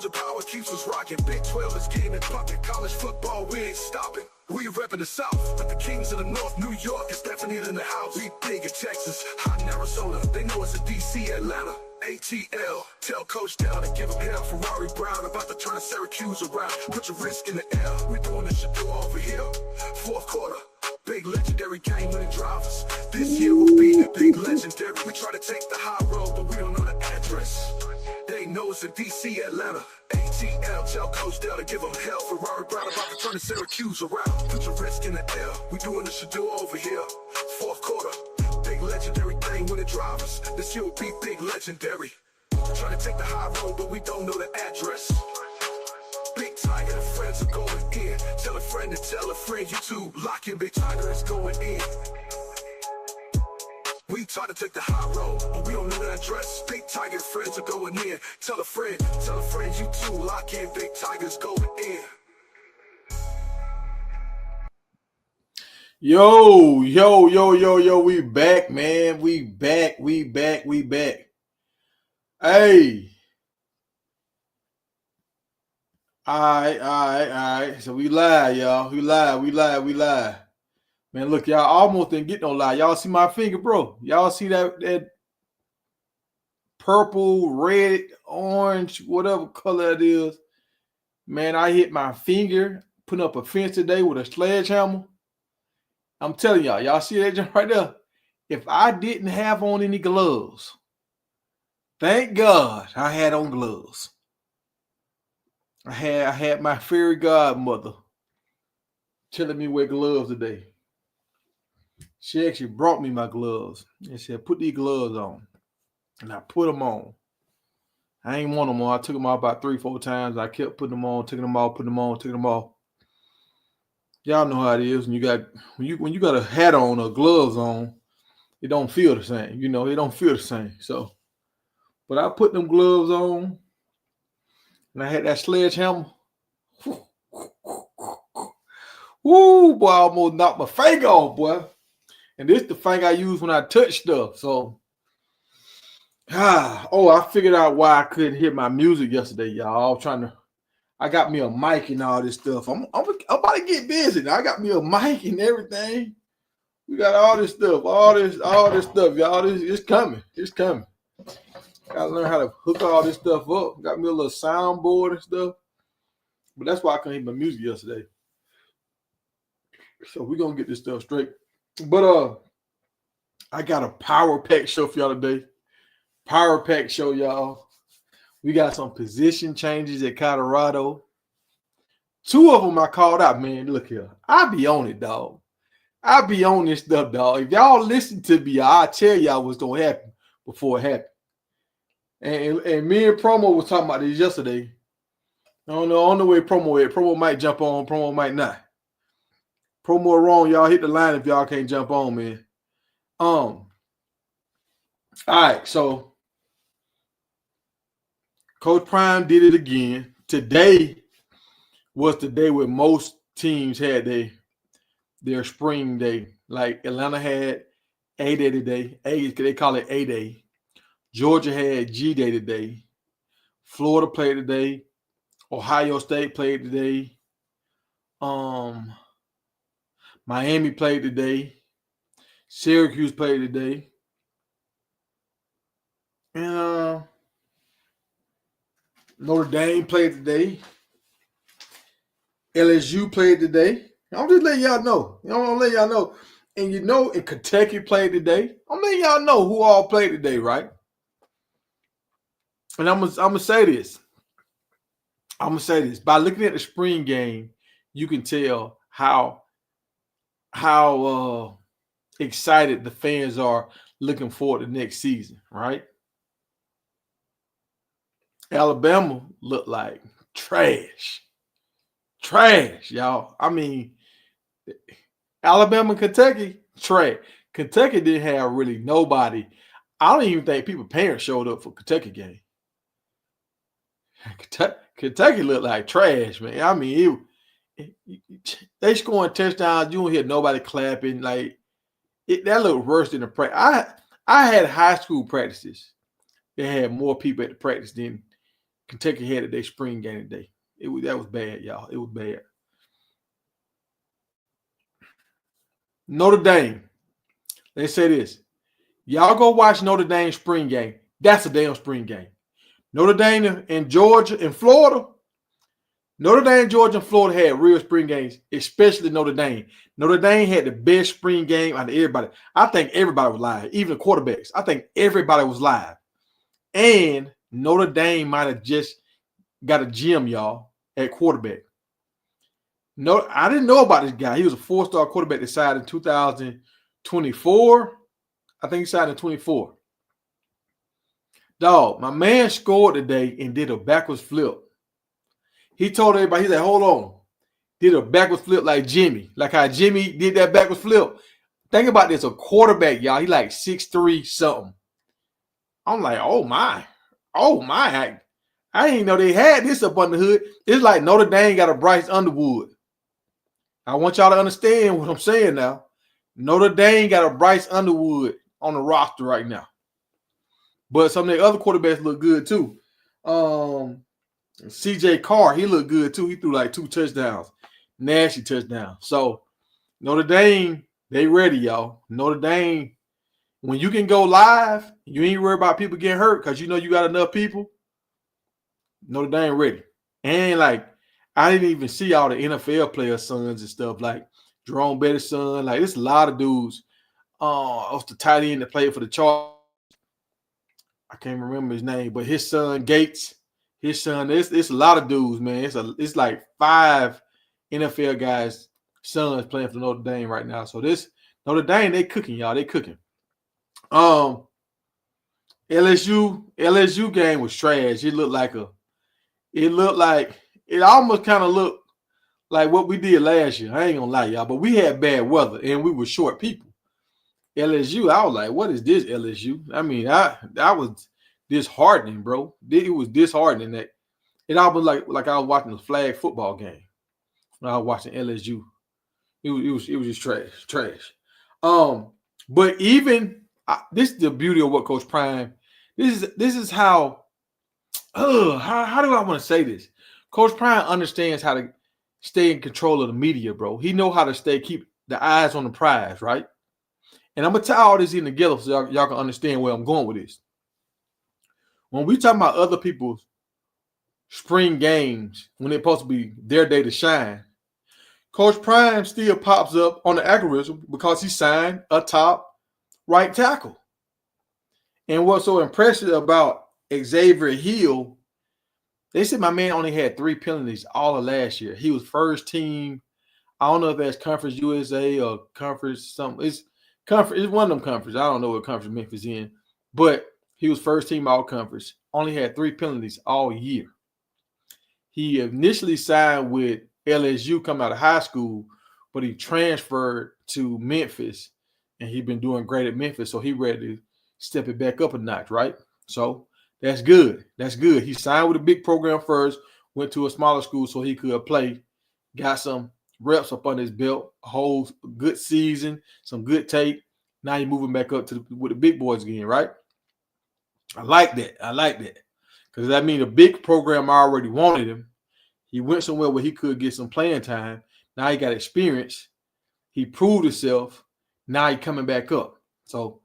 Georgia power keeps us rocking. Big 12 is game and popping. College football, we ain't stopping. We reppin' the South, but the Kings of the North. New York is definitely in the house. We big in Texas, hot in Arizona. They know us in DC, Atlanta. ATL, tell Coach down and give him hell. Ferrari Brown about to turn Syracuse around. Put your risk in the air. We're doing this shit over here. Fourth quarter, big legendary game winning drivers. This year will be the big legendary. We try to take the high road, but we don't know the address. They know it's in DC, Atlanta. ATL, tell Coach Dell to give them hell. Ferrari Brown about to turn Syracuse around. Put your risk in the air. We doing this shit over here. Fourth quarter, big legendary game winning drivers. This year will be big legendary. Trying to take the high road, but we don't know the address. Big Tiger and friends are going in. Tell a friend to tell a friend. YouTube, lock in. Big Tiger is going in. We try to take the high road, but we don't know the address. Big Tiger and friends are going in. Tell a friend, YouTube, lock in. Big Tiger's going in. Yo, we back, man. We back. Hey. All right. So we live, y'all. We live. Man, look, y'all almost didn't get no live. Y'all see my finger, bro? Y'all see that purple, red, orange, whatever color it is? Man, I hit my finger putting up a fence today with a sledgehammer. I'm telling y'all see that jump right there? If I didn't have on any gloves, thank God I had on gloves. I had my fairy godmother telling me wear gloves today. She actually brought me my gloves and said, put these gloves on. And I put them on. I ain't want them on. I took them off about 3-4 times. I kept putting them on, taking them off, putting them on, taking them off. Y'all know how it is when you got a hat on or gloves on, it don't feel the same. You know, it don't feel the same. So, but I put them gloves on and I had that sledgehammer. Woo, boy, I almost knocked my finger off, boy. And this the thing I use when I touch stuff. So, I figured out why I couldn't hear my music yesterday, y'all. I got me a mic and all this stuff. I'm about to get busy. I got me a mic and everything. We got all this stuff, all this stuff, y'all. It's coming. Gotta learn how to hook all this stuff up. Got me a little soundboard and stuff. But that's why I couldn't hear my music yesterday. So we're gonna get this stuff straight. But I got a power pack show for y'all today. Power pack show, y'all. We got some position changes at Colorado. 2 of them I called out, man. Look here. I be on it, dog. I be on this stuff, dog. If y'all listen to me, I'll tell y'all what's gonna happen before it happens. And me and Promo was talking about this yesterday. I don't know on the way Promo at. Promo might jump on, Promo might not. Promo wrong, y'all hit the line if y'all can't jump on, man. All right, so Coach Prime did it again. Today was the day where most teams had their spring day. Like Atlanta had A-Day today. They call it A-Day. Georgia had G-Day today. Florida played today. Ohio State played today. Miami played today. Syracuse played today. And Notre Dame played today. LSU played today. I'm just letting y'all know. I'm letting y'all know. And and Kentucky played today. I'm letting y'all know who all played today, right? And I'm gonna say this. By looking at the spring game, you can tell how excited the fans are looking forward to next season, right? Alabama looked like trash, y'all. I mean, Alabama and Kentucky, trash. Kentucky didn't have really nobody. I don't even think parents showed up for Kentucky game. Kentucky looked like trash, man. I mean, they scoring touchdowns. You don't hear nobody clapping. Like that looked worse than the practice. I had high school practices that had more people at the practice than Kentucky had their spring game today. That was bad, y'all. It was bad. Notre Dame. Let's say this. Y'all go watch Notre Dame spring game. That's a damn spring game. Notre Dame and Georgia and Florida. Notre Dame, Georgia, and Florida had real spring games, especially Notre Dame. Notre Dame had the best spring game out of everybody. I think everybody was live, even the quarterbacks. I think everybody was live. And Notre Dame might have just got a gem, y'all, at quarterback. No, I didn't know about this guy. He was a 4-star quarterback that signed in 2024. I think he signed in 24. Dog, my man scored today and did a backwards flip. He told everybody, he's like, hold on. Did a backwards flip like Jimmy. Like how Jimmy did that backwards flip. Think about this, a quarterback, y'all. He like 6'3" something. I'm like, oh my. Oh my. I didn't know they had this up on the hood. It's like Notre Dame got a Bryce Underwood. I want y'all to understand what I'm saying now. Notre Dame got a Bryce Underwood on the roster right now. But some of the other quarterbacks look good too. CJ Carr, he looked good too. He threw like 2 touchdowns. Nasty touchdown. So Notre Dame, they ready, y'all. Notre Dame, when you can go live, you ain't worried about people getting hurt because you know you got enough people. Notre Dame ready. And like, I didn't even see all the NFL players' sons and stuff like Jerome Bettis' son. Like, there's a lot of dudes. Off the tight end that played for the Chargers. I can't remember his name, but his son Gates, his son. It's a lot of dudes, man. It's like 5 NFL guys' sons playing for Notre Dame right now. So this Notre Dame, they cooking, y'all. They cooking. LSU game was trash. It almost kind of looked like what we did last year. I ain't gonna lie, y'all, but we had bad weather and we were short people. LSU, I was like, what is this LSU? I mean, that was disheartening, bro. It was disheartening that it almost like I was watching a flag football game when I was watching LSU. It was just trash. But even this is the beauty of what Coach Prime. This is how do I want to say this? Coach Prime understands how to stay in control of the media, bro. He know how to keep the eyes on the prize, right? And I'm gonna tie all this in together so y'all can understand where I'm going with this. When we talk about other people's spring games when they're supposed to be their day to shine, Coach Prime still pops up on the algorithm because he signed a top right tackle. And what's so impressive about Xavier Hill, they said my man only had 3 penalties all of last year. He was first team. I don't know if that's Conference USA or Conference something. It's one of them conferences. I don't know what conference Memphis in, but he was first team all conference. Only had 3 penalties all year. He initially signed with LSU coming out of high school, but he transferred to Memphis, and he's been doing great at Memphis, so he ready to step it back up a notch, right? So that's good. That's good. He signed with a big program first, went to a smaller school so he could play, got some reps up on his belt, a whole good season, some good tape. Now you're moving back up with the big boys again, right? I like that. Because that means a big program already wanted him. He went somewhere where he could get some playing time. Now he got experience. He proved himself. Now he's coming back up. So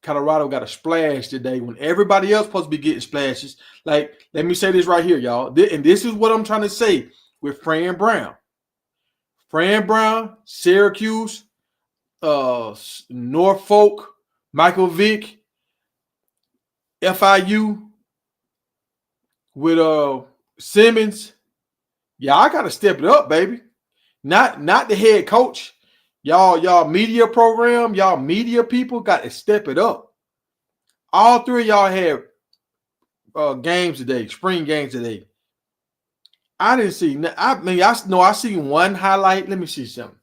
Colorado got a splash today when everybody else supposed to be getting splashes. Like, let me say this right here, y'all. And this is what I'm trying to say with Fran Brown. Fran Brown, Syracuse, Norfolk, Michael Vick, FIU with Simmons. Yeah, I gotta step it up, baby. Not the head coach. Y'all media program, y'all media people got to step it up. All 3 of y'all had games today, spring games today. I didn't see. I seen one highlight. Let me see something.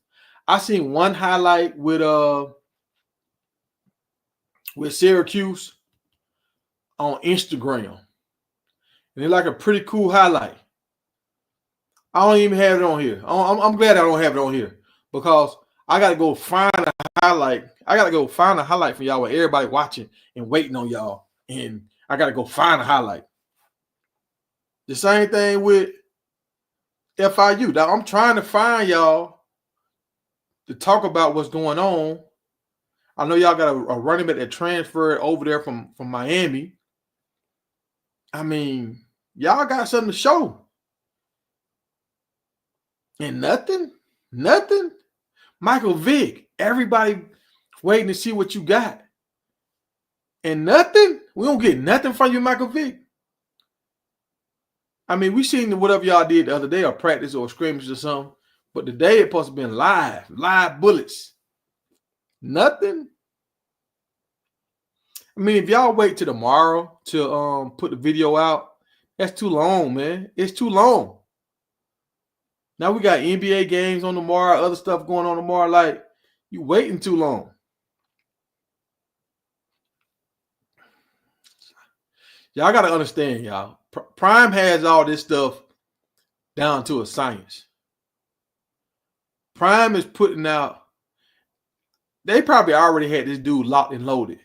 I seen one highlight with Syracuse on Instagram, and it's like a pretty cool highlight. I don't even have it on here. I'm glad I don't have it on here because I got to go find a highlight. I got to go find a highlight for y'all with everybody watching and waiting on y'all, and I got to go find a highlight. The same thing with FIU. Now, I'm trying to find y'all to talk about what's going on. I know y'all got a running back that transferred over there from Miami. I mean, y'all got something to show. And nothing. Michael Vick, everybody waiting to see what you got. And nothing? We don't get nothing from you, Michael Vick. I mean, we seen whatever y'all did the other day, or practice or scrimmage or something. But today it supposed to be live bullets. Nothing. I mean, if y'all wait till tomorrow to put the video out, that's too long, man. It's too long. Now we got NBA games on tomorrow, other stuff going on tomorrow. Like, you waiting too long. Y'all got to understand, y'all. Prime has all this stuff down to a science. Prime is putting out, they probably already had this dude locked and loaded.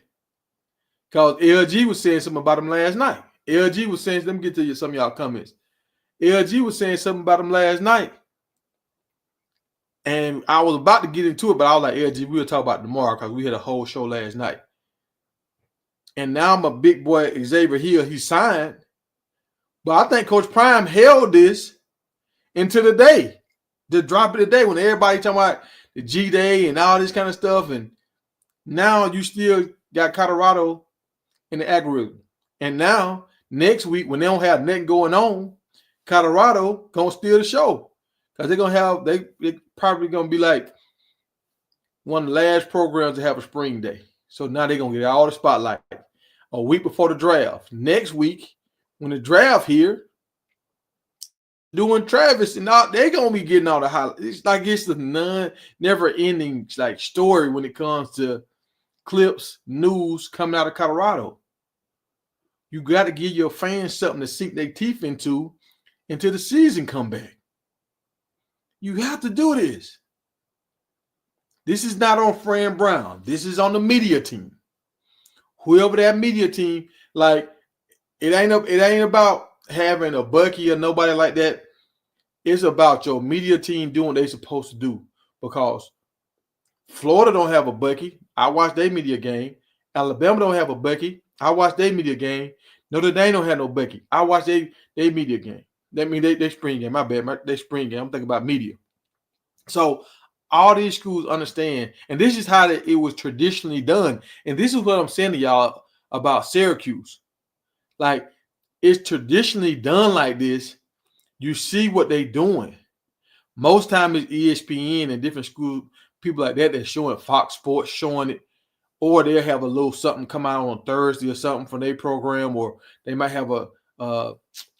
Because LG was saying something about him last night. LG was saying, let me get to some of y'all comments. LG was saying something about him last night. And I was about to get into it, but I was like, LG, we'll talk about it tomorrow because we had a whole show last night. And now my big boy Xavier Hill, he signed. But I think Coach Prime held this until the day. The drop of the day when everybody talking about the G-Day and all this kind of stuff. And now you still got Colorado in the algorithm. And now, next week, when they don't have nothing going on, Colorado going to steal the show. Because they're going to have, they probably going to be like one of the last programs to have a spring day. So now they're going to get all the spotlight a week before the draft. Next week, when the draft here, doing Travis and all, they're going to be getting all the highlights. It's like it's the never-ending like story when it comes to clips, news coming out of Colorado. You got to give your fans something to sink their teeth into until the season come back. You have to do this. This is not on Fran Brown. This is on the media team. Whoever that media team, like, it ain't about having a Bucky or nobody like that. It's about your media team doing what they're supposed to do. Because Florida don't have a Bucky. I watch their media game. Alabama don't have a Bucky. I watch their media game. Notre Dame don't have no Bucky. I watch their media game. That means they spring game. My bad. They spring game. I'm thinking about media. So all these schools understand, and this is how it was traditionally done. And this is what I'm saying to y'all about Syracuse. Like, it's traditionally done like this. You see what they're doing. Most time it's ESPN and different school people like that that's showing Fox Sports showing it, or they'll have a little something come out on Thursday or something from their program, or they might have a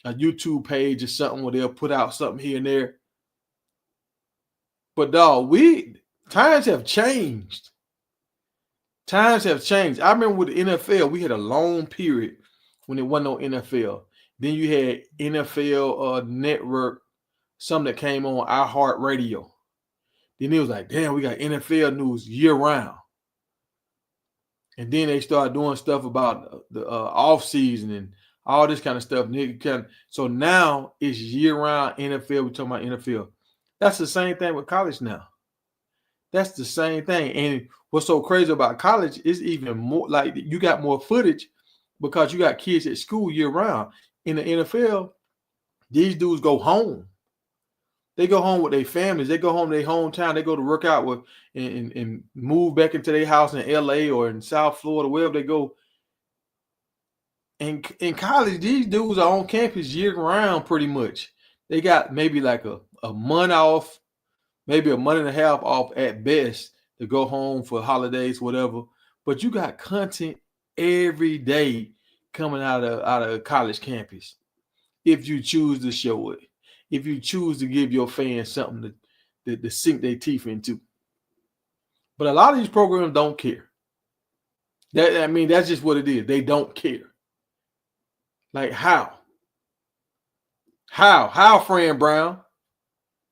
YouTube page or something where they'll put out something here and there. But dog, times have changed. Times have changed. I remember with the NFL, we had a long period when there wasn't no NFL. Then you had NFL Network, something that came on iHeartRadio. Then it was like, damn, we got NFL news year round. And then they started doing stuff about the off season and all this kind of stuff. So now it's year round NFL. We're talking about NFL. That's the same thing with college now. That's the same thing. And what's so crazy about college is even more like you got more footage because you got kids at school year round. In the NFL, these dudes go home. They go home with their families. They go home to their hometown. They go to work out with and move back into their house in LA or in South Florida, wherever they go. And in college, these dudes are on campus year round pretty much. They got maybe like a month off, maybe a month and a half off at best to go home for holidays, whatever. But you got content every day coming out of a college campus if you choose to show it. If you choose to give your fans something to sink their teeth into. But a lot of these programs don't care. That's just what it is. They don't care. Like how? How, Fran Brown?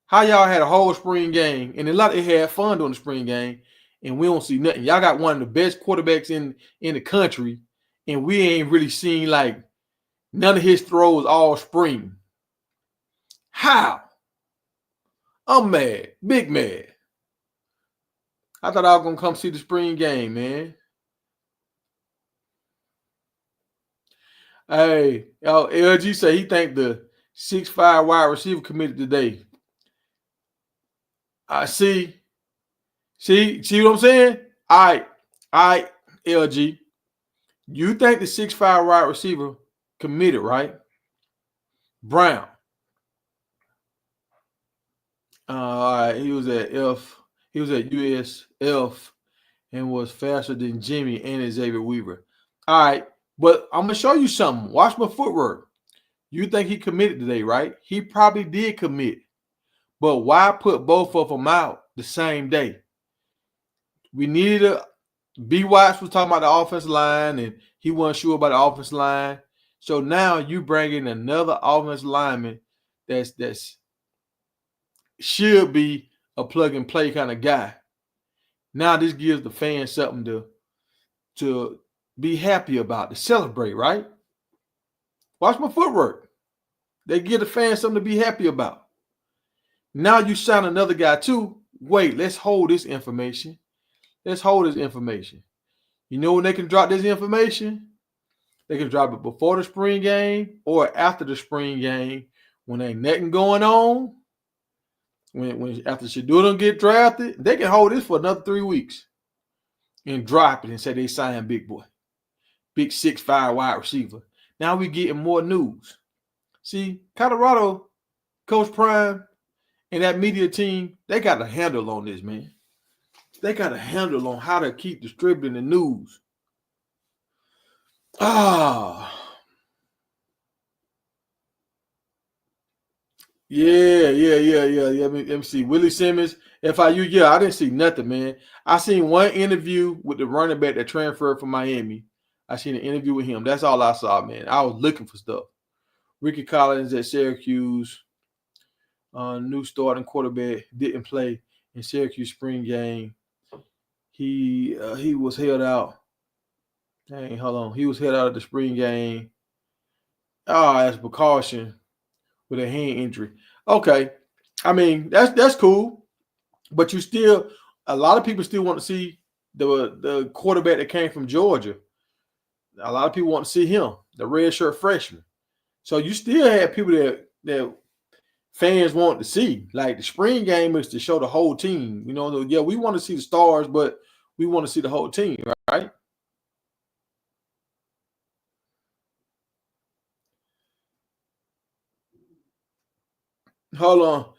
How y'all had a whole spring game, and a lot of they had fun during the spring game, and we don't see nothing. Y'all got one of the best quarterbacks in the country, and we ain't really seen like none of his throws all spring. How? I'm mad. Big mad. I thought I was going to come see the spring game, man. Hey, LG say he think the 6'5" wide receiver committed today. I see. See what I'm saying? All right, LG. You think the 6'5" wide receiver committed, right? Brown. All right, he was at F. He was at USF and was faster than Jimmy and Xavier Weaver. All right, but I'm gonna show you something. Watch my footwork. You think he committed today, right? He probably did commit, but why put both of them out the same day? We needed a. B. Watts was talking about the offensive line, and he wasn't sure about the offensive line. So now you bring in another offensive lineman that's should be a plug and play kind of guy. Now this gives the fans something to be happy about, to celebrate, right? Watch my footwork. They give the fans something to be happy about. Now you sign another guy too. Wait, let's hold this information. Let's hold this information. You know when they can drop this information? They can drop it before the spring game or after the spring game when ain't nothing going on. When after Shadul don't get drafted, they can hold this for another 3 weeks and drop it and say they signed big boy, big 6'5" wide receiver. Now we getting more news. See, Colorado, Coach Prime, and that media team, they got a handle on this, man. They got a handle on how to keep distributing the news. Yeah. Let me see. Willie Simmons, FIU. Yeah, I didn't see nothing, man. I seen one interview with the running back that transferred from Miami. I seen an interview with him. That's all I saw, man. I was looking for stuff. Ricky Collins at Syracuse, new starting quarterback, didn't play in Syracuse spring game. He was held out. Dang, hold on. He was held out of the spring game. As precaution with a hand injury. Okay. I mean, that's cool. But a lot of people still want to see the quarterback that came from Georgia. A lot of people want to see him, the red shirt freshman. So you still have people that fans want to see. Like the spring game is to show the whole team. You know, yeah, we want to see the stars, but we want to see the whole team, right? Hold on.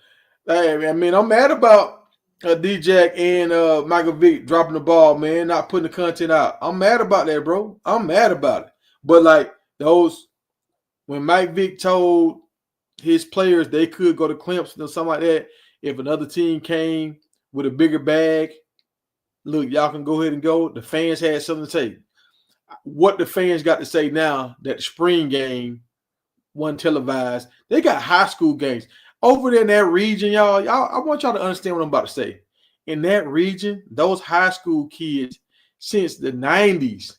Hey, I mean, I'm mad about D-Jack and Michael Vick dropping the ball, man, not putting the content out. I'm mad about that, bro. I'm mad about it. But like when Mike Vick told his players they could go to Clemson or something like that, if another team came with a bigger bag, look, y'all can go ahead and go. The fans had something to say. What the fans got to say now that the spring game wasn't televised, they got high school games. Over there in that region, y'all, I want y'all to understand what I'm about to say. In that region, those high school kids, since the 90s,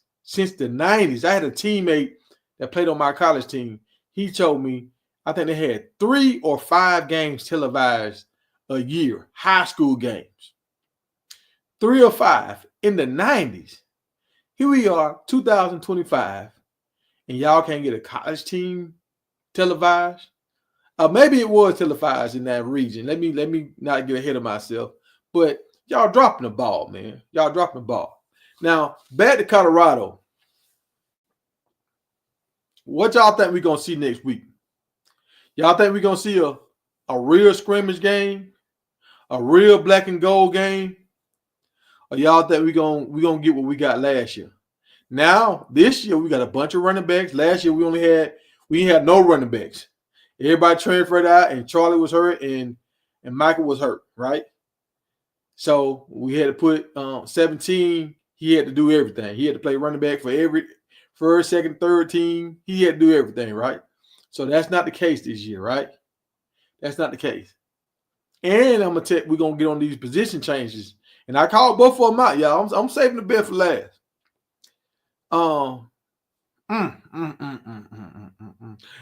I had a teammate that played on my college team. He told me, I think they had 3 or 5 games televised a year, high school games. 3 or 5 in the 90s. Here we are, 2025, and y'all can't get a college team televised. Maybe it was televised in that region. Let me not get ahead of myself. But y'all dropping the ball, man. Y'all dropping the ball. Now, back to Colorado. What y'all think we're going to see next week? Y'all think we're going to see a real scrimmage game? A real black and gold game? Or y'all think we're going to get what we got last year? Now, this year, we got a bunch of running backs. Last year, we had no running backs. Everybody transferred out, and Charlie was hurt, and Michael was hurt, right? So we had to put 17. He had to do everything. He had to play running back for every first, second, third team. He had to do everything, right? So that's not the case this year, right? That's not the case. And we're gonna get on these position changes. And I called both of them out, y'all. I'm saving the best for last.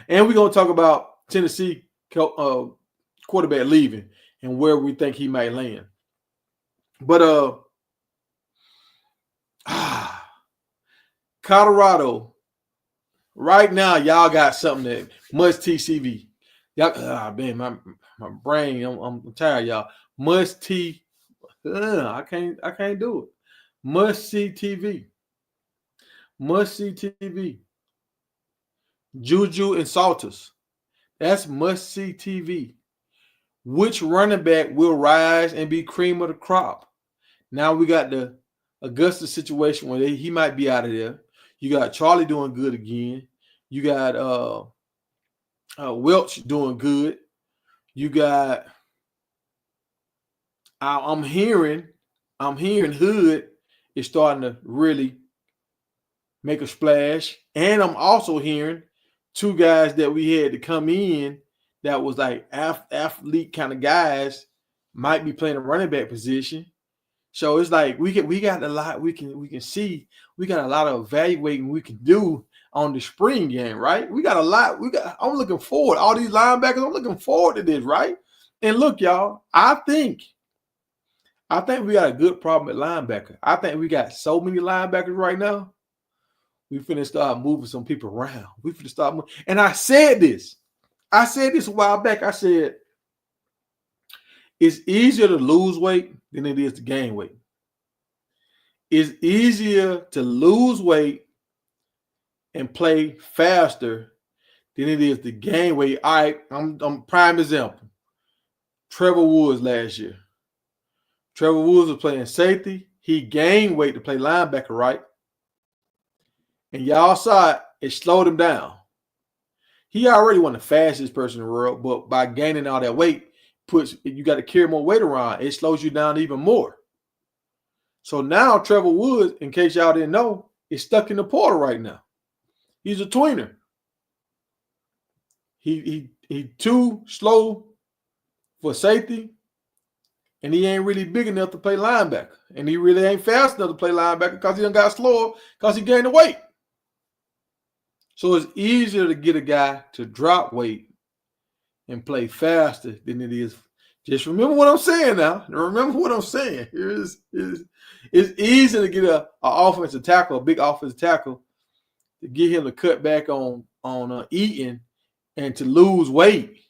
And we're gonna talk about Tennessee quarterback leaving and where we think he might land. But Colorado, right now, y'all got something that must TCV. Y'all, man, my brain, I'm tired, y'all. Must T, I can't do it. Must see TV. Must see TV. Juju and Salters. That's must see TV. Which running back will rise and be cream of the crop? Now we got the Augusta situation where he might be out of there. You got Charlie doing good again. You got Welch doing good. You got I'm hearing Hood is starting to really make a splash, and I'm also hearing two guys that we had to come in that was like athlete kind of guys might be playing a running back position. So it's like we got a lot we can see. We got a lot of evaluating we can do on the spring game, right? We got a lot. I'm looking forward. All these linebackers, I'm looking forward to this, right? And look, y'all, I think we got a good problem at linebacker. I think we got so many linebackers right now. We finna start moving some people around. We finna start moving. And I said this a while back. I said it's easier to lose weight than it is to gain weight. It's easier to lose weight and play faster than it is to gain weight. All right, I'm prime example. Trevor Woods last year. Trevor Woods was playing safety. He gained weight to play linebacker, right? And y'all saw it slowed him down. He already wasn't the fastest person in the world, but by gaining all that weight, you got to carry more weight around. It slows you down even more. So now Trevor Woods, in case y'all didn't know, is stuck in the portal right now. He's a tweener. He too slow for safety, and he ain't really big enough to play linebacker. And he really ain't fast enough to play linebacker because he done got slower because he gained the weight. So it's easier to get a guy to drop weight and play faster than it is. Just remember what I'm saying now. Remember what I'm saying. It's easy to get an offensive tackle, a big offensive tackle, to get him to cut back on eating and to lose weight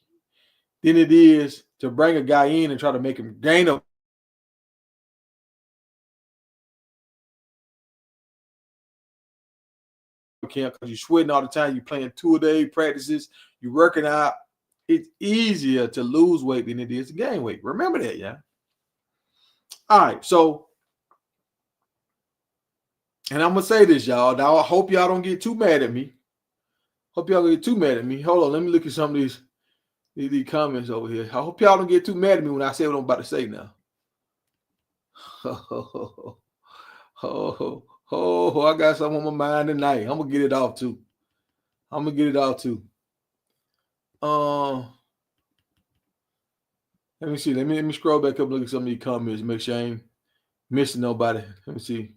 than it is to bring a guy in and try to make him gain a camp because you're sweating all the time. You're playing 2-a-day practices. You're working out. It's easier to lose weight than it is to gain weight. Remember that, yeah? All right, so, and I'm going to say this, y'all. Now, I hope y'all don't get too mad at me. Hold on, let me look at some of these comments over here. I hope y'all don't get too mad at me when I say what I'm about to say now. I got something on my mind tonight. I'm going to get it off, too. Let me see. Let me scroll back up and look at some of these comments. Make sure I ain't missing nobody. Let me see.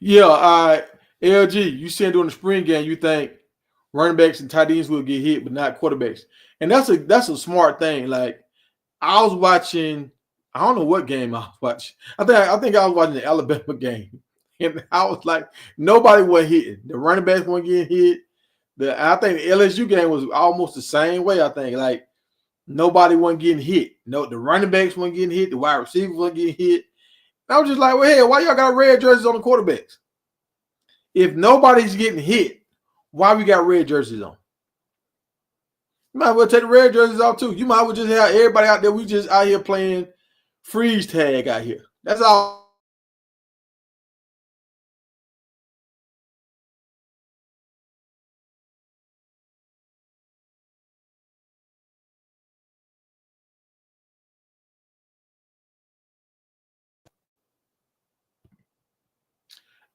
Yeah, all right. LG, you said during the spring game you think running backs and tight ends will get hit, but not quarterbacks. And that's a smart thing. Like I was watching, I don't know what game I was watching. I think I was watching the Alabama game. And I was like, nobody was hitting. The running backs weren't getting hit. I think the LSU game was almost the same way. I think like nobody wasn't getting hit. No, the running backs weren't getting hit. The wide receivers weren't getting hit. And I was just like, well, hey, why y'all got red jerseys on the quarterbacks? If nobody's getting hit, why we got red jerseys on? You might as well take the red jerseys off too. You might as well just have everybody out there. We just out here playing freeze tag out here. That's all.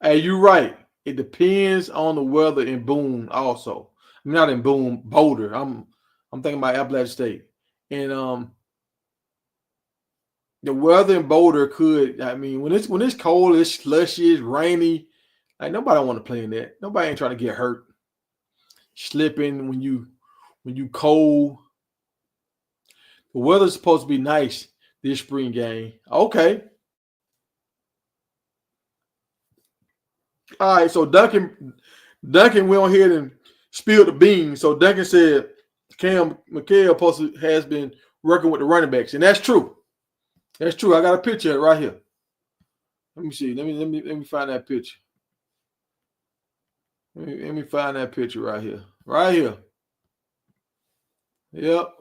Hey, you're right. it depends on the weather in Boone also. I mean, not in Boone, Boulder. I'm thinking about Appalachian State. And the weather in Boulder could, I mean, when it's cold, it's slushy, it's rainy. Like nobody want to play in that. Nobody ain't trying to get hurt. Slipping when you cold. The weather's supposed to be nice this spring game. Okay. All right, so Duncan went on ahead and spilled the beans. So Duncan said Cam McHale has been working with the running backs, and that's true. That's true. I got a picture right here. Let me see. Let me find that picture. Let me find that picture right here. Right here. Yep.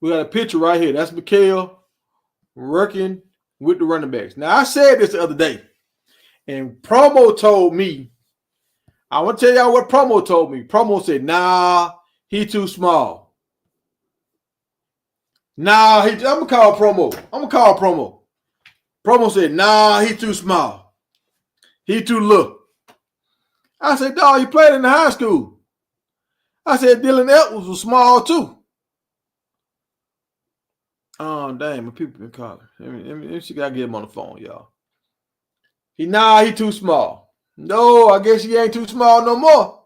We got a picture right here. That's McHale working with the running backs. Now, I said this the other day, and Promo told me, I want to tell y'all what Promo told me. Promo said, nah, he too small. Nah, I'm going to call Promo. Promo said, nah, he too small. He too little. I said, dog, he played in the high school. I said, Dylan Edwards was small too. Oh, dang, my people been calling. Let me see, I get him on the phone, y'all. He too small. No, I guess he ain't too small no more.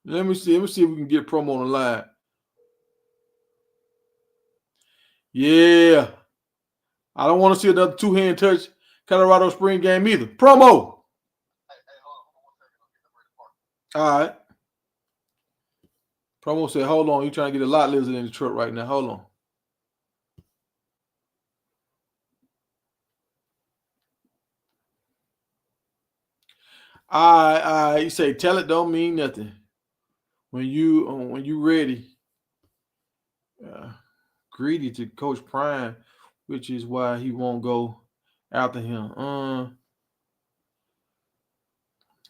Let me see if we can get Promo on the line. Yeah. I don't want to see another two-hand touch Colorado spring game either. Promo. All right. Promo said, hold on. You trying to get a lot lizard in the truck right now. Hold on. All right. You say, tell it don't mean nothing. When you ready. Greedy to Coach Prime, which is why he won't go after him.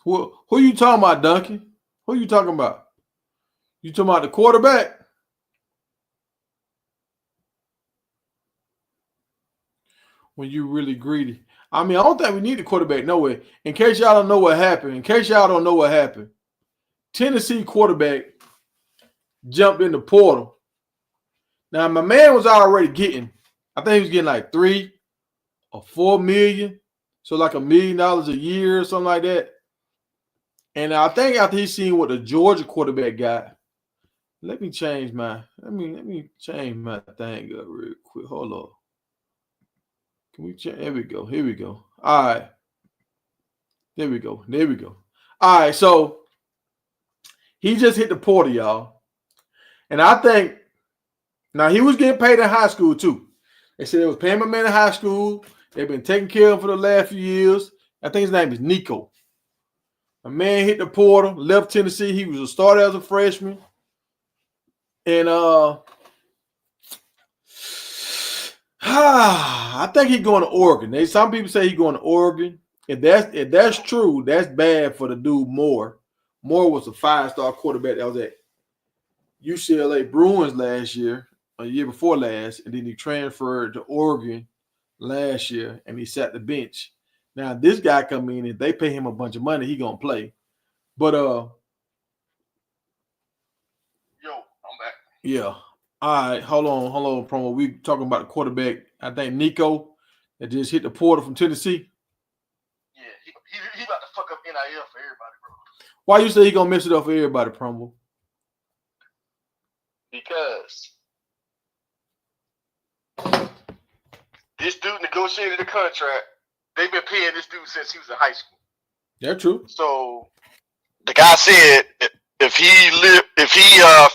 Who you talking about, Duncan? Who you talking about? You talking about the quarterback? When you really greedy. I mean, I don't think we need the quarterback no way. In case y'all don't know what happened, Tennessee quarterback jumped in the portal. Now, my man was already getting, I think he was getting like $3 or $4 million. So like $1 million a year or something like that. And I think after he seen what the Georgia quarterback got, let me change my thing up real quick. Hold on. Can we change? Here we go. All right. There we go. All right, so he just hit the portal, y'all. And I think now he was getting paid in high school too. They said they was paying my man in high school. They've been taking care of him for the last few years. I think his name is Nico. A man hit the portal, left Tennessee. He was a starter as a freshman. And I think he's going to Oregon. Some people say he's going to Oregon. If that's true, that's bad for the dude Moore. Moore was a 5-star quarterback that was at UCLA Bruins last year, a year before last, and then he transferred to Oregon last year, and he sat the bench. Now, this guy come in, and they pay him a bunch of money, he going to play. But, Yo, I'm back. Yeah. All right, hold on, Promo. We talking about the quarterback, I think Nico, that just hit the portal from Tennessee. Yeah, he about to fuck up NIL for everybody, bro. Why you say he going to mess it up for everybody, Promo? Because this dude negotiated a contract. They've been paying this dude since he was in high school. That's true. So the guy said if he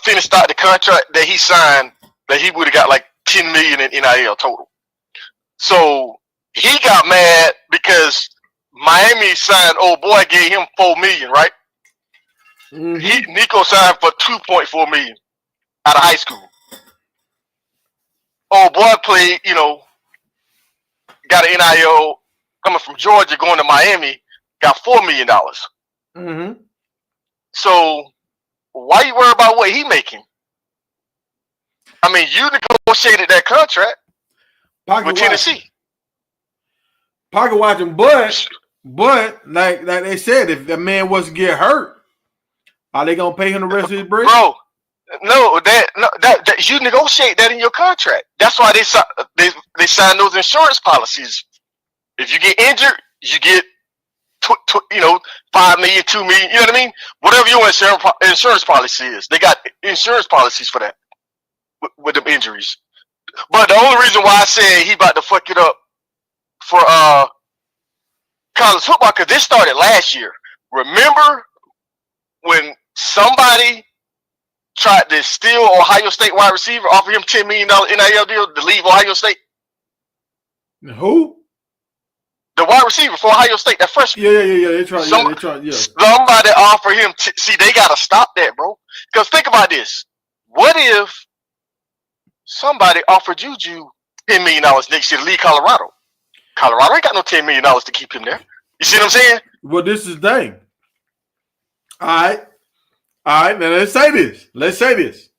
finished out the contract that he signed, that he would have got like $10 million in NIL total. So he got mad because Miami signed old boy, gave him $4 million, right? Mm-hmm. Nico signed for $2.4 million out of high school. Old boy played, got an NIL coming from Georgia going to Miami, got $4 million. Mm-hmm. So why you worry about what he making? I mean, you negotiated that contract with Tennessee. pocket watching, but like they said, if that man was to get hurt, are they gonna pay him the rest of his bread? Bro, that you negotiate that in your contract. That's why they sign those insurance policies. If you get injured, you get 5 million, 2 million. You know what I mean? Whatever your insurance policy is, they got insurance policies for that with them injuries. But the only reason why I said he about to fuck it up for college football, because this started last year. Remember when somebody tried to steal Ohio State wide receiver, offer him $10 million NIL deal to leave Ohio State? Who? The wide receiver for Ohio State, that freshman. Yeah. They tried. Somebody offer him. See, they gotta stop that, bro. Because think about this: what if somebody offered Juju $10 million next year to leave Colorado? Colorado ain't got no $10 million to keep him there. You see what I'm saying? Well, this is the thing. All right. Now let's say this.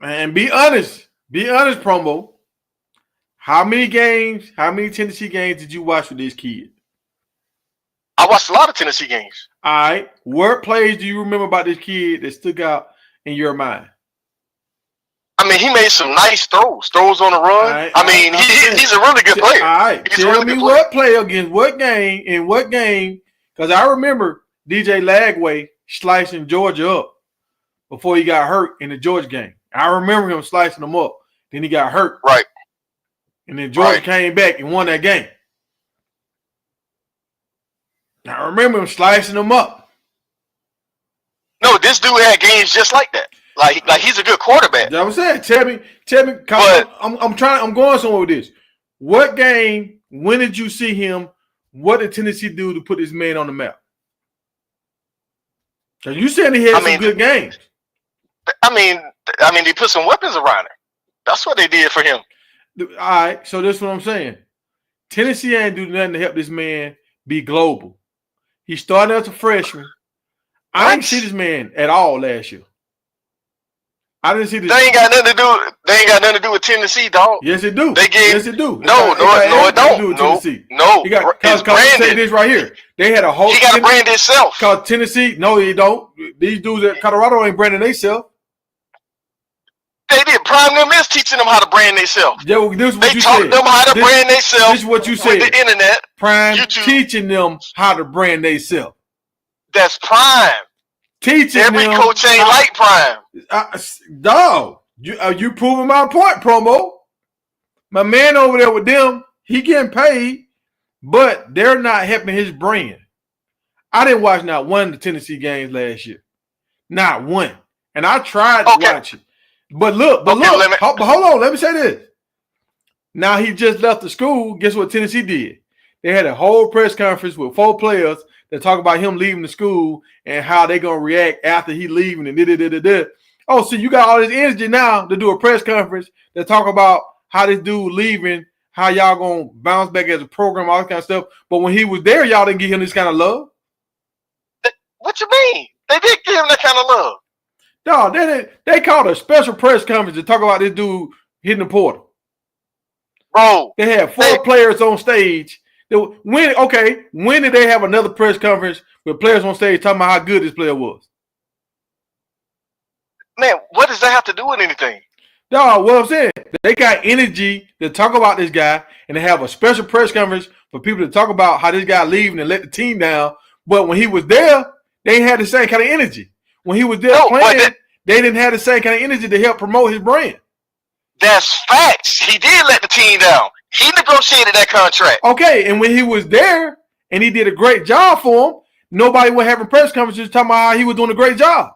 And be honest, Promo. How many Tennessee games did you watch with this kid? I watched a lot of Tennessee games. All right. What plays do you remember about this kid that stuck out in your mind? I mean, he made some nice throws on the run. Right, I mean, he's a really good player. All right. Tell me what play against what game, in what game, because I remember DJ Lagway slicing Georgia up before he got hurt in the Georgia game. I remember him slicing them up. Then he got hurt. Right. And then Georgia came back and won that game. I remember him slicing them up. No, this dude had games just like that. Like he's a good quarterback. That was it. Tell me. But I'm going somewhere with this. What game? When did you see him? What did Tennessee do to put this man on the map? Because you said he had some good games. I mean, they put some weapons around him. That's what they did for him. All right, so this is what I'm saying. Tennessee ain't do nothing to help this man be global. He started as a freshman. I didn't see this man at all last year. I didn't see this. They ain't got nothing to do with Tennessee, dog. Yes, it do. Yes, it do. No, it don't. No. Because say this right here. They had a whole. He got to brand itself. Because Tennessee, no, they don't. These dudes at Colorado ain't branding themselves. They did. Prime them is teaching them how to brand themselves. They taught them how to brand themselves. This is what you said. With the internet. Prime YouTube. Teaching them how to brand themselves. That's Prime. Teaching every them coach ain't like Prime. Dog, you proving my point, Promo. My man over there with them, he getting paid, but they're not helping his brand. I didn't watch not one of the Tennessee games last year. Not one. And I tried to watch it. But hold on, let me say this. Now he just left the school. Guess what Tennessee did? They had a whole press conference with 4 players that talk about him leaving the school and how they gonna react after he leaving and da. Oh, so you got all this energy now to do a press conference that talk about how this dude leaving, how y'all gonna bounce back as a program, all that kind of stuff. But when he was there, y'all didn't give him this kind of love. What you mean? They did give him that kind of love. No, they called a special press conference to talk about this dude hitting the portal. Bro, they had 4 players on stage. When did they have another press conference with players on stage talking about how good this player was? Man, what does that have to do with anything? No, what I'm saying, they got energy to talk about this guy, and they have a special press conference for people to talk about how this guy leaving and let the team down. But when he was there, they had the same kind of energy. When he was there playing, they didn't have the same kind of energy to help promote his brand. That's facts. He did let the team down. He negotiated that contract. Okay, and when he was there and he did a great job for him, nobody was having press conferences talking about how he was doing a great job.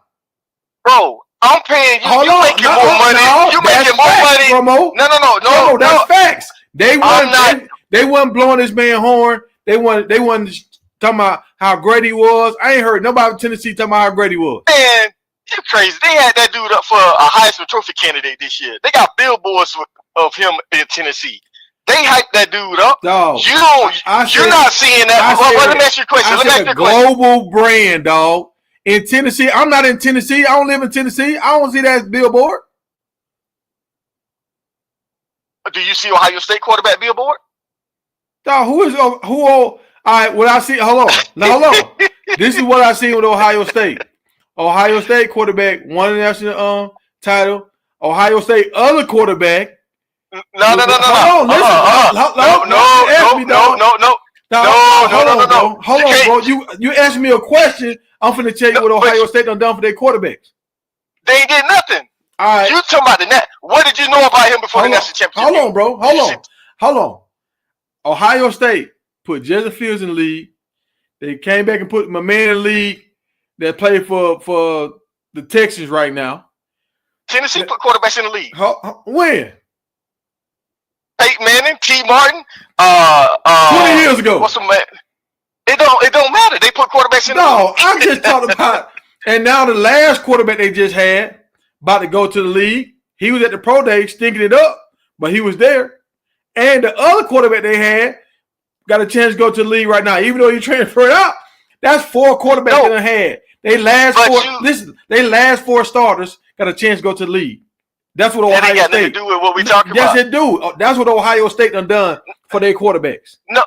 Bro, I'm paying you. You making more money. You making more money. Promo. No, that's facts. They wasn't blowing this man horn. They wasn't talking about how great he was. I ain't heard nobody in Tennessee talking about how great he was. Man, you're crazy. They had that dude up for a Heisman Trophy candidate this year. They got billboards of him in Tennessee. They hyped that dude up. Dog, you're not seeing that. Let me ask you a question. Global brand, dog. In Tennessee, I'm not in Tennessee. I don't live in Tennessee. I don't see that billboard. Do you see Ohio State quarterback billboard? Dog, who? All right, what I see. Hold on. Now, hold on. This is what I see with Ohio State. Ohio State quarterback won the national title. Ohio State other quarterback. No. Hold on, listen. Hold on, bro. You asked me a question. I'm finna tell you what Ohio State done for their quarterbacks. They ain't did nothing. All right. You talking about the net? What did you know about him before the national championship? Hold on, bro. Hold on. Ohio State put Justin Fields in the league. They came back and put my man in the league that played for the Texans right now. Tennessee put quarterbacks in the league. When? Peyton Manning, T. Martin. 20 years ago. What's the man? It don't matter. They put quarterbacks in the league. No, I'm just talking about. And now the last quarterback they just had about to go to the league. He was at the pro day stinking it up, but he was there. And the other quarterback they had got a chance to go to the league right now, even though he transferred out. That's 4 quarterbacks they had. They last 4 starters got a chance to go to the league. That's what Ohio State. That ain't got nothing to do with what we talking about. Yes, it do. That's what Ohio State done for their quarterbacks. No.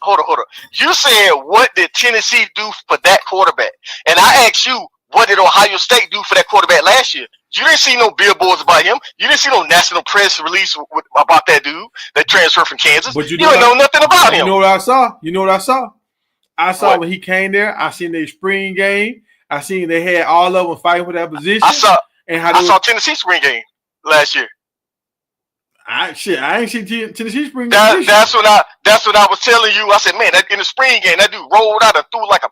Hold on. You said what did Tennessee do for that quarterback? And I asked you, what did Ohio State do for that quarterback last year? You didn't see no billboards about him. You didn't see no national press release about that dude that transferred from Kansas. But you don't know nothing about him. You know what I saw? I saw when he came there. I seen their spring game. I seen they had all of them fighting for that position. I saw Tennessee spring game last year. I ain't seen Tennessee spring game. That's what I was telling you. I said, man, that in the spring game, that dude rolled out and threw like a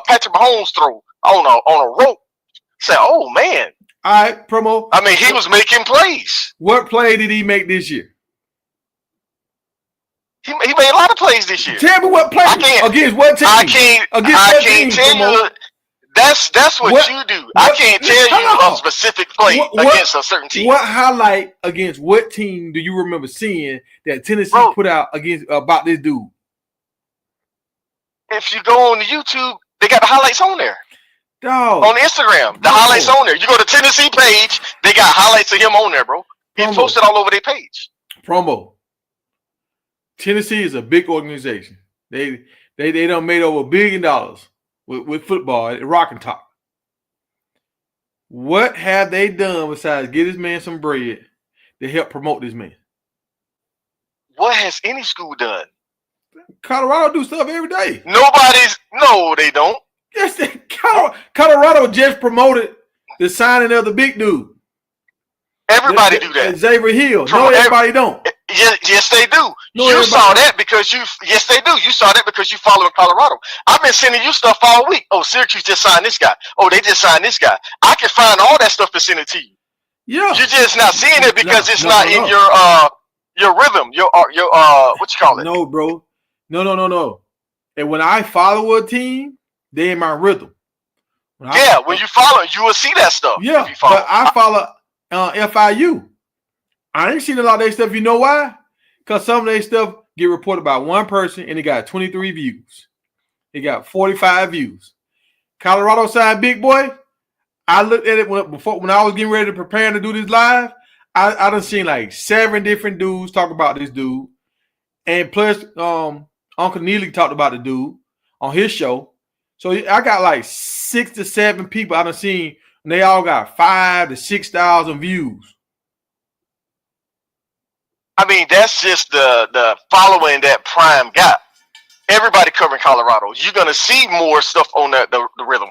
Patrick Mahomes throw on a rope. Said, oh man. All right, promo. I mean, he was making plays. What play did he make this year? He made a lot of plays this year. Tell me what play against what team? I can't tell you. That's what you do. I can't tell you a specific play against a certain team. What highlight against what team do you remember seeing that Tennessee put out about this dude? If you go on the YouTube, they got the highlights on there. Dog. On Instagram, the highlights on there. You go to Tennessee page, they got highlights of him on there, bro. He posted all over their page. Promo. Tennessee is a big organization. They done made over $1 billion with football at Rock and Top. What have they done besides get this man some bread to help promote this man? What has any school done? Colorado do stuff every day. No, they don't. Yes, Colorado just promoted the signing of the big dude. Everybody do that. Xavier Hill. Everybody don't. Yes, they do. You saw that because yes, they do. You saw that because you follow Colorado. I've been sending you stuff all week. Oh, Syracuse just signed this guy. Oh, they just signed this guy. I can find all that stuff and send it to you. Yeah. You're just not seeing it because it's not in your rhythm. Your what you call it? No, bro. No. And when I follow a team, they in my rhythm. When you follow, you will see that stuff. Yeah, but I follow FIU. I ain't seen a lot of their stuff. You know why? Because some of their stuff get reported by one person and it got 23 views. It got 45 views. Colorado signed Big Boy. I looked at it when I was getting ready to prepare to do this live. I done seen like 7 different dudes talk about this dude. And plus, Uncle Neely talked about the dude on his show. So I got like 6 to 7 people I done seen, and they all got 5,000 to 6,000 views. I mean, that's just the following that Prime got. Everybody covering Colorado. You're gonna see more stuff on the rhythm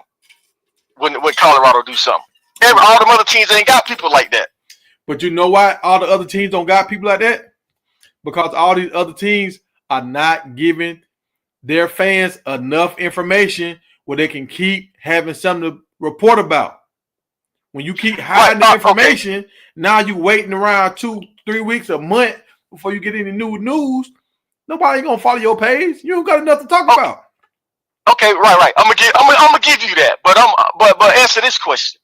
when Colorado do something. All them other teams ain't got people like that. But you know why all the other teams don't got people like that? Because all these other teams are not giving their fans enough information where they can keep having something to report about. When you keep hiding the information, now you waiting around 2-3 weeks, a month before you get any new news. Nobody gonna follow your page. You don't got enough to talk about. Okay, right. I'm gonna give you that, but answer this question.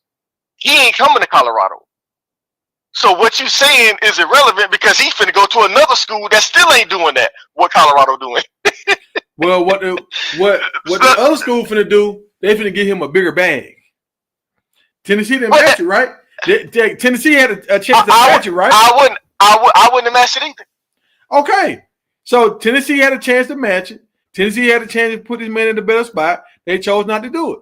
He ain't coming to Colorado. So what you saying is irrelevant because he's finna go to another school that still ain't doing that. What Colorado doing? Well, what the other school finna do? They finna give him a bigger bag. Tennessee didn't match it, right? Tennessee had a chance to match it, right? I wouldn't have matched it either. Okay. So Tennessee had a chance to match it. Tennessee had a chance to put his man in the better spot. They chose not to do it.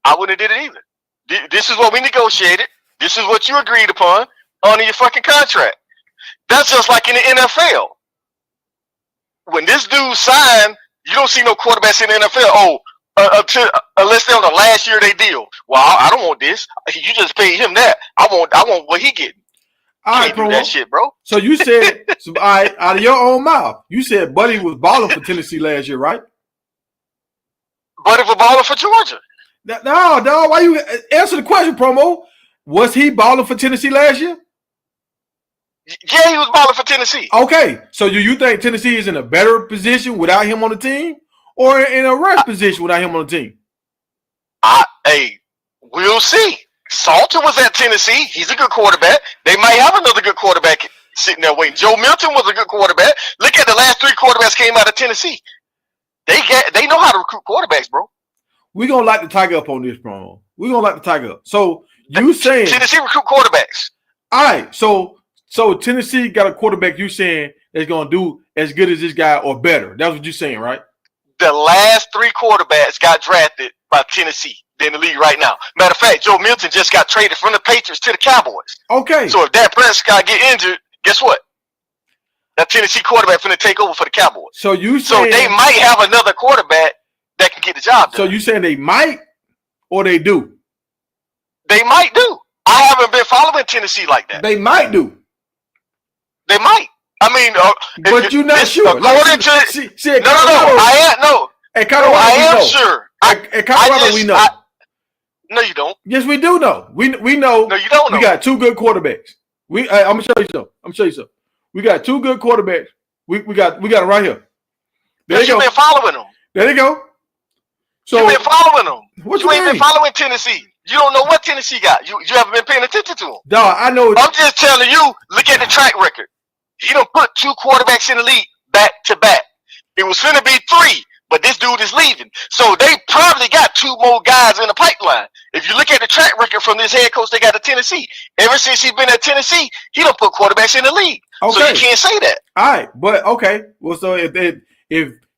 I wouldn't have did it either. This is what we negotiated. This is what you agreed upon under your fucking contract. That's just like in the NFL. When this dude signed, you don't see no quarterbacks in the NFL. Unless they're on the last year of their deal. Well, I don't want this. You just paid him that. I want what he getting. Can't do that shit, bro. So you said, out of your own mouth, you said Buddy was balling for Tennessee last year, right? Buddy was balling for Georgia. No, dog. Why you answer the question, Promo? Was he balling for Tennessee last year? Yeah, he was balling for Tennessee. Okay, so do you think Tennessee is in a better position without him on the team, or in a worse position without him on the team? We'll see. Salter was at Tennessee. He's a good quarterback. They might have another good quarterback sitting there waiting. Joe Milton was a good quarterback. Look at the last 3 quarterbacks came out of Tennessee. They know how to recruit quarterbacks, bro. We're going to light the tiger up on this, Promo. We're going to light the tiger up. So you saying Tennessee recruit quarterbacks. All right. So Tennessee got a quarterback you saying that's going to do as good as this guy or better. That's what you're saying, right? The last 3 quarterbacks got drafted by Tennessee. They're in the league right now. Matter of fact, Joe Milton just got traded from the Patriots to the Cowboys. Okay. So if Dak Prescott get injured, guess what? That Tennessee quarterback finna take over for the Cowboys. So they might have another quarterback that can get the job done. So you saying they might or they do? They might do. I haven't been following Tennessee like that. They might do. They might. I mean, but you're not sure. No. I am no. At Colorado, I am sure. At Colorado, we know. No, you don't. Yes, we do know. We know. No, you don't know. We got 2 good quarterbacks. I'm gonna show you something. We got 2 good quarterbacks. We got it right here. There you go. You've been following them. There you go. So you've been following them. What you ain't been following Tennessee. You don't know what Tennessee got. You haven't been paying attention to them. Dog, I know. I'm just telling you. Look at the track record. He done put 2 quarterbacks in the league back to back. It was finna be 3. But this dude is leaving. So they probably got 2 more guys in the pipeline. If you look at the track record from this head coach they got at Tennessee, ever since he's been at Tennessee, he done put quarterbacks in the league. Okay. So you can't say that. All right. But, okay. Well, so if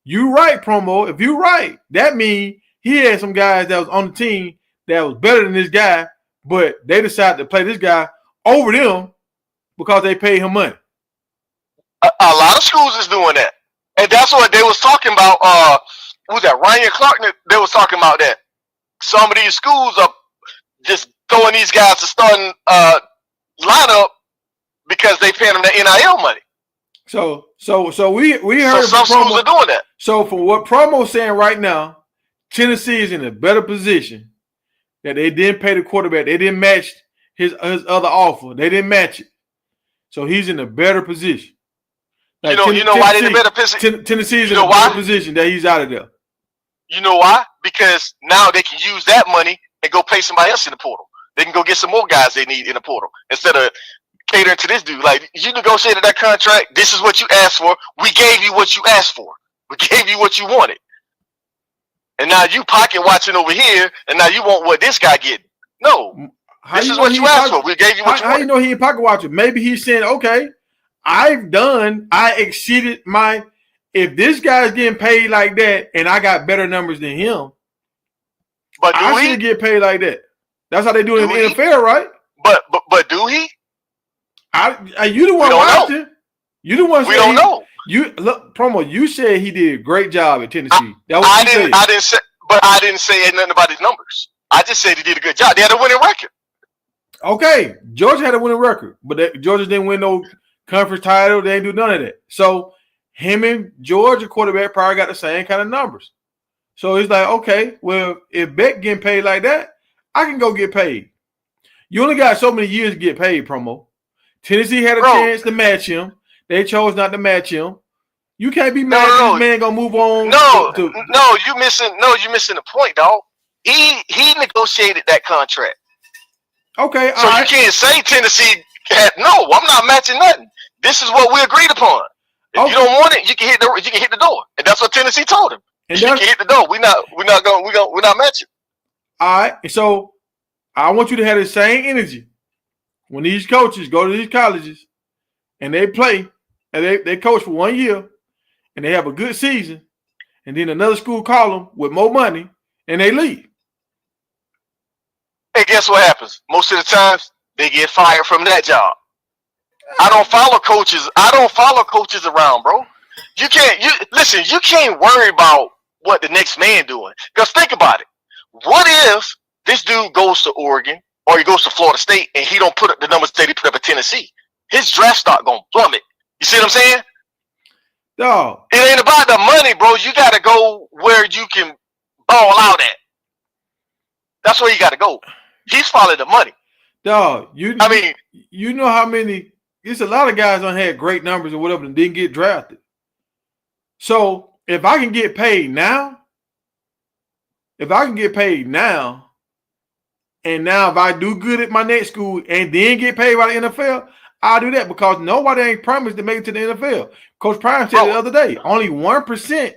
you right, Promo, if you right, that means he had some guys that was on the team that was better than this guy, but they decided to play this guy over them because they paid him money. A lot of schools is doing that. And that's what they was talking about. Who's that? Ryan Clark. They was talking about that. Some of these schools are just throwing these guys to starting lineup because they paying them the NIL money. So we heard. So some schools are doing that. So for what Promo's saying right now, Tennessee is in a better position that they didn't pay the quarterback. They didn't match his other offer. They didn't match it. So he's in a better position. Like you know why they're in a better position? Tennessee's in a better position that he's out of there. You know why? Because now they can use that money and go pay somebody else in the portal. They can go get some more guys they need in the portal instead of catering to this dude. Like, you negotiated that contract. This is what you asked for. We gave you what you asked for. We gave you what you wanted. And now you pocket watching over here, and now you want what this guy getting. No. This is what you asked for. We gave you what you wanted. How you know he ain't pocket watching? Maybe he's saying, okay, I exceeded my, if this guy's getting paid like that and I got better numbers than him, but I should get paid like that. That's how they do it in the NFL, right? But do he? You the one watching. You the one. We don't know. You look, Promo. You said he did a great job at Tennessee. I didn't say nothing about his numbers. I just said he did a good job. They had a winning record. Okay, Georgia had a winning record, but Georgia didn't win no conference title. They didn't do none of that. So him and Georgia quarterback probably got the same kind of numbers. So he's like, okay, well, if Beck getting paid like that, I can go get paid. You only got so many years to get paid, Promo. Tennessee had a chance to match him. They chose not to match him. You can't be mad at this man gonna move on. You missing the point, dog. He negotiated that contract. Okay, so you can't say Tennessee had I'm not matching nothing. This is what we agreed upon. If you don't want it, you can hit the door. And that's what Tennessee told him. And you can hit the door. We're not matching. All right. So I want you to have the same energy when these coaches go to these colleges and they play and they coach for 1 year, and they have a good season, and then another school call them with more money, and they leave. And guess what happens? Most of the times, they get fired from that job. I don't follow coaches. Around, bro. You can't worry about what the next man doing. Because think about it. What if this dude goes to Oregon or he goes to Florida State and he don't put up the numbers that he put up at Tennessee? His draft stock gonna plummet. You see what I'm saying? Dog. It ain't about the money, bro. You gotta go where you can ball out at. That's where you gotta go. He's following the money. Dog, you know how many? It's a lot of guys that had great numbers or whatever and didn't get drafted. So if I can get paid now, and now if I do good at my next school and then get paid by the NFL, I'll do that because nobody ain't promised to make it to the NFL. Coach Prime said the other day, only 1%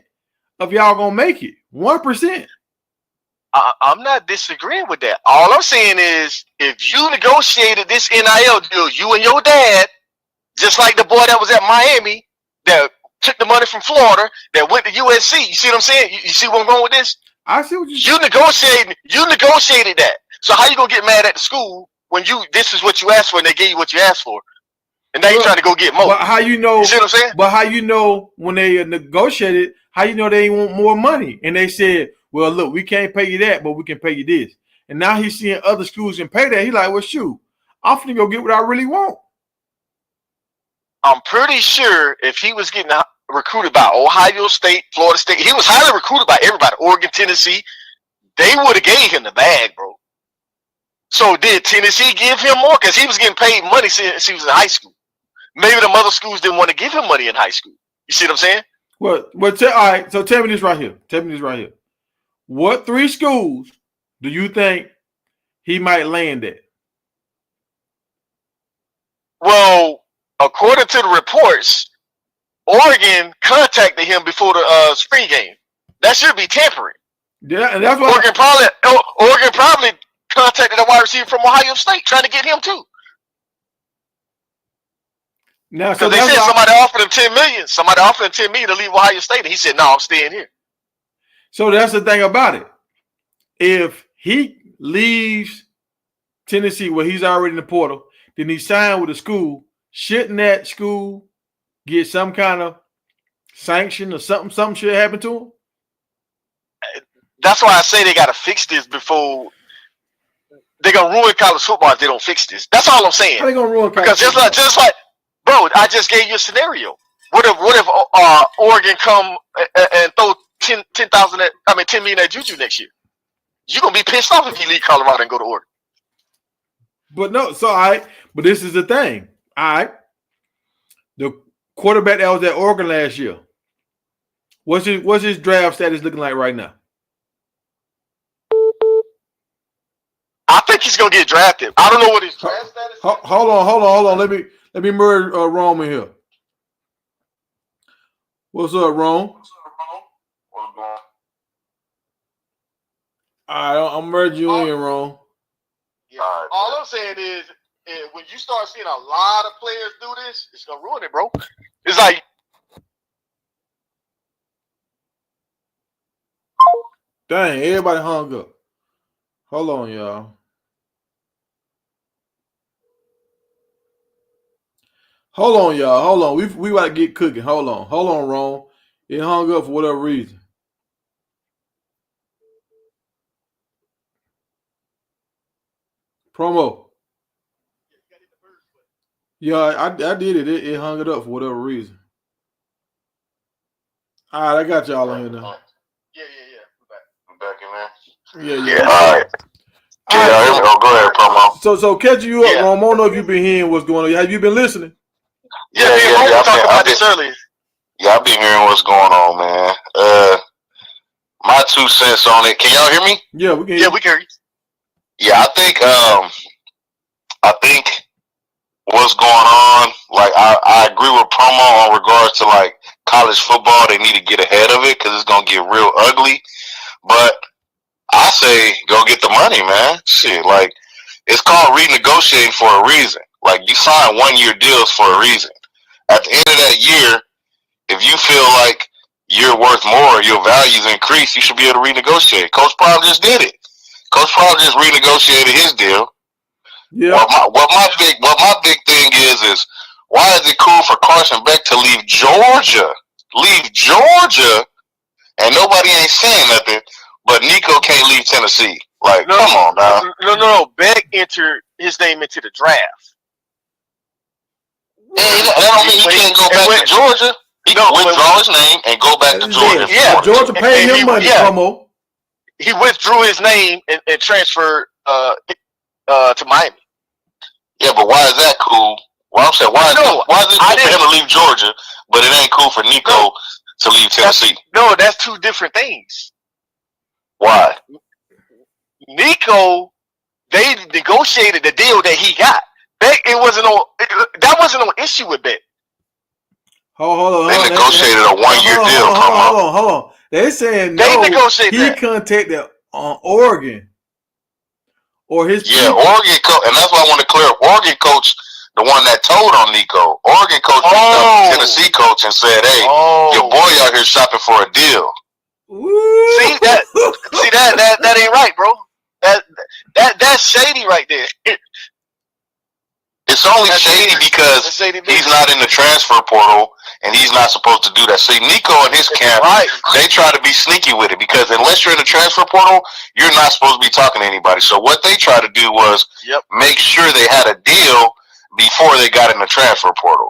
of y'all gonna make it. 1%. I'm not disagreeing with that. All I'm saying is, if you negotiated this NIL deal, you and your dad, just like the boy that was at Miami, that took the money from Florida, that went to USC. You see what I'm saying? You see where I'm going with this? I see what you negotiated that. So how you gonna get mad at the school when this is what you asked for and they gave you what you asked for, and now you're trying to go get more? But how you know? You see what I'm saying? But how you know when they negotiated? How you know they want more money? And they said, well, look, we can't pay you that, but we can pay you this. And now he's seeing other schools can pay that. He's like, well, shoot, I'm finna go get what I really want. I'm pretty sure if he was getting recruited by Ohio State, Florida State, he was highly recruited by everybody, Oregon, Tennessee, they would have gave him the bag, bro. So did Tennessee give him more? Because he was getting paid money since he was in high school. Maybe the other schools didn't want to give him money in high school. You see what I'm saying? Well, all right, so tell me this right here. What 3 schools do you think he might land at? Well, according to the reports, Oregon contacted him before the spring game. That should be tampering. Yeah, and that's what Oregon probably contacted a wide receiver from Ohio State trying to get him too. Now, so they said somebody offered him $10 million. Somebody offered him $10 million to leave Ohio State, and he said, "No, I'm staying here." So that's the thing about it. If he leaves Tennessee where he's already in the portal, then he signed with a school. Shouldn't that school get some kind of sanction or something? Something should happen to him? That's why I say they got to fix this before they're going to ruin college football if they don't fix this. That's all I'm saying. How they going to ruin college football? Because just like, bro, I just gave you a scenario. What if Oregon come and throw $10 million at Juju next year? You're going to be pissed off if you leave Colorado and go to Oregon. But no, so but this is the thing. All right. The quarterback that was at Oregon last year, what's his draft status looking like right now? I think he's going to get drafted. I don't know what his draft status is. Hold on. Let me merge Rome in here. What's up, Rome? All right, I'm merging you in, Rome. Yeah. All I'm saying is, when you start seeing a lot of players do this, it's gonna ruin it, bro. It's like, dang, everybody hung up. Hold on, y'all. Hold on. We gotta get cooking. Hold on, Rome. It hung up for whatever reason. Promo. Yeah, I did it. It hung it up for whatever reason. All right, I got y'all in here now. Yeah. I'm back in, man. Yeah. All right. Go ahead, Promo. So catching you up, Rome. I don't know if you've been hearing what's going on. Have you been listening? Yeah. We talked about this earlier. Yeah, I've been hearing what's going on, man. My 2 cents on it. Can y'all hear me? Yeah, we can. Yeah, we can hear you. Yeah, I think what's going on, like I agree with Promo on regards to like college football. They need to get ahead of it because it's gonna get real ugly. But I say go get the money, man. Shit, like it's called renegotiating for a reason. Like you sign 1-year deals for a reason. At the end of that year, if you feel like you're worth more, your values increase, you should be able to renegotiate. Coach Prime just did it. Coach Prime just renegotiated his deal. Yeah. What my big thing is why is it cool for Carson Beck to leave Georgia? Leave Georgia, and nobody ain't saying nothing, but Nico can't leave Tennessee. Like, come on now. No. Beck entered his name into the draft. Hey, that don't mean he can't go back to Georgia. He can withdraw his name and go back to Georgia. Yeah, Georgia paid him money, promo. He withdrew his name and transferred to Miami. Yeah, but why is that cool? Well, I'm saying, why is it cool for him to leave Georgia, but it ain't cool for Nico to leave Tennessee? That's two different things. Why? Nico, they negotiated the deal that he got. Beck, that wasn't no issue with Beck. Hold on. They negotiated a 1-year deal. Hold on. They saying he contacted Oregon or his people. Oregon coach, and that's why I want to clear up. Oregon coach, the one that told on Nico. Oregon coach reached out to Tennessee coach and said, "Hey, your boy out here shopping for a deal." Ooh. See that ain't right, bro. That's shady right there. It's only shady because he's not in the transfer portal and he's not supposed to do that. See, Nico and his camp, they try to be sneaky with it because unless you're in the transfer portal, you're not supposed to be talking to anybody. So what they tried to do was make sure they had a deal before they got in the transfer portal.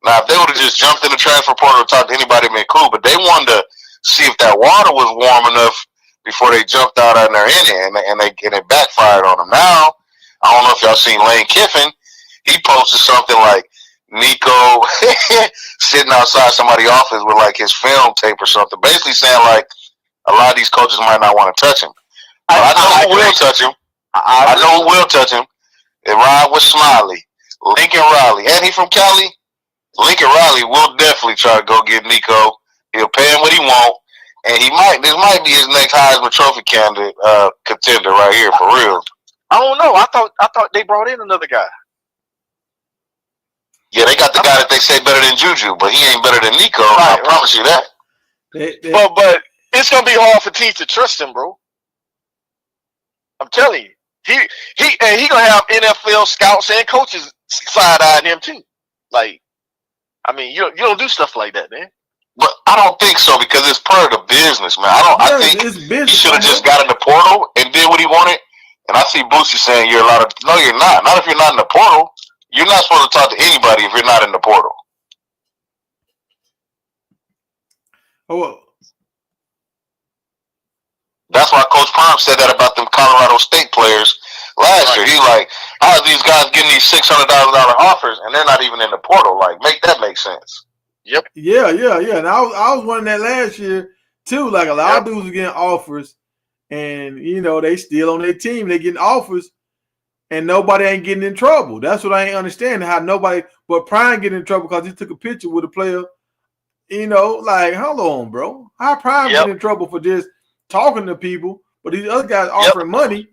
Now, if they would have just jumped in the transfer portal and talked to anybody, it'd been cool. But they wanted to see if that water was warm enough before they jumped out and they're in it, and it backfired on them. Now, I don't know if y'all seen Lane Kiffin. He posted something like Nico sitting outside somebody's office with like his film tape or something, basically saying like a lot of these coaches might not want to touch him. But I know who will touch him. I know who will touch him. It ride with Smiley, Lincoln Riley, and he from Cali. Lincoln Riley will definitely try to go get Nico. He'll pay him what he want, and this might be his next Heisman Trophy candidate contender right here for real. I don't know. I thought they brought in another guy. Yeah, they got the guy that they say better than Juju, but he ain't better than Nico. I promise you that. But it's gonna be hard for teams to trust him, bro. I'm telling you, he gonna have NFL scouts and coaches side eyeing him too. Like, I mean, you don't do stuff like that, man. But I don't think so because it's part of the business, man. I think he should have just got in the portal and did what he wanted. And I see Boosie saying you're allowed to. No, you're not. Not if you're not in the portal. You're not supposed to talk to anybody if you're not in the portal. That's why Coach Prime said that about them Colorado State players last year. He's like, how are these guys getting these $600,000 offers and they're not even in the portal? Like, make sense. Yep. Yeah. And I was wondering that last year too. Like a lot of dudes are getting offers, and they still on their team. They getting offers. And nobody ain't getting in trouble. That's what I ain't understanding, how nobody but Prime getting in trouble because he took a picture with a player. Like, hold on, bro. How Prime get in trouble for just talking to people, but these other guys offering money?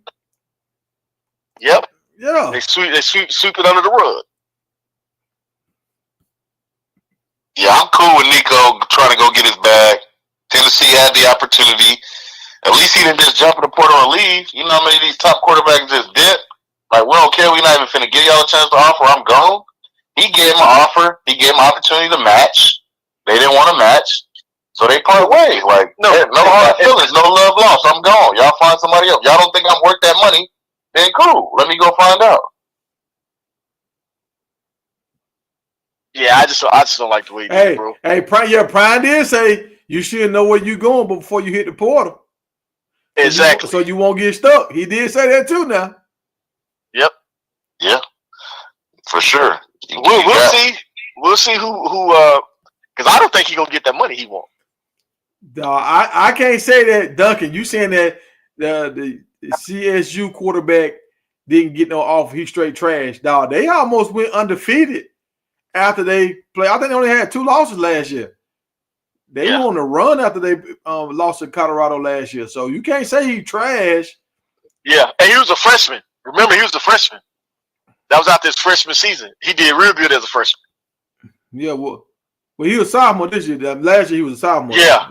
Yep. Yeah. They sweep it under the rug. Yeah, I'm cool with Nico trying to go get his bag. Tennessee had the opportunity. At least he didn't just jump in the portal and leave. You know how many of these top quarterbacks just dip? Like, we don't care. We're not even finna give y'all a chance to offer. I'm gone. He gave him an offer. He gave him an opportunity to match. They didn't want to match. So they part ways. Like, no hard feelings, no love lost. I'm gone. Y'all find somebody else. Y'all don't think I'm worth that money? Then cool. Let me go find out. Yeah, I just don't like the way he did, bro. Hey, Prime did say you should know where you're going before you hit the portal. Exactly. So you won't get stuck. He did say that too now. Yep. Yeah. For sure. We'll see. We'll see who because I don't think he's gonna get that money he wants. No, I can't say that, Duncan. You saying that the CSU quarterback didn't get no offer? He's straight trash. Dog, they almost went undefeated after they played. I think they only had 2 losses last year. They were on a run after they lost to Colorado last year. So you can't say he trash. Yeah, and he was a freshman. Remember, he was a freshman. That was after his freshman season. He did real good as a freshman. Yeah, well, he was a sophomore this year. Last year he was a sophomore. Yeah.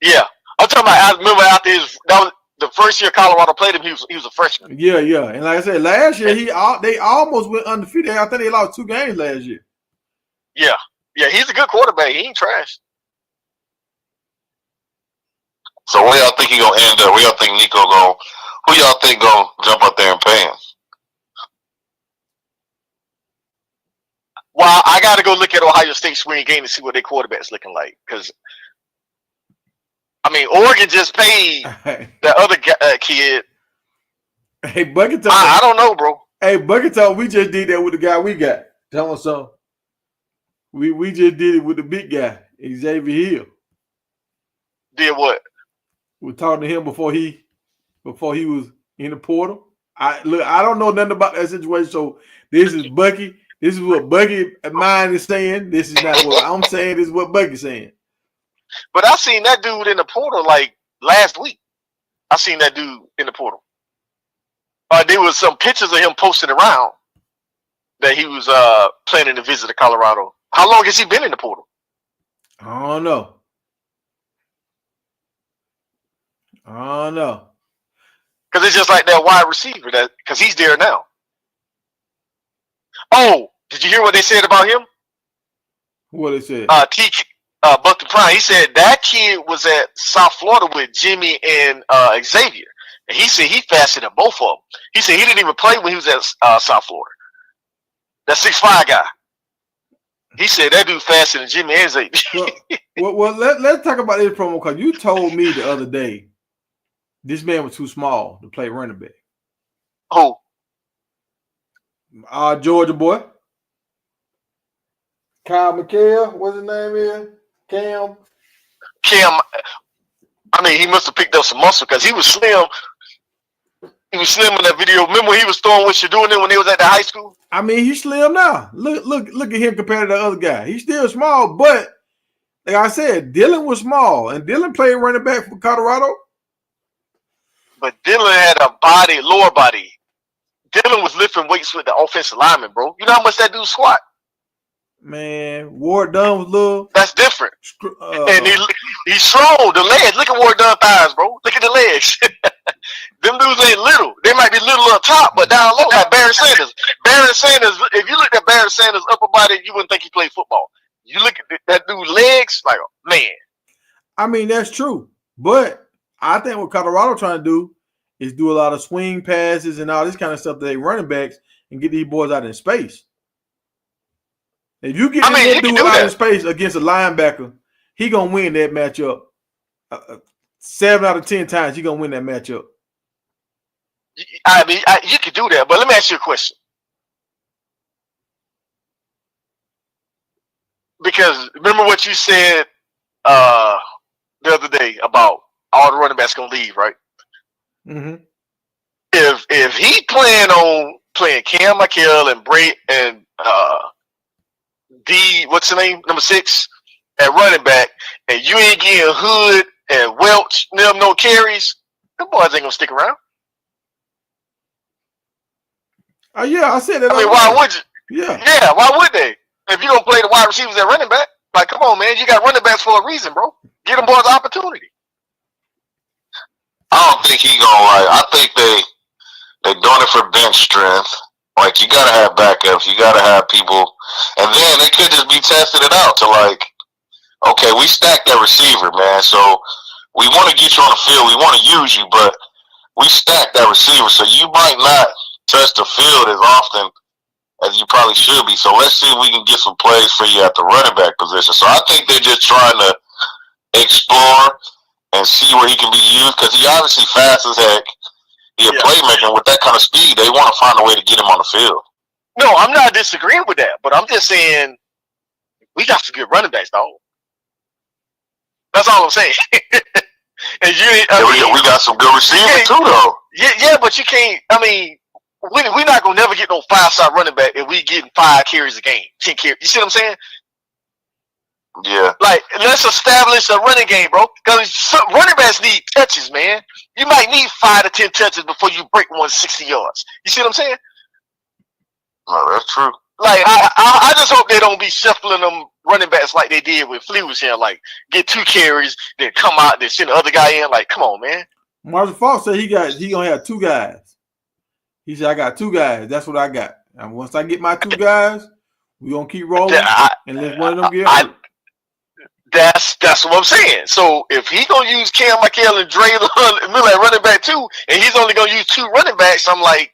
Yeah. I'm talking about. I remember after that was the first year Colorado played him. He was a freshman. Yeah. And like I said, last year they almost went undefeated. I think they lost 2 games last year. Yeah. He's a good quarterback. He ain't trash. So where y'all think he gonna end up? Where y'all think Nico gonna? Who y'all think gonna jump up there and pay him? Well, I got to go look at Ohio State spring game to see what their quarterback's looking like. Because, I mean, Oregon just paid the other kid. Hey, Bucket Talk. I don't know, bro. Hey, Bucket Talk, we just did that with the guy we got. Tell us so. We just did it with the big guy, Xavier Hill. Did what? We talked to him before he was in the portal. I don't know nothing about that situation. So this is Bucky. This is what Bucky mind is saying. This is not what I'm saying. This is what Bucky's saying. But I seen that dude in the portal like last week. I seen that dude in the portal. There was some pictures of him posted around that he was planning to visit Colorado. How long has he been in the portal? I don't know. Because it's just like that wide receiver because he's there now. Oh, did you hear what they said about him? What they said? Buster Prime. He said that kid was at South Florida with Jimmy and Xavier. And he said he faster than both of them. He said he didn't even play when he was at South Florida. That 6'5" guy. He said that dude faster than Jimmy and Xavier. well, let's talk about this promo because you told me the other day this man was too small to play running back. Who? Georgia boy. Kyle McHale, what's his name is? Cam. I mean, he must have picked up some muscle because he was slim. He was slim in that video. Remember when he was throwing what you're doing when they was at the high school? I mean, he's slim now. Look at him compared to the other guy. He's still small, but like I said, Dylan was small, and Dylan played running back for Colorado. But Dylan had a lower body. Dylan was lifting weights with the offensive lineman, bro. You know how much that dude squat? Man, Ward Dunn was little. That's different. And he's strong. The legs. Look at Ward Dunn thighs, bro. Look at the legs. Them dudes ain't little. They might be little up top, but down low, like Barry Sanders. Barry Sanders, if you look at Barry Sanders' upper body, you wouldn't think he played football. You look at that dude's legs, like, man. I mean, that's true. But I think what Colorado trying to do is do a lot of swing passes and all this kind of stuff to their running backs and get these boys out in space. If you get this dude out in space against a linebacker, he going to win that matchup. 7 out of 10 times, he going to win that matchup. I mean, you could do that, but let me ask you a question. Because remember what you said the other day about all the running backs going to leave, right? Mm-hmm. If he plan on playing Cam McHale and Bray and what's the name? Number 6 at running back, and you ain't getting Hood and Welch, them no carries, them boys ain't gonna stick around. Yeah, I said that. I mean, why would you? Yeah, why would they? If you don't play the wide receivers at running back, like, come on, man, you got running backs for a reason, bro. Get them boys opportunity. I don't think he gonna I think they're doing it for bench strength. Like, you gotta have backups, you gotta have people, and then they could just be testing it out to like, okay, we stacked that receiver, man. So we want to get you on the field, we want to use you, but we stacked that receiver, so you might not touch the field as often as you probably should be. So let's see if we can get some plays for you at the running back position. So I think they're just trying to explore and see where he can be used, because he obviously fast as heck. He a playmaker with that kind of speed. They want to find a way to get him on the field. No, I'm not disagreeing with that, but I'm just saying we got some good running backs, dog. That's all I'm saying. And we got some good receivers too, though. Yeah, but you can't. I mean, we're not gonna never get no 5-star running back if we getting 5 carries a game, 10 carries. You see what I'm saying? Yeah. Like, let's establish a running game, bro. Because running backs need touches, man. You might need 5 to 10 touches before you break 160 yards. You see what I'm saying? No, that's true. Like I just hope they don't be shuffling them running backs like they did when Flea was here. Like get 2 carries, then come out, then send the other guy in. Like, come on, man. Marshall Falk said he gonna have 2 guys. He said I got 2 guys. That's what I got. And once I get my 2 guys, we gonna keep rolling and let one of them get hurt. That's what I'm saying. So if he gonna use Cam McHale and Dre Miller at running back 2, and he's only gonna use 2 running backs, I'm like,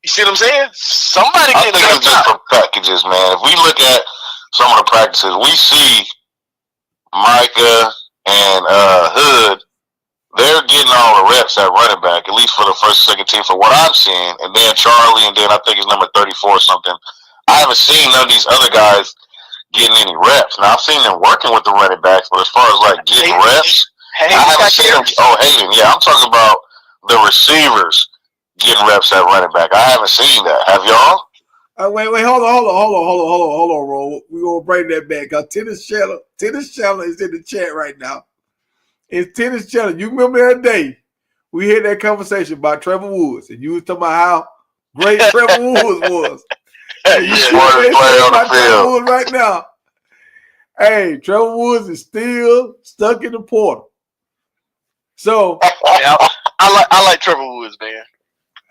you see what I'm saying? Somebody I can think it's just for packages, man. If we look at some of the practices, we see Micah and Hood. They're getting all the reps at running back, at least for the first and second team, for what I'm seeing. And then Charlie, and then I think it's number 34 or something. I haven't seen none of these other guys getting any reps. Now, I've seen them working with the running backs, but as far as like getting reps, I haven't seen them. Oh, Hayden, yeah, I'm talking about the receivers getting reps at running back. I haven't seen that. Have y'all? Wait, hold on, Ro. We're gonna bring that back. Tennis Channel is in the chat right now. It's Tennis Channel. You remember that day we had that conversation about Trevor Woods, and you was talking about how great Trevor Woods was. Smartest player on the field. Woods right now. Hey, Trevor Woods is still stuck in the portal. So I like Trevor Woods, man.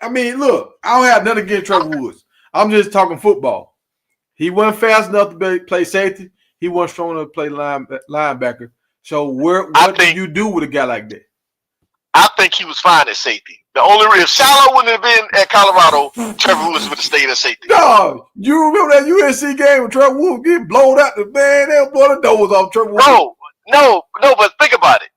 I mean, look, I don't have nothing against Trevor Woods. I'm just talking football. He wasn't fast enough to play safety. He wasn't strong enough to play linebacker. So what do you do with a guy like that? I think he was fine at safety. The only if Shallow wouldn't have been at Colorado, Trevor Woods would have stayed at safety. No, you remember that USC game when Trevor Woods getting blown out the man? They'll blow the doors off Trevor Woods. No, but think about it.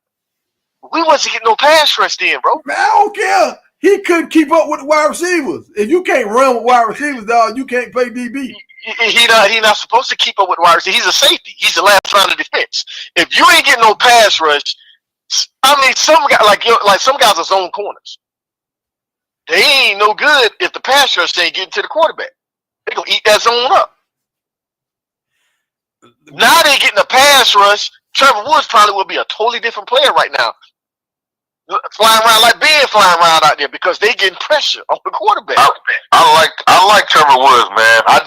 We wasn't getting no pass rush then, bro. Man, I don't care. He couldn't keep up with the wide receivers. If you can't run with wide receivers, dog, you can't play DB. He not supposed to keep up with the wide receivers. He's a safety. He's the last line of defense. If you ain't getting no pass rush, I mean, some guys like some guys are zone corners. They ain't no good if the pass rush ain't getting to the quarterback. They gonna eat that zone up. Now they getting a pass rush. Trevor Woods probably will be a totally different player right now. Flying around like Ben flying around out there because they getting pressure on the quarterback. I like Trevor Woods, man. I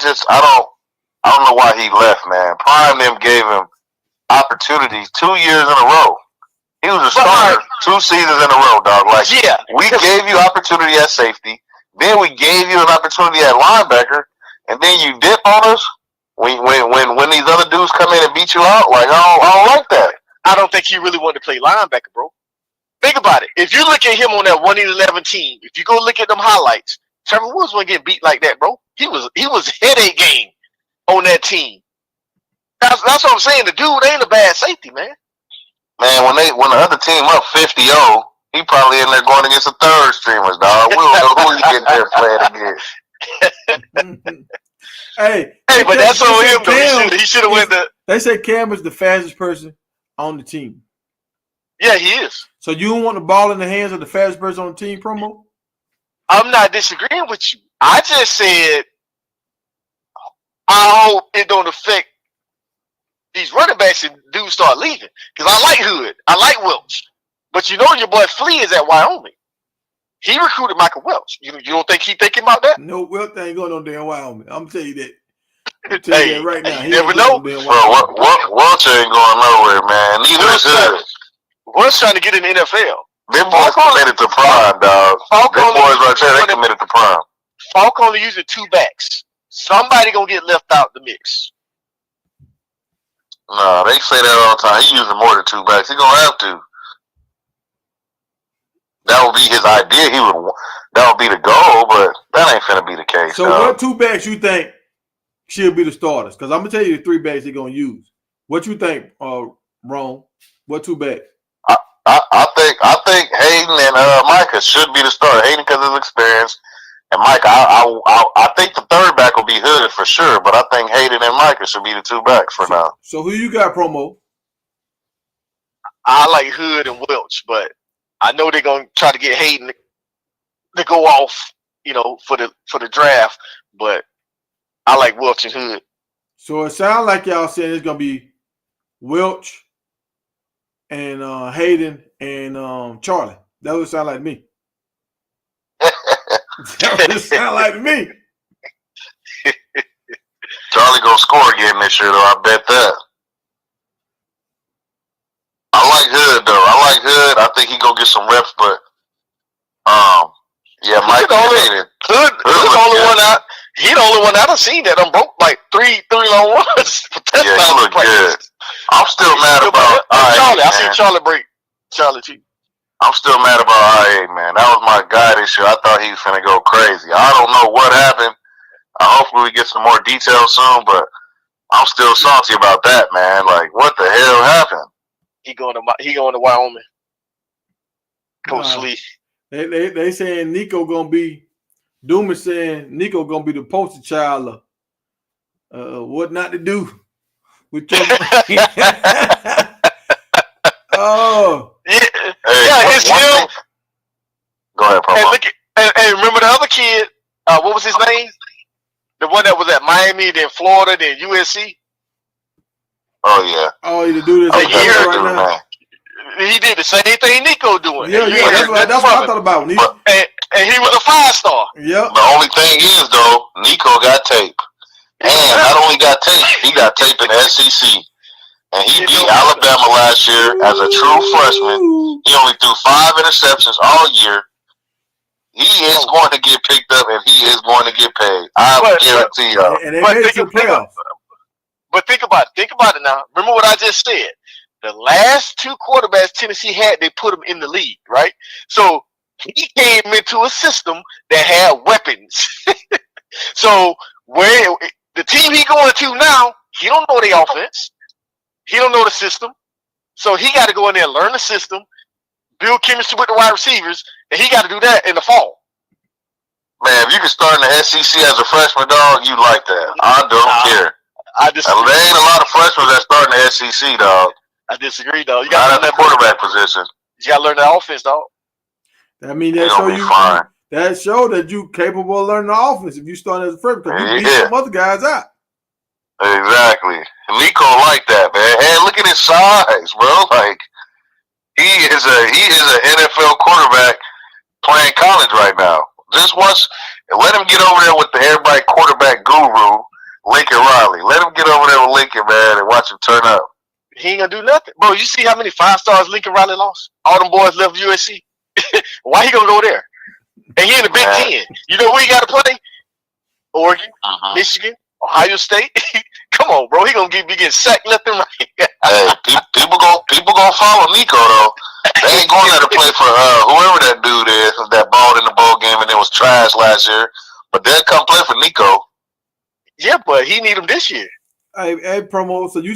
don't know why he left, man. Prime them gave him opportunities 2 years in a row. He was a starter 2 seasons in a row, dog. Like, yeah, we gave you opportunity at safety, then we gave you an opportunity at linebacker, and then you dip on us when these other dudes come in and beat you out. Like, I don't like that. I don't think he really wanted to play linebacker, bro. Think about it. If you look at him on that 1-11 team, if you go look at them highlights, Trevor Woods wasn't getting beat like that, bro. He was headache game on that team. That's what I'm saying. The dude ain't a bad safety, man. Man, when the other team up 50-0, he probably in there going against the third streamers, dog. We don't know who he getting there playing against. Hey, but that's on him, though. He should have went the. They say Cam is the fastest person on the team. Yeah, he is. So you don't want the ball in the hands of the fastest person on the team, Promo? I'm not disagreeing with you. I just said I hope it don't affect these running backs and dudes start leaving. Because I like Hood. I like Welch. But you know your boy Flea is at Wyoming. He recruited Michael Welch. You don't think he thinking about that? No, Welch ain't going no damn Wyoming. I'm telling you that. Hey, that right now. You never know. Bro, Welch ain't going nowhere, man. Neither is Hood. Welch trying to get in the NFL. Them boys committed to prime, dog. Them boys right there, they committed to prime. Falk only using 2 backs. Somebody gonna get left out the mix. No, they say that all the time. He using more than 2 backs. He gonna have to. That would be his idea. That would be the goal, but that ain't finna be the case. So what 2 backs you think should be the starters? Because I'm gonna tell you the 3 backs they're gonna use. What you think, Ron? What 2 backs? I think Hayden and Micah should be the starter. Hayden because of his experience, and Micah. I think the 3rd back will be Hood for sure, but I think Hayden and Micah should be the 2 backs for now. So who you got, Promo? I like Hood and Welch, but I know they're gonna try to get Hayden to go off, for the draft. But I like Welch and Hood. So it sounds like y'all saying it's gonna be Welch and Hayden and Charlie. That would sound like me. That would sound like me. score again this year, though. I bet that. I like Hood, though. I think he gonna get some reps, but yeah, Mike Hood the only one out. He the only one I done seen that broke like three long runs. Yeah, he look good. I'm still mad about Charlie. I seen Charlie break. Charlie too. I'm still mad about IA, man. That was my guy this year. I thought he was finna go crazy. I don't know what happened. Hopefully we get some more details soon, but I'm still salty about that, man. Like, what the hell happened? He going to Wyoming. Coach Lee. They saying Nico gonna be. Doom is saying Nico gonna be the poster child of what not to do. Oh, yeah, it's him. Go ahead, Papa. Hey, remember the other kid? What was his name? The one that was at Miami, then Florida, then USC. Oh yeah. Oh, he do this right now. He did the same thing Nico doing. Yeah, that's what I thought about. And he was a 5-star. Yep. The only thing is, though, Nico got tape. And not only got tape, he got tape in the SEC. And he beat Alabama last year as a true freshman. He only threw 5 interceptions all year. He is going to get picked up, and he is going to get paid. I guarantee you. And they made it to the playoffs. But think about it now. Remember what I just said. The last 2 quarterbacks Tennessee had, they put him in the league, right? So he came into a system that had weapons. So where the team he going to now, he don't know the offense. He don't know the system. So he got to go in there and learn the system, build chemistry with the wide receivers, and he got to do that in the fall. Man, if you can start in the SEC as a freshman, dog, you like that. I don't care. There ain't a lot of freshmen that start in the SEC, dog. I disagree, dog. You got to learn that quarterback position. You got to learn the offense, dog. I mean, that show you. Fine. That show that you capable of learning the offense if you start as a freshman. Because you beat some other guys out. Exactly. Nico like that, man. Hey, look at his size, bro. Like he is an NFL quarterback playing college right now. Just let him get over there with the everybody quarterback guru, Lincoln Riley. Let him get over there with Lincoln, man, and watch him turn up. He ain't gonna do nothing. Bro, you see how many 5-stars Lincoln Riley lost? All them boys left USC. Why he gonna go there? And he in the Big Ten. You know where he gotta play? Oregon, Michigan, Ohio State. Come on, bro. He gonna be getting sacked left and right. Hey, people gonna follow Nico though. They ain't going there to play for whoever that dude is that balled in the bowl game and it was trash last year. But they'll come play for Nico. Yeah, but he need him this year. Hey, Promo. So you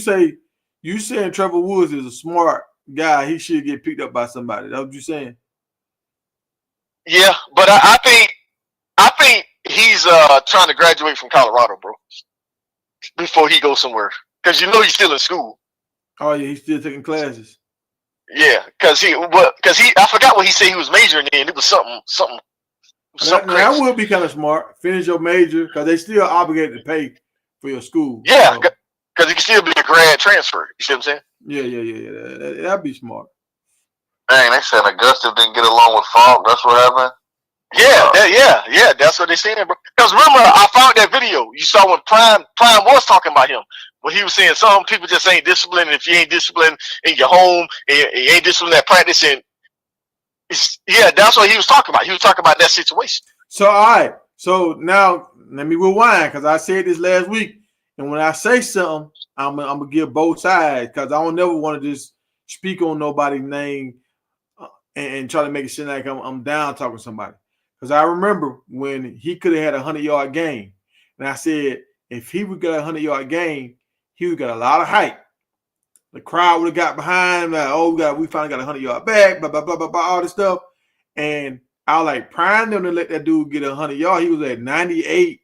saying Trevor Woods is a smart guy? He should get picked up by somebody. That's what you saying? Yeah, but I think he's trying to graduate from Colorado, bro, before he goes somewhere. Because you know he's still in school. Oh yeah, he's still taking classes. Yeah, because I forgot what he said he was majoring in. It was something Now, that would be kind of smart. Finish your major because they still obligated to pay for your school. Yeah, because it can still be a grad transfer. You see what I'm saying? Yeah. That'd be smart. Dang, they said Augusta didn't get along with Falk. That's what happened? Yeah. That's what they saying, bro. Because remember, I found that video. You saw when Prime was talking about him. When he was saying some people just ain't disciplined. And if you ain't disciplined in your home, and you ain't disciplined at practice, and that's what he was talking about. He was talking about that situation. So, all right. So now let me rewind because I said this last week. And when I say something, I'm gonna give both sides because I don't never want to just speak on nobody's name and try to make it seem like I'm down talking to somebody. Because I remember when he could have had a 100-yard game, and I said if he would get a 100-yard game, he would get a lot of hype. The crowd would have got behind him, like, we finally got a 100-yard back, blah, blah, blah, blah, blah, all this stuff. And I was like, prime them to let that dude get 100 yards. He was at 98,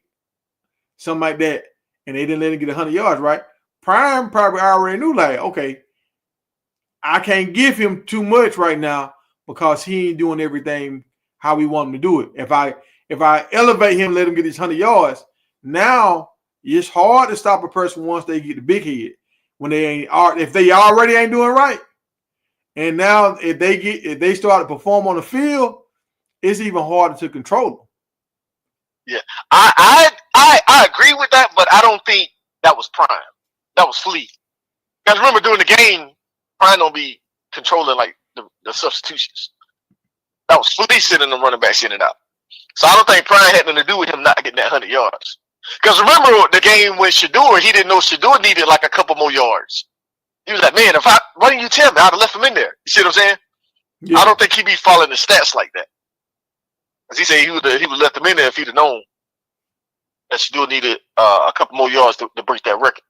something like that, and they didn't let him get 100 yards, right? Prime probably already knew, like, okay, I can't give him too much right now because he ain't doing everything how we want him to do it. If I elevate him, let him get his 100 yards, now it's hard to stop a person once they get the big head. When if they already ain't doing right, and now if they start to perform on the field, it's even harder to control them. Yeah, I agree with that, but I don't think that was Prime. That was Flea. Because remember, during the game, Prime don't be controlling like the substitutions. That was Flea sending them running backs in and out. So I don't think Prime had nothing to do with him not getting that 100 yards. Because remember the game when Shador, he didn't know Shador needed like a couple more yards. He was like, man, why didn't you tell me? I'd have left him in there. You see what I'm saying? Yeah. I don't think he'd be following the stats like that. As he said, he would left him in there if he'd have known that Shador needed a couple more yards to break that record.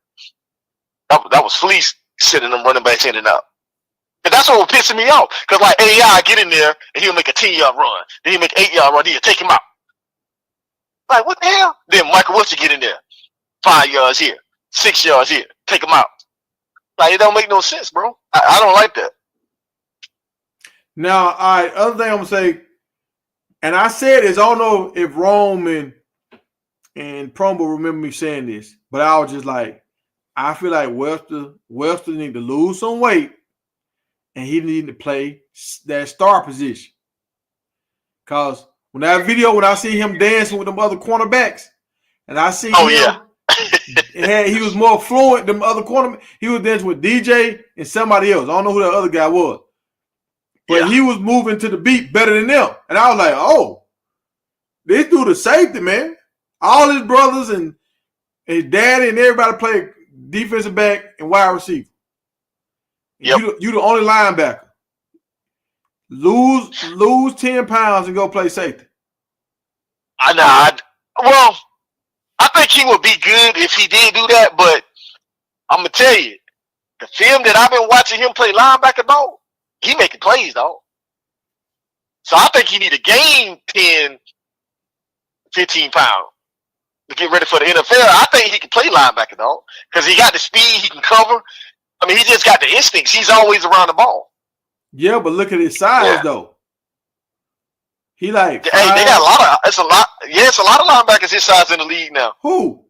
That was Fleece sending them running backs in and out. And that's what was pissing me off. Because like AI get in there and he'll make a 10-yard run. Then he'll make an 8-yard run. He'll take him out. Like, what the hell? Then Michael Wilson get in there. 5 yards here. 6 yards here. Take him out. Like, it don't make no sense, bro. I don't like that. Now, all right, other thing I'm going to say, and I said this, I don't know if Rome and Promo remember me saying this, but I was just like, I feel like Webster need to lose some weight, and he need to play that star position. Because when I see him dancing with them other cornerbacks, and I see he was more fluent than other cornerbacks. He was dancing with DJ and somebody else. I don't know who that other guy was. But he was moving to the beat better than them. And I was like, oh, this dude is safety, man. All his brothers and his daddy and everybody play defensive back and wide receiver. Yep. You the only linebacker. Lose 10 pounds and go play safety. Well, I think he would be good if he did do that, but I'm going to tell you, the film that I've been watching him play linebacker, dog, he making plays, dog. So I think he need to gain 10, 15 pounds to get ready for the NFL. I think he can play linebacker, dog, because he got the speed, he can cover. I mean, he just got the instincts. He's always around the ball. Yeah, but look at his size, though. He like, hey, they got it's a lot of linebackers his size in the league now. Who?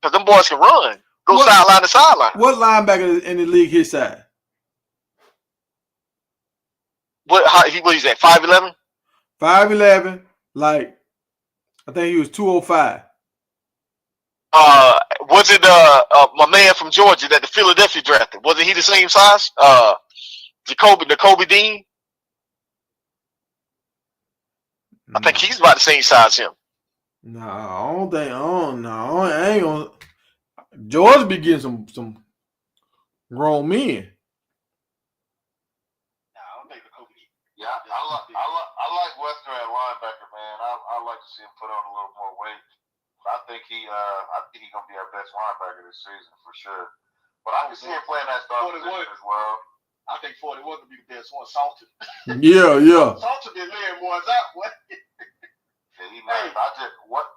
Because them boys can run. Go sideline to sideline. What linebacker in the league his size? He's at 5'11"? 5'11", like, I think he was 205. Was it my man from Georgia that the Philadelphia drafted? Wasn't he the same size? Jacoby Dean? I think he's about the same size as him. No, I don't think. No, I ain't gonna. George be getting some grown men. Yeah, I like Western at linebacker, man. I like to see him put on a little more weight. I think he's gonna be our best linebacker this season for sure. But I can see him playing that star position as well. I think 41 would be the best one. Salton. Yeah. Salton been laying boys out. Yeah,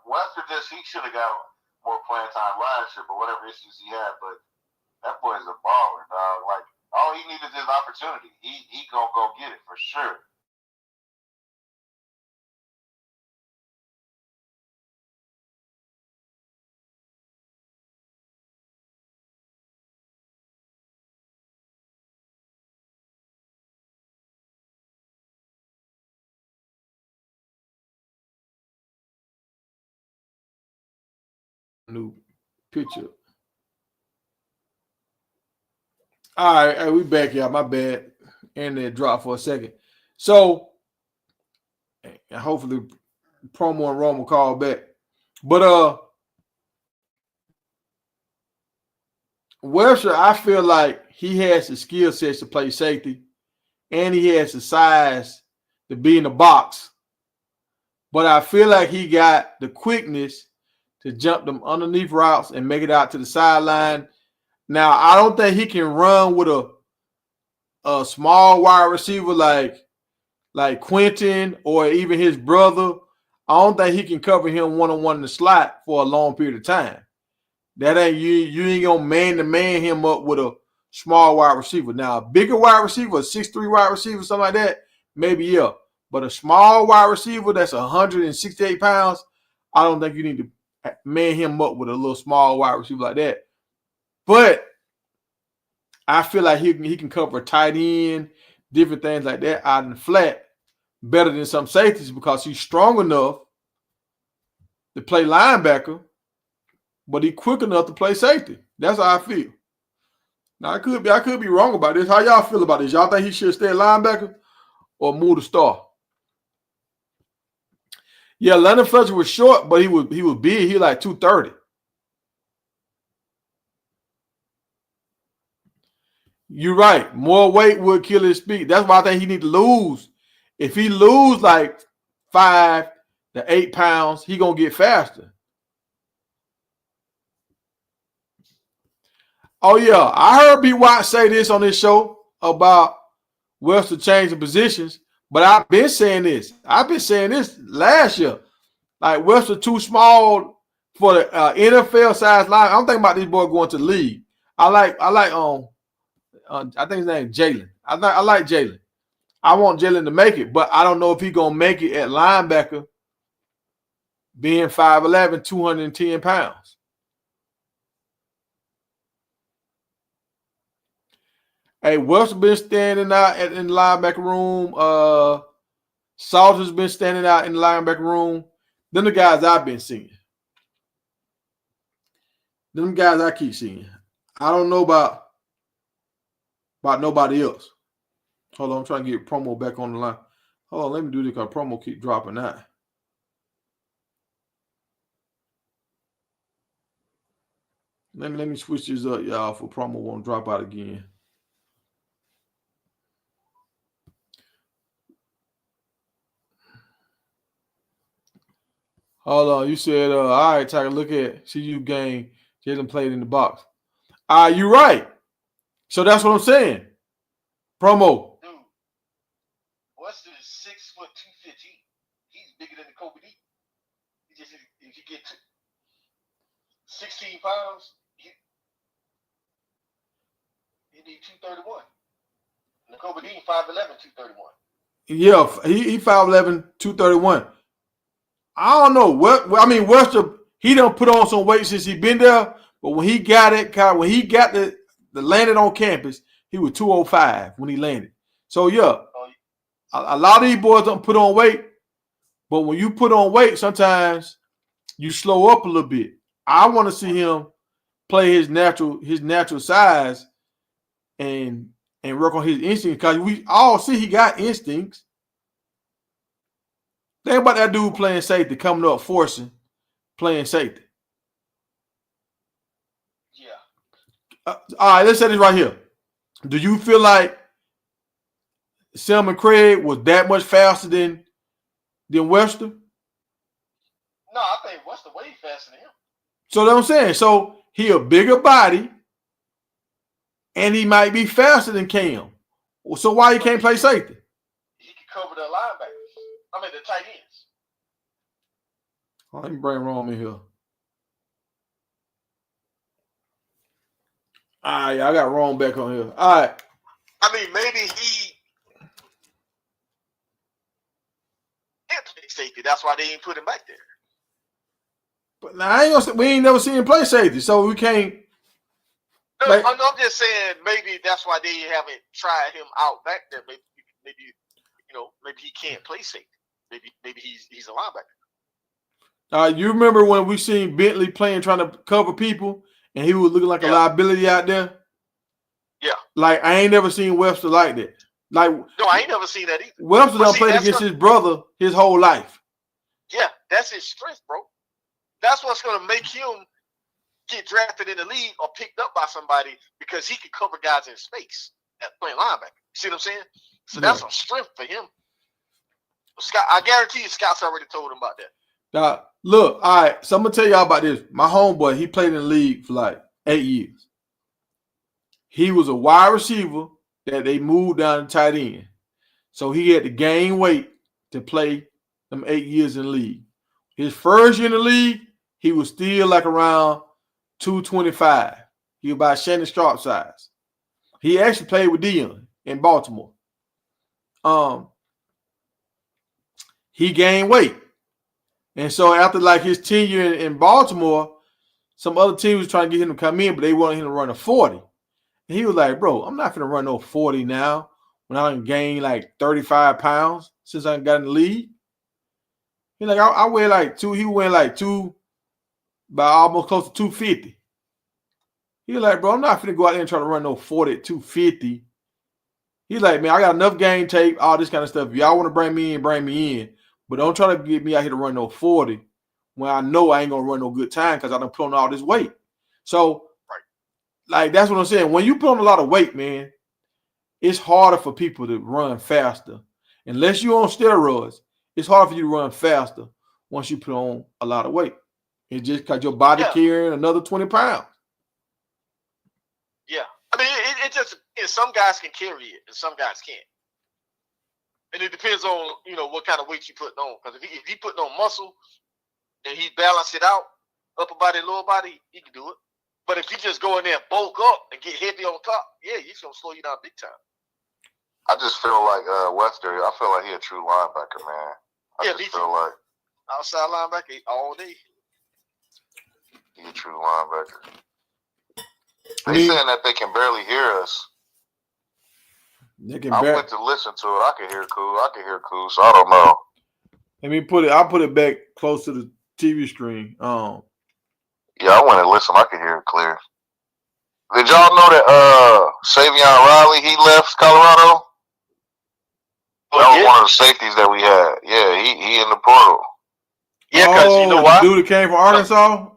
Webster he should have got more playing time last year, but whatever issues he had. But that boy is a baller, dog. Like, all he needed is opportunity. He gonna go get it for sure. New picture. All right, we back, y'all. My bad. Internet dropped for a second. So, hopefully, Promo and Rome will call back. But Webster, I feel like he has the skill sets to play safety, and he has the size to be in the box. But I feel like he got the quickness to jump them underneath routes and make it out to the sideline. Now, I don't think he can run with a small wide receiver like Quentin or even his brother. I don't think he can cover him one-on-one in the slot for a long period of time. That ain't you ain't gonna man-to-man him up with a small wide receiver. Now, a bigger wide receiver, a 6'3" wide receiver, something like that, maybe yeah. But a small wide receiver that's 168 pounds, I don't think you need to man him up with a little small wide receiver like that. But I feel like he can cover a tight end, different things like that out in the flat better than some safeties because he's strong enough to play linebacker, but he quick enough to play safety. That's how I feel. Now I could be wrong about this. How y'all feel about this? Y'all think he should stay at linebacker or move to star? Yeah, Leonard Fletcher was short, but he was big. He was like 230. You're right. More weight would kill his speed. That's why I think he need to lose. If he lose like 5 to 8 pounds, he gonna get faster. Oh yeah, I heard B. Watt say this on this show about Webster changing positions, but I've been saying this. I've been saying this last year. Like Webster too small for the NFL size line. I'm thinking about this boy going to the league. I think his name is Jalen. I like Jalen. I want Jalen to make it, but I don't know if he's gonna make it at linebacker, being 5'11", 210 pounds. Hey, Webster been standing out in the linebacker room. Salter's been standing out in the linebacker room. Them the guys I've been seeing. Them guys I keep seeing. I don't know about nobody else. Hold on, I'm trying to get promo back on the line. Hold on, let me do this because promo keep dropping out. Let me switch this up, y'all, for promo won't drop out again. Hold on, you said, all right, Tiger, look at CU game. Jalen played in the box. You're right. So that's what I'm saying. Promo. Dude, Weston is 6 foot 215. He's bigger than the Kobe D. He just, if you get 16 pounds, you need 231. And the Kobe D 5'11", 231. Yeah, he 5'11", 231. I don't know Webster, he done put on some weight since he been there, but when he got the landed on campus, he was 205 when he landed. So yeah, a lot of these boys don't put on weight, but when you put on weight, sometimes you slow up a little bit. I want to see him play his natural size and work on his instincts, because we all see he got instincts. Think about that dude playing safety, coming up, forcing, playing safety. Yeah. All right, let's say this right here. Do you feel like Selman Craig was that much faster than Webster? No, I think Webster way faster than him. So that's what I'm saying. So he a bigger body, and he might be faster than Cam. So why he can't play safety? He can cover the linebackers. I mean, the tight ends. Oh, let me bring Rome in here. All right, I got Rome back on here. All right. I mean, maybe he can't play safety. That's why they ain't put him back there. But now we ain't never seen him play safety, so we can't. No, I'm just saying maybe that's why they haven't tried him out back there. Maybe he can't play safety. Maybe he's a linebacker. You remember when we seen Bentley playing, trying to cover people, and he was looking like a liability out there? Yeah. Like, I ain't never seen Webster like that. Like, no, I ain't never seen that either. Webster done played against his brother his whole life. Yeah, that's his strength, bro. That's what's going to make him get drafted in the league or picked up by somebody, because he can cover guys in space at playing linebacker. See what I'm saying? So that's a strength for him. Scott, I guarantee you, Scott's already told him about that. Now, look, all right, so I'm going to tell y'all about this. My homeboy, he played in the league for like 8 years. He was a wide receiver that they moved down to tight end. So he had to gain weight to play them 8 years in the league. His first year in the league, he was still like around 225. He was about Shannon Sharp size. He actually played with Dion in Baltimore. He gained weight. And so after like his tenure in Baltimore, some other teams was trying to get him to come in, but they wanted him to run a 40. And he was like, bro, I'm not going to run no 40 now when I done gained like 35 pounds since I got in the league. He like, I weigh like he weighed like 2 by almost close to 250. He was like, bro, I'm not finna go out there and try to run no 40 at 250. He's like, man, I got enough game tape, all this kind of stuff. If y'all want to bring me in, bring me in. But don't try to get me out here to run no 40 when I know I ain't going to run no good time because I done put on all this weight. So, like, that's what I'm saying. When you put on a lot of weight, man, it's harder for people to run faster. Unless you're on steroids, it's hard for you to run faster once you put on a lot of weight. It's just because your body carrying another 20 pounds. Yeah. I mean, it just some guys can carry it and some guys can't. And it depends on, what kind of weight you putting on. Because if he putting on muscle and he balance it out, upper body, lower body, he can do it. But if you just go in there and bulk up and get heavy on top, he's going to slow you down big time. I just feel like Webster, I feel like he a true linebacker, man. I just feel like outside linebacker all day. He a true linebacker. They saying that they can barely hear us. I went to listen to it. I can hear cool. So I don't know. Let me I'll put it back close to the TV screen. Yeah, I went and listened. I can hear it clear. Did y'all know that Savion Riley, he left Colorado? That was one of the safeties that we had. Yeah, he in the portal. Yeah, because you know why? The dude that came from Arkansas?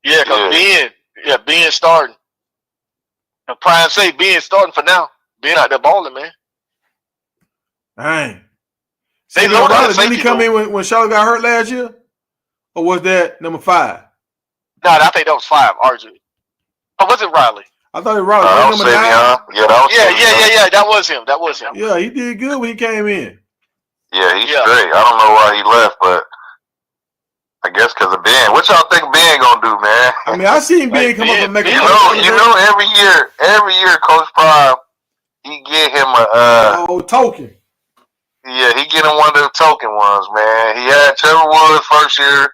Yeah, because Ben starting. And Prime say Ben starting for now. Ben out there balling, man. Dang. They know that. Didn't he come in when Charlotte got hurt last year? Or was that number 5? No, I think that was 5, RJ. Oh, was it Riley? I thought it was Riley. That was number 9. Yeah, that was yeah. That was him. Yeah, he did good when he came in. Yeah, he's great. I don't know why he left, but I guess because of Ben. What y'all think Ben gonna do, man? I mean, I seen Ben come up and make a every year, Coach Prime, he get him a token. Yeah, he get him one of the token ones, man. He had Trevor Woods first year.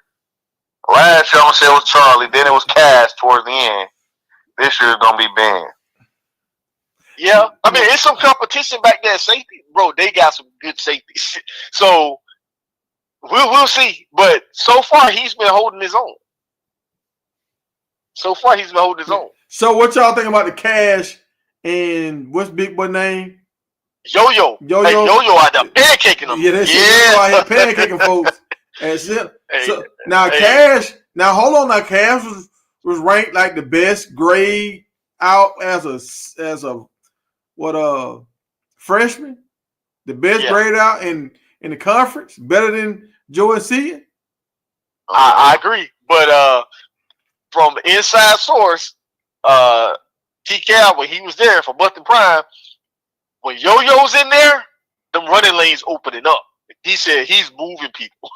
Last year, I'm gonna say it was Charlie. Then it was Cass towards the end. This year, it's gonna be Ben. Yeah, I mean, it's some competition back there at safety, bro. They got some good safeties, so we'll see. But so far, he's been holding his own. So So what y'all think about the Cash and what's Big Boy name? Yo-Yo. Hey, Yo-Yo out there pancaking them. Yeah, that's Yo-Yo out here pancaking folks. That's it. So now Cash. Now hold on. Now Cash was ranked like the best grade out as a freshman. The best grade out in the conference, better than Joe and Sia. I agree, but from inside source, T. Cal, when he was there for Bucking Prime, when Yo-Yo's in there, them running lanes opening up. He said he's moving people.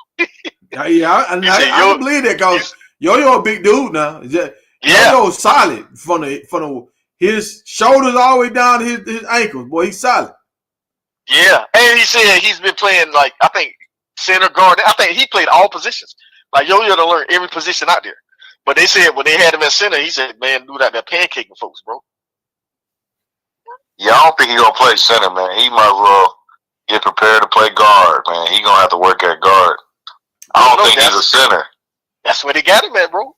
I believe that because Yo-Yo a big dude now. Yo-Yo's solid from his shoulders all the way down to his ankles. Boy, he's solid. Yeah, and he said he's been playing like I think center guard. I think he played all positions. Like Yo-Yo to learn every position out there. But they said when they had him at center, he said, "Man, dude out there pancaking folks, bro." Yeah, I don't think he's gonna play center, man. He might as well get prepared to play guard, man. He's gonna have to work at guard. I don't think he's a center. That's where they got him at, bro.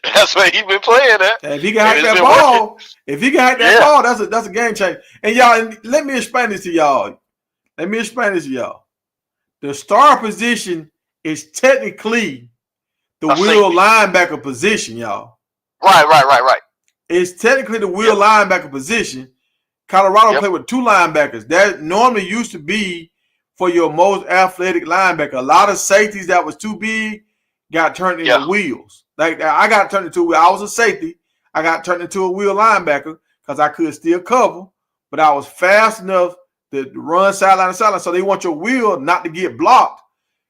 That's where he been playing at. And if he can hack that ball, ball, that's a game changer. And y'all, let me explain this to y'all. The star position is technically the wheel linebacker position, y'all. Right. It's technically the wheel linebacker position. Colorado played with 2 linebackers. That normally used to be for your most athletic linebacker. A lot of safeties that was too big got turned into wheels. Like I got turned into I was a safety. I got turned into a wheel linebacker because I could still cover, but I was fast enough to run sideline to sideline. So they want your wheel not to get blocked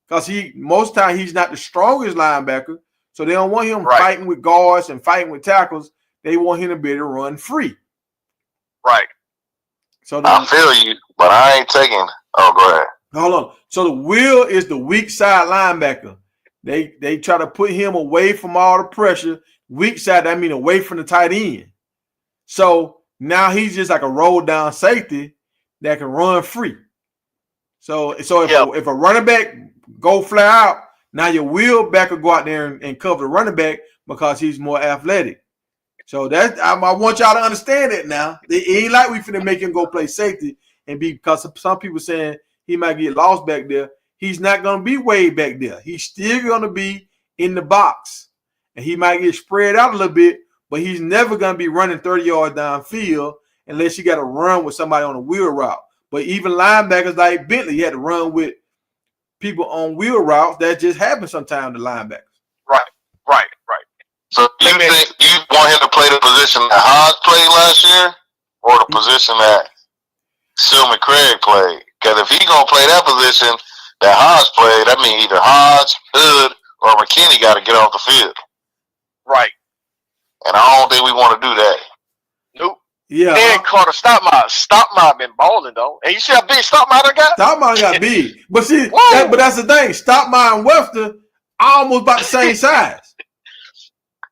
because most time he's not the strongest linebacker. So they don't want him fighting with guards and fighting with tackles. They want him to be able to run free. Right. So I feel you, but I ain't taking. Oh, go ahead. Hold on. So the wheel is the weak side linebacker. They try to put him away from all the pressure. Weak side, I mean away from the tight end. So now he's just like a roll down safety that can run free. So if a running back go fly out, Now your wheel back will go out there and cover the running back because he's more athletic. So that I want y'all to understand that now. It ain't like we finna make him go play safety and be, because some people saying he might get lost back there. He's not gonna be way back there. He's still gonna be in the box, and he might get spread out a little bit, but he's never gonna be running 30 yards downfield unless you got to run with somebody on a wheel route. But even linebackers like Bentley, you had to run with people on wheel routes. That just happens sometimes to linebackers. Right. So you think you want him to play the position that Hodge played last year, or the position that Silman Craig played? Because if he gonna play that position that Hodge played, that means either Hodge, Hood, or McKinney got to get off the field. Right. And I don't think we want to do that. Nope. Yeah. And Carter Stoudemire been balling though. And you see how big Stoudemire got? Stoudemire got big, but see, but that's the thing. Stoudemire and Webster almost about the same size.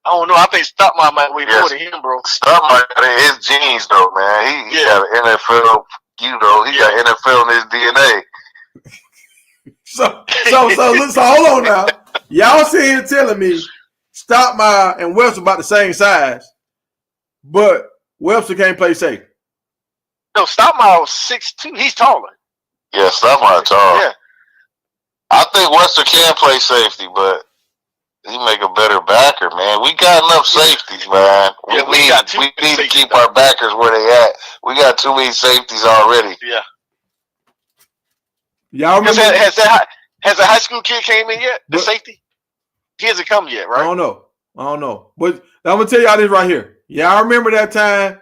I don't know. I think Stoudemire might weigh more than him, bro. Stoudemire got his genes though, man. He got an NFL. He got NFL in his DNA. So hold on now. Y'all sitting here telling me Stoudemire and Webster about the same size, but Webster can't play safe. No, Stoudemire was 6'2". He's taller. Yeah, Stoudemire tall. Yeah. I think Webster can play safety, but he make a better backer, man. We got enough safeties, man. Yeah, we need to keep our backers where they at. We got too many safeties already. Yeah. Y'all remember? Has a high school kid came in yet? The safety? He hasn't come yet, right? I don't know. But I'm gonna tell y'all this right here. Y'all remember that time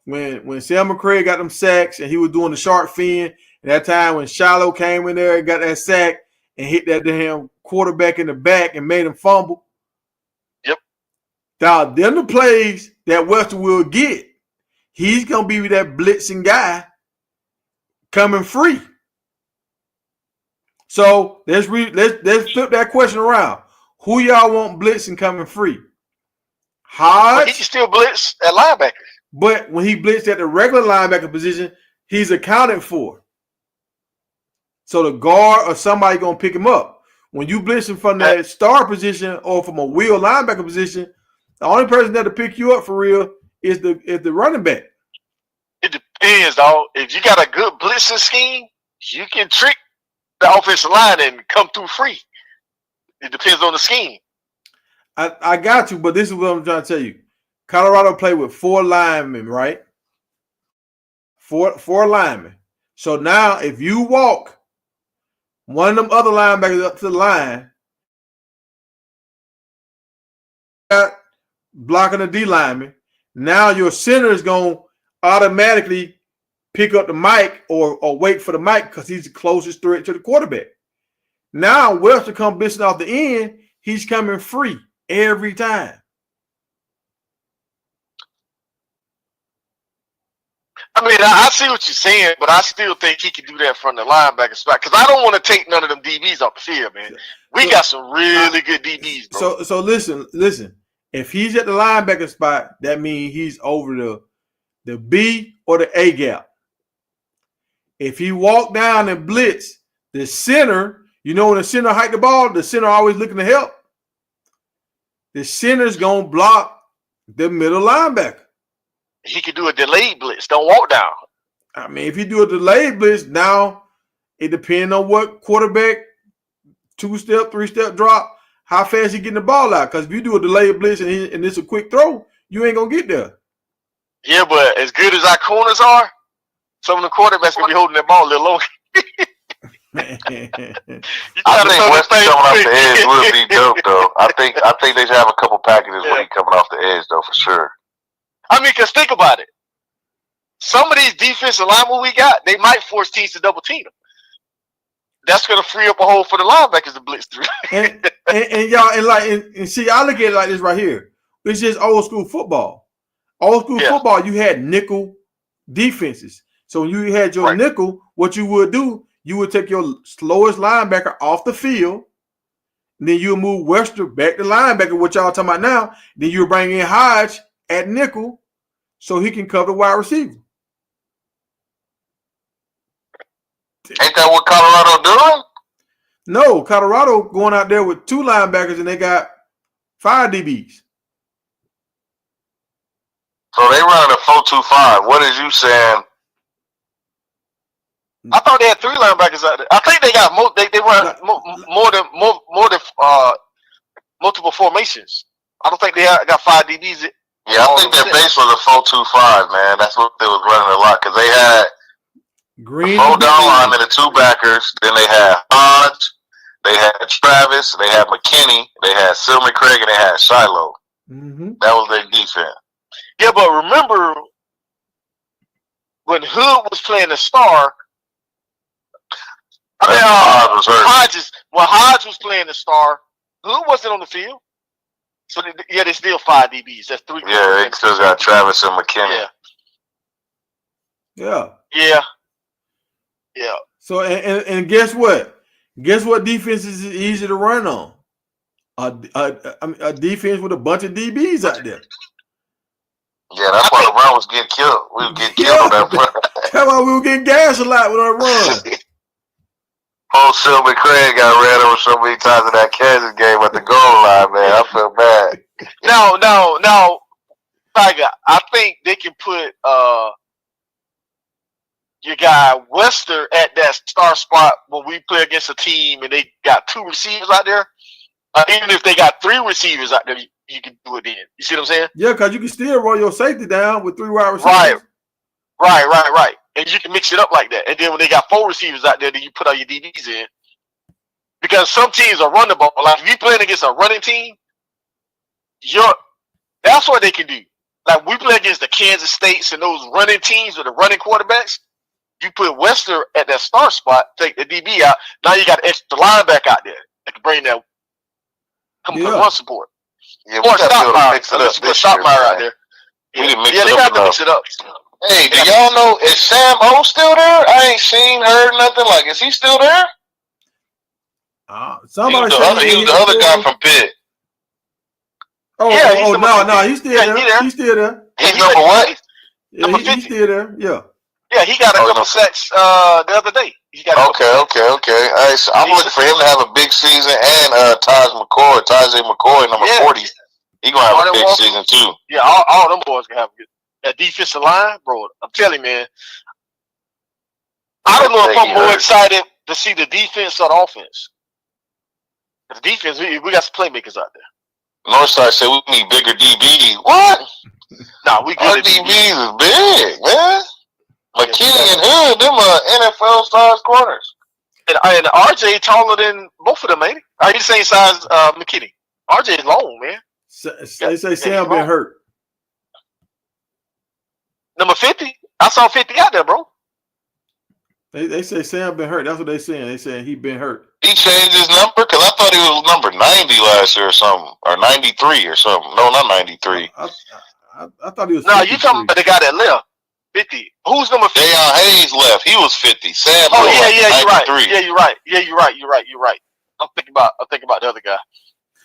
when Sam McCray got them sacks and he was doing the shark fin, and that time when Shiloh came in there and got that sack and hit that damn quarterback in the back and made him fumble. Yep. Now, them the plays that Webster will get. He's gonna be that blitzing guy coming free. So let's flip that question around. Who y'all want blitzing coming free? Hodge. But he can still blitz at linebacker. But when he blitzed at the regular linebacker position, he's accounted for. So the guard or somebody gonna pick him up. When you blitzing from that star position or from a wheel linebacker position, the only person that'll pick you up for real is the running back. It depends, dog. If you got a good blitzing scheme, you can trick the offensive line and come through free. It depends on the scheme. I got you, but this is what I'm trying to tell you. Colorado played with 4 linemen, right? Four linemen. So now if you walk one of them other linebackers up to the line, blocking the D lineman, now your center is going to automatically pick up the mic or wait for the mic because he's the closest threat to the quarterback. Now Webster come blitzing off the end, he's coming free every time. I mean, I see what you're saying, but I still think he can do that from the linebacker spot because I don't want to take none of them DBs off the field, man. We got some really good DBs, bro. So listen. If he's at the linebacker spot, that means he's over the B or the A gap. If he walk down and blitz, the center, you know when the center hike the ball, the center always looking to help. The center's going to block the middle linebacker. He could do a delayed blitz. Don't walk down. I mean, if you do a delayed blitz, now it depends on what quarterback, 2-step, 3-step drop, how fast he getting the ball out. Because if you do a delayed blitz and it's a quick throw, you ain't going to get there. Yeah, but as good as our corners are, some of the quarterbacks going to be holding that ball a little longer. I think Weston coming off the edge would be dope, though. I think they should have a couple packages when he coming off the edge, though, for sure. I mean, because think about it. Some of these defensive linemen we got, they might force teams to double team them. That's going to free up a hole for the linebackers to blitz through. and y'all, and see, I look at it like this right here. It's just old school football. Old school football, you had nickel defenses. So when you had your nickel, what you would do, you would take your slowest linebacker off the field. And then you move Webster back to linebacker, what y'all talking about now. Then you bring in Hodge at nickel so he can cover the wide receiver. Ain't that what Colorado doing? No, Colorado going out there with 2 linebackers and they got 5 DBs. So they running a 4-2-5. What is you saying? I thought they had 3 linebackers out there. I think they got more. They run more than multiple formations. I don't think they got 5 DBs. Yeah, I think their base was a 4-2-5, man. That's what they was running a lot because they had Green 4 down linemen and 2 backers. Then they had Hodge, they had Travis, they had McKinney, they had Silver Craig, and they had Shiloh. Mm-hmm. That was their defense. Yeah, but remember when Hood was playing the star. Hodges. When Hodge was playing the star, Hood wasn't on the field. So they still 5 DBs. That's 3. Yeah, they still got Travis and McKinney. Yeah. So and guess what? Guess what defense is easy to run on? A defense with a bunch of DBs out there. Yeah, that's why the run was getting killed. We were getting killed on that run. That's why we were getting gashed a lot with our run. Oh, Silver Craig got ran over so many times in that Kansas game at the goal line, man. I feel bad. No, Tiger. I think they can put your guy Wester at that star spot when we play against a team and they got 2 receivers out there. Even if they got 3 receivers out there, you can do it then. You see what I'm saying? Yeah, because you can still roll your safety down with 3 wide receivers. Right. And you can mix it up like that. And then when they got 4 receivers out there, then you put all your DBs in. Because some teams are run the ball. Like if you're playing against a running team, that's what they can do. Like we play against the Kansas States and those running teams with the running quarterbacks. You put Wester at that star spot, take the DB out. Now you got an extra linebacker out there that can bring that run support. Yeah, we got to mix it up. Put Stockmeyer out there. We didn't mix they it got up to mix it up. Hey, do y'all know, is Sam O still there? I ain't seen, heard nothing. Like, is he still there? Somebody he was the other guy from Pitt. No, he's still there. He's still there. He's number what? Yeah, he's still there. Yeah. Yeah, he got a couple sacks the other day. Okay. Right, so I'm looking for him to have a big season and Tajay McCoy, number 40. He gonna have a big season too. Yeah, all them boys gonna have a good. That defensive line, bro. I'm telling you, man. I don't know if I'm more excited to see the defense or the offense. The defense, we got some playmakers out there. Northside said we need bigger DBs. What? Nah, we good. Our DBs is big, man. McKinney and Hood, them are NFL stars corners. And RJ taller than both of them, ain't he? Are you the same size McKinney? RJ is long, man. They say Sam been hurt. Number 50? I saw 50 out there, bro. They say Sam been hurt. That's what they saying. They saying he been hurt. He changed his number? Because I thought he was number 90 last year or something. Or 93 or something. No, not 93. I thought he was 53. No, you talking about the guy that left. 50. Who's number 50? Deion Hayes left. He was 50. Sam you're right. Yeah, you're right. You're right. I'm thinking about the other guy.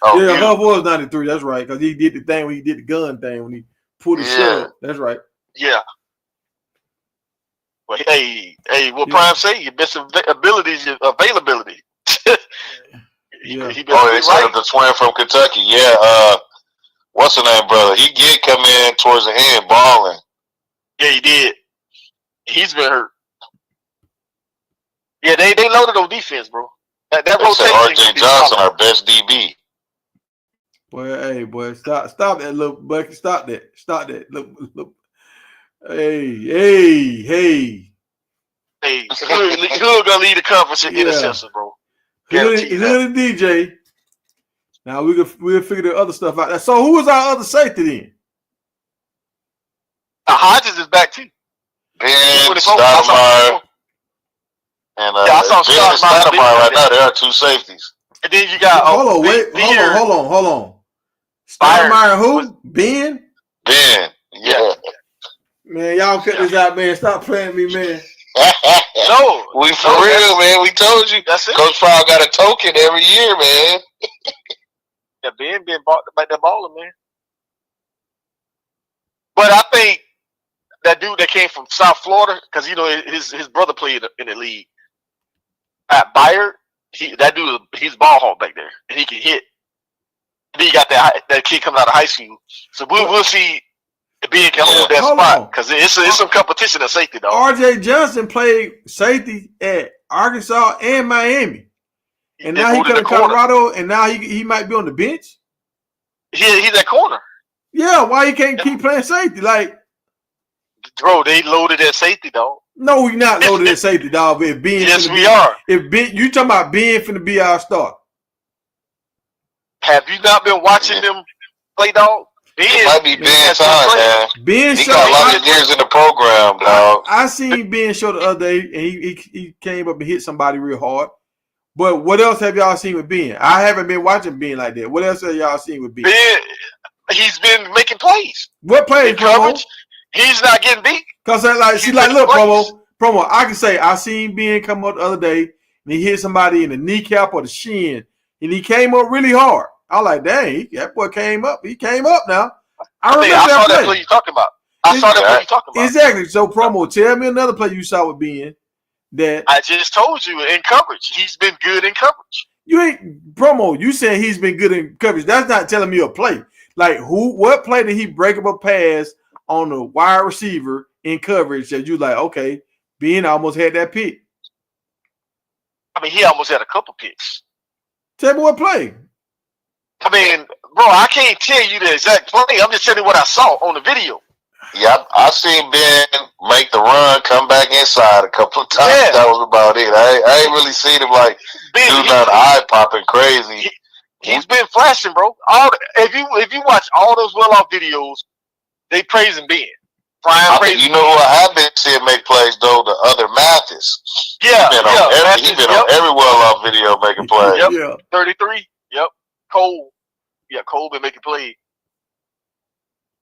Oh, yeah, Huff was 93. That's right. Because he did the thing when he did the gun thing when he pulled his shirt. That's right. Yeah. Well, hey, what Prime say? Your best ability is your availability. They set up the twin from Kentucky. Yeah. What's the name, brother? He did come in towards the end, balling. Yeah, he did. He's been hurt. Yeah, they loaded on defense, bro. That rotation. RJ Johnson, our best DB. Boy, stop that, little Bucky. Stop that. Look. Hey. Hey, who's gonna lead the conference in interception, bro? He's a DJ. Now we'll figure the other stuff out. So who is our other safety then? Hodges is back too. Ben Stoudemire. And I saw Stoudemire right now. There are 2 safeties. And then you got hold on. Stoudemire who? Ben? Ben. Yeah. Man, y'all cut this out, man. Stop playing me, man. No, we for real, man. We told you. That's it. Coach Frog got a token every year, man. Yeah, Ben been bought by that baller, man. But I think that dude that came from South Florida, because his brother played in the league at Bayard. That dude, he's a ball hawk back there, and he can hit. And then you got that kid coming out of high school, so we'll see if Ben can hold that spot because it's some competition at safety, though. R.J. Johnson played safety at Arkansas and Miami, and now he come to Colorado, and now he might be on the bench. He's that corner. Yeah, why he can't keep playing safety? Like, bro, they loaded at safety, dog. No, we're not loaded at safety, dog. If Ben, yes, we are. If Ben, you talking about Ben finna be our star? Have you not been watching them play, dog? It might be Ben's time, man. Ben he got a lot of years in the program, dog. I seen Ben show the other day, and he came up and hit somebody real hard. But what else have y'all seen with Ben? I haven't been watching Ben like that. What else have y'all seen with Ben? Ben, he's been making plays. What plays? Coverage? He's not getting beat. Cause she's like, look, promo. I can say I seen Ben come up the other day and he hit somebody in the kneecap or the shin, and he came up really hard. I was like, dang, that boy came up. He came up now. I saw that play you talking about. I saw that play you talking about. Exactly. So, promo, tell me another play you saw with Ben that I just told you in coverage. He's been good in coverage. You ain't promo. You saying he's been good in coverage. That's not telling me a play. Like what play did he break up a pass on the wide receiver in coverage that you like, okay, Ben almost had that pick. I mean, he almost had a couple picks. Tell me what play. I mean, bro, I can't tell you the exact play. I'm just telling you what I saw on the video. Yeah, I seen Ben make the run, come back inside a couple of times. Yeah. That was about it. I ain't really seen him like do nothing eye popping crazy. He's been flashing, bro. If you watch all those well-off videos, they praising Ben. You know who I have been seeing make plays though? The other Mathis. Yeah, he's been on every well-off video making plays. Yep, yeah. 33. Yep, Cole. Yeah, Cole been making plays.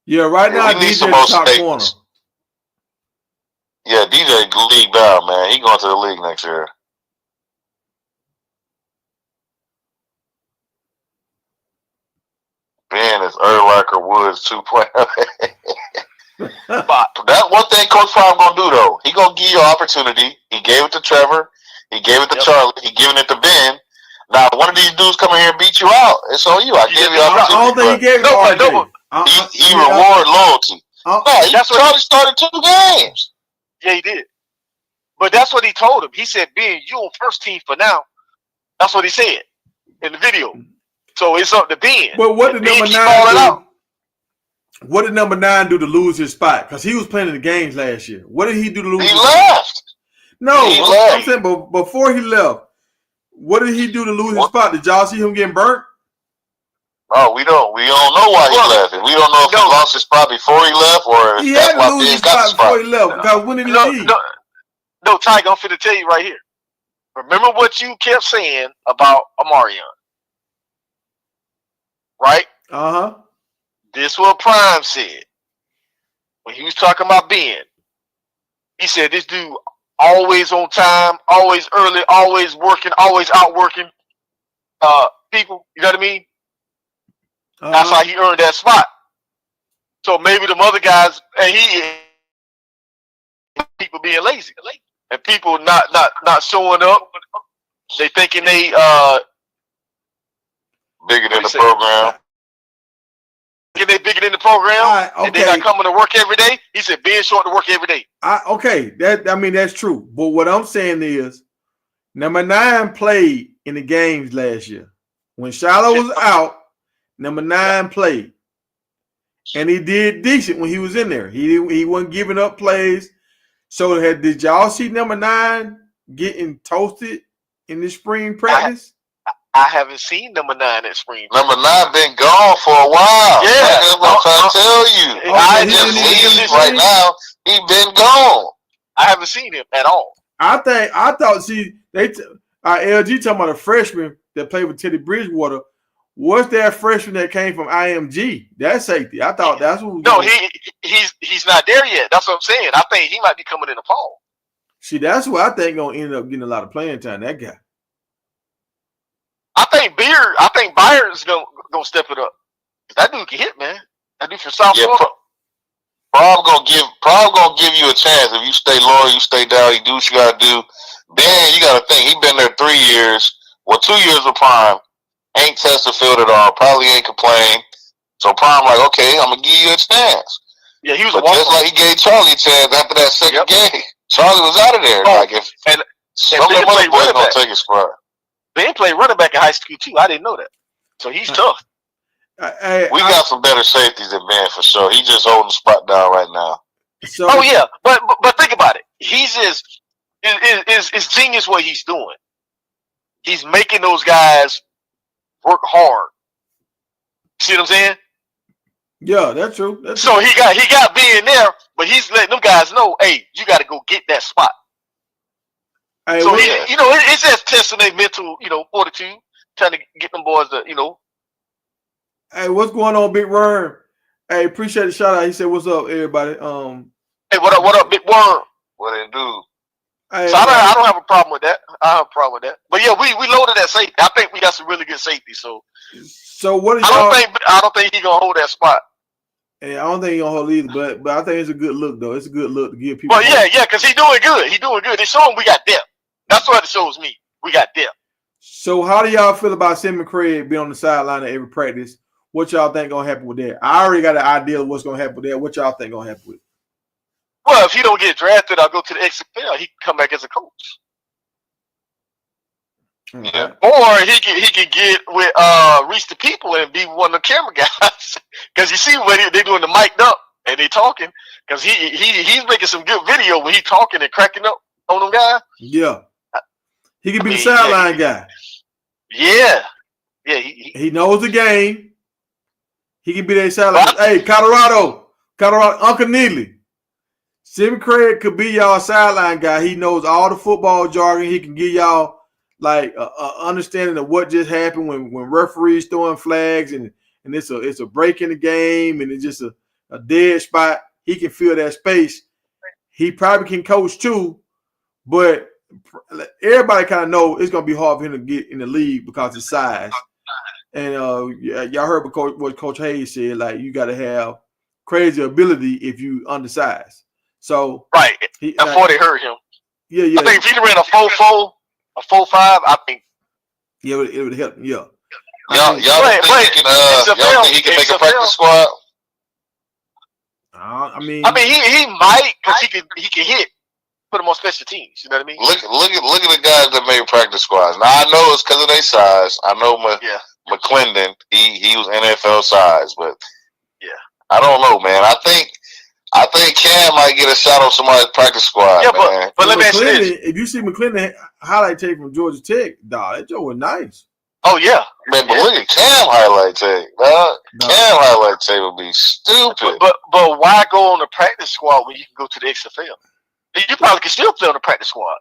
Yeah, right now DJ's top corner. Yeah, DJ league bound, man. He going to the league next year. Ben is Urlacher Woods 2.0. That's one thing Coach Prime gonna do though. He gonna give you an opportunity. He gave it to Trevor. He gave it to Charlie. He giving it to Ben. Now one of these dudes come in here and beat you out. It's on you. I gave you an opportunity. I don't think he gave it to He reward loyalty. Charlie started 2 games. Yeah, he did. But that's what he told him. He said, Ben, you on first team for now. That's what he said in the video. So it's up to Ben. But what did number 9 do? What did number 9 do to lose his spot? Because he was playing in the games last year. What did he do to lose his spot? He left. No, I'm saying, but before he left, what did he do to lose his spot? Did y'all see him getting burnt? Oh, we don't know why he left. We don't know if he lost his spot before he left or he had to lose his spot before he left. Because when did he leave? No, Tiger, I'm finna tell you right here. Remember what you kept saying about Amarion, right? Uh-huh. This is what Prime said when he was talking about Ben. He said this dude always on time, always early, always working, always outworking people. You know what I mean? That's how he earned that spot. So maybe the other guys, and people being lazy, and people not showing up. They thinking they bigger than the program. They bigger than the program, and they're not coming to work every day. He said being short to work every day. That's true. But what I'm saying is, number 9 played in the games last year. When Shiloh was out, number 9 played, and he did decent when he was in there. He wasn't giving up plays. So did y'all see number 9 getting toasted in the spring practice? I haven't seen number 9 at spring. Number 9 been gone for a while. Yeah, that's what I'm trying to tell you. I just leave right now. He been gone. I haven't seen him at all. I thought. See, LG talking about a freshman that played with Teddy Bridgewater. What's that freshman that came from IMG? That's safety. I thought that's what. No, he's not there yet. That's what I'm saying. I think he might be coming in the fall. See, that's what I think gonna end up getting a lot of playing time. That guy. I think Byard's gonna step it up. That dude can hit, man. That dude from South Florida. Probably gonna give you a chance if you stay loyal, you stay down, you do what you gotta do. Ben, you gotta think he been there 3 years. Well, 2 years with Prime. Ain't test the field at all. Probably ain't complain. So Prime like, okay, I'm gonna give you a chance. Yeah, he was. But just like he gave Charlie a chance after that second game, Charlie was out of there. Like if some of them other boys gonna take his spot. Ben played running back in high school too. I didn't know that. So he's tough. We got some better safeties than Ben for sure. He's just holding the spot down right now. So, yeah, but think about it. He's just it's genius what he's doing. He's making those guys work hard. See what I'm saying? Yeah, that's true. So he got being there, but he's letting them guys know, hey, you got to go get that spot. Hey, so it's just testing their mental, fortitude, trying to get them boys to, Hey, what's going on, Big Worm? Hey, appreciate the shout out. He said, "What's up, everybody?" Hey, what up, Big Worm? What it do? Hey, so I don't have a problem with that. I have a problem with that. But yeah, we loaded that safety. I think we got some really good safety. So what? I don't think he's gonna hold that spot. Hey, I don't think he's gonna hold either. But I think it's a good look though. It's a good look to give people. Well, yeah, because he's doing good. He's doing good. It's showing we got depth. That's what it shows me. We got depth. So how do y'all feel about Sim McCray being on the sideline at every practice? What y'all think gonna happen with that? I already got an idea of what's gonna happen with that. What y'all think gonna happen with it? Well, if he don't get drafted, I'll go to the XFL. He can come back as a coach. Yeah. Or he can get with reach the people and be one of the camera guys. Because you see what they're doing the mic'd up and they talking. Because he's making some good video when he talking and cracking up on them guys. Yeah. He can be the sideline guy. Yeah. Yeah. He knows the game. He can be that sideline. Hey, Colorado, Uncle Neely. Sim Craig could be y'all sideline guy. He knows all the football jargon. He can give y'all like understanding of what just happened when referees throwing flags and it's a break in the game and it's just a dead spot. He can fill that space. He probably can coach too, but everybody kind of know it's gonna be hard for him to get in the league because of his size. And y'all heard what Coach Hayes said. Like you got to have crazy ability if you undersized. So right, before they hurt him. Yeah. I think if he ran a 4.4, a 4.5, I think. Yeah, it would help. Yeah. Y'all think he can make a practice squad? I mean, he might because he can hit. Put him on special teams. You know what I mean? Look at the guys that made practice squads. Now I know it's because of their size. I know McClendon, he was NFL size, but yeah, I don't know, man. I think Cam might get a shot on somebody's practice squad. Yeah, man. but let me ask you this: if you see McClendon highlight tape from Georgia Tech, dog, that joke was nice. Oh yeah, man. But look at Cam highlight tape, dog. No. Cam highlight tape would be stupid. But why go on the practice squad when you can go to the XFL? You probably can still play on the practice squad.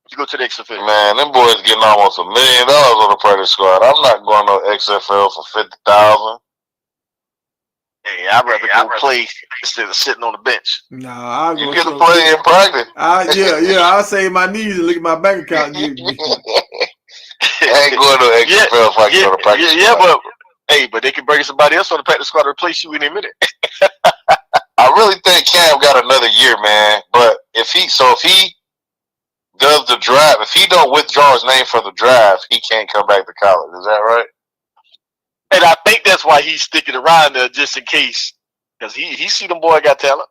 You go to the XFL. Man, them boys getting almost $1 million on the practice squad. I'm not going to XFL for $50,000. Hey, I'd rather go play instead of sitting on the bench. Nah, you get to play in practice. I'll save my knees and look at my bank account. I ain't going to XFL if I get on the practice squad. But they can bring somebody else on the practice squad to replace you in a minute. I really think Cam got another year, man. But if he does the draft, if he don't withdraw his name from the draft, he can't come back to college. Is that right? And I think that's why he's sticking around there just in case, because he see them boy got talent.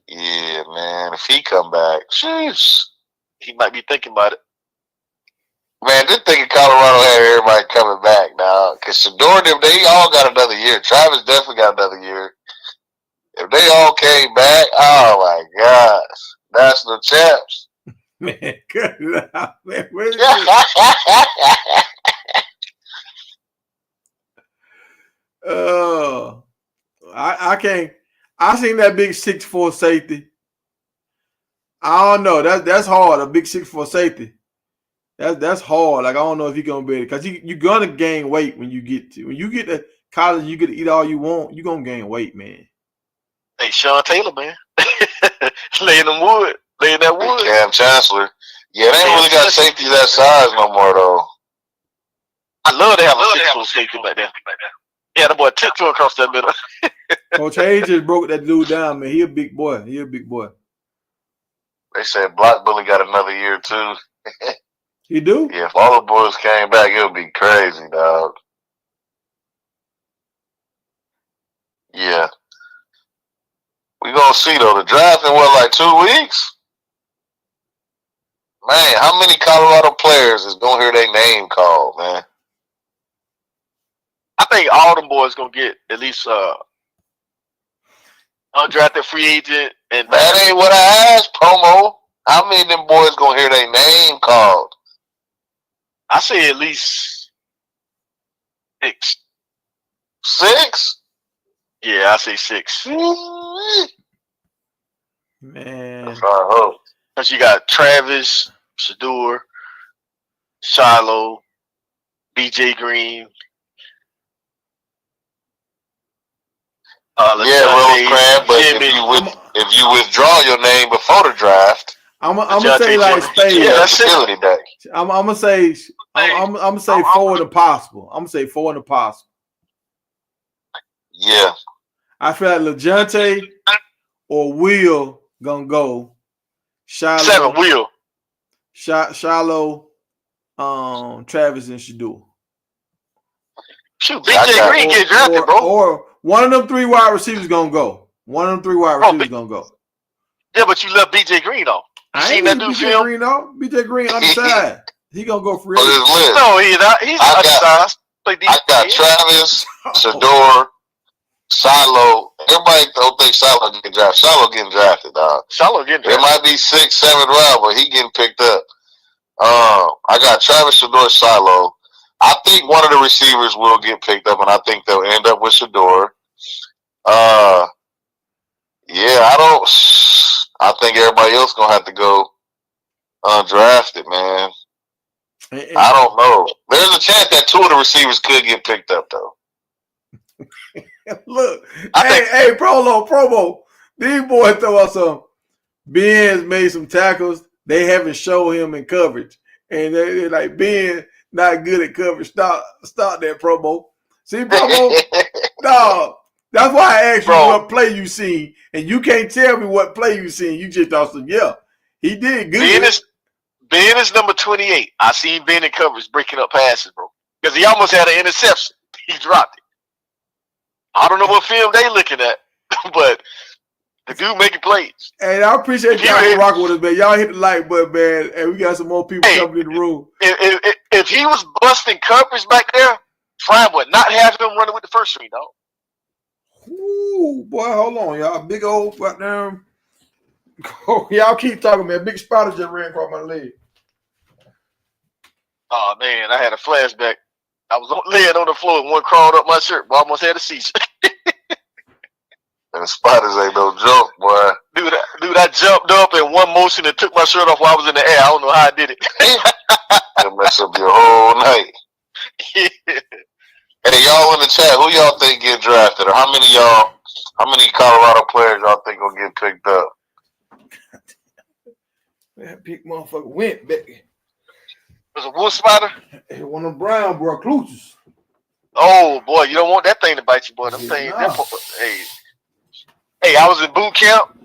Yeah, man. If he come back, jeez, he might be thinking about it. Man, this thing in Colorado had everybody coming back now. Because Shador, they all got another year. Travis definitely got another year. If they all came back, oh my gosh. National champs. Man, cut it out, man. I can't. I seen that big 6'4" safety. I don't know. That's hard. A big 6'4" safety. That's hard. Like I don't know if you're gonna be able, because you're gonna gain weight when you get to college. You get to eat all you want. You're gonna gain weight, man. Hey, Sean Taylor, man, laying that wood. Cam Chancellor. Yeah, they ain't really got safety that size no more though. I love to have a 6'4" safety back there. Yeah, the boy tiptoe across that middle. Coach Hayes just broke that dude down, man. He a big boy. They said Block Bully got another year too. You do? Yeah, if all the boys came back, it would be crazy, dog. Yeah. We gonna see though. The draft in what, like 2 weeks? Man, how many Colorado players is gonna hear their name called, man? I think all them boys gonna get at least undrafted free agent, and That ain't what I asked, Promo. How many of them boys gonna hear their name called? I say at least 6. 6? Yeah, I say 6. Man. That's our hope. Because you got Travis, Shador, Shiloh, BJ Green. Rosecrans, but if you withdraw your name before the draft, I'm gonna say like Spade. Yeah, that's it. Day. I'm gonna say 4 in the possible. I'm gonna say 4 in the possible. Yeah. I feel like LeJounte or Will gonna go. Shiloh, 7 Will. Shiloh, Travis and Shador. Shoot, BJ Green get drafted, bro. Or one of them 3 wide receivers gonna go. One of them 3 wide receivers gonna go. Yeah, but you love BJ Green though. You seen that dude BJ film? Green though. BJ Green undersized. He gonna go free. No, he's not. He's undersized. I got Travis, Shador, Shiloh. Everybody don't think Shiloh getting drafted. Shiloh getting drafted, dog. Shiloh getting drafted. It might be 6th, 7th round, but he getting picked up. I got Travis, Shador, Shiloh. I think one of the receivers will get picked up, and I think they'll end up with Shador. I think everybody else gonna have to go undrafted, man. I don't know. There's a chance that 2 of the receivers could get picked up, though. Look, hey, promo. These boys throw us some. Ben has made some tackles. They haven't shown him in coverage, and they're like, Ben not good at coverage. Stop that, promo. See, promo, dog. That's why I asked you what play you seen, and you can't tell me what play you seen. You just thought, he did good. Ben is number 28. I seen Ben in coverage breaking up passes, bro, because he almost had an interception. He dropped it. I don't know what film they looking at, but the dude making plays. Hey, I appreciate y'all rocking with us, man. Y'all hit the like button, man, and we got some more people coming in the room. If he was busting coverage back there, Prime would not have him running with the first string, dog. Ooh, boy, hold on, y'all. Big old goddamn. Y'all keep talking, man. Big spider just ran across my leg. Oh, man, I had a flashback. I was laying on the floor and one crawled up my shirt, but I almost had a seizure. And the spiders ain't no joke, boy. Dude, I jumped up in one motion and took my shirt off while I was in the air. I don't know how I did it. It'll mess up your whole night. Yeah. Hey, y'all in the chat, who y'all think get drafted? Or how many Colorado players y'all think will get picked up? That big motherfucker went, baby. Was a wolf spider? Hey, one of them brown bro clutches. Oh boy, you don't want that thing to bite you, boy. Them things. Hey, I was in boot camp.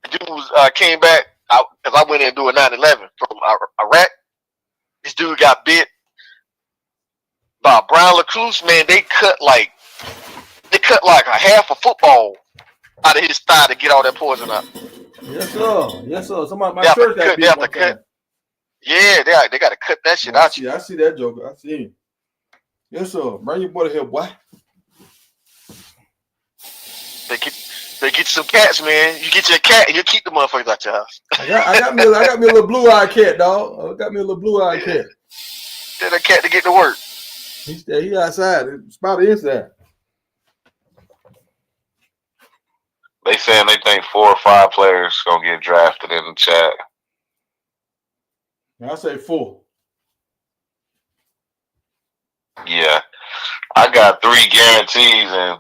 The dude came back because I went in and do a 9/11 from Iraq. This dude got bit by a brown recluse. Man, they cut like a half a football out of his thigh to get all that poison out. Yes, sir. Somebody my church got bit one time. Yeah, they got to cut that shit out. I see that joker. I see him. Yes, sir. Bring your boy here, boy. They get you some cats, man. You get your cat, he'll keep the motherfuckers out your house. I got me a little blue-eyed cat, dog. I got me a little blue-eyed cat. Tell that cat to get to work. He outside. The spider inside. They saying they think 4 or 5 players gonna get drafted in the chat. I say 4. Yeah, I got 3 guarantees, and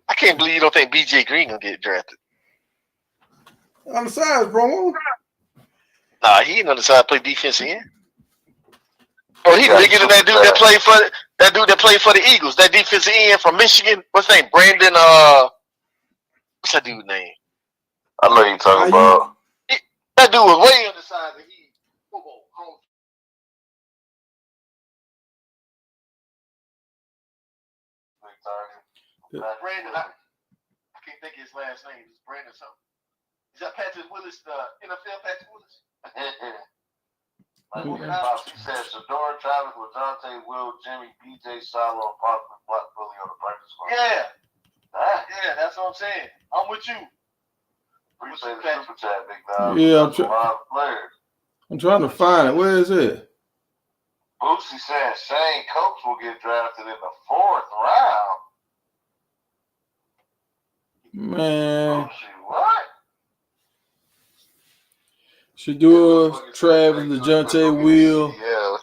I can't believe you don't think BJ Green gonna get drafted. On the sides, bro. Nah, he ain't on the side to play defense in. Oh, he bigger than that dude that played for the Eagles. That defensive end from Michigan. What's his name? Brandon. What's that dude's name? I know you talking about. That dude was way undersized. And he football home. Brandon, I can't think of his last name. It's Brandon something. Is that Patrick Willis, the NFL Patrick Willis? She said Shador, Travis, LaJonte, Will, Jimmy, BJ, Salo, Parkman, Black Bully on the practice squad. Yeah. Yeah, that's what I'm saying. I'm with you. Appreciate the super chat, big dog. Yeah, I'm trying to find it. Where is it? Boosie said Shane Coates will get drafted in the 4th round. Man. Boosie, what? Shador, Travis, LaJonte, Will. Yeah.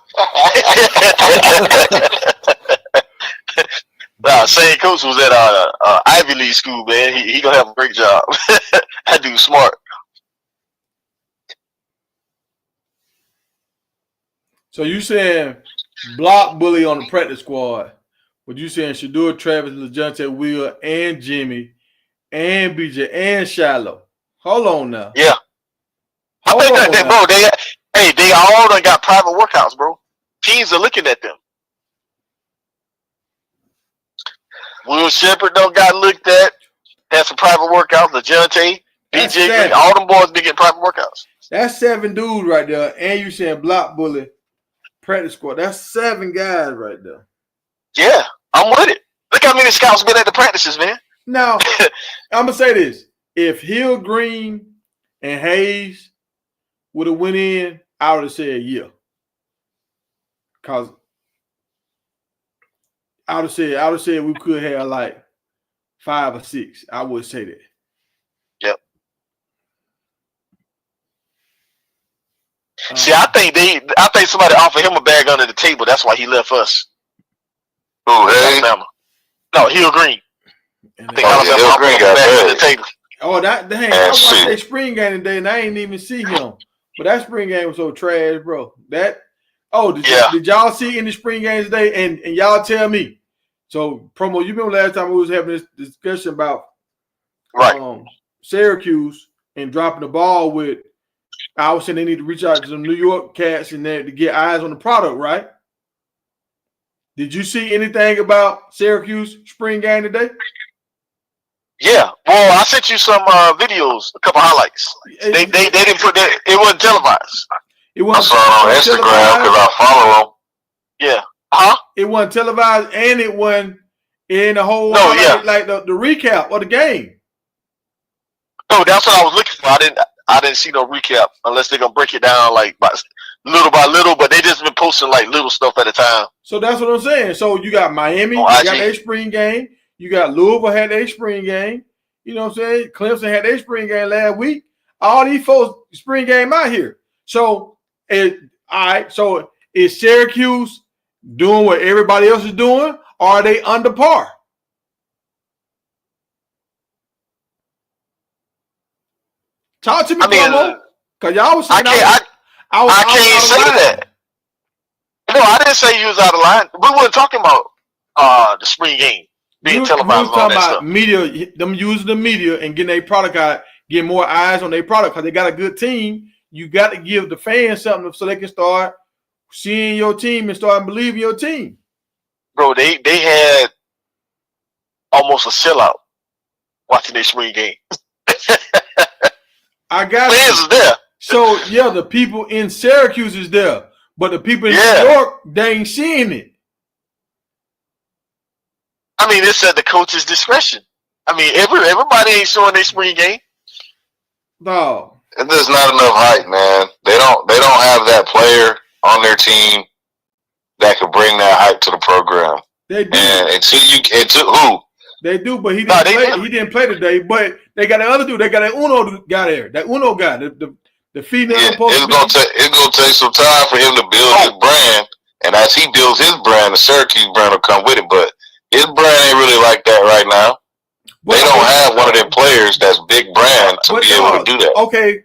Nah, Shane Coates was at Ivy League school, man. He gonna have a great job. That dude's smart. So you saying block bully on the practice squad, but you saying Shador, Travis, LaJonte, Will, and Jimmy, and BJ, and Shiloh. Hold on now. Yeah. I think that, bro, they all done got private workouts, bro. Teams are looking at them. Will Shepard done got looked at. Had some private workouts. LaJonte, BJ, all them boys been getting private workouts. That's 7 dudes right there. And you saying block bully practice squad. That's 7 guys right there. Yeah, I'm with it. Look how many scouts been at the practices, man. Now, I'm going to say this. If Hill, Green, and Hayes would have went in, I would have said yeah. Because I would have said we could have like 5 or 6. I would say that. Yep. See, I think somebody offered him a bag under the table. That's why he left us. Who, hey? Alabama. No, Hill Green. I think Hill Green got back under the table. Oh, dang! I watched that spring game today, and I ain't even see him. But that spring game was so trash, bro. Did y'all see any spring games today? And y'all tell me. So, Promo, you remember last time we was having this discussion about Syracuse and dropping the ball with. I was saying they need to reach out to some New York cats and that to get eyes on the product, right? Did you see anything about Syracuse spring game today? Yeah. Well, I sent you some videos, a couple highlights. They didn't put that. It wasn't televised. I saw it on Instagram because I follow them. Yeah. Huh? It wasn't televised, and it wasn't in the whole like the recap of the game. No, that's what I was looking for. I didn't see no recap unless they're gonna break it down like by little, but they just been posting like little stuff at a time. So that's what I'm saying. So you got Miami, you got their spring game. You got Louisville had their spring game. You know what I'm saying? Clemson had their spring game last week. All these folks spring game out here. So So is Syracuse doing what everybody else is doing, or are they under par? Talk to me, Promo. Because y'all was saying I can't say that. No, I didn't say you was out of line. We weren't talking about the spring game being televised. We talking about media, them using the media and getting their product out, getting more eyes on their product because they got a good team. You got to give the fans something so they can start seeing your team and start believing your team. Bro, they had almost a sellout watching their spring game. I got fans is there. So yeah, the people in Syracuse is there, but the people in New York, they ain't seeing it. I mean, it's at the coach's discretion. I mean, everybody ain't showing their spring game. No, there's not enough hype, man. They don't have that player on their team that could bring that hype to the program. They do. And to who? They do, but he didn't play today. But they got the other dude. They got that Uno guy there. That Uno guy, the female. It's gonna take some time for him to build his brand, and as he builds his brand, the Syracuse brand will come with it. But his brand ain't really like that right now. They don't have one of them players that's big brand to be able to do that. Okay,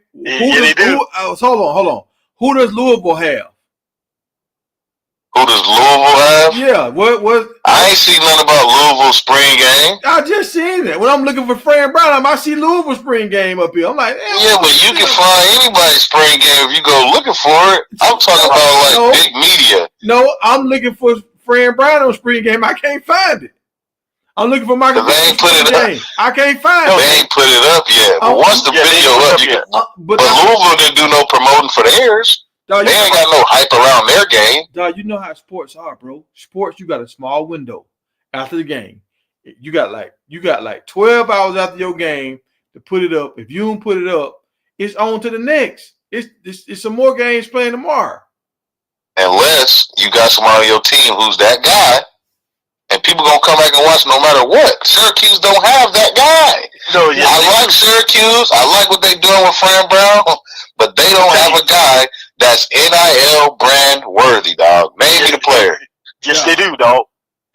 hold on. Who does Louisville have? Who does Louisville have? Yeah, what? I ain't seen nothing about Louisville spring game. I just seen that. When I'm looking for Fran Brown, I see Louisville spring game up here. I'm like, Yeah, but you can find anybody's spring game if you go looking for it. I'm talking about big media. No, I'm looking for Fran Brown on spring game. I can't find it. I'm looking for Michael. They ain't put it up. I can't find it. They ain't put it up yet. But once the video up, you can. But Louisville didn't do no promoting for theirs. Dog, they ain't got no hype around their game. Dog, you know how sports are, bro. Sports, you got a small window after the game. You got like 12 hours after your game to put it up. If you don't put it up, it's on to the next. It's some more games playing tomorrow. Unless you got somebody on your team who's that guy, and people gonna come back and watch no matter what. Syracuse don't have that guy. No, yeah, I like Syracuse. I like what they doing with Fran Brown, but they don't have a guy that's NIL brand worthy, dog. Name me the player. Yes, they do, dog.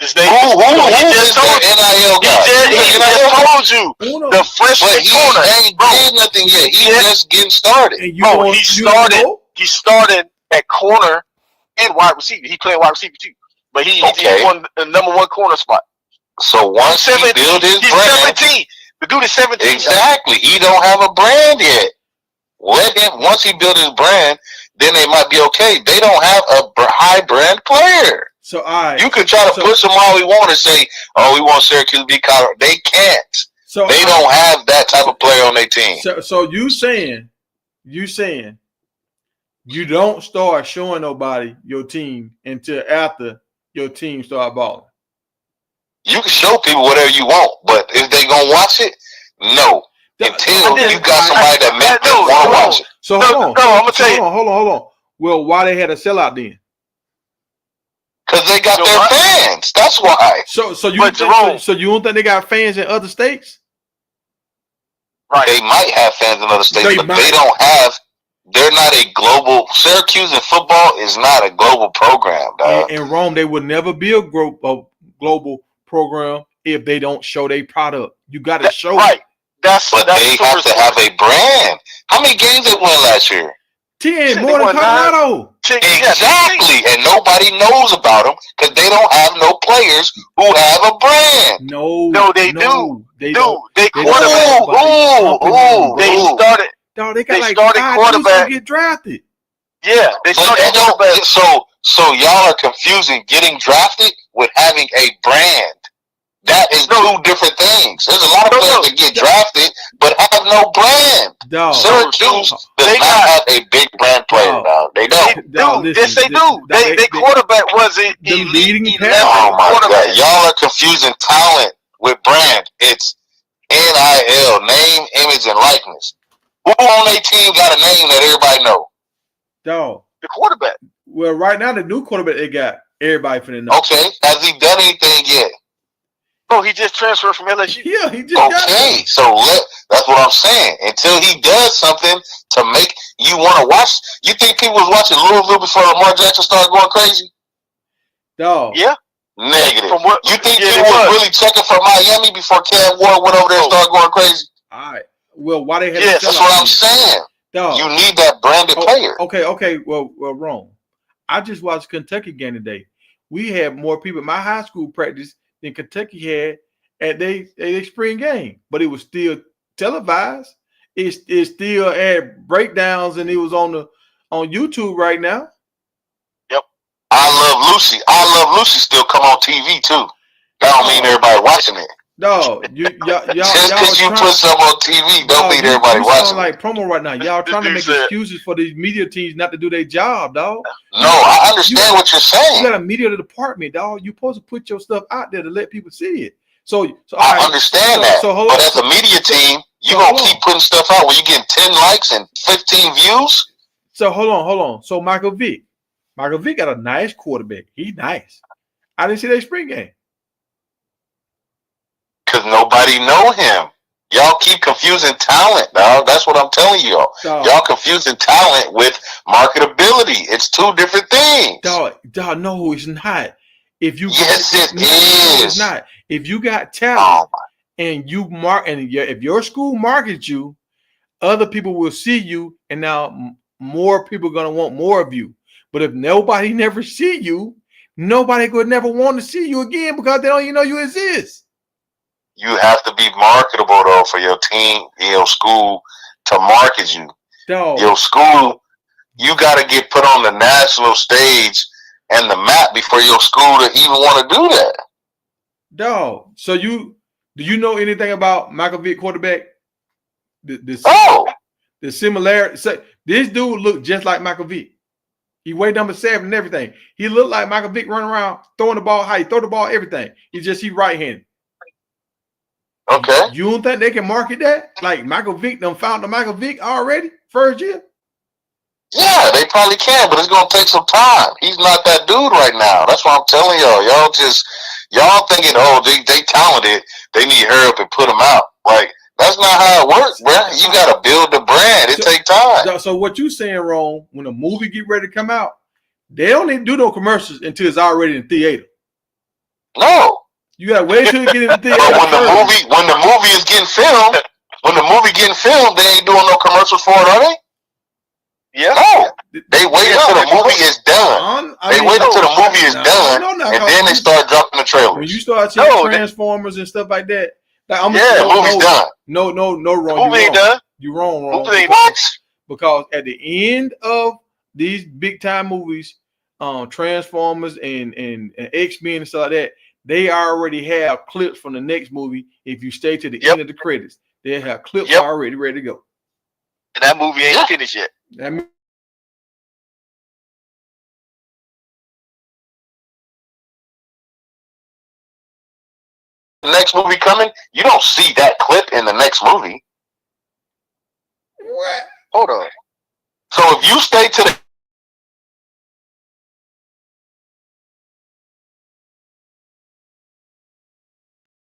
Who is the NIL guy? He just told you. The freshman corner. He ain't did nothing yet. He's just getting started. He started at corner and wide receiver. He played wide receiver too. But he won the number one corner spot. So once he build his brand. 17. The dude is 17. Exactly. He don't have a brand yet. Let him, once he build his brand, then they might be okay. They don't have a high brand player. So you can try to push them all we want and say, "Oh, we want Syracuse to be Colorado." They can't. So they don't have that type of player on their team. So you saying you don't start showing nobody your team until after your team start balling? You can show people whatever you want, but if they gonna watch it, no. Until you got somebody that makes them want to watch it. So hold on. I'm gonna tell you. Hold on. Well, why they had a sellout then? Because they got their fans. That's why. So you don't think they got fans in other states? Right. They might have fans in other states, but they don't have. They're not a global. Syracuse in football is not a global program, dog. In Rome, they would never be a global program if they don't show their product. You got to show. Right. They have to have a brand. How many games they won last year? 10, more than Colorado. Exactly, and nobody knows about them because they don't have no players who have a brand. No, they do. They quarterback. They started. No, they got like quarterback to get drafted. Yeah, they started quarterback. So y'all are confusing getting drafted with having a brand. That is two different things. There's a lot of players that get drafted but have no brand. Syracuse does not have a big brand player now. They don't. Yes, they do. They quarterback wasn't the leading pass. Oh my God. Y'all are confusing talent with brand. It's NIL, name, image, and likeness. Who on their team got a name that everybody know? Dog. The quarterback. Well, right now the new quarterback they got, everybody finna know. Okay. Has he done anything yet? Oh, he just transferred from LSU. Yeah, he just got it. So that's what I'm saying. Until he does something to make you want to watch. You think people was watching Louisville before Lamar Jackson started going crazy? No. Yeah. Negative. You think people was really checking for Miami before Cam Ward went over there and started going crazy? All right. Well, why they had that's what I'm saying. No. You need that branded player. Okay. Well, wrong. I just watched Kentucky game today. We had more people at my high school practice than Kentucky had at their spring game, but it was still televised. It still had breakdowns, and it was on YouTube right now. Yep. I Love Lucy still come on TV too. That don't mean everybody watching it. No, just because you put something on TV don't mean everybody watching. Like promo right now. Y'all trying to make excuses for these media teams not to do their job, dog. No, I understand what you're saying. You got a media department, dog. You're supposed to put your stuff out there to let people see it. So I understand that. But as a media team, you're going to keep putting stuff out when you get 10 likes and 15 views? So hold on. So Michael Vick got a nice quarterback. He's nice. I didn't see that spring game. Because nobody know him. Y'all keep confusing talent, dog. That's what I'm telling y'all. Y'all confusing talent with marketability. It's two different things. Dog, no, it's not. Yes, it is. It's not. If you got talent and if your school markets you, other people will see you, and now more people are gonna want more of you. But if nobody never see you, nobody could never want to see you again because they don't even know you exist. You have to be marketable though for your team, your school to market you. Dog. Your school, you got to get put on the national stage and the map before your school to even want to do that. Dog. So do you know anything about Michael Vick quarterback? The similarity. So this dude looked just like Michael Vick. He weighed number 7 and everything. He looked like Michael Vick running around throwing the ball, how he throw the ball, everything. He right-handed. Okay. You don't think they can market that? Like Michael Vick done found the Michael Vick already first year? Yeah, they probably can, but it's gonna take some time. He's not that dude right now. That's what I'm telling y'all. Y'all thinking, oh, they talented. They need to hurry up and put them out. Like that's not how it works, bro. You gotta build the brand. It takes time. So what you saying, Ron? When a movie get ready to come out, they don't need to do no commercials until it's already in theater. No. You gotta wait till it get in the theater. But when the movie is getting filmed, they ain't doing no commercials for it, are they? Yeah. No. They wait until the movie is done. They wait until the movie is done, and then they start dropping the trailers. When you start seeing Transformers and stuff like that, like the movie's done. No, Ron. The movie ain't done. You wrong. What? Because at the end of these big time movies, Transformers and X-Men and stuff like that, they already have clips from the next movie. If you stay to the end of the credits, they have clips already ready to go. And that movie ain't finished yet. The next movie coming, you don't see that clip in the next movie. What? Hold on. So if you stay to the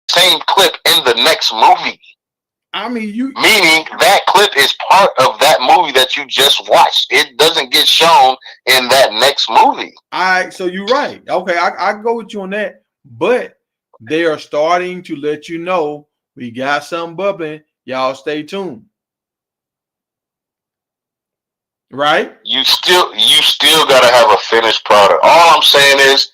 same clip in the next movie. I mean, meaning that clip is part of that movie that you just watched. It doesn't get shown in that next movie. All right, so you're right. Okay, I go with you on that. But they are starting to let you know we got something bubbling. Y'all stay tuned. Right? You still gotta have a finished product. All I'm saying is,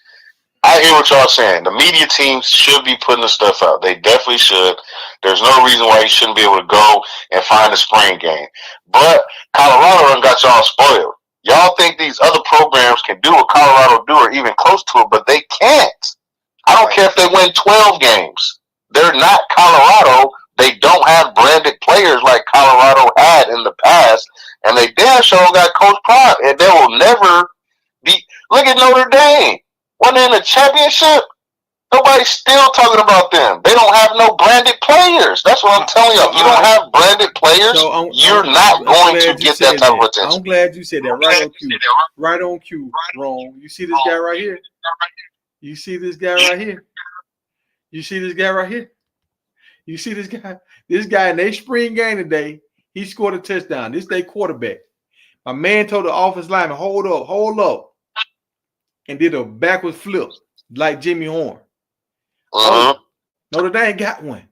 I hear what y'all saying. The media teams should be putting the stuff out. They definitely should. There's no reason why you shouldn't be able to go and find a spring game. But Colorado done got y'all spoiled. Y'all think these other programs can do what Colorado do or even close to it, but they can't. I don't care if they win 12 games. They're not Colorado. They don't have branded players like Colorado had in the past, and they damn sure got Coach Prime, and they will never be. Look at Notre Dame. When they're in the championship, nobody's still talking about them. They don't have no branded players. That's what I'm telling you. If you don't have branded players, you're not going to get that type of attention. I'm glad you said that. Right on cue. Right on cue, Ron. You see this guy right here? You see this guy right here? You see this guy right here? You see this guy? This guy in their spring game today, he scored a touchdown. This day quarterback. My man told the offensive lineman, hold up. And did a backwards flip like Jimmy Horn. Uh-huh. Oh, Notre Dame got one.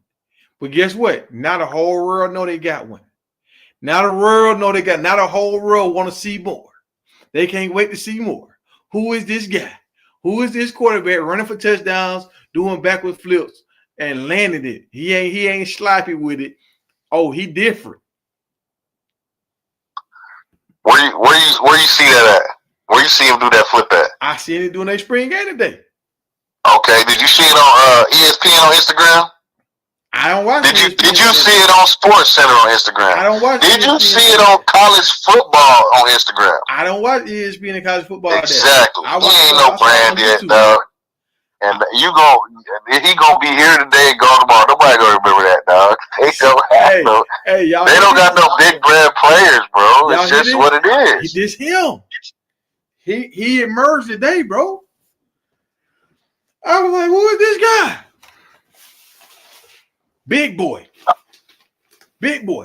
But guess what? Now the whole world know they got one. Now the world know they got. Now the whole world want to see more. They can't wait to see more. Who is this guy? Who is this quarterback running for touchdowns, doing backward flips, and landing it? He ain't sloppy with it. Oh, he different. Where you see that at? Where you see him do that flip at? I seen it doing a spring game today. Okay, did you see it on ESPN on Instagram? I don't watch. Did you see it on Sports Center on Instagram? I don't watch. Did you see it on college football on Instagram? I don't watch ESPN and college football. Exactly. He ain't no brand yet, dog. And he gonna be here today and gone tomorrow. Nobody gonna remember that, dog. They don't have y'all. They don't got no big brand players, bro. It's just what it is. It's him. He emerged today, bro. I was like, who is this guy? Big boy.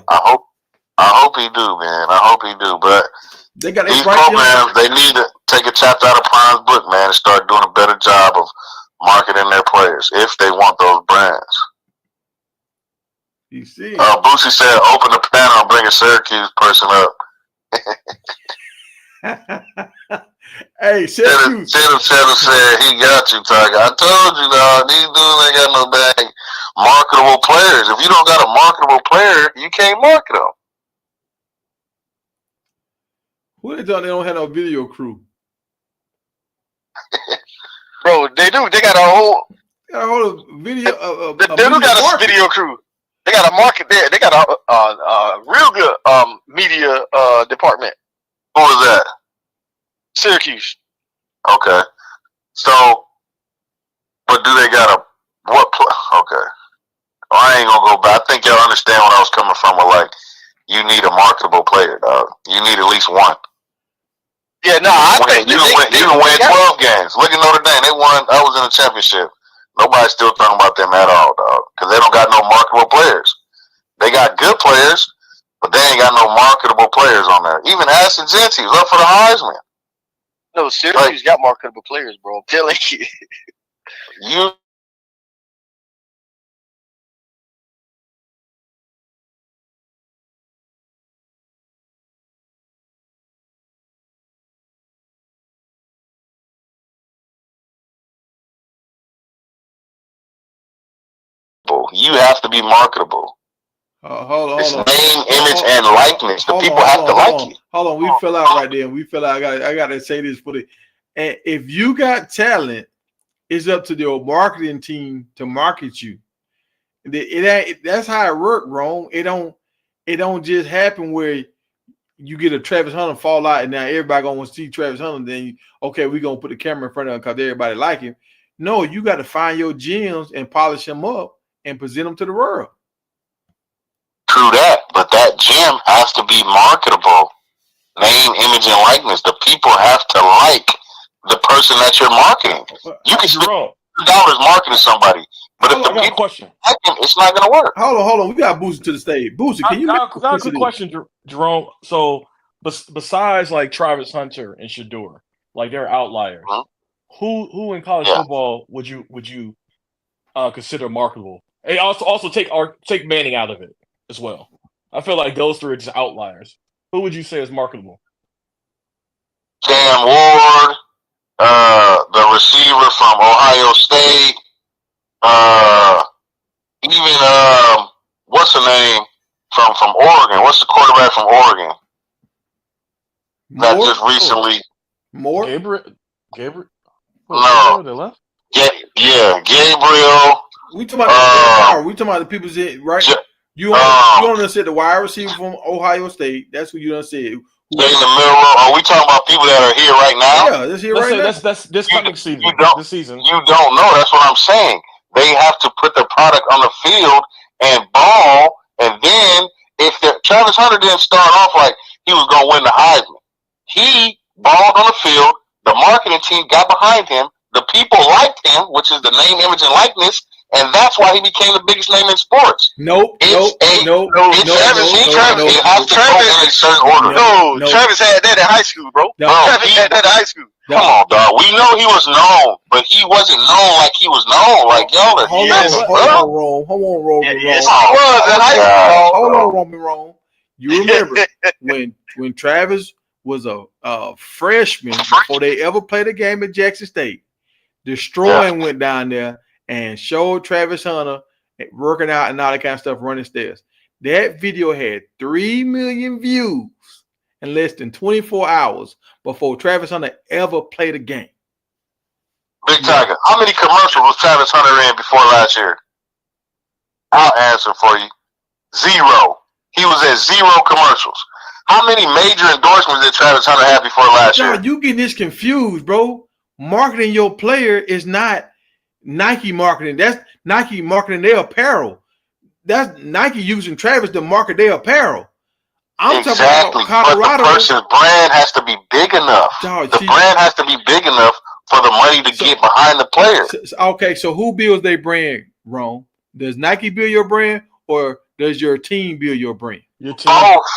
I hope he do, man. I hope he do. But they got these programs, they need to take a chapter out of Prime's book, man, and start doing a better job of marketing their players if they want those brands. You see, Boosie said, "Open the panel and bring a Syracuse person up." Hey, Cheddar said he got you, Tiger. I told you, dog. These dudes ain't got no dang marketable players. If you don't got a marketable player, you can't market them. Who they thought they don't have no video crew? Bro, they do. They got a whole. They got a whole video. They do got a video crew. They got a market there. They got a real good media department. Who is that? Syracuse. Okay. So, but do they got a what? Okay. Well, I ain't gonna go back. I think y'all understand where I was coming from. With like, you need a marketable player, dog. You need at least one. Yeah, no, I think you can win 12 games. Look at Notre Dame. They won. I was in the championship. Nobody's still talking about them at all, dog, because they don't got no marketable players. They got good players, but they ain't got no marketable players on there. Even Ashton Genty was up for the Heisman. No, Syracuse got marketable players, bro. I'm telling you. You you have to be marketable. Hold It's on. name, image, and likeness. The people have to like you. Hold on, we fell out right there. We fell out. I got to say this for the. And if you got talent, it's up to your marketing team to market you. It ain't. That's how it works, Rome. It don't just happen where you get a Travis Hunter fall out and now everybody gonna want to see Travis Hunter. Then okay, we gonna put the camera in front of him because everybody like him. No, you got to find your gems and polish them up and present them to the world. True that, but that gem has to be marketable. Name, image, and likeness. The people have to like the person that you're marketing. You can spend $100 marketing somebody, but if the people like them, it's not going to work. Hold on. We got Boosie to the stage. Boosie, can you? I got a quick question, Jerome. So, besides like Travis Hunter and Shador, like they're outliers. Mm-hmm. Who in college football would you consider marketable? And also take Manning out of it as well. I feel like those three are just outliers. Who would you say is marketable? Cam Ward, the receiver from Ohio State, even what's the name from Oregon? What's the quarterback from Oregon? That just recently. More? Gabriel? No. They left? Yeah, Gabriel. We talking about the people right? You don't say the wide receiver from Ohio State. That's who you done said. They in the middle row. Are we talking about people that are here right now? Yeah, that's here right now. That's this coming season. This season. You don't know. That's what I'm saying. They have to put their product on the field and ball, and then if Travis Hunter didn't start off like he was going to win the Heisman, he balled on the field. The marketing team got behind him. The people liked him, which is the name, image, and likeness. And that's why he became the biggest name in sports. Travis had that in high school, bro. Travis had that in high school. Come on, dog. We know he was known, but he wasn't known like he was known. Like y'all are Hold on, Roman. Yes, he was in high school. Hold on, Roman. You remember when Travis was a freshman before they ever played a game at Jackson State? Destroying went down there and showed Travis Hunter working out and all that kind of stuff, running stairs. That video had 3 million views in less than 24 hours before Travis Hunter ever played a game. Big Tiger, how many commercials was Travis Hunter in before last year? I'll answer for you. 0. He was at 0 commercials. How many major endorsements did Travis Hunter have before last year? You getting this confused, bro. Marketing your player is not Nike marketing. That's Nike marketing their apparel. That's Nike using Travis to market their apparel. I'm talking about Colorado. But the person's brand has to be big enough. Brand has to be big enough for the money to get behind the player. Okay, so who builds their brand, Rome? Does Nike build your brand or does your team build your brand? Your team. Both.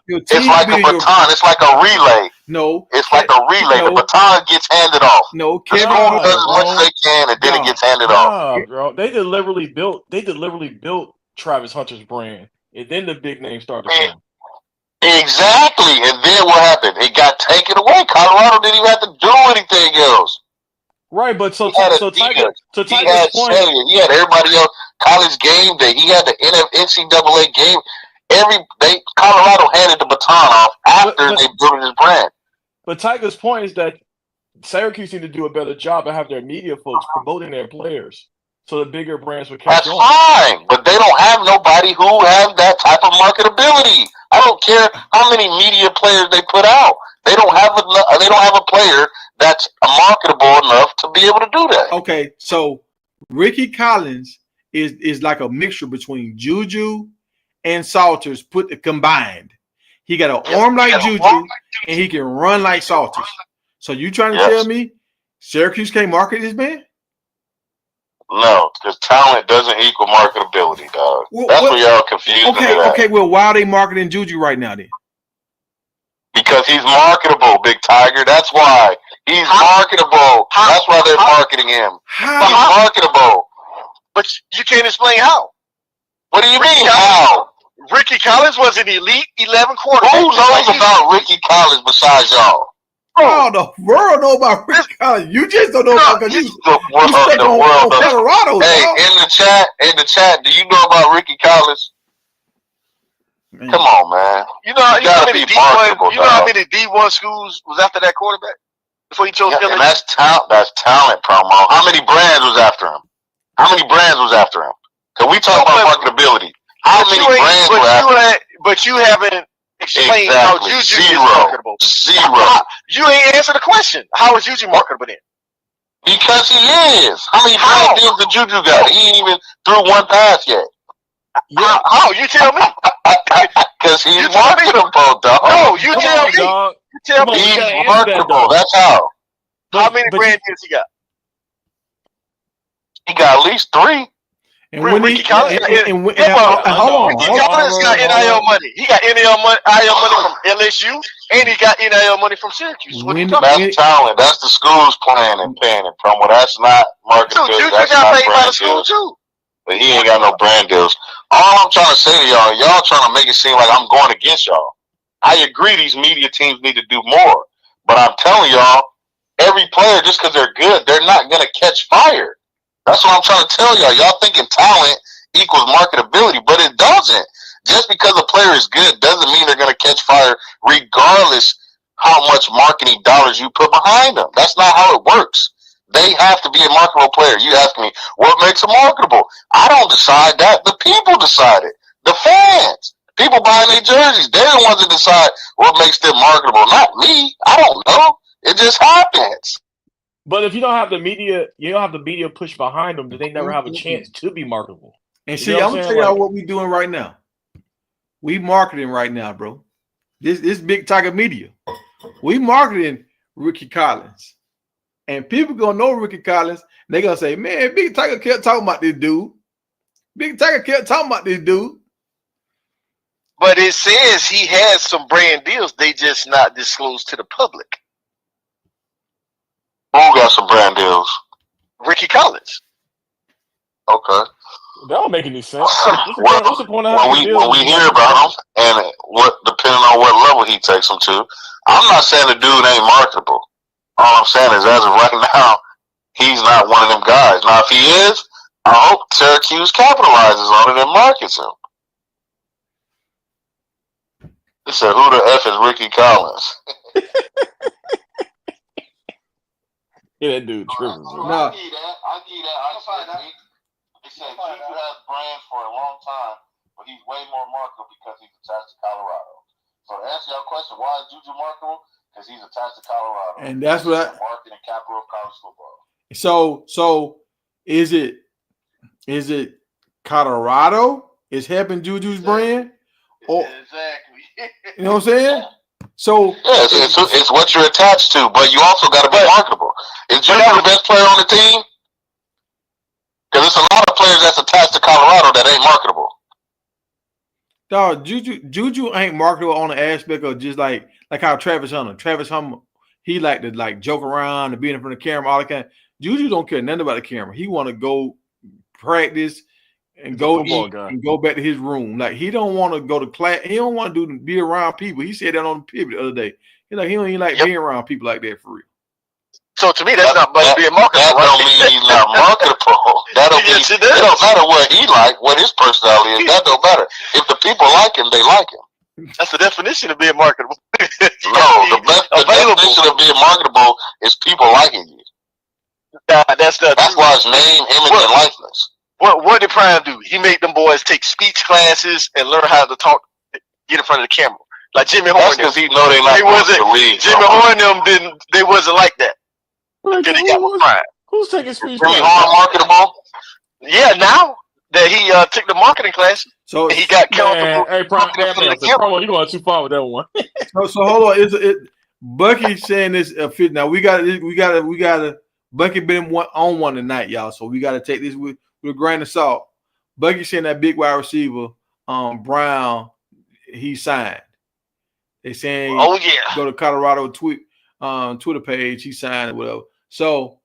It's like a baton. It's like a relay. No. It's like a relay. The baton gets handed off. No. Kevin does as much as they can, and then it gets handed off. Bro. They deliberately built Travis Hunter's brand, and then the big name started to come. Exactly. And then what happened? It got taken away. Colorado didn't even have to do anything else. Right, but He had Tiger's point. He had everybody else. College game day. He had the NCAA game. Colorado handed the baton off after they built his brand. But Tiger's point is that Syracuse need to do a better job and have their media folks promoting their players so the bigger brands would catch on. That's fine, but they don't have nobody who has that type of marketability. I don't care how many media players they put out. They don't have a player that's marketable enough to be able to do that. Okay, so Ricky Collins is like a mixture between Juju and Salters combined. He got an arm like Juju and he can run like Salters. So you trying to tell me Syracuse can't market this man? No, because talent doesn't equal marketability, dog. That's where y'all confused. Okay. Well, why are they marketing Juju right now then? Because he's marketable, Big Tiger. That's why he's marketable. That's why they're marketing him. He's marketable. But you can't explain how. What do you mean how? Ricky Collins was an elite 11 quarterback. Who knows about Ricky Collins besides y'all? Oh, the world know about Ricky Collins. You just don't know about because you stuck on Colorado. Hey, dog. in the chat, do you know about Ricky Collins? Man. Come on, man. You know how many D1 schools was after that quarterback before he chose Philly? And that's talent promo. How many brands was after him? Because we talk about marketability. How many brands were after him? But you haven't explained how Juju is marketable. Zero. You ain't answered the question. How is Juju marketable then? Because he is. How many brand deals did Juju got? He ain't even threw one pass yet. Yeah. How? You tell me. Because he's marketable, dog. No, you tell me. Dog. You tell me. He's marketable. That's how. How many brand deals he got? He got at least 3. And when Ricky Collins, hold on. Ricky Collins got NIL money. He got NIL money from LSU, and he got NIL money from Syracuse. That's talent. That's the school's plan and paying it from. Well, that's not marketability. Juju got paid by the school too. But he ain't got no brand deals. All I'm trying to say to y'all trying to make it seem like I'm going against y'all. I agree these media teams need to do more. But I'm telling y'all, every player, just because they're good, they're not going to catch fire. That's what I'm trying to tell y'all. Y'all thinking talent equals marketability, but it doesn't. Just because a player is good doesn't mean they're going to catch fire regardless how much marketing dollars you put behind them. That's not how it works. They have to be a marketable player. You ask me, what makes them marketable? I don't decide that. The people decide it. The fans. People buying their jerseys. They're the ones that decide what makes them marketable. Not me. I don't know. It just happens. But if you don't have the media push behind them, then they never have a chance to be marketable. And see, I'm gonna tell y'all what we doing right now. We marketing right now, bro. This Big Tiger Media. We marketing Ricky Collins. And people gonna know Ricky Collins. They're gonna say, man, Big Tiger kept talking about this dude. Big Tiger kept talking about this dude. But it says he has some brand deals. They just not disclosed to the public. Who got some brand deals? Ricky Collins. Okay. That don't make any sense. What's the point of when we hear about him and depending on what level he takes them to, I'm not saying the dude ain't marketable. All I'm saying is, as of right now, he's not one of them guys. Now, if he is, I hope Syracuse capitalizes on it and markets him. He said, who the F is Ricky Collins? Yeah, that dude tripping. I give that. He said Juju has brands for a long time, but he's way more marketable because he's attached to Colorado. So to answer your question, why is Juju marketable? Because he's attached to Colorado. And that's what marketing capital of college football. So is it Colorado is helping Juju's brand? Or, exactly. You know what I'm saying? So it's what you're attached to, but you also got to be marketable. Is Juju the best player on the team? Because there's a lot of players that's attached to Colorado that ain't marketable. Dog, Juju ain't marketable on the aspect of just like how Travis Hunter, he like to joke around and be in front of the camera, all that kind. Juju don't care nothing about the camera. He want to go practice and He's a go football eat guy. and go back to his room. Like he don't want to go to class. He don't want to be around people. He said that on the pivot the other day. He don't even like being around people like that for real. So to me, that's not much being marketable. That don't mean he's not marketable. That don't mean it don't matter what he like, what his personality is. That don't matter. If the people like him, they like him. That's the definition of being marketable. No, the definition of being marketable is people liking you. That's why it's name, image, and likeness. What did Prime do? He made them boys take speech classes and learn how to talk, get in front of the camera. Like Jimmy Horn. That's because he know they not wasn't. Jimmy Horn them didn't. They wasn't like that. Who's taking speech? Jimmy Horn marketable? Yeah, now that he took the marketing class, so he got comfortable. Hey, Promo, you going too far with that one. so hold on. Bucky saying this fit. Now we got to. Bucky been on one tonight, y'all. So we got to take this with a grain of salt. Bucky saying that big wide receiver, Brown, he signed. They saying, oh yeah, go to Colorado Twitter page. He signed or whatever. So,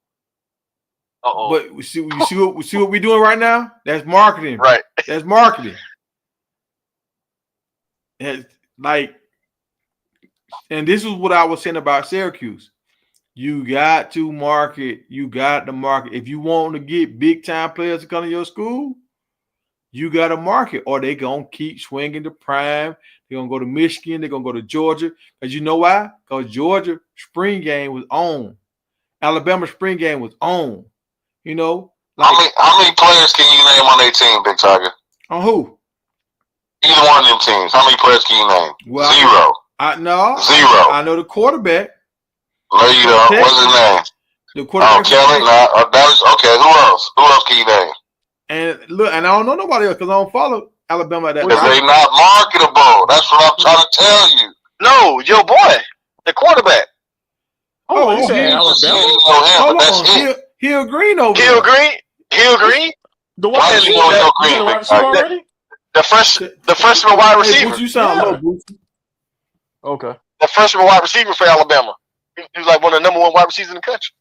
but we see what we're doing right now. That's marketing, right? That's marketing. And and this is what I was saying about Syracuse. You got to market. You got to market. If you want to get big time players to come to your school, you got to market, or they gonna keep swinging to Prime. They're gonna go to Michigan. They're gonna go to Georgia. Because you know why? Because Georgia spring game was on. Alabama spring game was on. You know, like, how many players can you name on their team, Big Tiger? On who? Either one of them teams. How many players can you name? Well, zero. Zero. I know the quarterback. No, you don't. What's his name? The quarterback. Kelly. No, that was okay. Who else? Who else can you name? And look, and I don't know nobody else because I don't follow Alabama at that. Because they not marketable. That's what I'm trying to tell you. No, your boy, the quarterback. Oh, you saying Alabama? Hold on, Hill Green over Hill Green. The one you know Hill Green already? The freshman wide receiver. Boots, you sound low, Boots. Okay. The freshman wide receiver for Alabama. He was like one of the number one wide receivers in the country.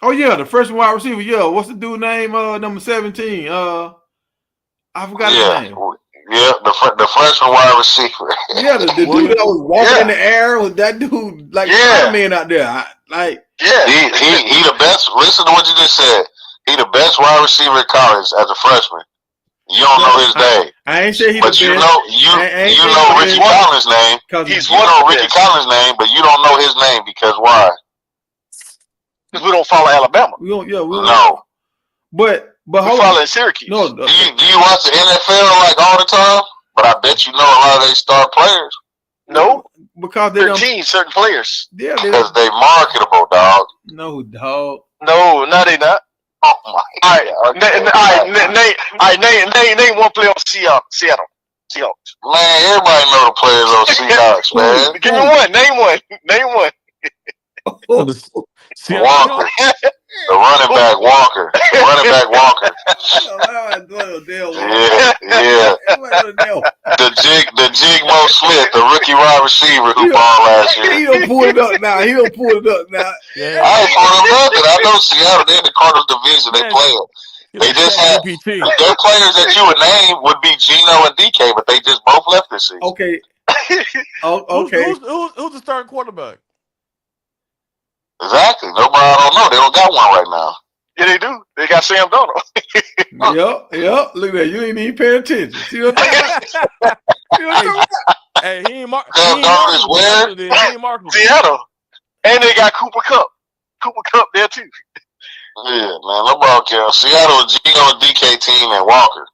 Oh yeah, the freshman wide receiver. Yeah, what's the dude name? Number 17. I forgot his name. Yeah, the freshman wide receiver. Yeah, the dude that was walking in the air with that dude like man out there. He the best. Listen to what you just said. He the best wide receiver in college as a freshman. You don't know his name. I ain't say he but the you best. You know Ricky Collins' name. You know Ricky Collins' name, but you don't know his name because why? Because we don't follow Alabama. We don't. No. But hold on. We follow Syracuse. No. Do you watch the NFL like all the time? But I bet you know a lot of they star players. No. Because they're certain players. Yeah, because they marketable, dog. No, dog. No, they not. Oh my! All right, name one player on Seattle Seahawks. Man, everybody know the players on Seahawks, man. Give me one. Name one. Walker, the running back Walker. Yeah. The Jigmo Smith, the rookie wide receiver who balled last year. He don't pull it up now. Yeah. I ain't pulling nothing. I know Seattle. They're in the Cardinals division. They play it. They just had their players that you would name would be Geno and DK, but they just both left this season. Okay. Okay. Who's the starting quarterback? Exactly. Nobody, I don't know. They don't got one right now. Yeah, they do. They got Sam Darnold. Yep. Look at that. You ain't even paying attention. See what I'm talking about? Hey, he ain't Sam Darnold is where? He ain't marketable. Seattle. And they got Cooper Kupp. There too. Yeah, man. Nobody cares. Seattle, Geno and DK team and Walker.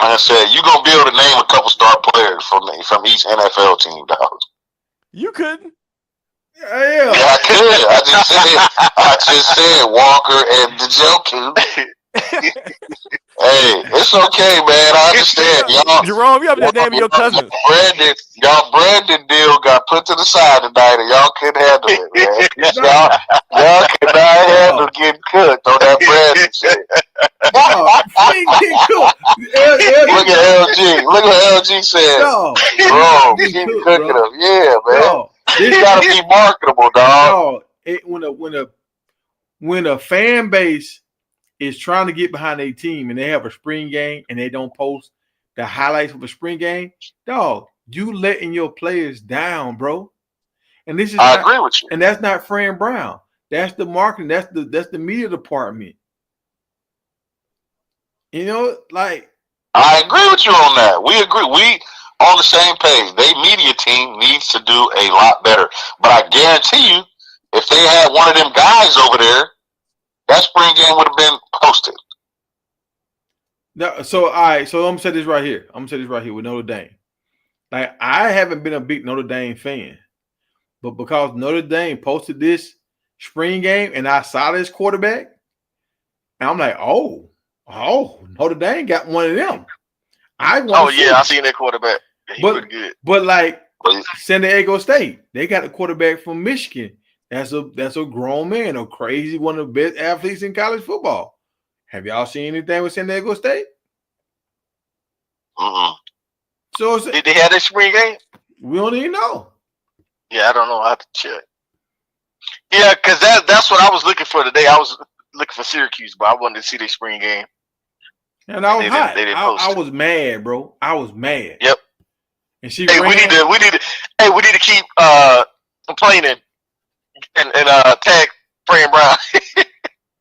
Like I said, you gonna be able to name a couple star players from each NFL team, dog. You couldn't. Yeah, I could. I just said Walker and Njoku. Hey, it's okay, man. I understand. Y'all, Jerome, you have to name your cousin. Brandon deal got put to the side tonight, and y'all couldn't handle it, man. Y'all could not handle getting cooked on that Brandon shit. Look at LG. Look what LG said. Bro, keep cooking them. Yeah, man. He's got to be marketable, dog. When when a fan base is trying to get behind a team and they have a spring game and they don't post the highlights of a spring game, dog, you letting your players down, bro. And this is I agree with you. And that's not Fran Brown. That's the marketing. That's the media department. You know, like I agree with you on that. We agree. We on the same page. They media team needs to do a lot better. But I guarantee you, if they had one of them guys over there, that spring game would have been posted. no, so all right, so I'm gonna say this right here. With Notre Dame. Like, I haven't been a big Notre Dame fan, but because Notre Dame posted this spring game and I saw this quarterback, and I'm like, oh, Notre Dame got one of them. I seen that quarterback. He looked good. But like San Diego State, they got a quarterback from Michigan. That's a grown man, a crazy one of the best athletes in college football. Have y'all seen anything with San Diego State? So Did they have that spring game? We don't even know. Yeah, I don't know. I have to check. Yeah, because that's what I was looking for today. I was looking for Syracuse, but I wanted to see their spring game. And I was hot. They didn't post I was mad, bro. I was mad. Yep. And she we need to keep complaining and tag Fran Brown.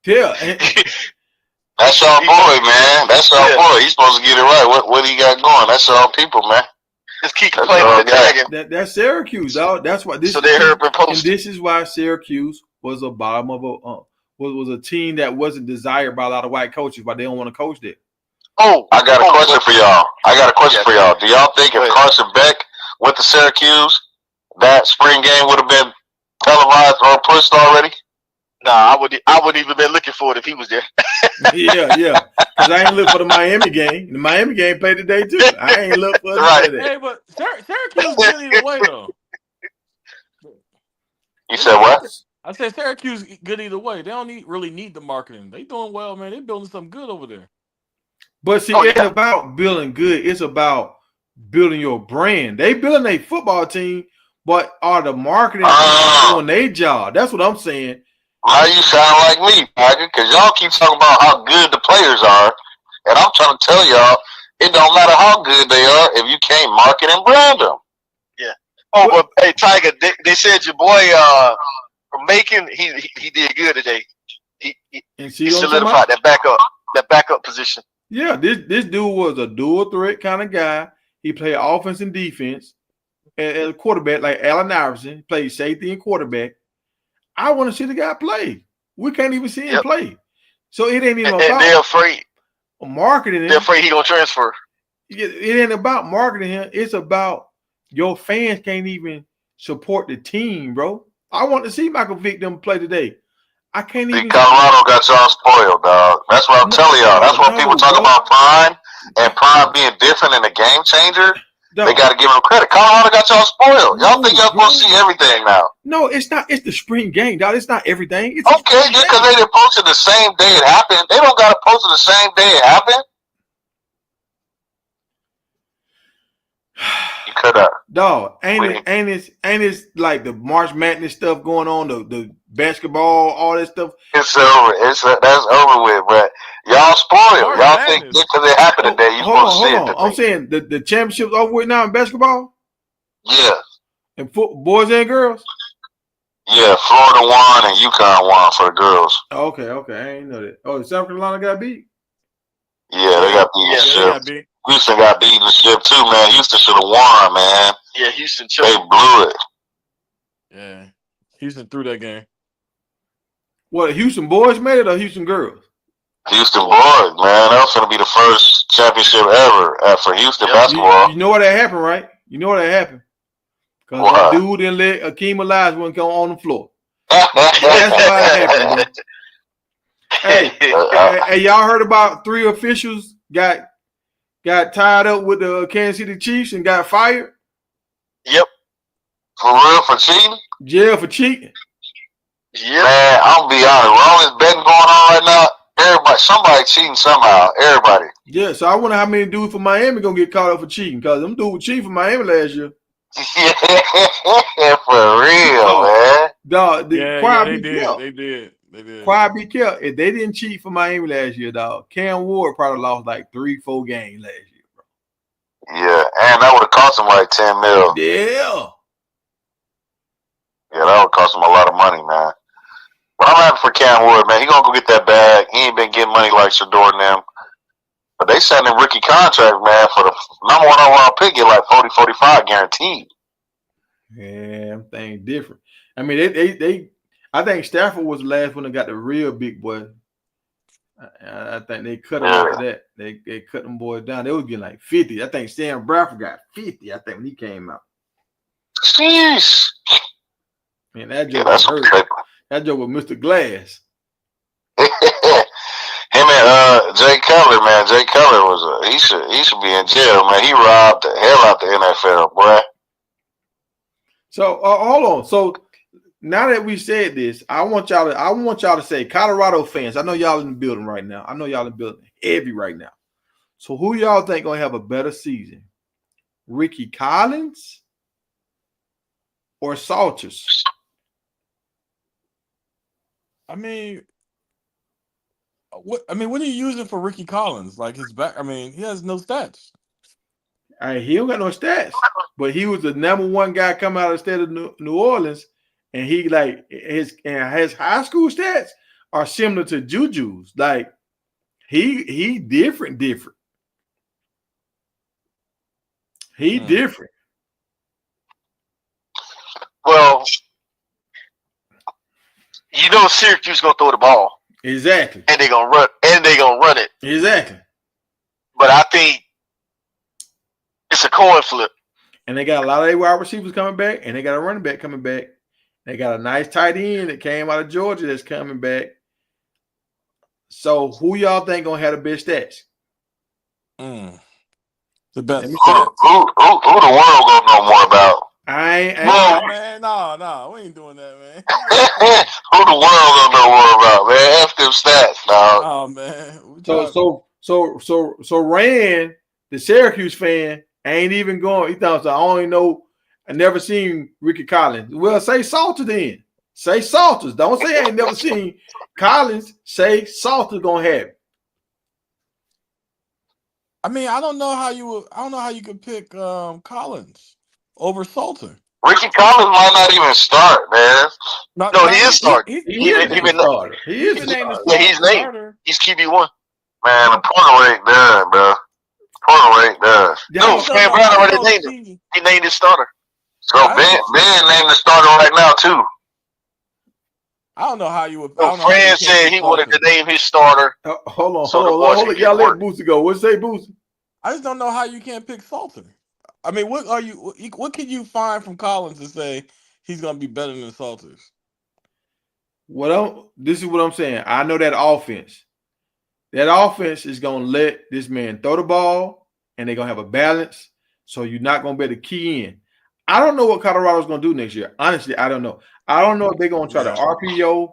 Yeah. That's our boy, man. That's our boy. He's supposed to get it right. What he got going? That's our people, man. Just keep complaining and tagging. That's Syracuse, dog. That's why this. So they heard and posted. And this is why Syracuse was a bottom of was a team that wasn't desired by a lot of white coaches, but they don't want to coach there. Oh, I got a question for y'all. Do y'all think if Carson Beck went to Syracuse, that spring game would have been televised or pushed already? Nah, I wouldn't even been looking for it if he was there. Yeah. Because I ain't look for the Miami game. The Miami game played today too. I ain't look for it. Hey, but Syracuse good either way though. You said what? I said Syracuse good either way. They don't really need the marketing. They doing well, man. They building something good over there. But see, it's about building good. It's about building your brand. They building a football team, but are the marketing doing their job? That's what I'm saying. Now you sound like me, Tiger, because y'all keep talking about how good the players are, and I'm trying to tell y'all, it don't matter how good they are if you can't market and brand them. Yeah. Oh, but hey, Tiger, they said your boy from Macon, he did good today. He solidified that backup position. Yeah, this dude was a dual threat kind of guy. He played offense and defense, and quarterback like Allen Iverson played safety and quarterback. I want to see the guy play. We can't even see him play. So it ain't even about. And they're afraid. Marketing him. They're afraid he gonna transfer. It ain't about marketing him. It's about your fans can't even support the team, bro. I want to see Michael Vick them play today. I can't even. Colorado got y'all spoiled, dog. That's what I'm telling y'all. That's why people talk about Prime and Prime being different and a game changer. They got to give him credit. Colorado got y'all spoiled. Y'all think y'all supposed to see everything now? No, it's not. It's the spring game, dog. It's not everything. It's okay, just because they didn't post it the same day it happened, they don't got to post it the same day it happened. You could have. Dog, ain't it like the March Madness stuff going on, the basketball, all that stuff? It's over. That's over with, but y'all spoiled. Y'all think just because it happened today, you supposed to see it today. I'm saying the championship's over with now in basketball? Yeah. And boys and girls? Yeah, Florida won and UConn won for the girls. Okay, I ain't know that. Oh, South Carolina got beat? Yeah, they got beat. Yeah, they got beat. Houston got beat in the ship too, man. Houston should have won, man. Yeah, Houston choked. They blew it. Yeah, Houston threw that game. What, Houston boys made it or Houston girls? Houston boys, man. That was going to be the first championship ever for Houston basketball. You know what that happened, right? You know what that happened? Because that dude didn't let Akeem Olajuwon come on the floor. That's why it happened, bro. Hey, y'all heard about 3 officials got tied up with the Kansas City Chiefs and got fired? Yep. For real? For cheating? Jail for cheating. Yeah. Man, I'm gonna be honest. With all this betting going on right now, somebody cheating somehow. Everybody. Yeah, so I wonder how many dudes from Miami gonna get caught up for cheating, because them dudes cheated for Miami last year. Yeah, for real, man. Dog, they did. They did. They did. Quiet be kept. If they didn't cheat for Miami last year, dog, Cam Ward probably lost like 3-4 games last year, bro. Yeah, and that would have cost him like $10 million. Yeah. Yeah, that would cost him a lot of money, man. But I'm happy for Cam Ward, man. He gonna go get that bag. He ain't been getting money like Shador and them. But they signed him rookie contract, man, for the number 1 overall pick, get like 40, 45 guaranteed. Yeah, I'm thinking different. I mean, they I think Stafford was the last one that got the real big boy. I think they cut him after that. They cut them boys down. They was getting like 50. I think Sam Bradford got 50, I think, when he came out. Jeez. Man, that joke was hurt. That joke was Mr. Glass. Him and Jay Cutler, man. Jay Cutler was he should be in jail, man. He robbed the hell out the NFL, boy. So hold on. So now that we said this, I want y'all to say, Colorado fans, I know y'all in the building right now. I know y'all in the building heavy right now. So who y'all think gonna have a better season? Ricky Collins or Salters? I mean, what are you using for Ricky Collins? Like his back? I mean, he has no stats. All right, he don't got no stats, but he was the number 1 guy coming out of the state of New Orleans, and he like his high school stats are similar to Juju's. Like he different. He different. Well, you know Syracuse gonna throw the ball. Exactly. And they're gonna run it. Exactly. But I think it's a coin flip. And they got a lot of their wide receivers coming back, and they got a running back coming back. They got a nice tight end that came out of Georgia that's coming back. So who y'all think gonna have the best stats? The best. Who the world gonna know more about? No, we ain't doing that, man. Who the world gonna know more about, man? F them stats, dog. Oh man. So Rand, the Syracuse fan, ain't even going. He thought, I only know. I never seen Ricky Collins. Well, say Salter then. Say Salters. Don't say I ain't never seen Collins. Say Salter's gonna have it. I mean, I don't know how you could pick Collins over Salter. Ricky Collins might not even start, man. He is starting. He is named. He's QB1. Man, the portal ain't done, bro. Portal ain't done. No, Sam Brown already named him. He named his starter. So Ben named the starter right now too. I don't know how you would. Fran said he wanted to name his starter. Hold on. Y'all let Booster go. What say Booster? I just don't know how you can't pick Salter. I mean, what can you find from Collins to say he's going to be better than Salters? This is what I'm saying. I know that offense. That offense is going to let this man throw the ball, and they're going to have a balance, so you're not going to be able to key in. I don't know what Colorado's going to do next year. Honestly, I don't know. I don't know if they're going to try to RPO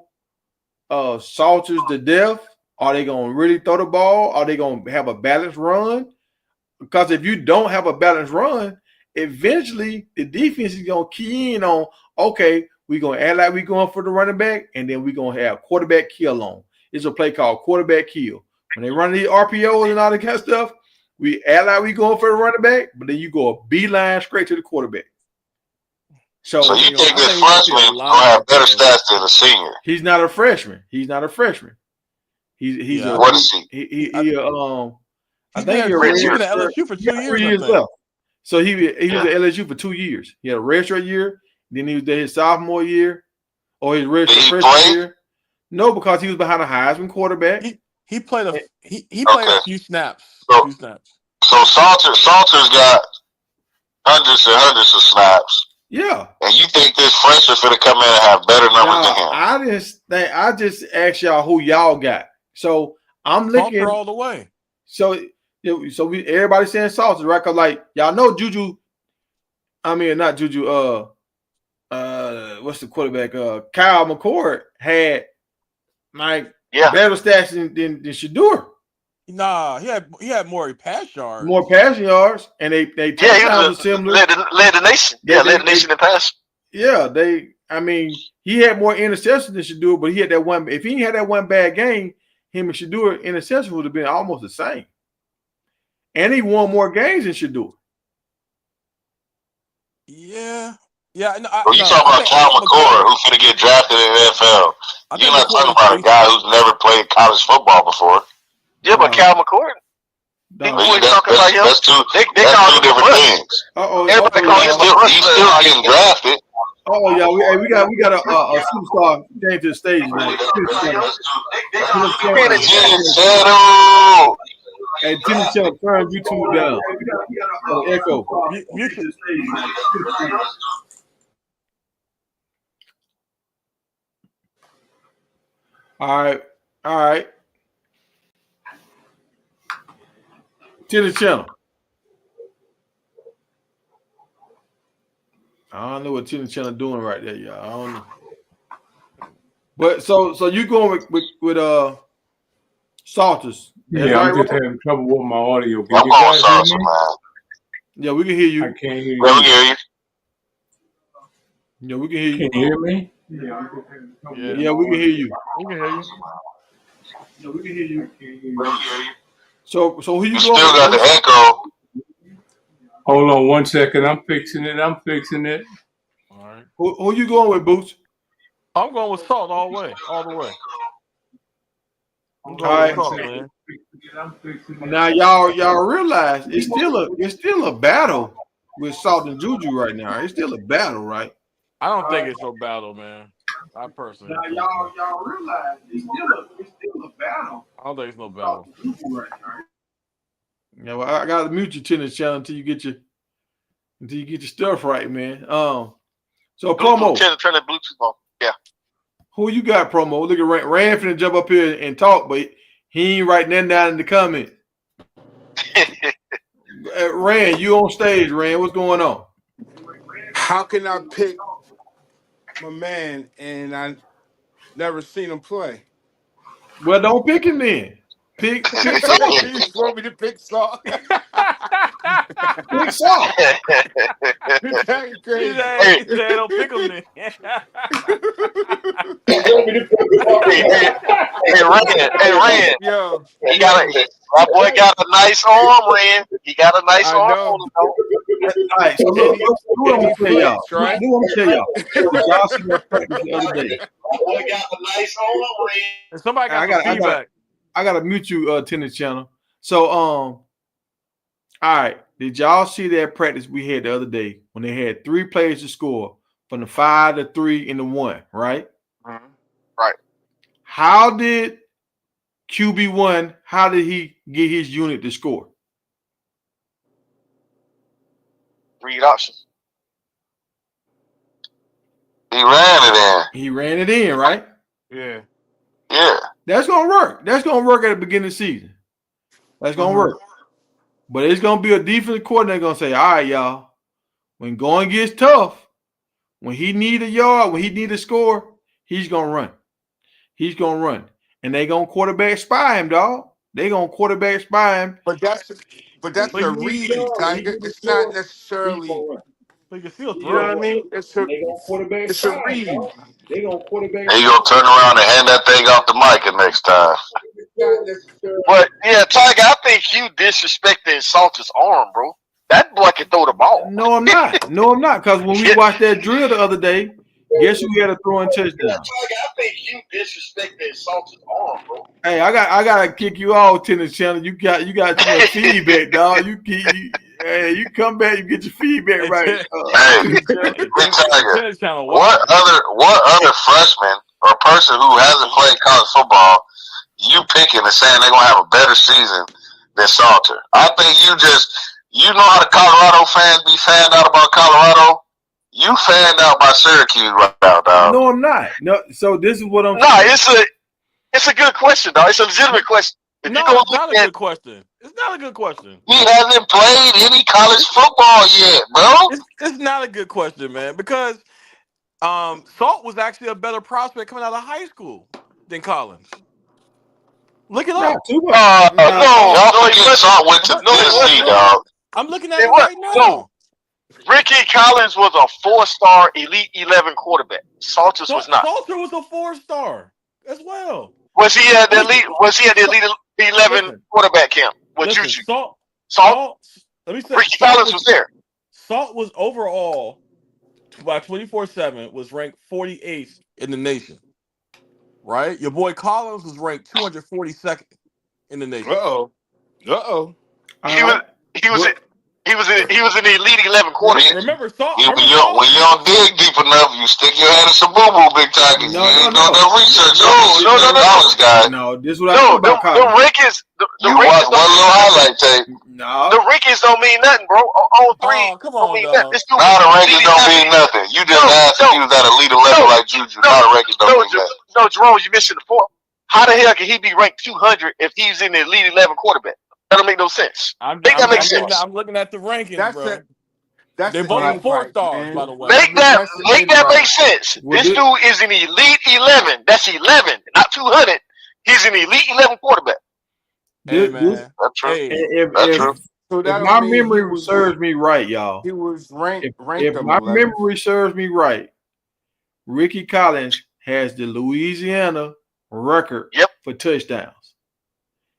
Salters to death. Are they going to really throw the ball? Are they going to have a balanced run? Because if you don't have a balanced run, eventually the defense is going to key in on, okay, we're going to act like we're going for the running back, and then we're going to have quarterback kill on. It's a play called quarterback kill. When they run these RPOs and all that kind of stuff, we act like we're going for the running back, but then you go a beeline straight to the quarterback. So you think this freshman gonna have better stats than a senior? He's not a freshman. He's a what is he? I think he's been at LSU for 2 years left. So he was at LSU for 2 years. He had a redshirt year, then he was there his sophomore year, or his redshirt freshman year. No, because he was behind a Heisman quarterback. He played a few snaps. So Salter's got hundreds and hundreds of snaps. Yeah. And you think this freshman's gonna come in and have better numbers than him? I just asked y'all who y'all got. So I'm looking all the way. So everybody saying Salter, right? Because like y'all know Juju. I mean, not Juju. What's the quarterback? Kyle McCord had better stats than Shador. Nah, he had more passing yards. And they touchdowns were similar. Led the nation. Led the nation in pass. Yeah, they I mean, he had more interceptions than Shador, but he had that one. If he had that one bad game, him and Shador interception would have been almost the same. And he won more games than Shador. Yeah. No, you talking about Cal McCord, who's going to get drafted in the NFL. You're not talking about a guy who's never played college football before. Yeah, but Cal McCord. That's two different things. He's still getting drafted. Oh yeah, we got a superstar came to the stage tonight. Hey, Timmy Channel, turn YouTube down. Echo. All right. Timmy Channel. I don't know what Timmy Channel doing right there, y'all. I don't know. But so you going with Salters? Yeah, I'm just having trouble with my audio. I'm going Salters, man. Yeah, we can hear you. I can't hear you. Yeah, we can hear you. Yeah, we can hear you. Can you hear me? Yeah, we can hear you. We can hear you. Yeah, we can hear you. So who you going? Still got the echo. Hold on 1 second. I'm fixing it. All right. Who you going with, Boots? I'm going with Salt all the way. I'm going with Salt, man. Now y'all realize it's still a battle with Salt and Juju right now. It's still a battle, right? I don't think it's no battle, man. I personally. Now y'all realize it's still a battle. I don't think it's no battle. Yeah, well, I gotta mute your tennis channel until you get your stuff right, man. So promo. Turn the Bluetooth on. Yeah. Who you got, promo? Look at Rand finna jump up here and talk, but he ain't writing that down in the comment. Rand, you on stage, Rand. What's going on? How can I pick my man and I never seen him play? Well, don't pick him then. Pick Salt. You want me to pick Salt? Pick Salt. That's crazy. Hey, don't pick him then. Hey, Rand. Yo. My boy got a nice arm, Rand. He got a nice arm on him, though. All right, so look, what I'm gonna tell y'all. Right? Y'all seen that practice the other day. My boy got a nice arm, Rand. Somebody got some feedback. I gotta mute you, tennis channel. So, all right. Did y'all see that practice we had the other day when they had 3 players to score from the 5, the 3, and the 1, right? Mm-hmm. Right. How did QB1? How did he get his unit to score? Read options. He ran it in, right? Yeah. Yeah. That's gonna work. That's gonna work at the beginning of the season. That's gonna work. But it's gonna be a defensive coordinator gonna say, all right, y'all, when going gets tough, when he need a yard, when he need a score, he's gonna run. And they gonna quarterback spy him, dog. They gonna quarterback spy him. But that's a read, Tiger. It's not necessarily. You can still You know what I throw. mean? It's a read. They gonna quarterback. And you gonna turn around and hand that thing off the mic next time. But yeah, Tiger, I think you disrespected Salter's arm, bro. That boy can throw the ball. No, I'm not. Because when we watched that drill the other day, guess who had a throwing touchdown? I think you disrespected Salter's arm, bro. Hey, I gotta kick you off, tennis channel. You got too much feedback, dog. You come back, you get your feedback right. Tiger, what other freshman or person who hasn't played college football you picking and saying they're gonna have a better season than Salter? I think you know how the Colorado fans be fanned out about Colorado. You fanned out by Syracuse right now, dog. No, I'm not. No, so this is what I'm. No, it's a good question, dog. It's a legitimate question. It's not a good question. It's not a good question. He hasn't played any college football yet, bro. It's not a good question, man, because Salt was actually a better prospect coming out of high school than Collins. Look it up. No, Salt went to Tennessee, dog. I'm looking at it right now. Ricky Collins was a 4-star Elite 11 quarterback. Salters was not. Salter was a 4-star as well. Was he at the Elite? Was he at the Elite 11 quarterback camp? What Juju? Salt. Let me say, Ricky Collins was there. Salt was overall by 24/7 was ranked 48th in the nation. Right? Your boy Collins was ranked 242nd in the nation. He was in the Elite 11 quarterback. Remember Salt? When you don't dig deep enough, you stick your hand in some boo-boo, big tiger. You ain't doing no research. No, this is what I know about college. The rankings. You watch one little highlight tape. No. The rankings don't mean nothing, bro. On three. Oh, come on, dog. Now the rankings don't mean nothing. You just asked if he was at Elite 11 like Juju. Now the rankings don't mean nothing. No, Jerome, you missing the point. How the hell can he be ranked 200 if he's in the Elite 11 quarterback? That don't make no sense. I'm looking at the rankings, bro. They're both 4-stars, by the way. Make that make sense. This dude is an Elite 11. That's 11, not 200. He's an Elite 11 quarterback. Hey, man. That's true. If So if my memory serves me right, y'all. He was ranked. If my memory serves me right, Ricky Collins has the Louisiana record for touchdowns.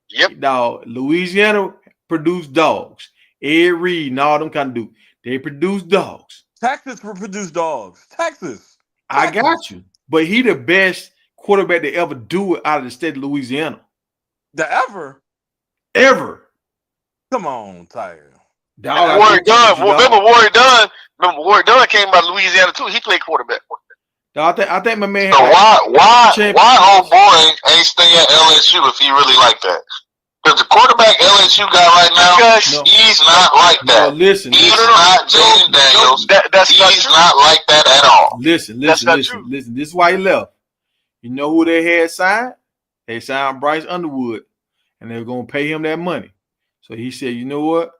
Yep. Now, Louisiana produced dogs. Ed Reed and all them kind of dudes. They produce dogs. Texas produce dogs. Texas. I got you. But he the best quarterback to ever do it out of the state of Louisiana. Ever? Come on, Tiger. Warrior Dunn. Remember Warrior Dunn? Warrior Dunn came by Louisiana too. He played quarterback. I think my man. So why old boy ain't stay at LSU if he really like that? Because the quarterback LSU got right now, he's not like that. No, listen, he's not Jaden Daniels. He's not like that at all. Listen. This is why he left. You know who they had signed? They signed Bryce Underwood, and they were gonna pay him that money. So he said, "You know what?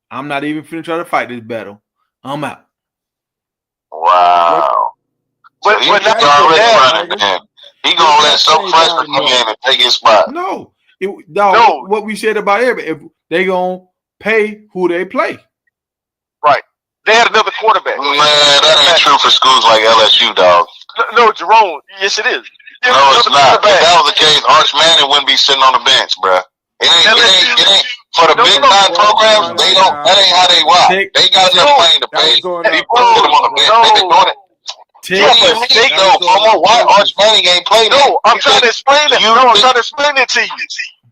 I'm not even finna try to fight this battle. I'm out." Wow. But he already running, man. He gonna let some freshman come in and take his spot. No. What we said about everybody, if they gonna pay who they play. Right. They had another quarterback. Man, that ain't true for schools like LSU, dog. No, Jerome. Yes, it is. No, it's not. If that was the case, Arch Manning wouldn't be sitting on the bench, bruh. It ain't. For the big time programs, they don't. That ain't how they rock. They got enough money to pay people to put them on the bench. They been doing it. Why Arch Manning ain't played? No, I'm trying to explain it. I'm trying to explain it to you.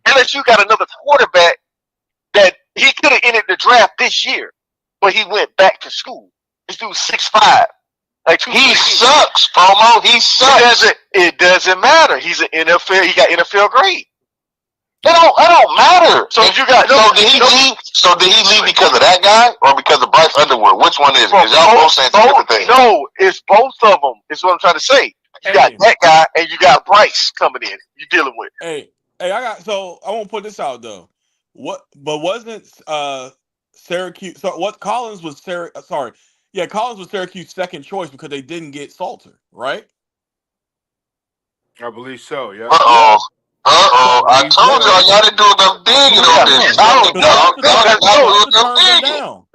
LSU got another quarterback that he could have entered the draft this year, but he went back to school. This dude's 6'5". He sucks, Promo. He sucks. It doesn't matter. He's an NFL. He got NFL grade. It don't matter. So you got. Did he leave? So did he leave because of that guy or because of Bryce Underwood? Which one is it? Because y'all both saying different things. No, it's both of them. Is what I'm trying to say. You got that guy and you got Bryce coming in. You dealing with. Hey, I won't put this out though. But wasn't Syracuse? So what? Collins was Collins was Syracuse's second choice because they didn't get Salter, right? I believe so. Yeah. I told y'all didn't do enough digging on this.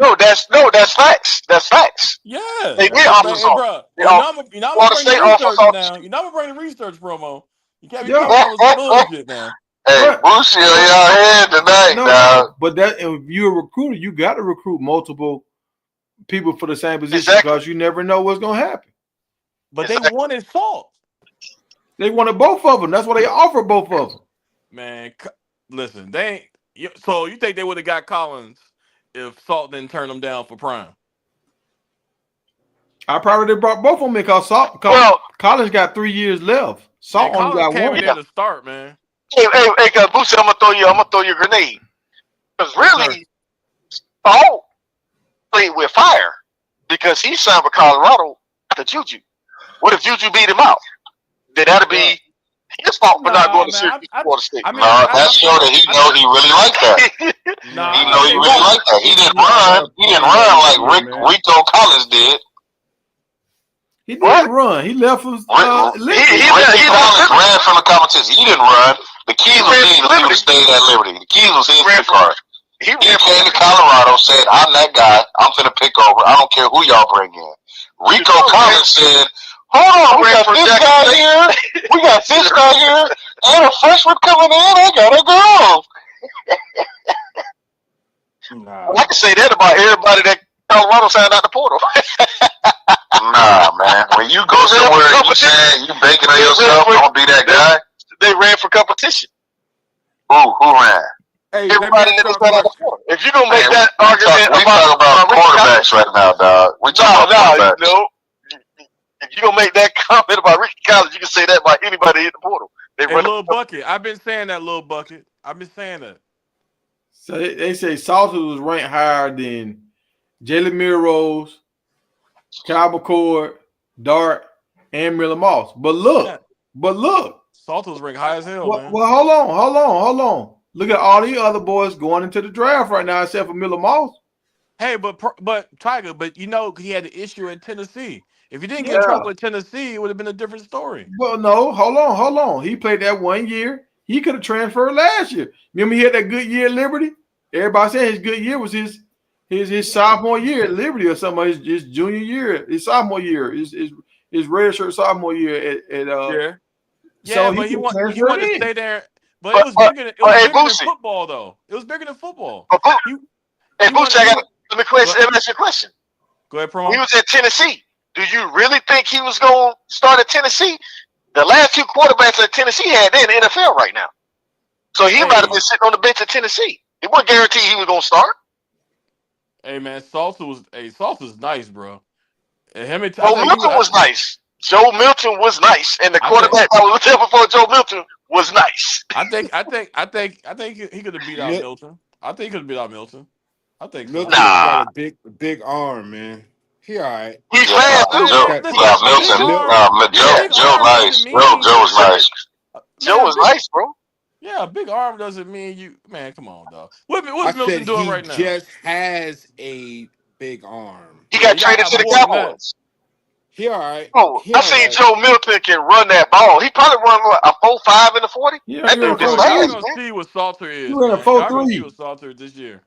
No, that's facts. That's facts. Yeah. They did offer bro. You're not bring the research, Promo. You can't be talking about bullshit now. Hey, bullshit y'all here tonight, dog. But if you're a recruiter, you got to recruit multiple people for the same position because you never know what's going to happen. But they wanted Salt. They wanted both of them. That's why they offered both of them. Man, listen, so you think they would have got Collins if Salt didn't turn them down for Prime? I probably brought both of them because Collins got 3 years left. Salt only got one. In there to start, man. Hey, Boosie, I'm gonna throw you a grenade. Because really, Salt played with fire because he signed for Colorado after Juju. What if Juju beat him out? Then that'd be his fault for not going to Syracuse Florida State. That showed that he know he really like that. He know he really like that. He didn't run. He didn't run like Rico Collins did. He didn't run. He left from Rico Collins ran from the competition. He didn't run. The keys was his. He would have stayed at Liberty. The keys was his card. He He ran came to Colorado, said, I'm that guy. I'm finna pick over. I don't care who y'all bring in. Rico Collins said, hold on, we got this guy here. We got this guy here. And a freshman coming in. I gotta go. Nah. I can say that about everybody that Colorado signed out the portal. Nah, man. When you go somewhere and you saying you banking on yourself, don't be that guy. They ran for competition. Who ran? Hey, let me Everybody ask that y'all signed a out the question. portal. If you're gonna make Man, that argument we talk about Ricky quarterbacks right now, dog. We talk about quarterbacks. no. If you're gonna make that comment about Ricky Collins, you can say that about anybody in the portal. They Hey, run Lil Bucket. I've been saying that, Lil Bucket. I've been saying that. So they say Salter was ranked higher than Jalen Milrose, Kyle McCord, Dart, and Miller Moss. But look, Salter was ranked high as hell, man. Well, hold on. Look at all the other boys going into the draft right now, except for Miller Moss. Hey, but Tiger, you know he had the issue in Tennessee. If he didn't get in trouble in Tennessee, it would have been a different story. Well, no, hold on. He played that 1 year. He could have transferred last year. Remember he had that good year at Liberty? Everybody said his good year was his sophomore year at Liberty or something. His junior year, his sophomore year, his red shirt sophomore year at Yeah, so but he wanted to stay there. But But- it was bigger than Boosie. football, though. It was bigger than football. But He Boosie, let me ask you a question. Go ahead, When Promo. he was at Tennessee, do you really think he was going to start at Tennessee? The last two quarterbacks that Tennessee had, they're in the NFL right now. So he might have been sitting on the bench at Tennessee. It wasn't guaranteed he was going to start. Hey, man, Salsa's nice, bro. And him and Joe Milton was nice. Joe Milton was nice, and the quarterback that was there before Joe Milton was nice. I think he could have beat out Milton. I think he could have beat out Milton. I think so. Nah. Milton got a big arm, man. He all right. He's fast, too. Milton. Joe nice. Joe was nice. Joe was nice, bro. Yeah, a big arm doesn't mean you. Man, come on, dog. What's Milton doing right now? He just has a big arm. He got traded to the Cowboys. He all right. Oh, I seen Joe Milton can run that ball. He probably run a 4.5 in the 40. Yeah, that dude is Y'all fast, gonna see what Salter is. He ran a Man. Y'all gonna 4.3. see what Salter is this year.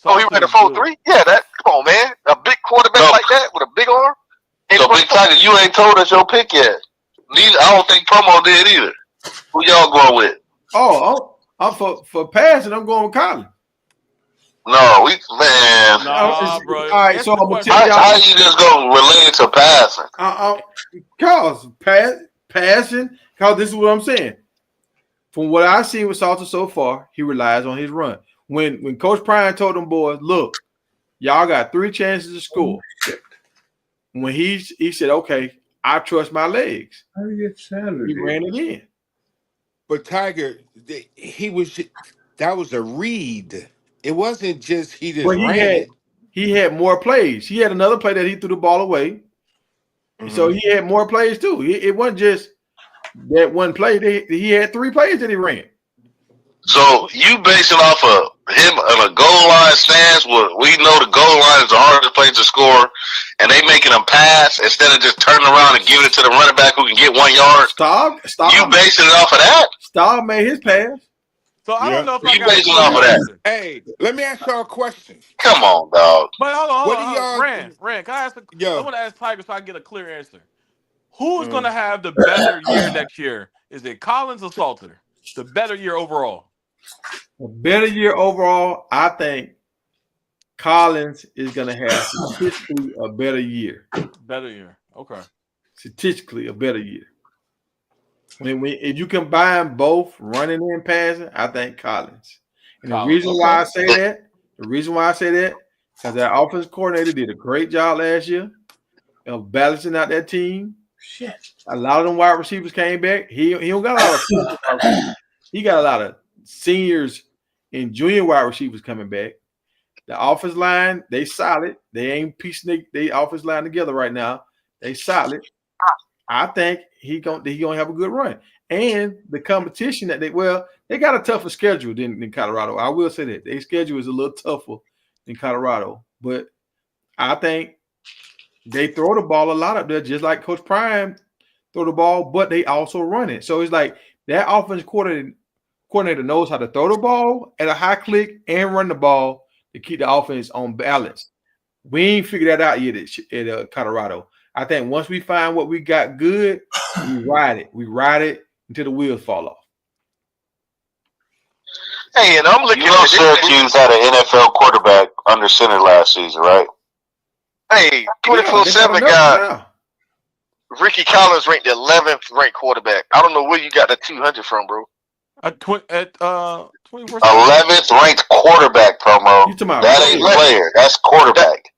Oh, he ran a 4.3? Yeah, come on, man. A big quarterback like that with a big arm. So, Big Tiger, you ain't told us your pick yet. I don't think Promo did either. Who y'all going with? Oh, I'm for passing. I'm going with Collins. No, bro. All right, so I'm gonna tell y'all. How you just gonna relate to passing? Cause passing. Cause this is what I'm saying. From what I've seen with Salter so far, he relies on his run. When Coach Prime told them boys, look, y'all got 3 chances to score. When he said, okay, I trust my legs. How do you get Saturday? He ran it in. But Tiger, that was a read. It wasn't just he just ran it. He had more plays. He had another play that he threw the ball away. Mm-hmm. So he had more plays too. It wasn't just that one play. He had 3 plays that he ran. So you base it off of him on a goal line stance where we know the goal line is the hardest place to score, and they making him pass instead of just turning around and giving it to the running back who can get 1 yard. Stop. You basing it off of that? Staub made his pass. So I don't know if you basing it off of that. Hey, let me ask y'all a question. Come on, dog. But hold on. What do y'all? Rand, can I ask? I want to ask Tiger so I get a clear answer. Who's going to have the better year next year? Is it Collins or Salter? The better year overall. A better year overall, I think Collins is going to have statistically a better year. Better year. Okay. Statistically a better year. If you combine both running and passing, I think Collins. And the reason why I say that, because that offensive coordinator did a great job last year of balancing out that team. Shit. A lot of them wide receivers came back. He don't got a lot of he got a lot of seniors and junior wide receivers coming back. The offensive line, they solid. They ain't piecing they offensive line together right now. They solid. I think he gonna have a good run. And the competition that they got a tougher schedule than Colorado. I will say that. Their schedule is a little tougher than Colorado. But I think they throw the ball a lot up there, just like Coach Prime throw the ball, but they also run it. So it's like that offensive coordinator knows how to throw the ball at a high click and run the ball to keep the offense on balance. We ain't figured that out yet at Colorado. I think once we find what we got good, we ride it. We ride it until the wheels fall off. Hey, and I'm looking at Syracuse had an NFL quarterback under center last season, right? Hey, 24/7 got Ricky Collins ranked the 11th ranked quarterback. I don't know where you got the 200 from, bro. At 24/7. 11th ranked quarterback, promo. That ain't player. That's quarterback.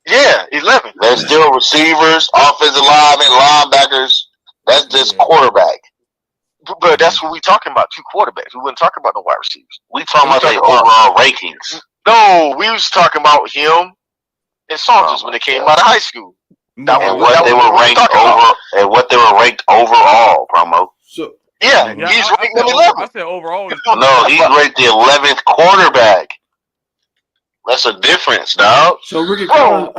Yeah, 11. There's still receivers, offensive linemen, linebackers. That's just quarterback. But that's what we talking about. 2 quarterbacks. We wasn't talking about no wide receivers. We talking about their overall rankings. No, we was talking about him and Saunders when they came out of high school. And what they were ranked overall, promo. So he's ranked number 11. I said overall. No, he's ranked the 11th quarterback. That's a difference, dog. So Ricky Collins,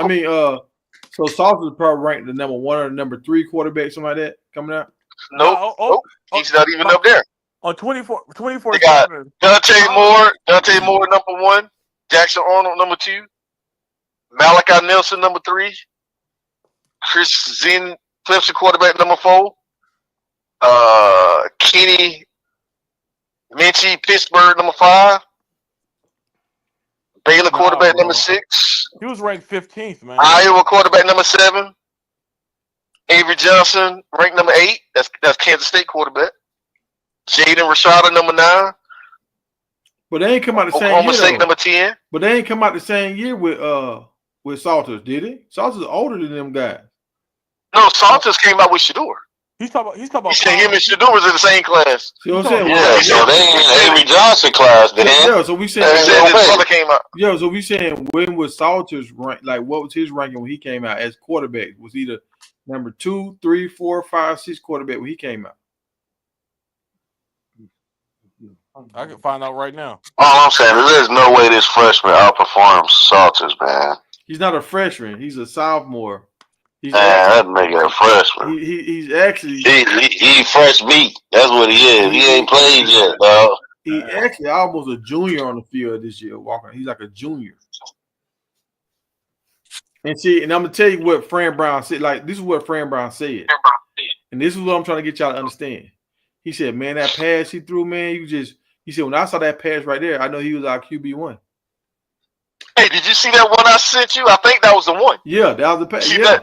so Saunders is probably ranked the number 1 or number 3 quarterback, something like that, coming out. Nope. He's not even up there. On 24/7. They got Dante Moore, number 1. Jackson Arnold, number 2. Malachi Nelson, number 3. Chris Zinn, Clemson quarterback, number 4. Kenny Minchie, Pittsburgh, number 5. Baylor quarterback, number 6. He was ranked 15th, man. Iowa quarterback, number 7. Avery Johnson, ranked number 8. That's Kansas State quarterback. Jaden Rashada, number 9. But they ain't come out the same year. Oklahoma State, number 10. But they ain't come out the same year with Salters, did he? Salters older than them guys. No, Salters came out with Shador. He's talking about. He said him and Shador was in the same class. See what I'm saying? Yeah, so they ain't Avery Johnson class, then. Yeah, so we saying his brother came out. Yeah, so we saying when was Salters rank? Like, what was his ranking when he came out as quarterback? Was he the number 2, 3, 4, 5, 6 quarterback when he came out? I can find out right now. All I'm saying is there's no way this freshman outperforms Salters, man. He's not a freshman. He's a sophomore. That nigga a freshman. He's actually he fresh meat. That's what he is. He ain't played yet, dog. He actually almost a junior on the field this year, walking. He's like a junior. And I'm gonna tell you what Fran Brown said. Like, this is what Fran Brown said, and this is what I'm trying to get y'all to understand. He said, "Man, that pass he threw, man, he said when I saw that pass right there, I know he was our QB1." Hey, did you see that one I sent you? I think that was the one. Yeah, that was the pass. Yeah.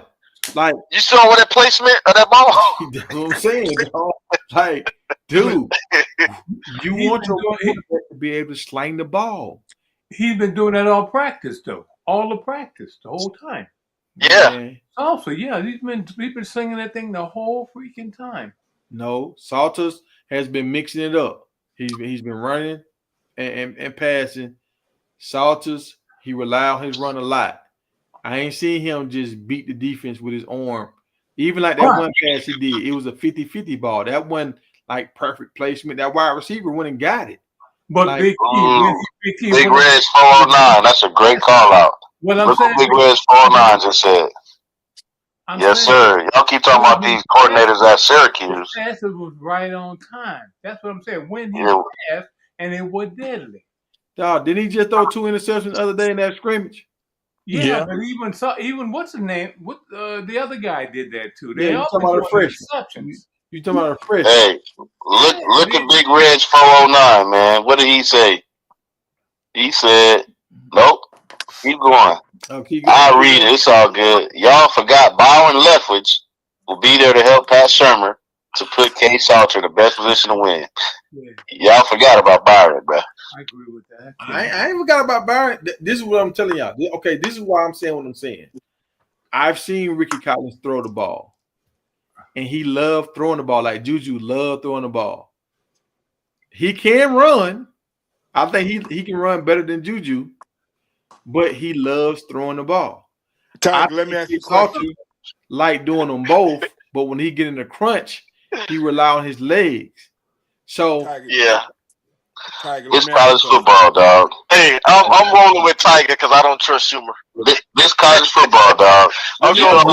Like, you saw what that placement of that ball? That's what I'm saying. Like, dude, you want your quarterback to be able to sling the ball. He's been doing that all practice, though. All the practice, the whole time. Yeah. Man. Also, yeah, he's been singing that thing the whole freaking time. No, Salters has been mixing it up. He's been running and passing. Salters, he rely on his run a lot. I ain't seen him just beat the defense with his arm. Even like that one pass he did, it was a 50-50 ball. That one, like, perfect placement. That wide receiver went and got it. But like, Big Reg 409, that's a great call out. What I'm Look saying, what Big Reg 409 just said. Yes, sir. Y'all keep talking about these coordinators at Syracuse. The passes was right on time. That's what I'm saying. When he passed, and it was deadly. Dog, didn't he just throw 2 interceptions the other day in that scrimmage? Yeah, but even what's his name? What the other guy did that too. They all talking about a freshman. You talking about a freshman? Hey, look at Big Reg 409, man. What did he say? He said, "Nope, keep going." I'll read it. It's all good. Y'all forgot Byron Leftwich will be there to help Pat Shermer to put K. Salter in the best position to win. Yeah. Y'all forgot about Byron, bro. I agree with that. I ain't forgot about Byron. This is what I'm telling y'all. Okay, this is why I'm saying what I'm saying. I've seen Ricky Collins throw the ball, and he loved throwing the ball like Juju loved throwing the ball. He can run. I think he can run better than Juju, but he loves throwing the ball. Let me ask you a question. Like doing them both, but when he get in the crunch, he rely on his legs. So yeah. Tiger, it's college football, dog. Hey, I'm rolling with Tiger because I don't trust Schumer. This college football, dog. I'm rolling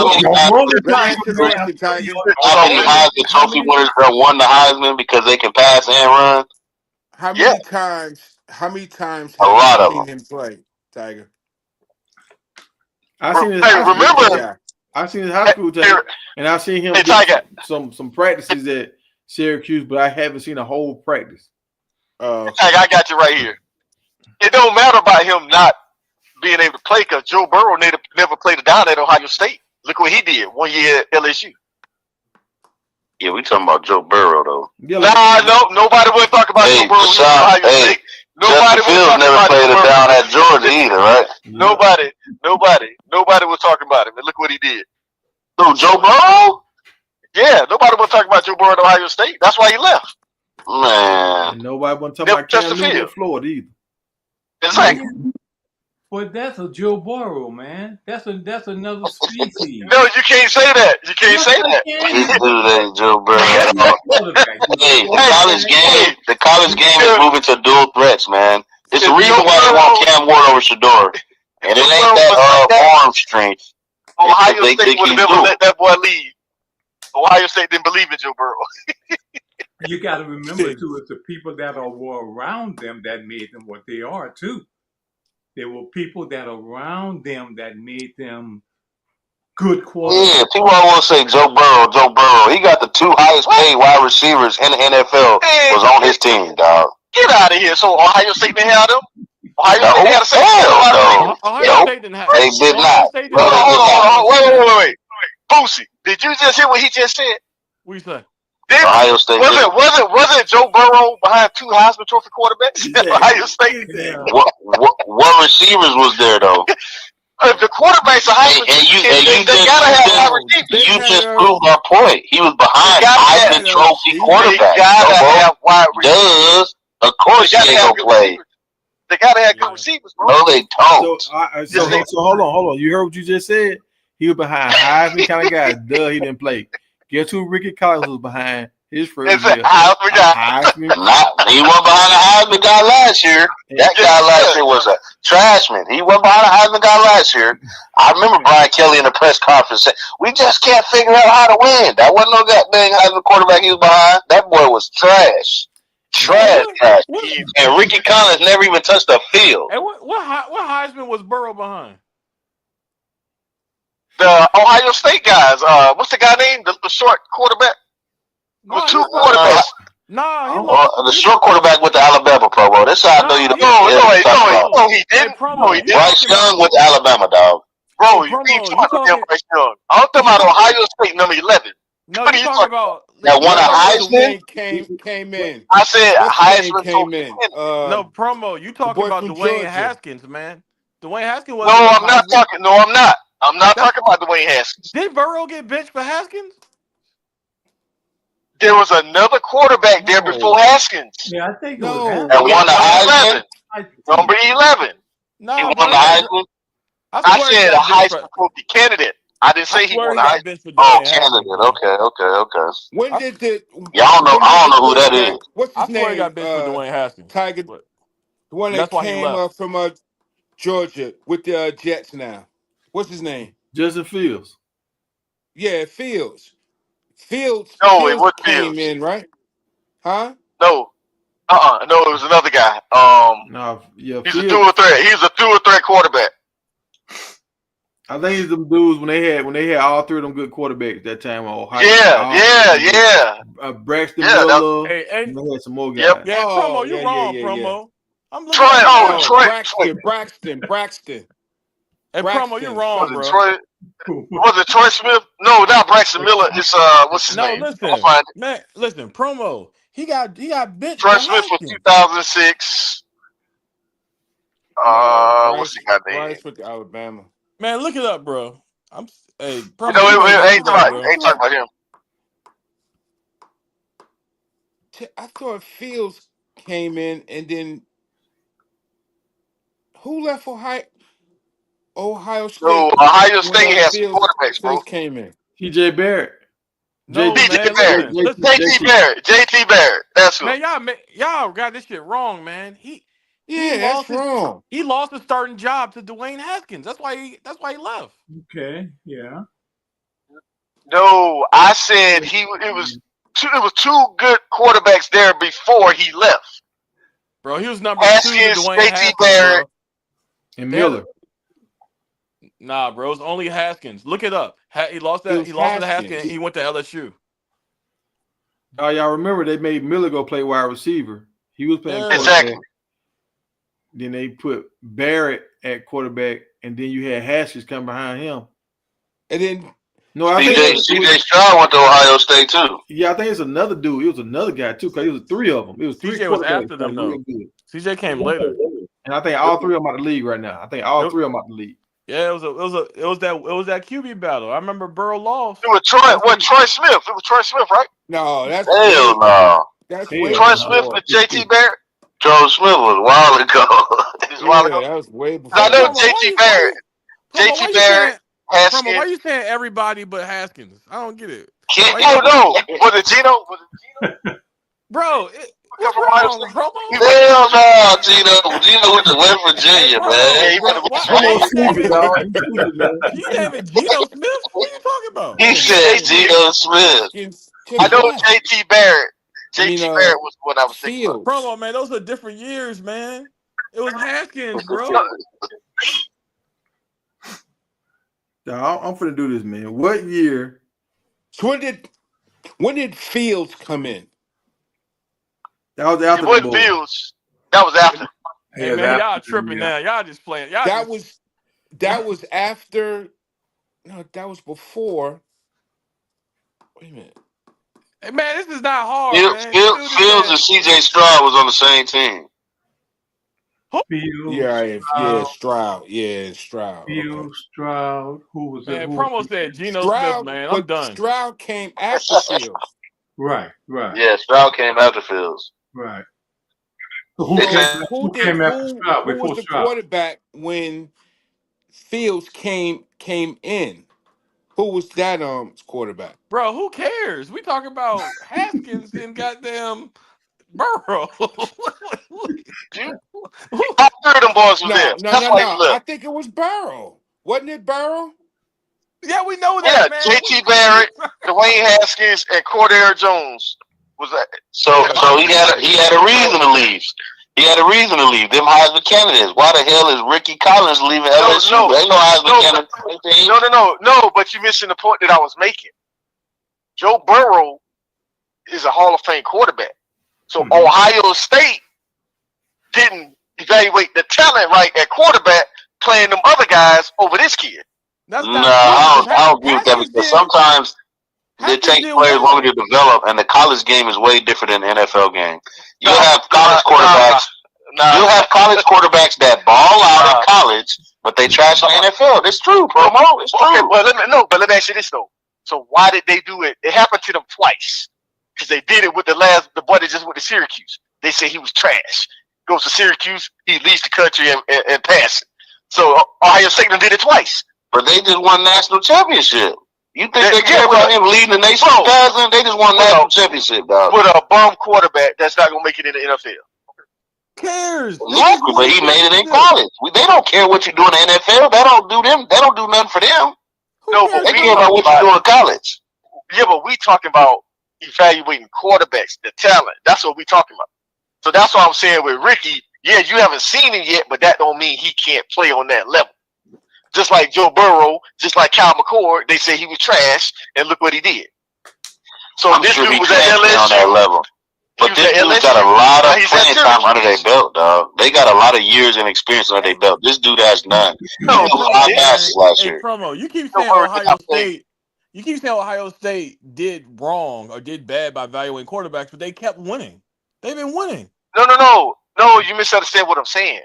with Tiger. How many Heisman Trophy winners that won the Heisman because they can pass and run? How Yeah. many times A have you lot of seen them. him play, Tiger? I seen his Hey, high school remember? tape. Yeah. I seen his high school Hey, tape, and I seen him hey, do Tiger. some practices at Syracuse, but I haven't seen a whole practice. Okay. Tiger, I got you right here. It don't matter about him not being able to play because Joe Burrow never played it down at Ohio State. Look what he did 1 year at LSU. Yeah, we talking about Joe Burrow though. Yeah, Nobody would talk about Joe Burrow at Ohio State. Nobody Justin would Fields talk never about played Joe it Burrow. down at Georgia either, right? Nobody was talking about him. And look what he did. Who, Joe Burrow? Yeah, nobody was talking about Joe Burrow at Ohio State. That's why he left. Man. And nobody was talking about Cam Newton in Florida either. Exactly. But that's a Joe Burrow, man. That's another species. No, you can't say that. You can't say that. This dude ain't Joe Burrow. Hey, the college game is moving to dual threats, man. It's the reason why they want Cam Ward over Shador. And it ain't that arm strength. Ohio State would have never let that boy leave. Ohio State didn't believe in Joe Burrow. You got to remember, too, it's the people that were around them that made them what they are, too. There were people that around them that made them good quarterbacks. Yeah, people always say Joe Burrow. He got the 2 highest paid wide receivers in the NFL was on his team, dog. Get out of here. So Ohio State didn't have them? Ohio State had a second Ohio State didn't have. They did not. Hold on. Wait. Boosie, did you just hear what he just said? What you say? Ohio State. Wasn't Joe Burrow behind 2 Heisman Trophy quarterbacks? Ohio State. What receivers was there though? If the quarterbacks are Heisman, they gotta have wide receivers. You just proved our point. He was behind Heisman Trophy quarterbacks. They gotta have wide receivers. Of course he ain't gonna play. They gotta have good receivers, bro. No, they don't. So hold on. You heard what you just said? He was behind Heisman kind of guys. Duh, he didn't play. Guess who Ricky Collins was behind his first year? Heisman. He wasn't behind a Heisman guy last year. That guy last year was a trashman. He wasn't behind a Heisman guy last year. I remember Brian Kelly in the press conference saying, "We just can't figure out how to win." That wasn't no goddamn Heisman quarterback he was behind. That boy was trash. Trash. And Ricky Collins never even touched the field. And what Heisman was Burrow behind? The Ohio State guys. What's the guy named? The short quarterback? With 2 quarterbacks. The short quarterback with the Alabama promo. That's how I know you don't. No, he didn't. Bryce Young with Alabama, dog. Bro, you ain't talking about Bryce Young. I'm talking about Ohio State number 11. No, you're talking about that one of Heisman came in. I said Heisman came in. No promo. You talking about Dwayne Haskins, man? Dwayne Haskins was. No, I'm not talking. No, I'm not. I'm not talking about Dwayne Haskins. Did Burrow get benched for Haskins? There was another quarterback there before Haskins. Yeah, I think that won the Heisman. Number 11. No, he won the Heisman. I said a Heisman Trophy candidate. I didn't say he won the Heisman. Oh, candidate. Okay. When did the? I don't know who that is. What's his name? He got benched for Dwayne Haskins. Tiger. The one that came up from Georgia with the Jets now. What's his name? Justin Fields. Yeah, Fields. Fields came in, right? Huh? No. No, it was another guy. He's a dual threat. He's a dual threat quarterback. I think he's them dudes when they had all 3 of them good quarterbacks that time on Ohio. Yeah. Braxton Miller. And they had some more guys. Yeah, promo. You're wrong, promo. I'm Troy. Braxton. Hey, promo, you're wrong, bro. Was it Troy Smith? No, not Braxton Miller. It's what's his name? Listen, promo. He got benched. Troy Smith was 2006. What's the guy name? Bryce with Alabama. Man, look it up, bro. Promo. Ain't talking about him. I thought Fields came in, and then who left Ohio State? No, Ohio State has quarterbacks, bro. Came in. T.J. Barrett. JT Barrett. That's who. Man, y'all got this shit wrong, man. That's wrong. He lost his starting job to Dwayne Haskins. That's why he left. Okay, yeah. No, I said it was 2 good quarterbacks there before he left. Bro, he was number Haskins, 2 to Dwayne JT Haskins, Barrett, and Miller. Nah, bro, it's only Haskins. Look it up. He lost It that. was He lost to Haskins. Haskins. And he went to LSU. Y'all remember they made Miller go play wide receiver. He was playing quarterback. Exactly. Then they put Barrett at quarterback, and then you had Haskins come behind him. And then No, I think CJ Stroud went to Ohio State too. Yeah, I think it's another dude. It was another guy too, because it was 3 of them. It was 3 CJ was quarterbacks after them, that were though. real good. CJ came later. And I think all 3 of them out the league right now. I think all 3 of them out the league. Yeah, it was that QB battle. I remember Burrow lost. It was Troy Smith. It was Troy Smith, right? no, that's Hell no. That's Hell way no. Troy before. Smith and JT Barrett. Joe Smith was a while ago. It was a while Yeah, ago. that was way before. I know Promo, why JT you- Barrett. Promo, why JT you Barrett, saying- Promo, why Haskins. you saying everybody but Haskins? I don't get it. Oh no, was it Gino? Bro, what's Come wrong, from Promo? Hell no, Gino. Gino went to West Virginia, Bro, man. he went to why- Come why on, you stupid, dog. You naming Geno Smith? What are you talking about? He said Gino Smith. I know JT Barrett. JT Barrett was what I was thinking about. Promo, man, those are different years, man. It was Haskins, bro. I'm finna do this, man. What year? So when did Fields come in? That was after It the wasn't bowl. Fields. That was after. Hey, Yeah, man, that- y'all tripping now. Y'all just playing. Y'all That just- was after. No, that was before. Wait a minute. Hey, man, this is not hard, man. Fields and CJ Stroud was on the same team. Fields, Yeah, Stroud. Yeah, Stroud. Okay. Fields, Stroud. Who was it? Man, Who Promo was it? said Geno Stroud, Smith, man. I'm but done. Stroud came after Fields. Right. Yeah, Stroud came after Fields. Right. So who So came after Stroud? who Before was the Stroud? quarterback when Fields came in? Who was that quarterback? Bro, who cares? We talking about Haskins and goddamn Burrow. All 3 of them boys was there. No. That's why he I left. think it was Burrow. Wasn't it Burrow? Yeah, we know Yeah, that, man. JT Barrett, Dwayne Haskins, and Cordell Jones was that. So he had a reason to leave. He had a reason to leave. Them Heisman candidates. Why the hell is Ricky Collins leaving LSU? Ain't no Heisman candidate. No, but you're missing the point that I was making. Joe Burrow is a Hall of Fame quarterback. So Ohio State didn't evaluate the talent right at quarterback playing them other guys over this kid. That's No, not I don't agree with that because sometimes it takes players longer to develop, and the college game is way different than the NFL game. You'll have college quarterbacks. You'll have college quarterbacks that ball out in college, but they trash in the NFL. It's true, Promo. It's true. Okay, but let me ask you this though. So why did they do it? It happened to them twice. Because they did it with the boy that just went to Syracuse. They said he was trash. Goes to Syracuse, he leads the country and passes. So Ohio State did it twice. But they just won national championship. You think they care about him leading the nation? Guys, they just won national championship, dog. With a bum quarterback that's not gonna make it in the NFL. Who cares? Exactly, but he made it in college. They don't care what you do in the NFL. That don't do them. That don't do nothing for them. No, but they care about what you do in college. Yeah, but we talking about evaluating quarterbacks, the talent. That's what we talking about. So that's what I'm saying with Ricky. Yeah, you haven't seen him yet, but that don't mean he can't play on that level. Just like Joe Burrow, just like Kyle McCord, they say he was trash, and look what he did. So this dude was at LSU. On that level. But this dude's got a lot of playing time under their belt, dog. They got a lot of years and experience under their belt. This dude has none. No, last year. Promo, you keep saying Ohio State. You keep saying Ohio State did wrong or did bad by valuing quarterbacks, but they kept winning. They've been winning. No, you misunderstand what I'm saying.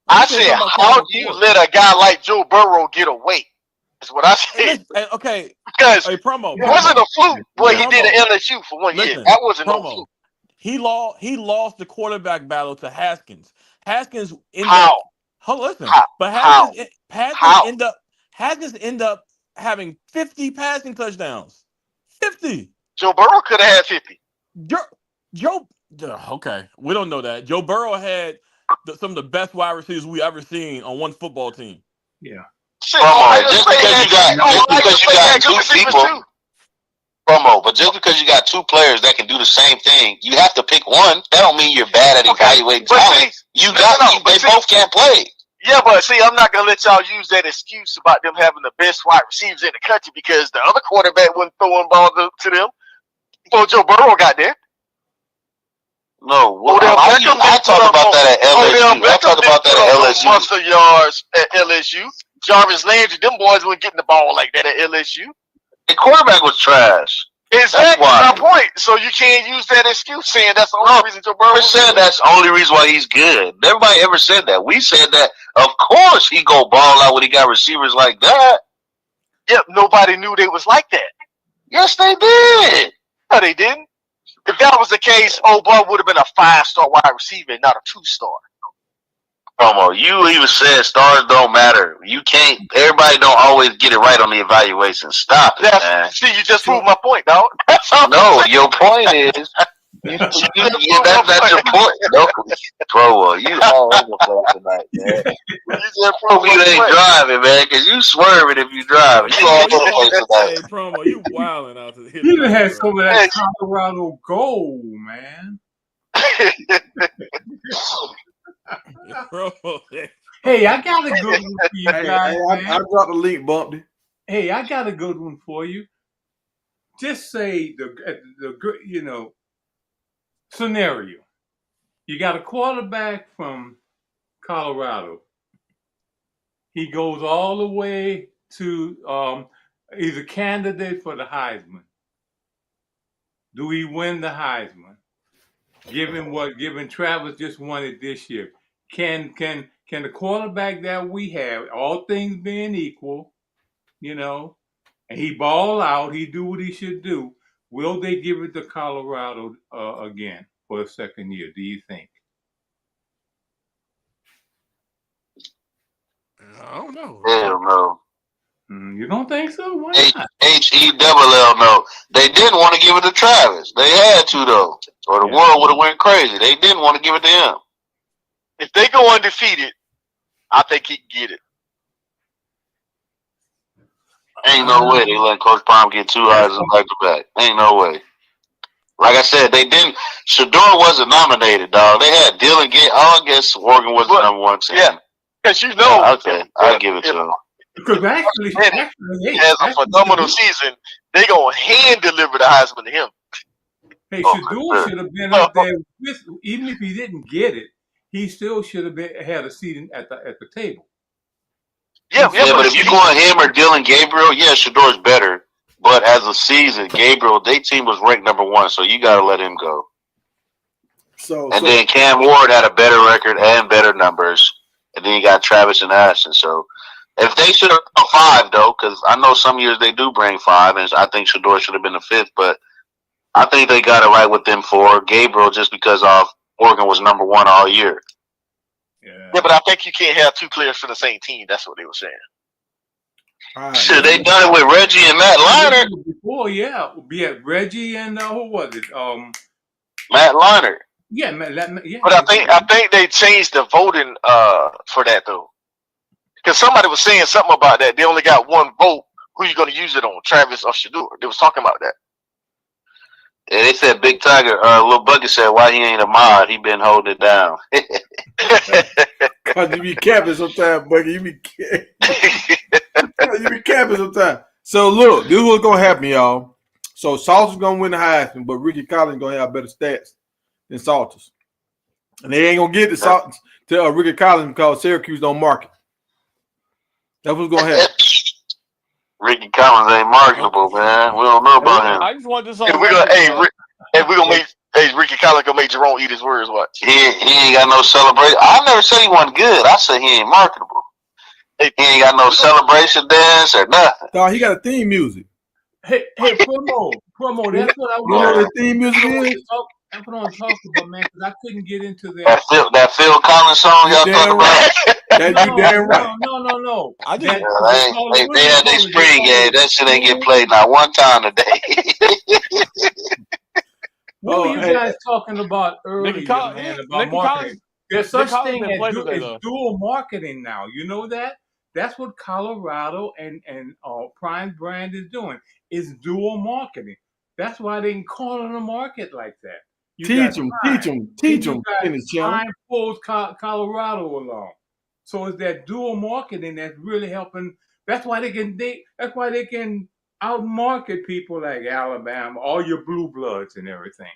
I said, how do you let a guy like Joe Burrow get away? That's what I said. Okay. Because Promo, it wasn't a fluke what he did at LSU for 1 year. That wasn't no fluke. He lost the quarterback battle to Haskins. Haskins ended Haskins ended up having 50 passing touchdowns. 50. Joe Burrow could have had 50. Okay, we don't know that. Joe Burrow had some of the best wide receivers we ever seen on one football team. Yeah. Shit, just because you got two people. Promo, but just because you got two players that can do the same thing, you have to pick one. That don't mean you're bad at evaluating talent. They both can't play. Yeah, but see, I'm not gonna let y'all use that excuse about them having the best wide receivers in the country because the other quarterback wasn't throwing balls to them before Joe Burrow got there. No, I talked about that at LSU. I talked about that at LSU. Monster yards at LSU. Jarvis Landry, them boys weren't getting the ball like that at LSU. The quarterback was trash. Exactly my point. So you can't use that excuse saying that's the only reason Joe Burrow said that's the only reason why he's good. Everybody ever said that. We said that, of course, he go ball out when he got receivers like that. Yep, nobody knew they was like that. Yes, they did. No, they didn't. If that was the case, Boy would have been a 5-star wide receiver, not a 2-star. Promo, you even said stars don't matter. You can't. Everybody don't always get it right on the evaluation. Stop it, man. See, you just proved my point, dog. No, your point is. That's your point. No, Promo, you all over the place tonight, man. You just prove you ain't driving, man, because you swerving if you driving. You all over the place tonight. Hey, Promo, you wilding out to the hit. You done had some of that Colorado gold, man. Hey, I got a good one for you guys. I dropped the link, Bumpy. Hey, I got a good one for you. Just say the scenario. You got a quarterback from Colorado. He goes all the way to he's a candidate for the Heisman. Do he win the Heisman? Given Travis just won it this year. Can the quarterback that we have, all things being equal, and he ball out, he do what he should do, will they give it to Colorado again for a second year, do you think? I don't know. Hell no. You don't think so? Why not? HELL no. They didn't want to give it to Travis. They had to, though, or the world would have went crazy. They didn't want to give it to him. If they go undefeated, I think he can get it. Ain't no way they let Coach Palm get 2 Heisman back to back. Ain't no way. Like I said, they didn't. Shador wasn't nominated, dog. They had Dylan Gabriel. I guess Oregon was the number 1 team. Yeah, because okay, I'll give it to them. Because actually, has a phenomenal season. They gonna hand deliver the Heisman to him. Hey, Shador should have been up there with, even if he didn't get it, he still should have had a seat at the table. Yeah, but if you're going him or Dylan Gabriel, Shador's better. But as a season, Gabriel, their team was ranked number 1, so you got to let him go. Then Cam Ward had a better record and better numbers, and then you got Travis and Ashton. So if they should have 5, though, because I know some years they do bring 5, and I think Shador should have been the 5th, but I think they got it right with them 4. Gabriel, just because Oregon was number 1 all year. Yeah, but I think you can't have 2 players for the same team. That's what they were saying. Shit, they done it with Reggie and Matt Leinart. Before, Reggie and who was it? Matt Leinart. Yeah, But I think they changed the voting for that though, because somebody was saying something about that. They only got 1 vote. Who you going to use it on, Travis or Shador? They was talking about that. Yeah, they said Big Tiger. Lil Bucky said why he ain't a mod. He been holding it down. Cause you be capping sometimes, Bucky. You be capping sometimes. So look, this is what's gonna happen, y'all. So Salter's gonna win the Heisman, but Ricky Collins gonna have better stats than Salters, and they ain't gonna get to Ricky Collins because Syracuse don't market. That's what's gonna happen. Ricky Collins ain't marketable, man. We don't know about him. I just want this on. We gonna make Ricky Collins gonna make Jerome eat his words. What? He ain't got no celebration. I never said he wasn't good. I said he ain't marketable. He ain't got no celebration dance or nothing. No, he got a theme music. Hey, promo. That's what I want. You know what the theme music is? That's what I'm talking about, man. Because I couldn't get into that. That Phil Collins song y'all talking about. You damn right. No. They had their spring game. That shit ain't get played not one time today. What were you guys talking about earlier, man? About marketing. There's such thing as dual marketing now. You know that? That's what Colorado and Prime Brand is doing. It's dual marketing. That's why they can corner the market like that. You Teach got them, you got Tennis Channel. Prime pulls Colorado along. So it's that dual marketing that's really helping. That's why they can outmarket people like Alabama, all your blue bloods and everything.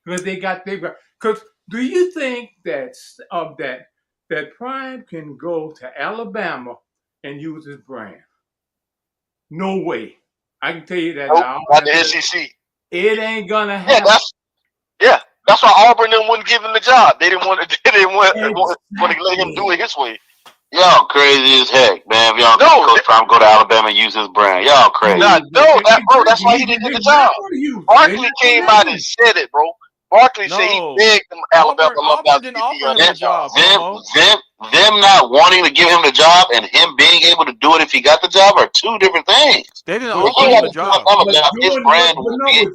Because they've got because do you think that Prime can go to Alabama and use his brand? No way. I can tell you that Nope, now. not the SEC. It ain't gonna happen. That's why Auburn didn't want to give him the job. They didn't want to let him do it his way. Y'all crazy as heck, man. If y'all Coach Prime go to Alabama and use his brand, y'all crazy. That's why he didn't get the job. Barkley came out and said it, bro. Barkley said he begged them Alabama Auburn didn't offer him the job. Them not wanting to give him the job and him being able to do it if he got the job are two different things. They didn't offer him the job.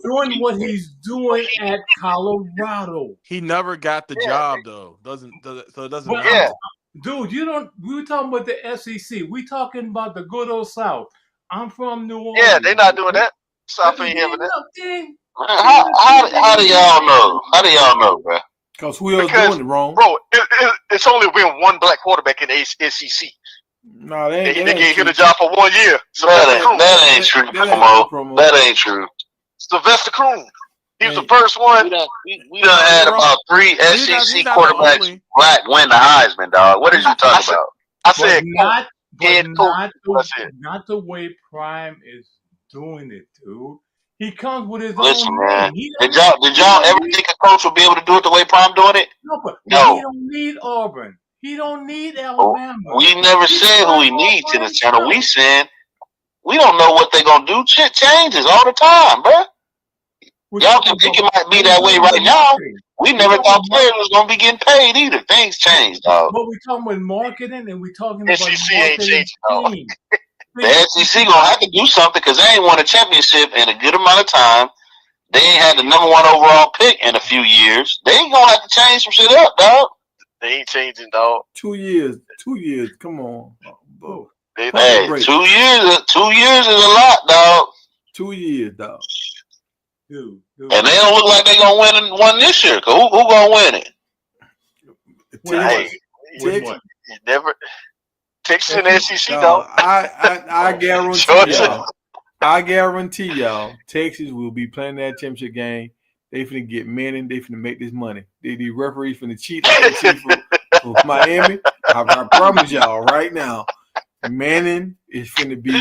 Doing what he's doing at Colorado. He never got the job though. So it doesn't matter. Yeah. Dude, we were talking about the SEC. We talking about the good old South. I'm from New Orleans. Yeah, they're not doing that. South ain't having that. How do y'all know? How do y'all know, bro? Because who else doing it wrong? Bro, it's only been one black quarterback in the SEC. No, they gave him the job for 1 year. That ain't true, Promo. That ain't true. Sylvester Croom. He was the first one. We done had about 3 SEC quarterbacks black win the Heisman, dog. What did you talk about? I said not the way Prime is doing it, dude. He comes with his own man. Did y'all ever think a coach would be able to do it the way Prime doing it? No. He don't need Auburn. He don't need Alabama. We never said who he needs in this channel. We said we don't know what they're gonna do. Shit changes all the time, bro. Y'all can think it might be that way right now. We never thought players was gonna be getting paid either. Things changed, dog. But we talking about marketing and we talking about SEC ain't changing, dog. The SEC gonna have to do something because they ain't won a championship in a good amount of time. They ain't had the number 1 overall pick in a few years. They ain't gonna have to change some shit up, dog. They ain't changing, dog. 2 years. 2 years. Come on. Hey, 2 years. 2 years is a lot, dog. 2 years, dog. Dude. And they don't look like they gonna win one this year. Cause who gonna win it? Texas and SEC, dog. I guarantee y'all. I guarantee y'all, Texas will be playing that championship game. They finna get Manning. They finna make this money. The referees finna cheat for Miami. I promise y'all right now, Manning is finna be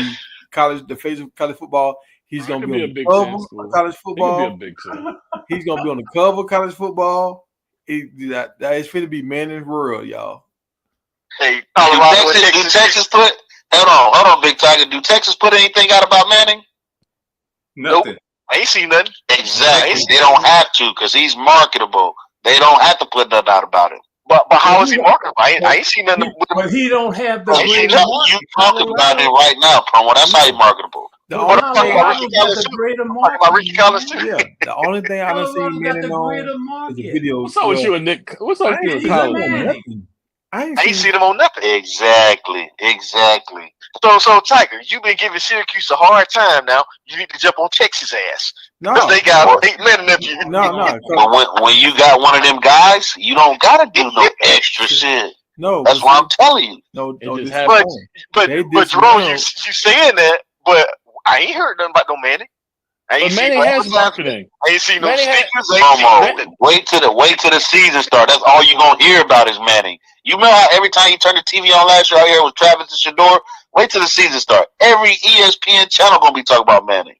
the face of college football. He's gonna be on the cover of college football. He's gonna be on the cover of college football. That is finna be Manning's world, y'all. Hey, do Texas put? Hold on, Big Tiger. Do Texas put anything out about Manning? Nothing. Nope. I ain't seen nothing. Exactly. They don't have to because he's marketable. They don't have to put nothing out about him. But how is he marketable? I ain't seen nothing. But he don't have the greater market. You talking about it right now, Promo. That's how he's marketable. The only thing Ricky Collins too. Yeah, the only thing I don't see Manning on is the video. What's up with you and Nick? What's up with you and Collins? I ain't seen him on nothing. Exactly. So Tiger, you've been giving Syracuse a hard time now. You need to jump on Texas' ass. No, because they got 8 men in you. No. But when you got one of them guys, you don't gotta do no extra shit. No, that's what I'm telling you. No, but Jerome, you saying that, but I ain't heard nothing about no Manning. Manning has marketing. I ain't seen no stickers. Wait till the season start. That's all you gonna hear about is Manning. You remember how every time you turned the TV on last year, all you heard was Travis and Shador? Wait till the season start. Every ESPN channel gonna be talking about Manning.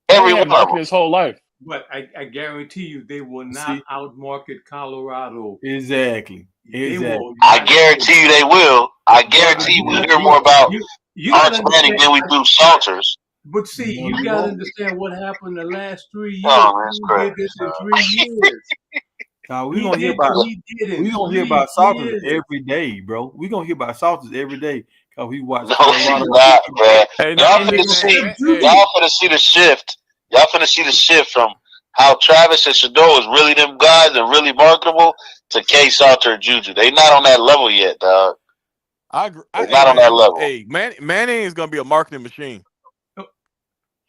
Every one of them. His whole life. But I guarantee you, they will not outmarket Colorado. Exactly. I guarantee you they will. I guarantee you we'll hear more about Arch Manning than we do Salters. But see, you gotta understand what happened the last 3 years. Oh, that's crazy. Did this in 3 years. We gonna hear about Salters every day, bro. We gonna hear about Salters every day because we watch. No, she's not, man. Y'all finna see the shift. Y'all finna see the shift from how Travis and Shador is really them guys and really marketable to K. Salter and Juju. They not on that level yet, dog. I agree. They're not on that level. Hey, Manning is gonna be a marketing machine.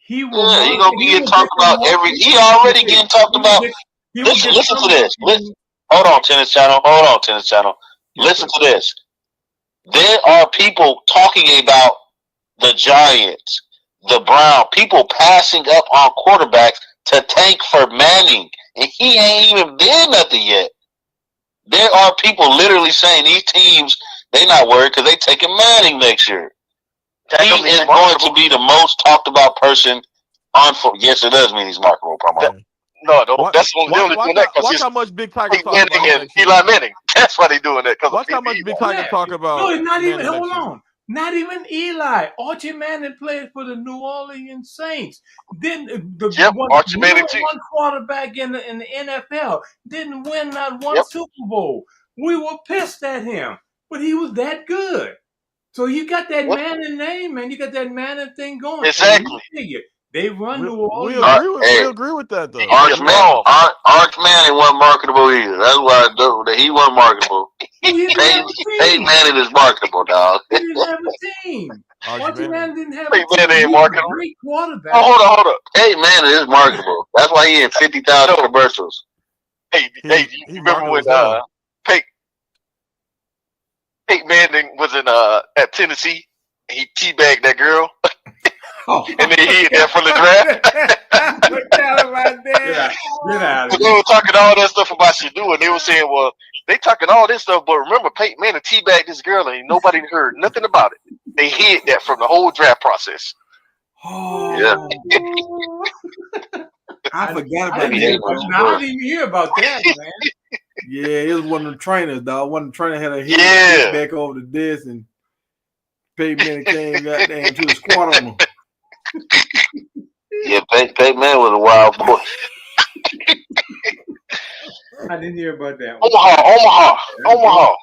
He gonna be getting talked about every. He already getting talked about. Listen to this. Hold on, Tennis Channel. Listen to this. There are people talking about the Giants, the Browns, people passing up on quarterbacks to tank for Manning, and he ain't even did nothing yet. There are people literally saying these teams, they not worried because they taking Manning next year. He is going to be the most talked about person on football. Yes, it does mean he's marketable, promo. No, that's only doing that because watch how much Big Tiger talk Manning about and Eli Manning. That's why they doing that. Watch how much Big Tiger talk about. No, it's not even. Manning Hold on. Not even Eli. Archie Manning played for the New Orleans Saints. Then the one quarterback in the NFL didn't win not one Super Bowl. We were pissed at him, but he was that good. So you got that Manning name, man. You got that Manning thing going. Exactly. They run New Orleans. We agree with that though. Arch Manning wasn't marketable either. That's why he wasn't marketable. Peyton Manning is marketable, dog. He didn't have a team. Arch Manning didn't have a team. Peyton Manning ain't marketable. Great quarterback. Oh, hold up. Peyton Manning is marketable. That's why he in 50,000 commercials. Hey, you remember when Peyton Manning was in at Tennessee? He teabagged that girl. And then he hit that from the draft. Forget about that. Get out of here. They were talking all that stuff about Shadoo, and they were saying, well, they talking all this stuff, but remember, Peyton Manning teabagged this girl, and nobody heard nothing about it. They hid that from the whole draft process. Oh, yeah. I forgot about that. I didn't even hear about that, man. Yeah, it was one of the trainers, dog. One of the trainers had a hit back over the desk, and Peyton Manning came goddamn to the squat on him. Yeah, Peyton Manning was a wild boy. I didn't hear about that one. Omaha.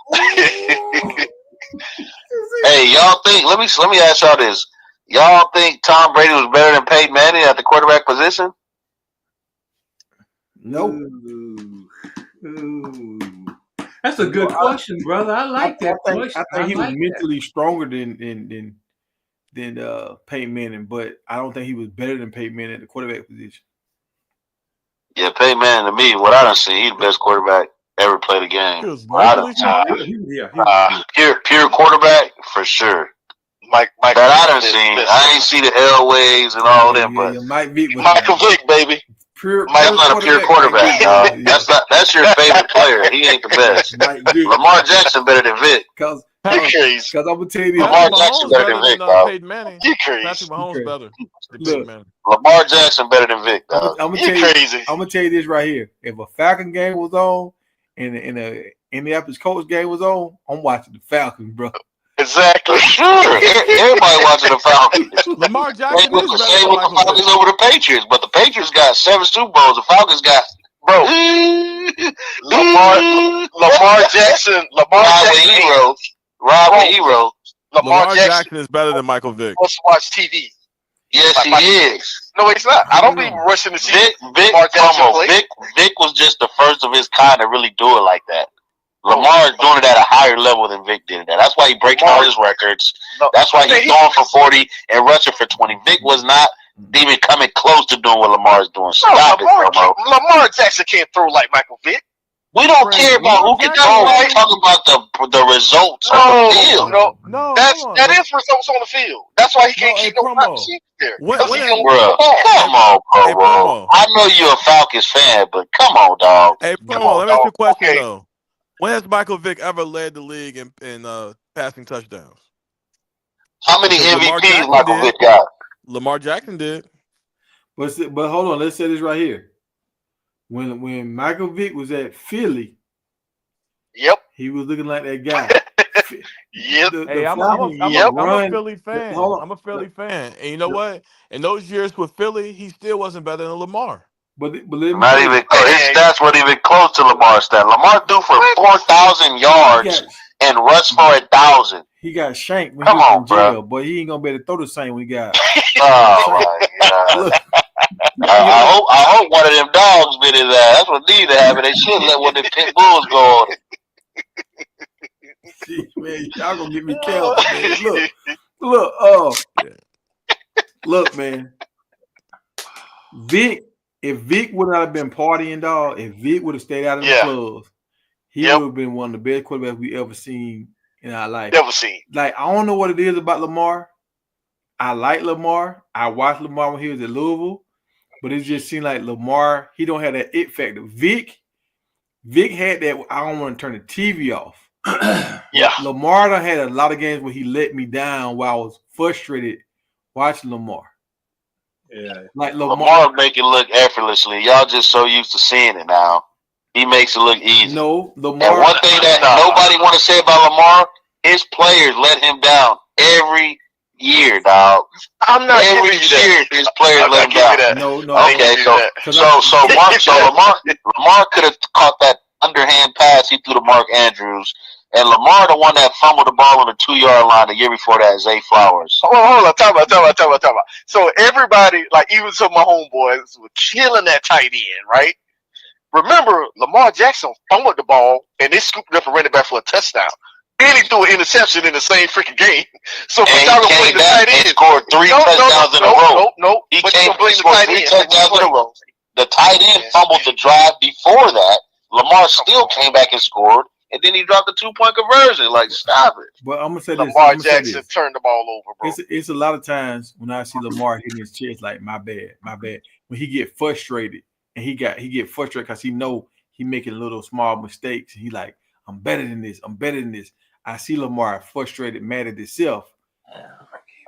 Hey, y'all think? Let me ask y'all this. Y'all think Tom Brady was better than Peyton Manning at the quarterback position? Nope. Ooh. That's a good question, brother. I like that question. I think he was mentally stronger than Peyton Manning, but I don't think he was better than Peyton Manning at the quarterback position. Yeah, Peyton Manning, to me, what I done seen, he's the best quarterback ever played the game. Pure quarterback for sure. Mike that I done seen. I ain't see the Elways and all them, but Michael Vick, baby. That's not a pure quarterback, dog. That's your favorite player. He ain't the best. Lamar Jackson better than Vick. Because I'm gonna tell you, Lamar Jackson better than Vick, dog. You crazy? Patrick Mahomes better. Look, Lamar Jackson better than Vick, dog. I'm gonna tell you this right here. If a Falcon game was on and a Indianapolis Colts game was on, I'm watching the Falcons, bro. Exactly. Sure. Everybody watching the Falcons. Lamar Jackson is better than the Falcons over the Patriots, but the Patriots got 7 Super Bowls. The Falcons got Lamar Jackson hero. Lamar Jackson is better than Michael Vick. Let's watch TV. Yes, he is. No, he's not. I don't be rushing to see Vick was just the first of his kind to really do it like that. Lamar is doing it at a higher level than Vick did that. That's why he breaking all his records. That's why he's going for 40 and rushing for 20. Vick was not even coming close to doing what Lamar is doing. Lamar Jackson can't throw like Michael Vick. We don't care about who can throw. We're talking about the results on the field. No, that is results on the field. That's why he can't keep no receivers there. Come on, bro. I know you're a Falcons fan, but come on, dog. Hey, Promo, let me ask you a question, though. When has Michael Vick ever led the league in passing touchdowns? How many MVPs Michael Vick got? Lamar Jackson did. But hold on, let's say this right here. When Michael Vick was at Philly, he was looking like that guy. I'm a Philly fan. I'm a Philly fan. And you know what? In those years with Philly, he still wasn't better than Lamar. Not even close. His stats weren't even close to Lamar's stats. Lamar threw for 4,000 yards and rushed for 1,000. He got shanked when he was in jail, but he ain't gonna be able to throw the same when he got. Oh my God! I hope one of them dogs bit his ass. That's what needed to happen. They should let one of them pit bulls go on it. Man, y'all gonna get me killed, man. Look, man. if Vic would not have been partying, dog, if Vic would have stayed out of the clubs, he would have been one of the best quarterbacks we ever seen in our life. Never seen. Like, I don't know what it is about Lamar. I like Lamar. I watched Lamar when he was at Louisville, but it just seemed like Lamar, he don't have that it factor. Vic had that, I don't want to turn the TV off. Yeah. Lamar done had a lot of games where he let me down while I was frustrated watching Lamar. Yeah. Like Lamar make it look effortlessly. Y'all just so used to seeing it now. He makes it look easy. No, Lamar. And one thing that nobody want to say about Lamar, his players let him down every year, dog. I'm not every giving you year that. his players let him down. No. Okay, so Lamar could have caught that underhand pass he threw to Mark Andrews, and Lamar the one that fumbled the ball on the 2-yard line the year before that, Zay Flowers. Hold on, talk about. So everybody, like even some of my homeboys, were killing that tight end, right? Remember, Lamar Jackson fumbled the ball, and they scooped up and ran it back for a touchdown. Then he threw an interception in the same freaking game. So and he came back and scored 3 touchdowns in a row. No. He came and scored 3 touchdowns in a row. The tight end fumbled the drive before that. Lamar still came back and scored, and then he dropped the 2-point conversion. Like, stop it. But I'm gonna say this. Lamar Jackson turned the ball over, bro. It's a lot of times when I see Lamar hitting his chest, like, my bad. When he get frustrated, and he get frustrated because he know he making little small mistakes, and he like, I'm better than this. I see Lamar frustrated, mad at himself.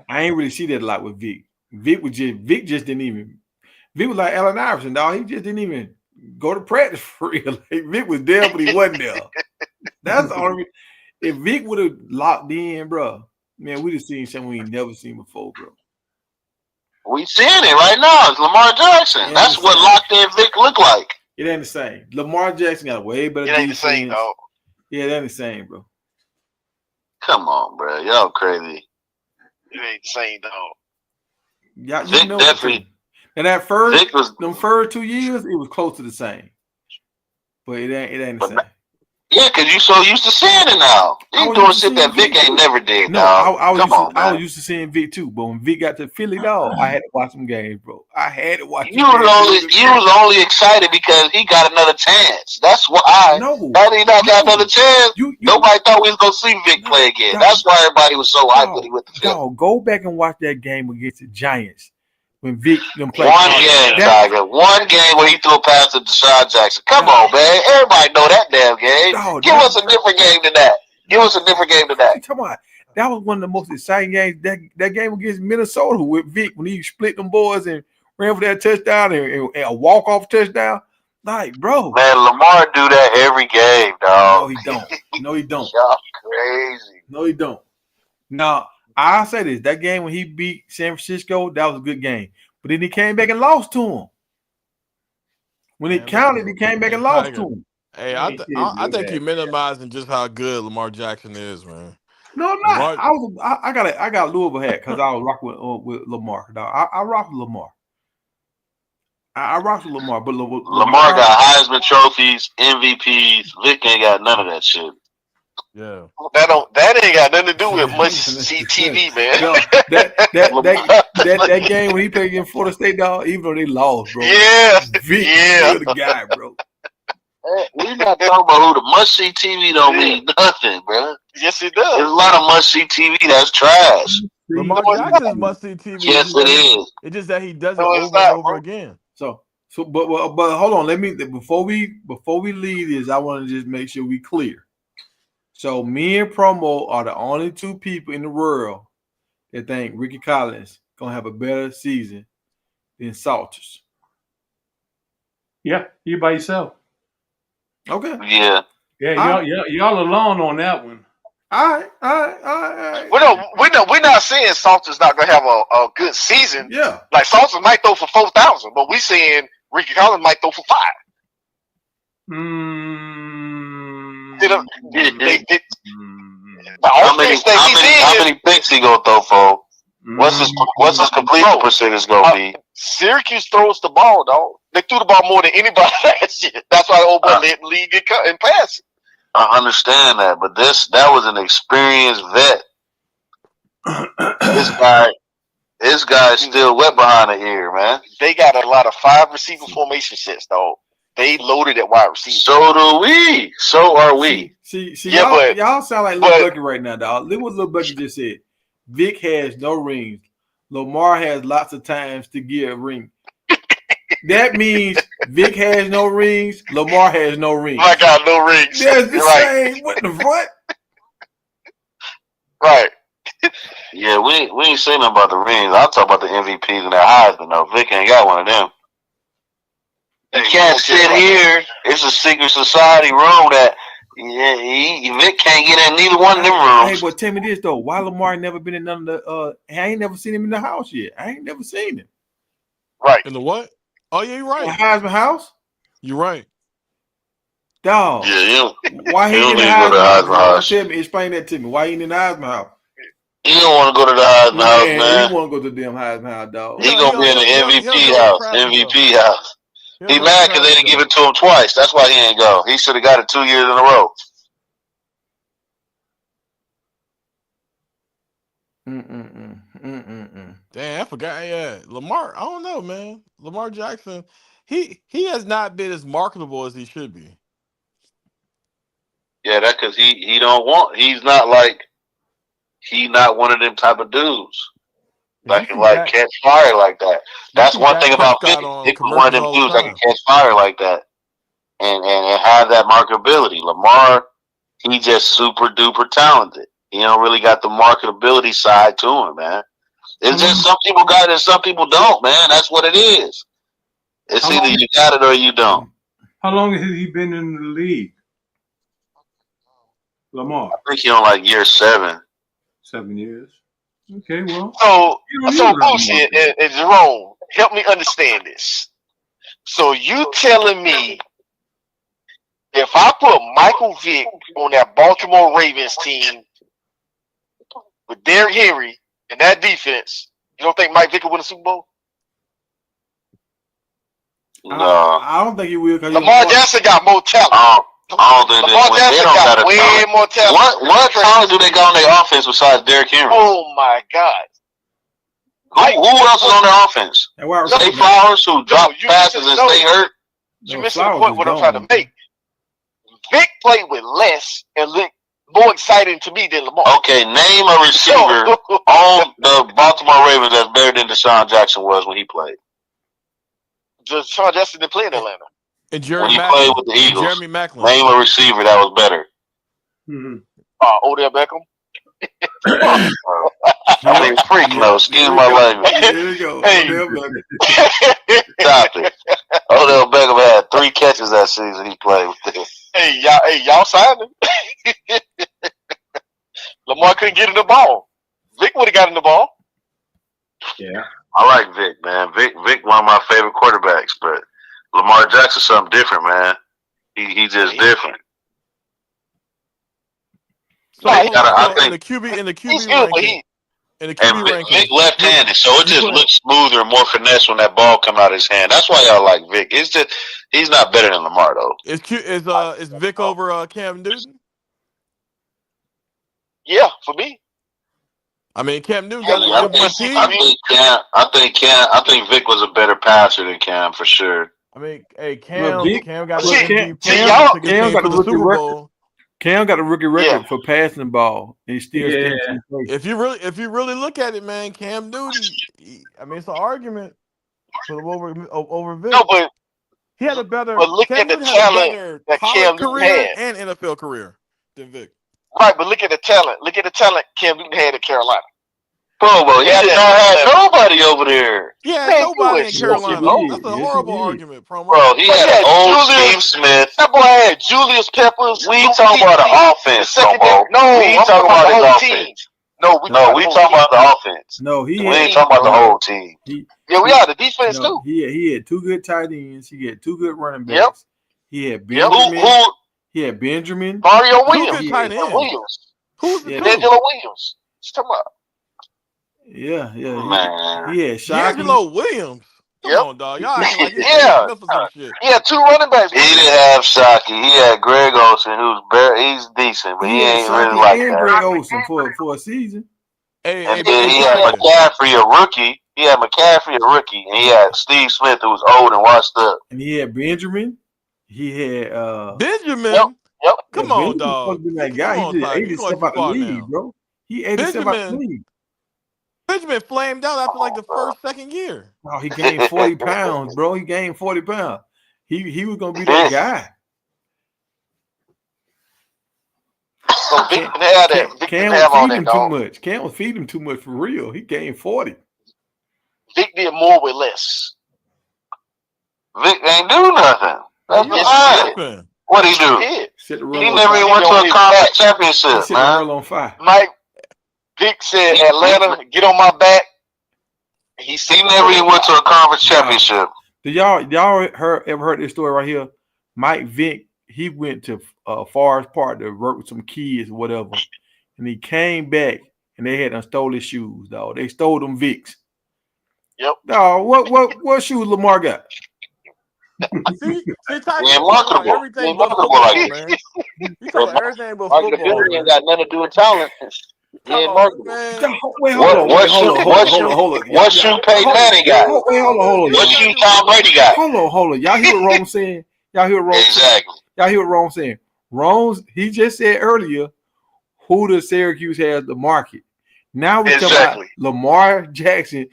I ain't really see that a lot with Vic. Vic just didn't even. Vic was like Allen Iverson, dog. He just didn't even go to practice for real. Like, Vic was there, but he wasn't there. That's the only. If Vic would have locked in, bro, man, we'd have seen something we ain't never seen before, bro. We seeing it right now. It's Lamar Jackson. That's what locked in Vic look like. It ain't the same. Lamar Jackson got a way better defense. It ain't the same, dog. Yeah, it ain't the same, bro. Come on, bro. Y'all crazy. It ain't the same, dog. Yeah, you know definitely. And that first 2 years, it was close to the same. But it ain't the same. Yeah, because you so used to seeing it now. You doing shit that Vic ain't never did, dog. I was used to seeing Vic too, but when Vic got to Philly, dog, I had to watch some games, bro. I had to watch. You was only excited because he got another chance. That's why. Had he not got another chance, nobody thought we was gonna see Vic play again. That's why everybody was so hyped when he went to Philly. Dog, go back and watch that game against the Giants. When Vic them played one game where he threw a pass to Deshaun Jackson. Come on, man. Everybody know that damn game. Give us a different game than that. Come on. That was one of the most exciting games. That game against Minnesota with Vic when he split them boys and ran for that touchdown and a walk-off touchdown. Like, bro. Man, Lamar do that every game, dog. No, he don't. Y'all crazy. No, he don't. Now, I'll say this. That game when he beat San Francisco, that was a good game. But then he came back and lost to him. When it counted, he came back and lost to him. Hey, I think you're minimizing just how good Lamar Jackson is, man. No, I'm not. I got a Louisville hat because I was rocking with Lamar. I rock with Lamar. I rock with Lamar, but Lamar got Heisman trophies, MVPs. Vic ain't got none of that shit. Yeah, that ain't got nothing to do with much TV, man. No, that game when he played against Florida State, dog, even though they lost, bro. Yeah, Vic is the guy, bro. We not talking about who the must-see TV don't mean nothing, bro. Yes, it does. There's a lot of must-see TV that's trash. Lamar Jackson is must-see TV. Yes, it is. It's just that he does it over and over again. So, but hold on. Let me before we leave this, I want to just make sure we clear. So me and Promo are the only two people in the world that think Ricky Collins gonna have a better season than Salters. Yeah, you by yourself. Okay. Yeah. Yeah, y'all alone on that one. All right. We're not saying Salters not gonna have a good season. Yeah. Like Salters might throw for 4,000, but we saying Ricky Collins might throw for 5. How many picks he gonna throw for? What's his completion percentage gonna be? Syracuse throws the ball, dog. They threw the ball more than anybody last year. That's why the old boy led the league in passing. I understand that, but that was an experienced vet. This guy's still wet behind the ear, man. They got a lot of 5 receiver formation sets, dog. They loaded at wide receiver. So do we. So are we. See, Yeah, y'all sound like Lil Bucky right now, dog. Look what Lil Bucky just said. Vic has no rings. Lamar has lots of times to get a ring. That means Vic has no rings. Lamar has no rings. I got no rings. That's the same. What the fuck? Right. Yeah, we ain't saying nothing about the rings. I'll talk about the MVPs and their Heisman. No, Vic ain't got one of them. You can't sit here. It's a secret society room that Vic can't get in neither one of them rooms. Hey, but tell me this though: why Lamar never been in none of the? I ain't never seen him in the house yet. I ain't never seen him. Right. In the what? Oh yeah, you're right. The Heisman house. You're right. Dog. Yeah, why he in the Heisman house? Tell me, explain that to me. Why he in the Heisman house? He don't want to go to the Heisman house, man. He want to go to the damn Heisman house, dog. He gonna be in the MVP house. MVP house. He mad because they didn't give it to him twice. That's why he ain't go. He should have got it 2 years in a row. Damn, I forgot. Yeah, Lamar. I don't know, man. Lamar Jackson. He has not been as marketable as he should be. Yeah, that because he don't want. He's not like. He not one of them type of dudes that can like catch fire like that. That's one thing about Vic. Vic was one of them dudes that can catch fire like that and have that marketability. Lamar, he just super duper talented. He don't really got the marketability side to him, man. It's just some people got it and some people don't, man. That's what it is. It's either you got it or you don't. How long has he been in the league? Lamar. I think he on like year 7. 7 years. Okay, well. So bullshit, and Jerome, help me understand this. So you telling me if I put Michael Vick on that Baltimore Ravens team with Derrick Henry and that defense, you don't think Mike Vick will win a Super Bowl? No. I don't think he will. Lamar Jackson got more talent. I don't think Lamar Jackson got way more talent. What talent do they got on their offense besides Derrick Henry? Oh my God! Who else is on their offense? Zay Flowers, who dropped passes and stay hurt. You missing the point. What I'm trying to make. Vic played with less and looked more exciting to me than Lamar. Okay, name a receiver on the Baltimore Ravens that's better than Deshaun Jackson was when he played. Deshaun Jackson didn't play in Atlanta. And when he played with the Eagles, Jeremy Maclin. Name a receiver that was better. Odell Beckham. I mean, freak no. Excuse my language. There you go. Hey. Odell Beckham. Stop it. Odell Beckham had 3 catches that season he played with them. Hey, y'all signed him. Lamar couldn't get in the ball. Vic would have gotten the ball. Yeah. I like Vic, man. Vic, one of my favorite quarterbacks, but Lamar Jackson's something different, man. He just different. So I think in the QB ranking. Vic left-handed, so it just looks smoother and more finesse when that ball come out of his hand. That's why y'all like Vic. It's just he's not better than Lamar though. Is Vic over Cam Newton? Yeah, for me. I mean, Cam Newton got an MVP. I think Vic was a better passer than Cam for sure. I mean, hey, Cam got an MVP. Cam got the Super Bowl. Cam got a rookie record for passing the ball, and he still If you really look at it, man, Cam Newton. I mean, it's an argument for him over Vic. No, but he had a better. But look at the talent that Cam Newton had and NFL career than Vic. Right, but look at the talent. Look at the talent Cam Newton had at Carolina. Bro, he did not have nobody over there. Yeah, nobody in Carolina. That's a horrible argument, promo. Bro, he had old Steve Smith. That boy had Julius Peppers. We talking about the offense, promo. No, we talking about the offense. No, we talking about the offense. No, we ain't talking about the whole team. Yeah, we are the defense too. He had 2 good tight ends. He had 2 good running backs. Yep. He had Benjamin. He had Benjamin. Mario Williams. Who's D'Angelo Williams? What's talking about? Yeah. Man. He had Shockey. D'Angelo Williams. Come on, dog. Y'all acting like he had 2 running backs. He didn't have Shockey. He had Greg Olsen, he's decent, but he ain't really like that. Greg Olsen for a season. And then he had McCaffrey, a rookie. He had McCaffrey, a rookie, and he had Steve Smith, who was old and washed up. And he had Benjamin. He had Benjamin. Yep. Come on, dog. That guy. Come on, He just Tiger. ate You going himself too out the far league, now. bro. He ate himself out the league. Benjamin flamed out after like the second year. Oh, he gained 40 pounds, bro. He gained 40 pounds. He was gonna be that guy. So Vic Cam was feeding him too much. Cam was feeding him too much for real. He gained 40. Vic did more with less. Vic ain't do nothing. That's fine. What he do? He never even went to a conference championship, man. He set the world on fire. Mike, Vic said, Atlanta, get on my back. He never even went to a conference championship. Do y'all ever heard this story right here? Mike Vick, he went to Forest Park to work with some kids or whatever, and he came back and they had stole his shoes, dog. They stole them Vicks. Yep. Dog, what shoes Lamar got? See, Tiger, everything but football, man. You talking about everything but football. Marketability ain't got nothing to do with talent. He ain't marketable. What shoe Peyton Manning got? What shoe Tom Brady got? Hold on. Y'all hear what Rome saying? Exactly. Y'all hear what Rome saying? He just said earlier who the Syracuse has the market. Now we're talking about Lamar Jackson,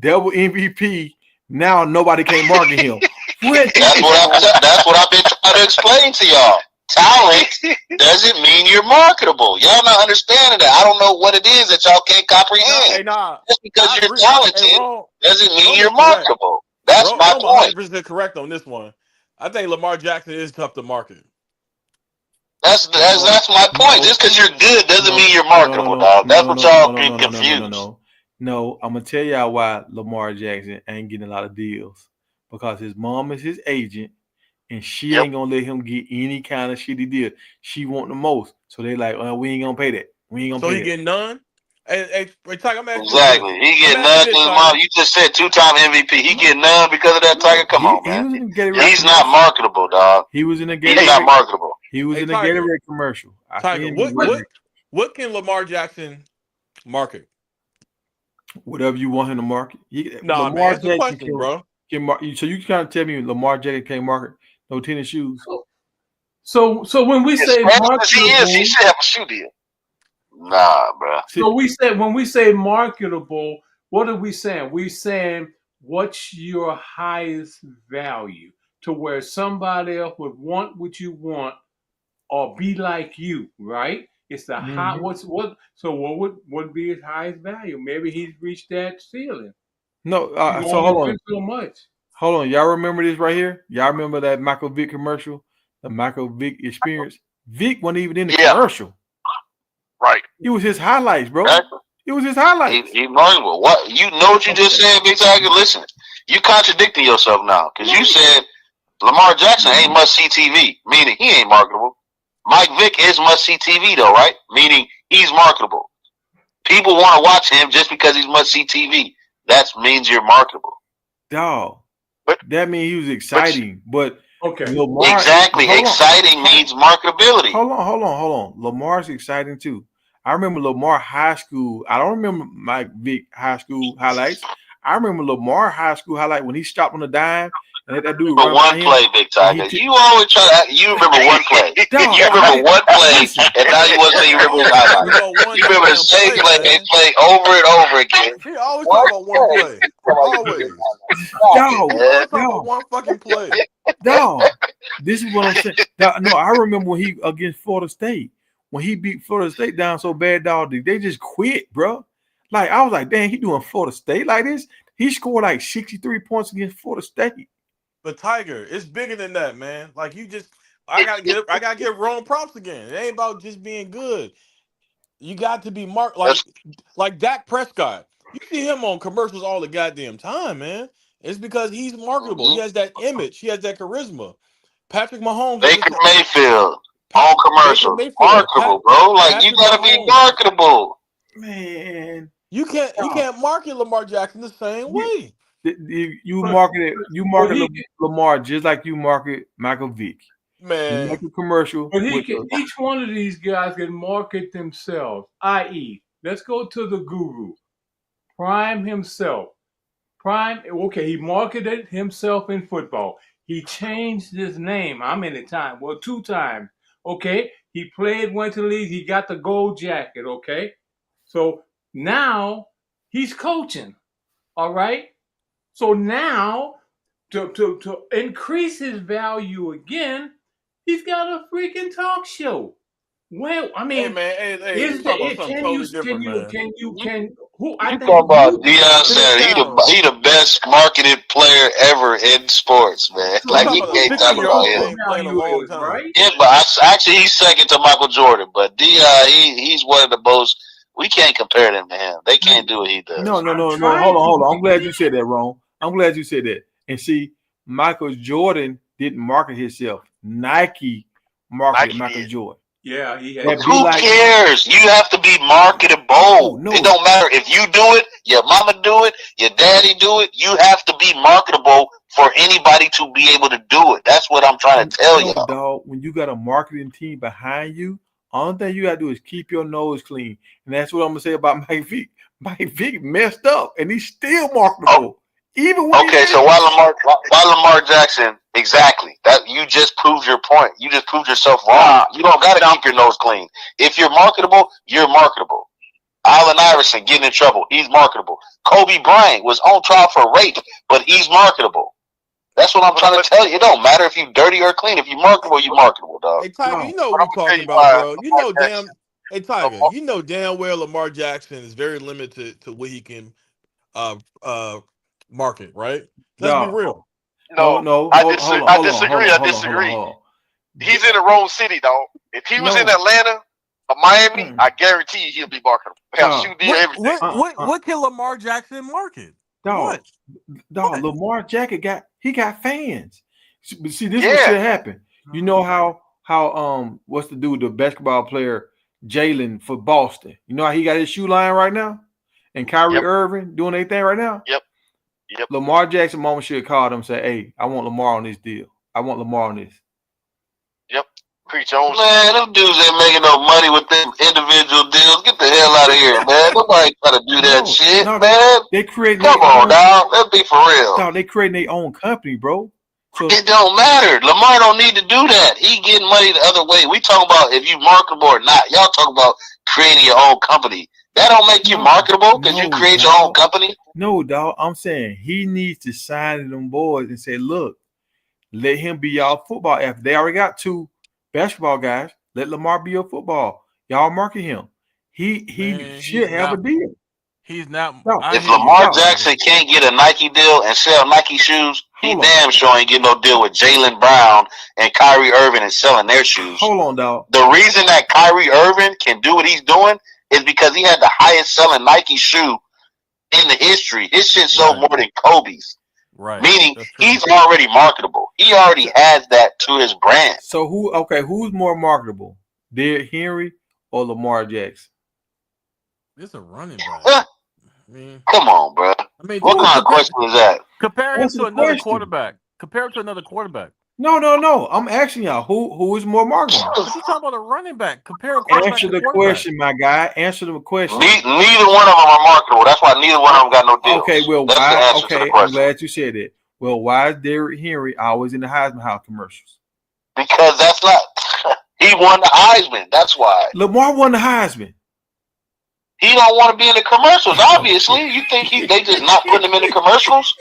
double MVP. Now nobody can market him. That's what I've been trying to explain to y'all. Talent doesn't mean you're marketable. Y'all not understanding that. I don't know what it is that y'all can't comprehend. Just because you're talented doesn't mean you're marketable. That's my point. 100% correct on this one. I think Lamar Jackson is tough to market. That's my point. Just because you're good doesn't mean you're marketable, dog. That's what y'all get confused. No, I'm gonna tell y'all why Lamar Jackson ain't getting a lot of deals. Because his mom is his agent, and she ain't gonna let him get any kind of shitty deal. She want the most, so they like, we ain't gonna pay that. We ain't gonna. So pay he getting none. Hey, Tiger, I'm asking exactly. He get none. His mom. You just said 2-time MVP. He get none because of that. Tiger, come on, man. He's not marketable, dog. He was in a Gatorade. He's not marketable. He was in a Gatorade commercial. Tiger, what can Lamar Jackson market? Whatever you want him to market. Lamar man, Jackson question, bro. So you kind of tell me Lamar Jackson can't market no tennis shoes. So when we say marketable, he should have a shoe deal. Nah, bro. So when we say marketable, what are we saying? We're saying what's your highest value to where somebody else would want what you want or be like you, right? It's the high. So what would be his highest value? Maybe he's reached that ceiling. No, so hold on. So much. Hold on, y'all remember this right here? Y'all remember that Michael Vick commercial, the Michael Vick experience? Vick wasn't even in the commercial. Right. It was his highlights, bro. Exactly. It was his highlights. He marketable. What you know? What you just said, Big Tiger? Listen, you contradicting yourself now because you said Lamar Jackson ain't must see TV, meaning he ain't marketable. Mike Vick is must see TV though, right? Meaning he's marketable. People want to watch him just because he's must see TV. That means you're marketable. Dog. But that means he was exciting. But Lamar, exciting means marketability. Hold on. Lamar's exciting too. I remember Lamar High School. I don't remember Mike Vick High School highlights. I remember Lamar High School highlight when he stopped on the dime and let that dude run one play, Big Tiger. You always try to. You remember one play. You remember one play, and now you want to say you remember his highlight. You remember the same play they play over and over again. He always talk about one play. Always. Talk about one fucking play. Dog, this is what I'm saying. No, I remember when he against Florida State. When he beat Florida State down so bad, dog, they just quit, bro. Like, I was like, damn, he doing Florida State like this? He scored like 63 points against Florida State. But Tiger, it's bigger than that, man. Like I gotta give Rome props again. It ain't about just being good. You got to be like Dak Prescott. You see him on commercials all the goddamn time, man. It's because he's marketable. He has that image. He has that charisma. Patrick Mahomes. Baker Mayfield on commercial. Marketable, bro. Like, you gotta be marketable. Man. You can't market Lamar Jackson the same way. You market Lamar just like you market Michael Vick. Man, you make a commercial. But each one of these guys can market themselves, i.e., Let's go to the guru, Prime himself. Prime, okay, he marketed himself in football. He changed his name how many times? Well, 2 times. Okay, he played, went to the league, he got the gold jacket. Okay, so now he's coaching. All right, so now to increase his value again, he's got a freaking talk show. Well, I Hey mean, man, hey, you is talking about the something totally different, man. who? I You think talking about you Deion Sit Sanders? down. He the best marketed player ever in sports, man. so You Like you talking we about a know can't what talk the 60-year-old about that him. total ain't playing a value long is, time. right? Yeah, but actually he's second to Michael Jordan. But Deion, he's one of the most. We can't compare them to him. They can't do what he No, does. no, I'm no, no. trying Hold on, to. hold on. I'm glad you said that, Ron. I'm glad you said that. And see, Michael Jordan didn't market himself. Nike marketed Nike Michael did. Jordan. Yeah, he had That to. be Who like, cares? You have to be no, marketable. It no, don't matter if you do it, your mama do it, your daddy do it. You have to be marketable for anybody to be able to do it. That's what I'm trying to tell no, y'all. dog. When you got a marketing team behind you, only thing you gotta do is keep your nose clean. And that's what I'm gonna say about Mike Vick. Mike Vick messed up, and he's still marketable, even when he Okay, so messed why Lamar Jackson? Exactly. That you just proved your point. You just proved yourself wrong. You don't got to keep your nose clean. If you're marketable, you're marketable. Allen Iverson getting in trouble. He's marketable. Kobe Bryant was on trial for rape, but he's marketable. That's what I'm trying to tell you. It don't matter if you dirty or clean. If you marketable, you marketable, dog. Hey Tiger, No. you know But what I'm we gonna tell talking you about, why bro. You Lamar know Jackson. Hey Tiger, you know damn well Lamar Jackson is very limited to what he can uh uh market, right? Let's be dog. real. No, No, no, I hold, hold on, I hold on, hold disagree. on, I hold on, hold on, disagree. hold on. He's in the wrong city, dog. If he was in No, Atlanta or Miami, mm, I guarantee you he'll be marketable. Have dog, shoe deal, everything. What can Lamar Jackson market? dog, What? dog. Lamar Jacket got fans. But see, this what Yeah. should happen. You know how what's the dude, the basketball player Jalen for Boston? You know how he got his shoe line right now, and Kyrie Yep. Irving doing their thing right now. Yep. Yep. Lamar Jackson mama should have called him and say, "Hey, I want Lamar on this deal. I want Lamar on this." Yep. Preach on. Man, them dudes ain't making no money with them individual deals. Get the hell out of here, man. Nobody trying to do that No, shit, no, man. they creating Come their on, own. dog. Let's be for real. Dog, they creating their own company, bro. So It don't matter. Lamar don't need to do that. He getting money the other way. We talking about if you marketable or not. Y'all talking about creating your own company. That don't make you no, marketable because you no, create your own dog. company. No, dog. I'm saying he needs to sign to them boys and say, look, let him be y'all football athlete. They already got 2 basketball guys. Let Lamar be your football. Y'all market him. He Man, should have a deal. he's not No, I If hear you, Lamar dog. Tiger. Jackson can't get a Nike deal and sell Nike shoes, he Hold on. damn sure ain't getting no deal with Jalen Brown and Kyrie Irving and selling their shoes. Hold on, dog. The reason that Kyrie Irving can do what he's doing is because he had the highest selling Nike shoe in the history. His shit sold Right. more than Kobe's. Right. Meaning That's true. he's already marketable. He already has that to his brand. So who's more marketable? Derrick Henry or Lamar Jackson? It's a running back. Huh? I mean, Come on, bro. What kind of question is that? compare him Answer to the another question. quarterback. Compare him to another quarterback. No. I'm asking y'all who is more marketable? But you talking about a running back. Compare a quarterback Answer to the quarterback. question, my guy. Answer the question. Neither one of them are marketable. That's why neither one of them got no deals. Okay, well, That's why? the answer to the Okay, I'm question. glad you said it. Well, why is Derrick Henry always in the Heisman House commercials? Because that's not. He won the Heisman. That's why. Lamar won the Heisman. He don't want to be in the commercials. Obviously, you think they just not putting him in the commercials?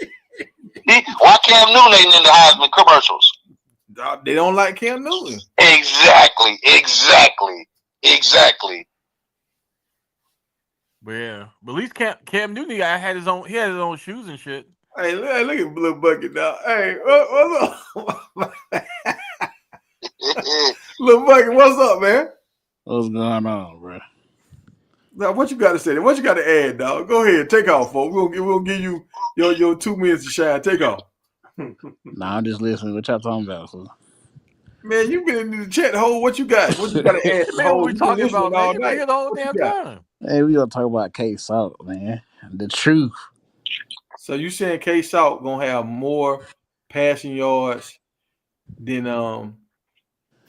Why Cam Newton ain't in the Heisman commercials? They don't like Cam Newton. Exactly. But yeah, but at least Cam Newton had his own. He had his own shoes and shit. Hey, look at Blue Bucket now. Hey, what's up? Little Bucket, what's up, man? What's going on, bro? Now, what you got to say? What you got to add, dog? Go ahead, take off, folks. We'll give you your 2 minutes to shine. Take off. Nah, I'm just listening. What y'all talking about? So. Man, you been in the chat hole. What you got? What you got to add? Man, what we You been talking listening about, all man? You've been night. here the whole What you damn got? time. Hey, we gonna talk about K Salt, man. The truth. So you saying K Salt gonna have more passing yards than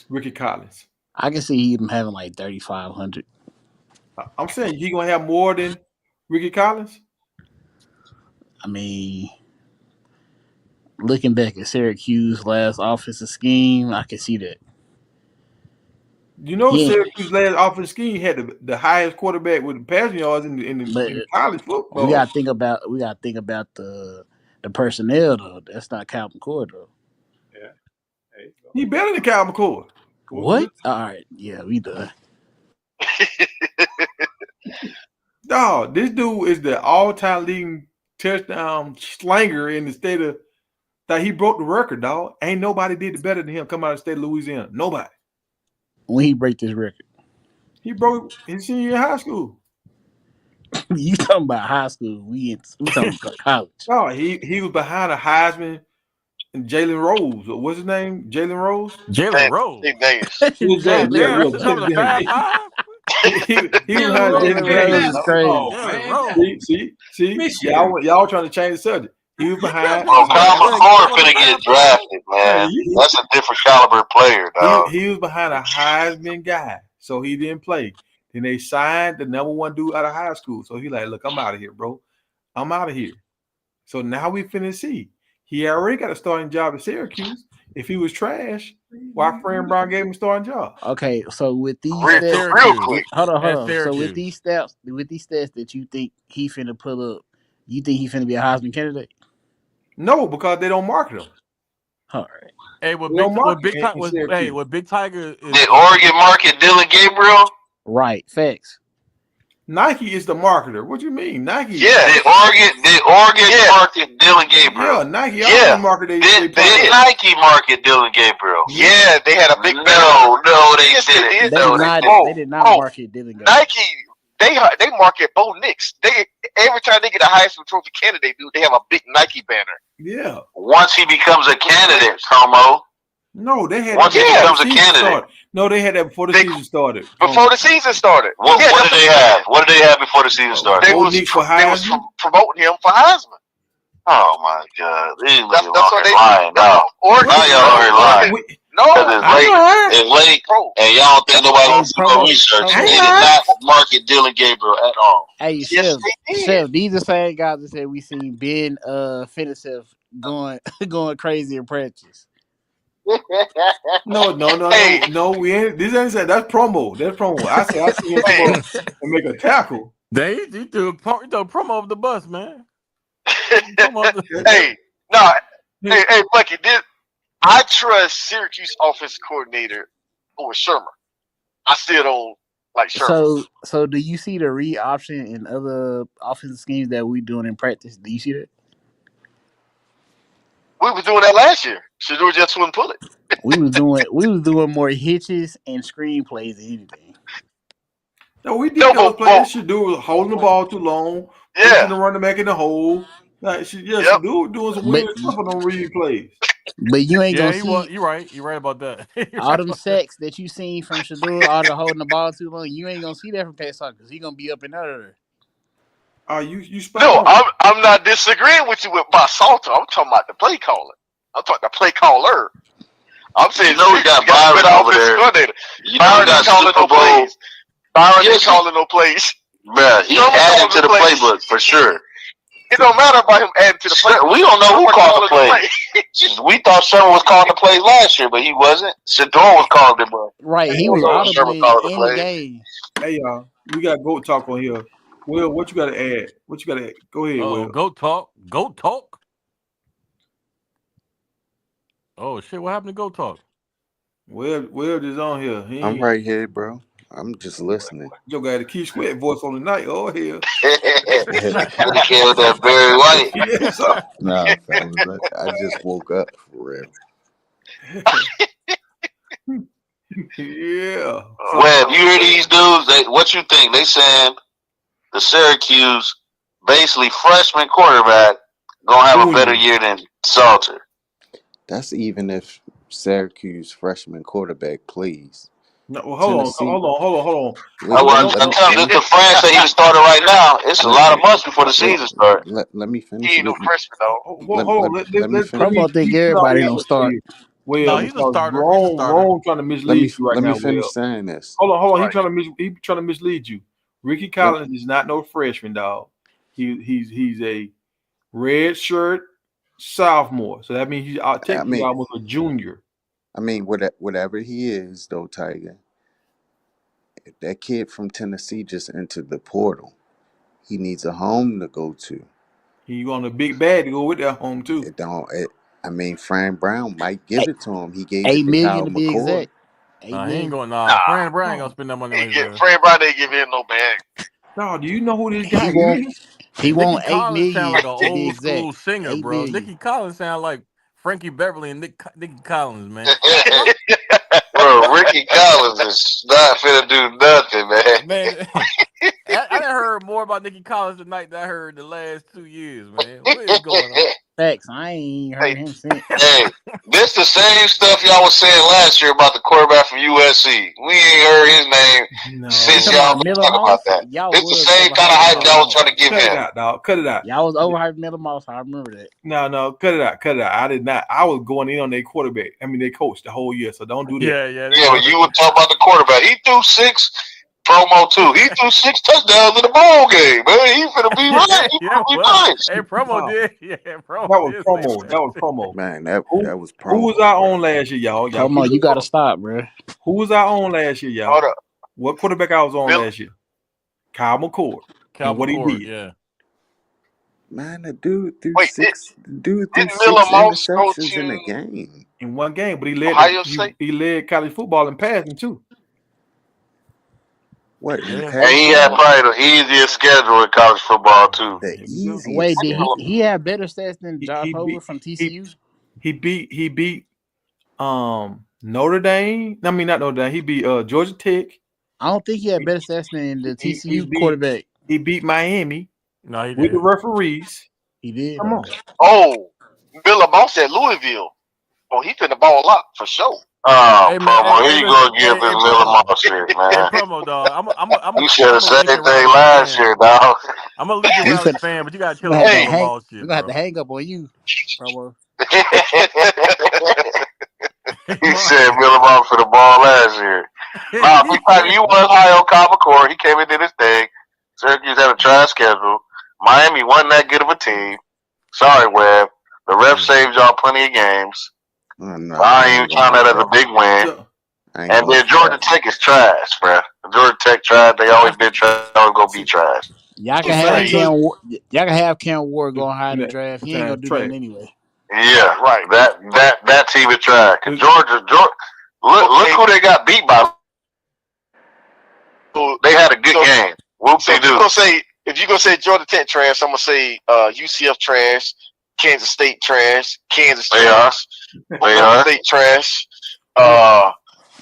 Ricky Collins? I can see him having like 3,500. I'm saying he gonna have more than Ricky Collins. I mean, looking back at Syracuse last offensive scheme, I can see that. You know, He ain't, Syracuse last offensive scheme had the highest quarterback with the passing yards but in college we football. gotta think about the personnel though. That's not Cal McCord though. Yeah. There you go. He better than Kyle McCord. What? All right, yeah, we done. Dog, this dude is the all-time leading touchdown slanger in the state of that. He broke the record, dog. Ain't nobody did it better than him come out of the state of Louisiana. Nobody. When he break this record, He broke his senior year in high school. you talking about high school? We talking about college. Oh, he was behind a Heisman and Jalen Rose. Or what's his name? Jalen Rose? Jalen Rose. Big Daniels. Yeah, God yeah, damn, yeah. that's the top of the Fab Jalen Five. he was Jalen behind Rose Jalen played Rose Daniels. is crazy. basketball, Jalen man. Rose. See, Michigan. y'all trying to change the subject. He was behind. Bro, Kyle Yeah, McCord top of the finna Fab get Five. drafted, man. That's a different caliber player, dog. He was behind a Heisman guy, so he didn't play. Then they signed the number one dude out of high school. So he like, look, I'm out of here, bro. I'm out of here. So now we finna see. He already got a starting job at Syracuse. If he was trash, why Fran Brown gave him a starting job? Okay, so with these Real, At stats, real Syracuse. quick. hold At on. So with Syracuse. these stats that you think he finna pull up, you think he finna be a Heisman candidate? No, because they don't market him. All right. Hey, They don't market him in What Syracuse. Big Tiger Did is Oregon market Dylan Gabriel? Right. Facts. Nike is the marketer. What you mean? Nike. Yeah. Did Oregon Yeah. market Dylan Gabriel? Yeah, Nike Yeah. always market they Did product. Nike market Dylan Gabriel? Yeah, they had a big banner. No, they Yes, they didn't. did. They No, did not. Oh, They did not oh, market Dylan Gabriel. Nike, they market Bo Nix. They every time they get a Heisman Trophy candidate, dude, they have a big Nike banner. Yeah. Once he becomes a candidate, Como. No, they had Once that he before becomes the a season candidate. started. No, they had that before the They- season started. Before the season started. What Yeah, did they have? What did they have before the season They started? Bo Nix for they was Heisman? promoting him for Heisman. Oh my God! These That's niggas what on they here lying now. Oregon. Now y'all are lying. No, Because it's late, bro. and y'all don't think nobody Hey, wants to go promo- research. promo- They did not market Dylan Gabriel at all. Hey, Yes, Chef. they did. Chef. These the same guys that said we seen Ben Finney going going crazy in practice. No. Hey. We ain't. This ain't said that's promo. That's promo. I said I see him come Hey. up and make a tackle. they threw a promo of the bus, man. Promo of the- Hey, no, hey, Bucky, I trust Syracuse offensive coordinator over Shermer. I still don't like Shermer. So do you see the read option in other offensive schemes that we doing in practice? Do you see that? We were doing that last year. Shador just wouldn't pull it. We was doing more hitches and screenplays than anything. No, we did No, those but plays. Shador was holding the ball too long, yeah, pushing the running back in the hole. Like yep. Shador was doing some But weird stuff on them read plays. but you ain't Yeah, gonna he was. see You're right. You're right about that. You're all right them about that. sacks that you seen from Shador, all the holding the ball too long. You ain't gonna see that from K-Sock because he gonna be up and out of there. You spot No, on. I'm not disagreeing with you with Salter. I'm talking about the play caller. I'm talking the play caller. I'm saying You know we got Byron over there. You know we Byron got ain't calling Super no Bowl. plays. Byron Yes, ain't calling no plays. Bruh, he Shermer added calling to the plays. playbook for sure. It don't matter about him adding to the play. We don't know who Shermer called the calling play. We thought Sherman was calling the plays last year, but he wasn't. Shador was calling them. Right, he We was know audible Sherman called the in the plays. game. Hey y'all, we got GOAT talk on here. Will, what you got to add? What you got to add? Go ahead, Oh, Will. go talk. Go talk. Oh shit! What happened to go talk? Will is on here. He I'm ain't, right here, bro. I'm just listening. Joe got the Key Sweat voice on the night. Oh hell. Gotta kill that Barry White. Yes, sir. Nah, fellas, I just woke up for real. Yeah. Webb, you hear these dudes? What you think? They saying the Syracuse, basically freshman quarterback, gonna have a better year than Salter. That's even if Syracuse freshman quarterback plays. No, well, Tennessee. hold on. If the Fran say he the starter right now, it's a lot of months before the season starts. Let me finish. He ain't no freshman though. Hold on. Let me Let finish. me Promo think keep everybody gonna start. Well, No, he's a because starter. He's a starter. Rome trying to mislead you right Let me now. finish Will. saying this. Hold on. Right. He trying to mislead you. Ricky Collins is not no freshman, dog. He's a red shirt sophomore. So that means he's technically almost a junior. I mean, whatever he is, though, Tiger, if that kid from Tennessee just entered the portal, he needs a home to go to. He want a big bag to go with that home too. I mean, Frank Brown might give it to him. He gave $8 it to million Kyle to be McCord. exact. He ain't going. Nah, Fran Brown ain't gonna spend that money on his Fran Brown didn't give in no bag. No, do you know who this guy is? He Nikki want $8 Collins sound million like an to be old exact. school singer, $8 bro. million. Nikki Collins sound like Frankie Beverly and Nikki Collins, man. Bro, Ricky Collins is not finna do nothing, man. Man, I done heard more about Nikki Collins tonight than I heard the last 2 years, man. What is going on? Facts. I ain't heard him since. Hey, this the same stuff y'all was saying last year about the quarterback from USC. We ain't heard his name since y'all Miller talk about Moss. that. Y'all It's the was same kind of hype y'all was trying to give Cut it him. out, dog. Cut it out. Y'all was overhyped Miller Moss. I remember that. No, cut it out. Cut it out. I did not. I was going in on their quarterback. I mean, their coach the whole year. So don't do that. Yeah. But you would talk about the quarterback. He threw 6 promo too. He threw 6 touchdowns in the ball game, man. He finna be right. He finna be nice. Hey, promo did. Yeah, promo. That was promo. That was promo. Man, that was promo. Who was our own last year, y'all? Come on, you gotta stop, bro. Who was our own last year, y'all? Hold up. What quarterback I was on last year? Kyle McCord. Kyle and what McCord, he did. yeah. Man, the dude threw Wait, 6 Miller Moss go interceptions to in a game. In one game, but Ohio State? he led college football in passing too. What in Yeah. And passing? he had probably the easiest schedule in college football too. The easiest. Wait, did he have better stats than Josh Over from TCU? He beat Notre Dame. I mean, not Notre Dame. He beat Georgia Tech. I don't think he had better stats than the TCU quarterback. He beat Miami. No, he with did. the referees. He did. Come on. Oh, Miller Moss at Louisville. Oh, he finna ball out for sure. Oh, Hey, man, promo. hey, Here you listen, go again, hey, this Miller Moss shit, Hey, man. promo dog. I'm You said the same Lincoln thing Riley last fan. year, dog. I'm a Lincoln We Riley finna- fan, but you gotta We chill gonna out have with to Miller hang. Moss shit, We gonna have bro. to hang up on you, promo. He said Miller Moss for the ball last year. Nah, you was high on Kyle McCord. He came and did his thing. Syracuse had a trash schedule. Miami wasn't that good of a team. Sorry, Webb. The ref saved y'all plenty of games. I ain't even count that as a big win. And then Georgia Tech is trash, bro. Georgia Tech trash. They always been trash. Always gonna be trash. Y'all can have Cam Ward going high in the draft. He ain't gonna do nothing anyway. Yeah, right. That team is trash. Georgia. Look who they got beat by. They had a good game. So if you're gonna say Georgia Tech trash, I'm gonna say UCF trash, Kansas State trash, Kansas trash, Ohio State trash.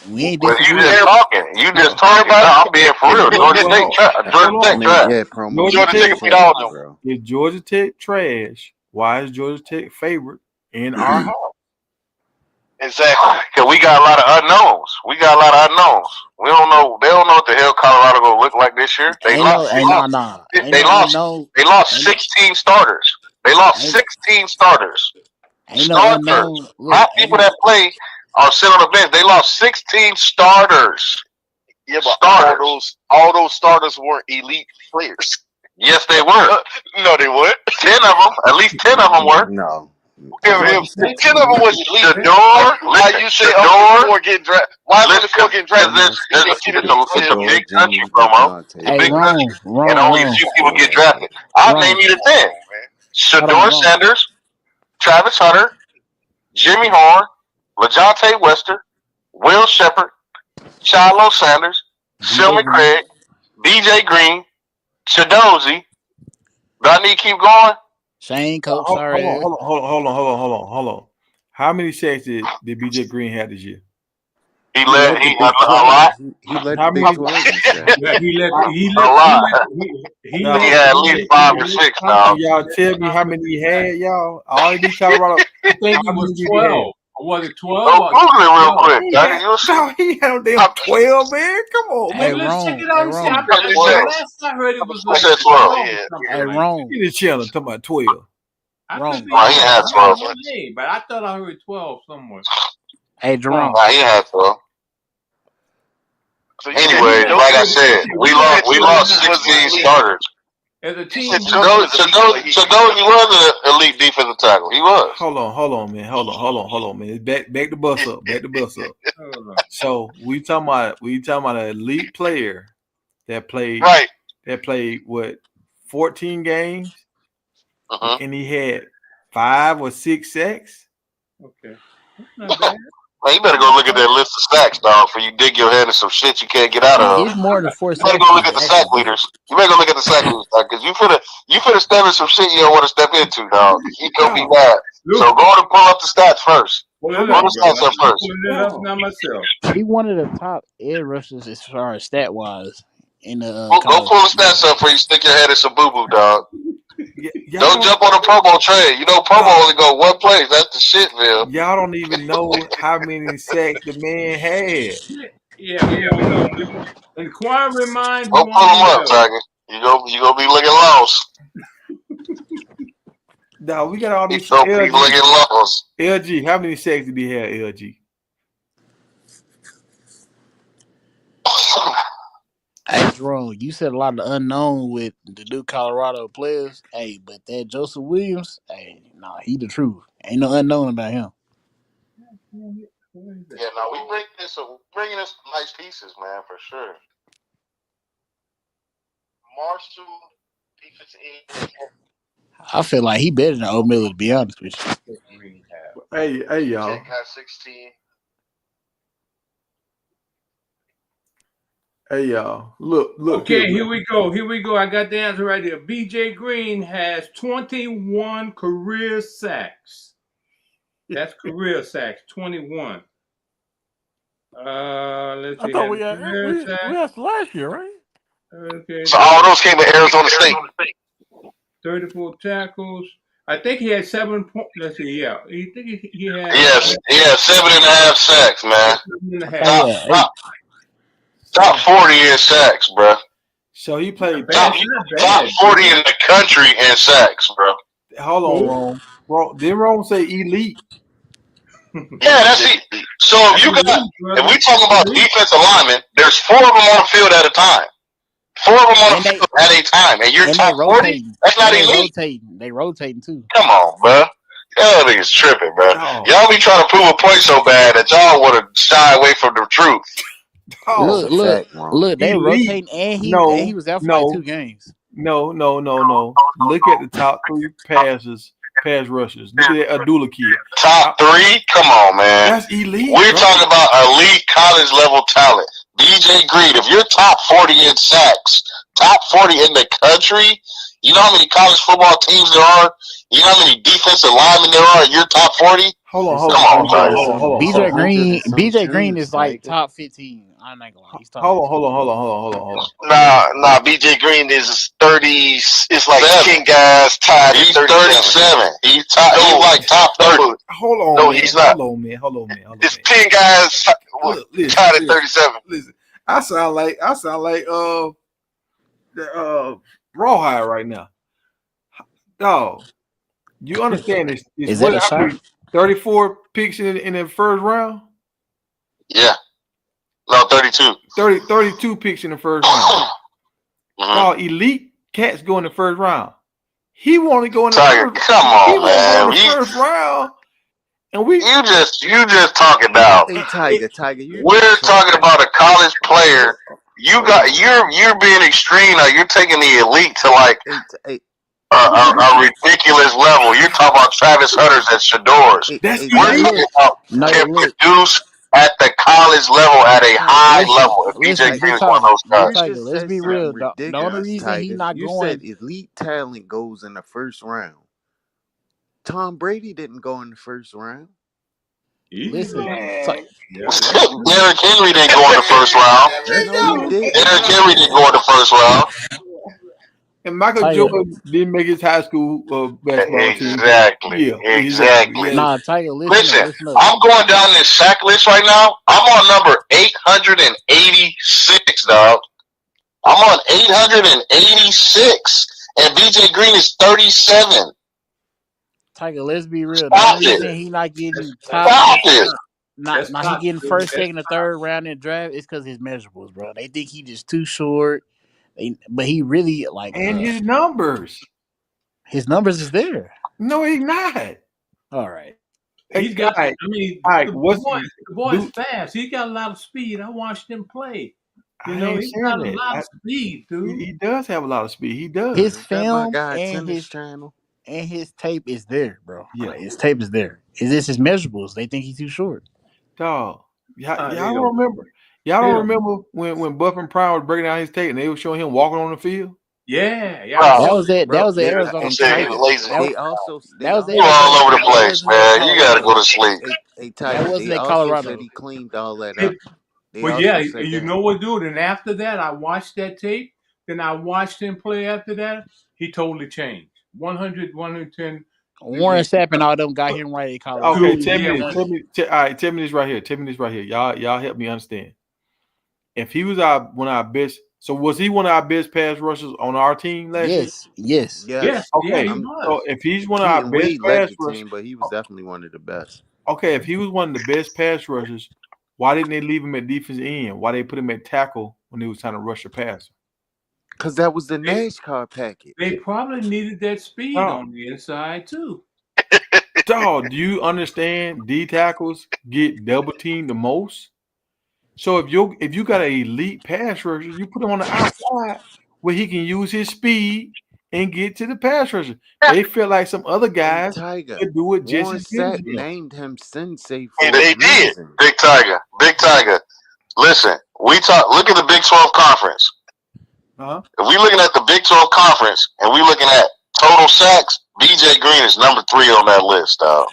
We ain't But you just talking. You just talking about it. I'm being for real. Georgia Tech trash. Georgia Tech trash. Yeah, promo. Georgia Tech beat all of them. Is Georgia Tech trash? Why is Georgia Tech favorite in our house? Exactly. Because we got a lot of unknowns. We don't know. They don't know what the hell Colorado gonna look like this year. They lost 16 starters. They lost 16 starters. Starters. Not people that play are sitting on the bench. They lost 16 starters. Yeah, but all those starters weren't elite players. Yes, they were. No, they weren't. 10 of them. At least 10 of them were. No. If 10 of them was elite, Why you say McCord getting drafted? Why is McCord getting drafted? It's a big country promo. It's a big country. And only a few people get drafted. I'll name you the 10. Shador Sanders, Travis Hunter, Jimmy Horn, LaJonte Wester, Will Shepard, Shiloh Sanders, Silmy Craig, BJ Green, Shadozy. Do I need to keep going? Shane Coach, Hold on. How many sacks did BJ Green have this year? He led a lot. He led the Big 12 in sacks. He had at least 5 or 6 now. Y'all tell me how many he had, y'all. All these Colorado. I think it was 12. Was it 12? Google it real quick. He had damn 12, man. Come on, man. Let's check it out and see. Last I heard it was I like said 12. Hey, wrong. Get the channel talking about 12. He had 12. But I thought I heard 12 somewhere. Hey, Jerome. He had 12. So Anyway, said like I said, we lost 16 starters. As a team, Shadozi was an elite defensive tackle. He was. Hold on, man. Hold on, man. Back the bus up. So we talking about an elite player that played what 14 games, and he had 5 or 6 sacks. okay, not bad. Man, you better go look at that list of sacks, dog, before you dig your head in some shit you can't get out of. It's more than 4 You better sacks. go look at the sack leaders. You better go look at the sack leaders, dog, because you finna step in some shit you don't want to step into, dog. You gonna be mad. So go on and pull up the stats first. Pull the stats up first. Pulling it up now myself. He one of the top edge rushers as far as stat wise in the Go pull the stats up before you stick your head in some boo boo, dog. Don't jump on the promo train. You know promo only go one place. That's the shit, Bill. Y'all don't even know how many sacks the man had. Yeah, we know. Inquiring minds. Go pull them up, Tiger. You gonna be looking lost. No, we got all these. You gonna be looking lost. LG, how many sacks did he have? LG. Hey, Jerome, you said a lot of the unknown with the new Colorado players. Hey, but that Joseph Williams, hey, nah, he the truth. Ain't no unknown about him. Yeah, no, we bringing in some nice pieces, man, for sure. Marshall, defensive end. I feel like he better than Old Miller, to be honest with you. Hey, y'all. Jake has 16. Hey, y'all. Look. Okay, here we go. I got the answer right here. BJ Green has 21 career sacks. That's career sacks, 21. Let's see. I thought we had last year, right? Okay. So all those came at Arizona State. 34 tackles. I think he had 7 points. Let's see. Yeah, he had. Yes, 7.5 sacks, man. 7.5. Top 40 in sacks, bro. So he played top 40 in the country in sacks, bro. Hold on, Rome. Did Rome say elite? Yeah, that's it. So if we talk about defensive linemen, there's 4 of them on the field at a time. 4 of them on the field at a time, and you're top 40. That's not elite. They rotating too. Come on, bro. Y'all niggas tripping, bro. Oh. Y'all be trying to prove a point so bad that y'all want to shy away from the truth. Oh, Look, they rotating, and he was out for like 2 games. No. Look at the top 3 pass rushers. Look at that Abdullah kid. Top 3? Come on, man. That's elite. We're talking about elite college level talent. BJ Green, if you're top 40 in sacks, top 40 in the country, you know how many college football teams there are? You know how many defensive linemen there are? You're top 40? Hold on. BJ Green is like top 15. I'm not gonna lie. He's top. Hold on. Nah. BJ Green is 30. It's like 10 guys tied. He's 37. He's like top 30. Hold on. No, man. he's not. Hold on, man. It's 10 guys tied at 37. Listen, I sound like Rawhide right now. Dog, you understand this? Is that a shot? 34 picks in the first round? Yeah. No, 32. 32 picks in the first round. Dog, elite cats go in the first round. He want to go in the Tiger, first come on, man. First round. And you just talking about. Hey, Tiger. We're talking about a college player. You're being extreme. Like, you're taking the elite to like a ridiculous level. You're talking about Travis Hunters and Shadors. We're talking about can produce at the college level at a high level. If BJ Green is one of those guys. Tiger, let's be real. The only reason he's not going. Said elite talent goes in the first round. Tom Brady didn't go in the first round. Listen, Derrick Henry didn't go in the first round. Derrick Henry didn't go in the first round. And Michael Jordan didn't make his high school basketball team. Exactly. Nah, Tiger, listen. I'm going down this sack list right now. I'm on number 886, dog. I'm on 886, and BJ Green is 37. Tiger, let's be real. The only reason he's not getting top. Stop it. not he getting first, second, or third round in the draft. It's because his measurables, bro. They think he just too short. But he really and his numbers. His numbers is there. No, he's not. All right. He's got. I mean, the boy's fast. He's got a lot of speed. I watched him play. You know, he's got a lot of speed, dude. He does have a lot of speed. He does. His film and his tape is there, bro. Yeah, his tape is there. Is this his measurables? They think he's too short. Dog. Y'all don't remember? Y'all don't remember when Buff and Prime was breaking down his tape and they were showing him walking on the field? Yeah. That was it. That was the Arizona Tigers. They also that was you all over the place, man. You gotta go to sleep. That wasn't they at Colorado. Said he cleaned all that up. But yeah, you know what, dude? And after that, I watched that tape. Then I watched him play after that. He totally changed. 100, 110. Warren Sapp and all them got him right at Colorado. Okay, tell me this right here. Tell me this right here. Y'all help me understand. If he was one of our best, so was he one of our best pass rushers on our team last year? Yes. Okay, so if he's one of our best pass rushers, but he was definitely one of the best. Okay, if he was one of the best pass rushers, why didn't they leave him at defensive end? Why they put him at tackle when they was trying to rush a passer? Because that was the NASCAR package. They probably needed that speed on the inside too. Dog, do you understand? D tackles get double teamed the most. So if you got an elite pass rusher, you put him on the outside where he can use his speed and get to the pass rusher. They feel like some other guys could do it just as good. Named him Sensei. And they did. Big Tiger. Listen, look at the Big 12 conference. If we looking at the Big 12 conference and we looking at total sacks, BJ Green is number 3 on that list, dog.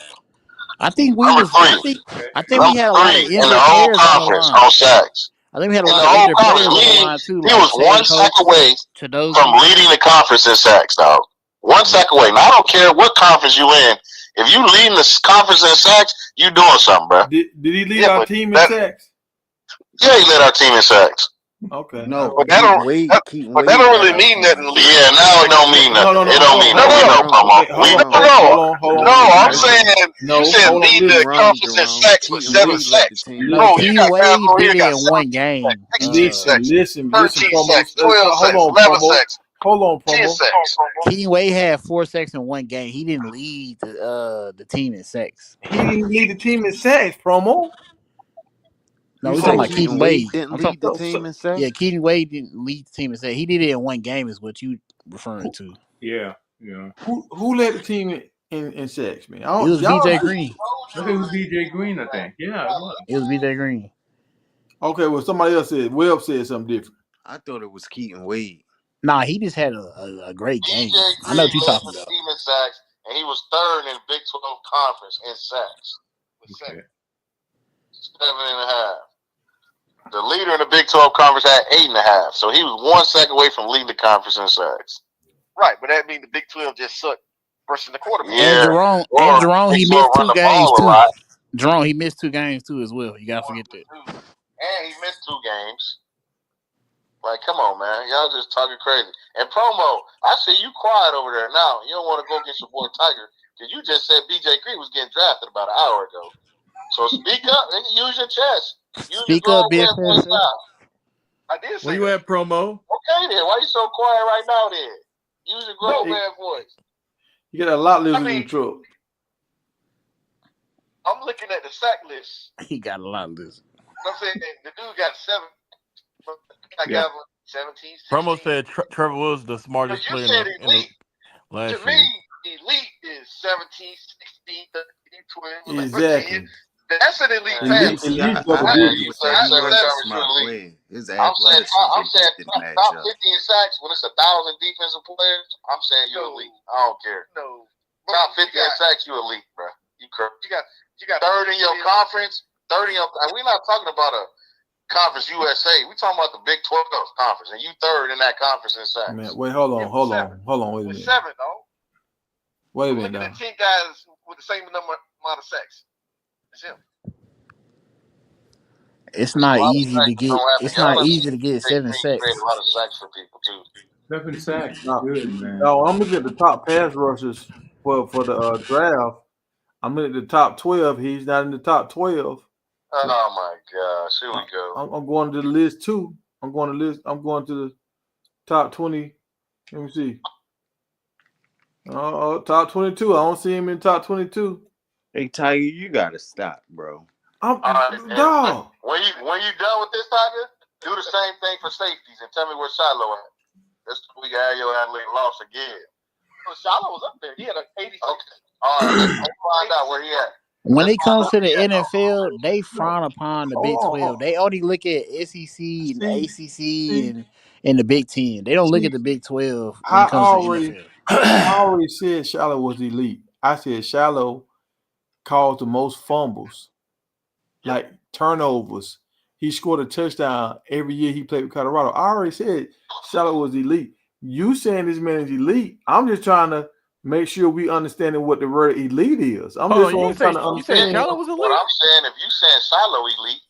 I think we number 3. I think we had a lot of injured in the whole players conference on sacks. I think we had a lot of injured players on the line too. He was one sack away from leading the conference in sacks, dog. One sack away. Now I don't care what conference you in. If you leading the conference in sacks, you doing something, bro. Did he lead our team in sacks? Yeah, he led our team in sacks. Okay. No, but that don't really mean nothing. Yeah, now it don't mean nothing. It don't mean nothing. No, I'm saying you said lead the conference in sacks with 7 sacks. No, King Wade did it in one game. Listen, 13 sacks, 12 sacks, 11 sacks. Hold on, Promo. 10 sacks. King Wade had 4 sacks in one game. He didn't lead the team in sacks. He didn't lead the team in sacks, Promo. No, we're talking about Keaton Wade. Didn't lead the team in sacks? Yeah, Keaton Wade didn't lead the team in sacks. He did it in one game is what you referring to. Yeah. Who led the team in sacks, man? It was BJ Green. I think it was BJ Green, I think. Yeah, it was BJ Green. Okay, well, somebody else said, Webb said something different. I thought it was Keaton Wade. Nah, he just had a great game. I know what you're talking about. Team in sacks, and he was 3rd in the Big 12 conference in sacks. Okay. 7.5. The leader in the Big 12 conference had 8.5, so he was 1 sack away from leading the conference in sacks. Right, but that means the Big 12 just sucked versus the quarterback. Yeah. And Jerome, he missed 2 games too. Jerome, he missed 2 games too as well. You gotta forget that. And he missed 2 games. Like, come on, man, y'all just talking crazy. And Promo, I see you quiet over there now. You don't want to go against your boy Tiger because you just said BJ Green was getting drafted about an hour ago. So speak up and use your chest. Speak up, big person. I did say where you at, Promo? Okay, then. Why you so quiet right now, then? Use your grown man voice. You got a lot losing in the truck. I'm looking at the sack list. He got a lot losing. I'm saying the dude got 7. I got 17. 16. Promo said Trevor was the smartest player in the last year. To me, elite is 17, 16, 13, 12. Exactly. That's an elite pass. I'm saying top 50 in sacks when it's 1,000 defensive players. I'm saying you're elite. I don't care. No. Top 50 in sacks, you elite, bro. You got 3rd in your conference. 30 in your. We're not talking about a Conference USA. We're talking about the Big 12 conference, and you 3rd in that conference in sacks. Man, wait, hold on, wait a minute. 7, though. Wait a minute. Look at the 10 guys with the same amount of sacks. It's him. It's not easy to get. It's not easy to get 7 sacks. A lot of sacks for people too. 7 sacks. Good, man. No, I'm looking at the top pass rushers for the draft. I'm looking at the top 12. He's not in the top 12. Oh my gosh, here we go. I'm going to the list too. I'm going to the top 20. Let me see. Top 22. I don't see him in top 22. Hey Tiger, you gotta stop, bro. I'm All right, and dog. when you done with this, Tiger, do the same thing for safeties and tell me where Shiloh at. This we got your athlete lost again. Well, Shiloh was up there. He had an 86. Okay. All right, let's find out where he at. When it comes to the NFL, they frown upon the Big 12. They only look at SEC and ACC and the Big 10. They don't look at the Big 12 when it comes to the NFL. I already said Shiloh was elite. I said Shiloh caused the most fumbles, like turnovers. He scored a touchdown every year he played with Colorado. I already said Shiloh was elite. You saying this man is elite? I'm just trying to make sure we understanding what the word elite is. I'm just trying to understand. You saying Shiloh was elite? What I'm saying, if you saying Shiloh elite,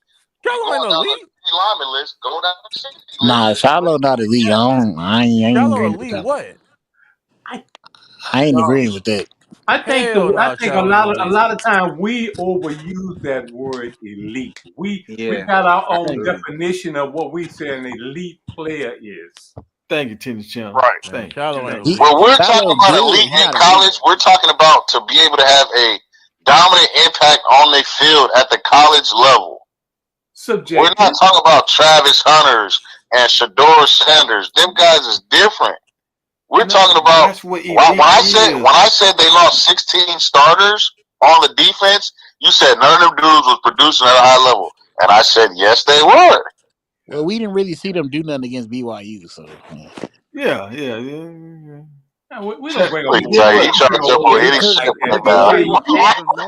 Shiloh ain't elite. Lineman list, go down to 60 list. Nah, Shiloh not elite. I ain't Shiloh agreeing elite with that. what? I ain't agreeing with that. I think Hell no, a Shiloh ain't elite. lot of time we overuse that word elite. We got our I own agree. definition of what we say an elite player is. Thank you, Tennis Channel. Right. Thank you. Shiloh ain't He- elite. When we're Shiloh talking about good, elite he in not college, elite. we're talking about to be able to have a dominant impact on their field at the college level. Subjective. We're not talking about Travis Hunters and Shador Sanders. Them guys is different. We're talking about That's what elite when I is. said they lost 16 starters on the defense, you said none of them dudes was producing at a high level. And I said, yes, they were. Well, we didn't really see them do nothing against BYU, so Yeah. We don't bring Wait, up you trying to jump on any shit right now.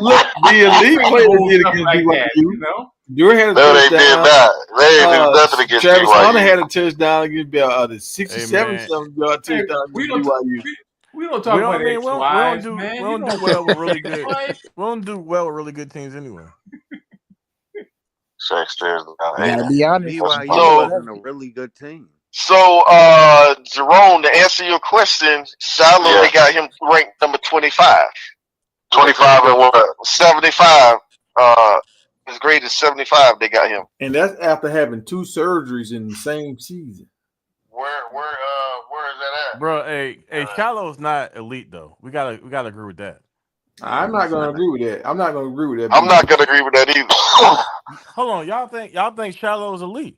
Look, the elite players did against BYU. You know? Dewey had a No, they touchdown. did not. They ain't do nothing against Travis Hunter BYU. had a touchdown against the 67 man. yard touchdown We against don't BYU. we don't talk about we don't do man. we don't do well with really good. We don't do well with really good teams anyway. Shakespeare's you gotta be honest. BYU wasn't a really good team. So, Jerome, to answer your question, Shiloh, they got him ranked number 25. 25 and what? 75. His grade is 75. They got him. And that's after having 2 surgeries in the same season. Where is that at? Bro, hey, Shallow's not elite though. We gotta agree with that. I'm not going to agree with that. I'm not going to agree with that. I'm not going to agree with that either. Hold on, y'all think Shallow's elite?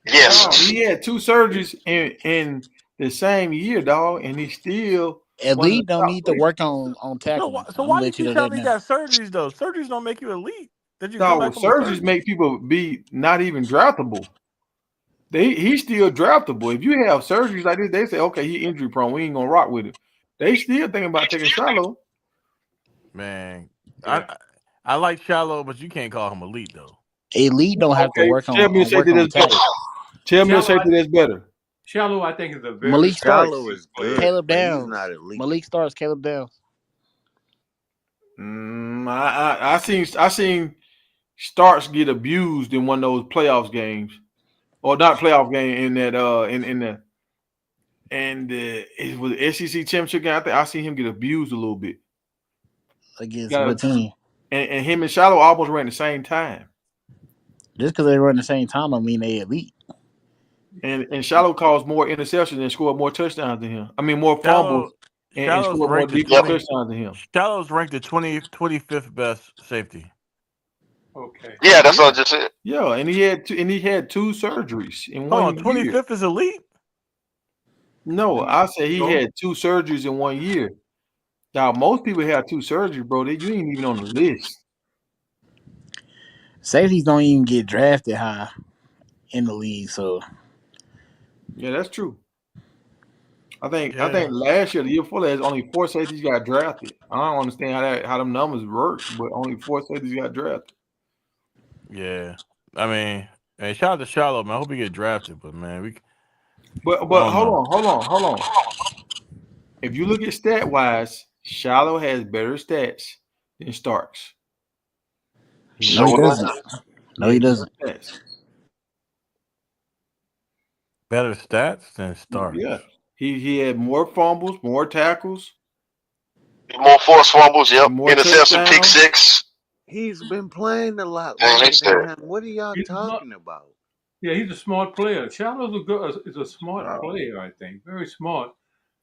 Yes. No, he had 2 surgeries in the same year, dog, and he still Elite don't need to work on tackling. So why you keep telling me he got surgeries though? Surgeries don't make you elite. Did you come back from surgeries make people be not even draftable. He's still draftable. If you have surgeries like this, they say, okay, he injury prone. We ain't gonna rock with him. They still thinking about taking Shiloh. Man, I like Shiloh, but you can't call him elite though. Elite don't have to work on. Tell me a safety that's better. Tell me a safety that's better. Shiloh, I think, is a very Malik Starks. is good. Caleb but Downs. He's not elite. Malik Starks. Caleb Downs. I seen Starks get abused in one of those playoffs games, or not playoff game in that it was SEC championship game. I think I seen him get abused a little bit Against what team? And him and Shiloh almost ran the same time. Just because they run the same time, don't mean they elite. And Shiloh caused more interceptions and scored more touchdowns than him. I mean, more fumbles and scored more touchdowns than him. Shallow's ranked the 25th best safety. Okay. Yeah, that's what I just said. Yeah, and he had 2 surgeries in one year. 25th is elite? No, I said he had 2 surgeries in 1 year. Now, most people have 2 surgeries, bro. You ain't even on the list. Safeties don't even get drafted high in the league, so yeah, that's true. I think last year, the year before last, only 4 safeties got drafted. I don't understand how them numbers work, but only 4 safeties got drafted. Yeah, I mean, hey, shout out to Shiloh, man. I hope he get drafted, but man, But hold on. If you look at stat wise, Shiloh has better stats than Starks. No, he doesn't. No, he doesn't. Better stats than Starks. Yeah, he had more fumbles, more tackles, more forced fumbles. Yep, interception, pick 6. He's been playing a lot Man, they longer said than him. What are y'all He's smart. talking about? Yeah, he's a smart player. Is a smart player, I think. Very smart.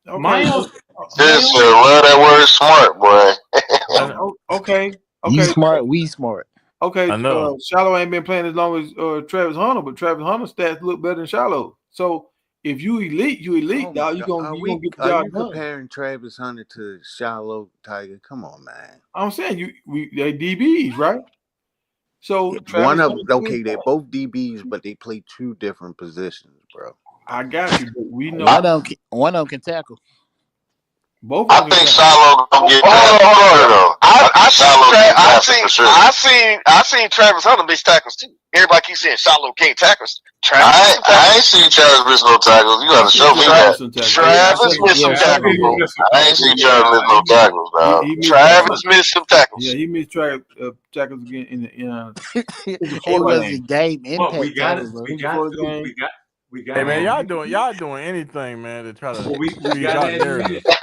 Okay, Miles, this Miles, love that word smart, boy. I, okay, You okay, smart, we smart. okay. I know. Shallow ain't been playing as long as Travis Hunter, but Travis Hunter stats look better than Shallow. So if you elite, you elite, Oh my dog. God. You gonna get the Are job you done. comparing Travis Hunter to Shallow Tiger? Come on, man. I'm saying they DBs, right? So One Travis of Hunter, they're both DBs, but they play two different positions, bro. I got you, but we know One of them can tackle. both I of them think can. Shiloh gonna get drafted. Hold on. I think Shiloh get drafted for sure. I seen Travis Hunter miss tackles too. Everybody keeps saying Shiloh can't tackle. I ain't seen Travis miss no tackles. You I gotta see show me that. Travis missed some yeah, tackles, bro. I ain't seen Travis miss no tackles, dog. He missed Travis missed some tackles. he missed tackles again in the It Florida game. wasn't game Well, we impact got it. tackles, bro. We In the got Florida to. game. We got Hey man, to. y'all doing anything, man, to try to Well, we feed got to y'all admit narrative. it.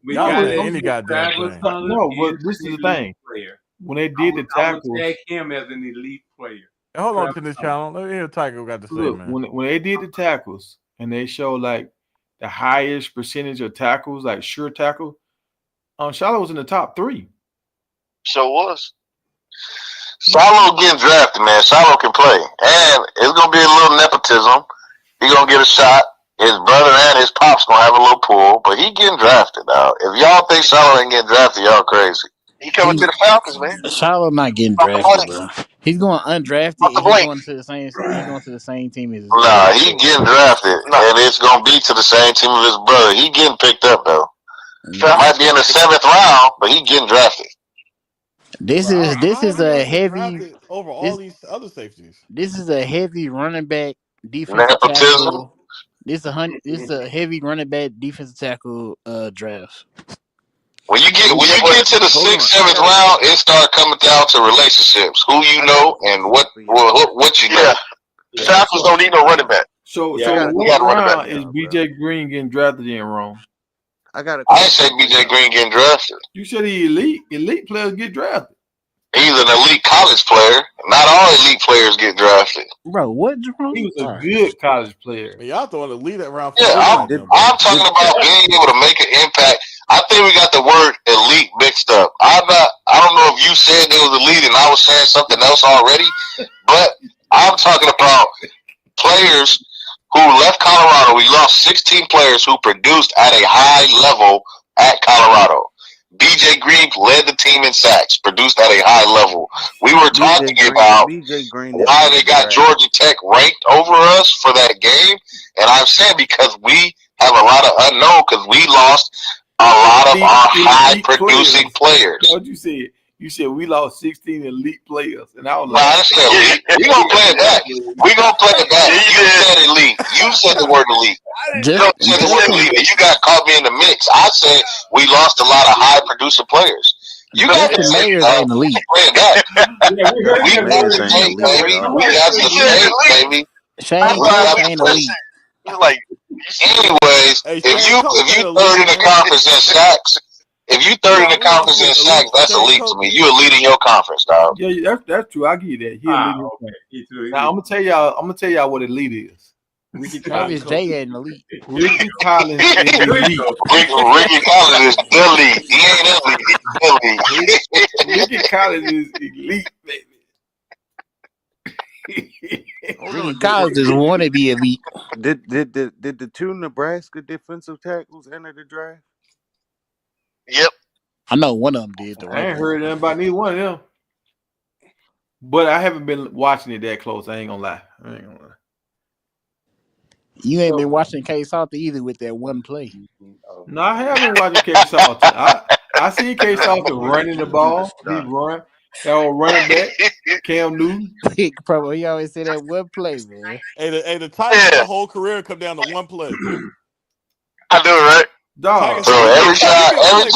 We Y'all got to saying any admit goddamn Travis thing. Hunter No, but is this an is the elite thing. player. When they did the I would tackles, tag him as an elite player. Hey, hold on Travis to this Hunter. channel. Let me hear what Tiger got to say, look, man. when they did the tackles and they showed like the highest percentage of tackles, like sure tackle, Shiloh was in the top 3. So was. Shiloh getting drafted, man. Shiloh can play, and it's gonna be a little nepotism. He gonna get a shot. His brother and his pops gonna have a little pull, but he getting drafted now. If y'all think Shiloh ain't getting drafted, y'all crazy. He coming to the Falcons, man. Shiloh not getting Off the drafted, money. bro. He's going undrafted Off the and he blank. going to the same. He going to the same team as his Nah, brother. he getting drafted, and it's gonna be to the same team of his brother. He getting picked up though. Might be in the 7th round, but he getting drafted. This Bro, how is is he gonna a get heavy. drafted over all This these other safeties? this is a heavy running back defensive Nepotism. tackle. This is a heavy running back defensive tackle draft. When you get to the 6th, 7th round, it start coming down to relationships, who you know and what you know. The Falcons don't need no running back. So we what got a running round back. is BJ Green getting drafted in wrong? I got a I ain't say BJ Green getting drafted. You said he elite. Elite players get drafted. He's an elite college player. Not all elite players get drafted. Bro, what's wrong? He was a good college player. Man, y'all throwing the lead around for Yeah, right now, bro. I'm talking about being able to make an impact. I think we got the word elite mixed up. I don't know if you said it was elite and I was saying something else already, but I'm talking about players who left Colorado. We lost 16 players who produced at a high level at Colorado. BJ Green led the team in sacks, produced at a high level. We were talking about why they got Georgia Tech ranked over us for that game, and I'm saying because we have a lot of unknown because we lost a lot of our high producing players. What you said? You said we lost 16 elite players, and I was like, I said elite. We gonna play it back. We gonna play it back. You said elite. You said the word elite. You said the word elite, and you got caught me in the mix. I said we lost a lot of high producing players. You got to say ain't elite. We got the tape, baby. We got the tape, baby. Shane ain't elite. Like, anyways, if you third in the conference in sacks. If you third in the conference in sacks, that's elite to me. You elite in your conference, dog. Yeah, that's true. I give you that. He elite. Now I'm gonna tell y'all what elite is. Ricky Travis J ain't elite. Ricky Collins is elite. Ricky Collins is elite. He ain't elite. He's elite. Ricky Collins is elite, baby. Ricky Collins is want to be elite. Did the 2 Nebraska defensive tackles enter the draft? Yep. I know one of them did. I ain't heard nothing about neither one of them. But I haven't been watching it that close. I ain't gonna lie. You ain't been watching K Salter either with that one play. No, I have been watching K Salter. I see K Salter running the ball. He run. That old running back, Cam Newton. Probably he always say that one play, man. Hey, the Tigers' whole career come down to one play. I do it right. Dog. So every time Tiger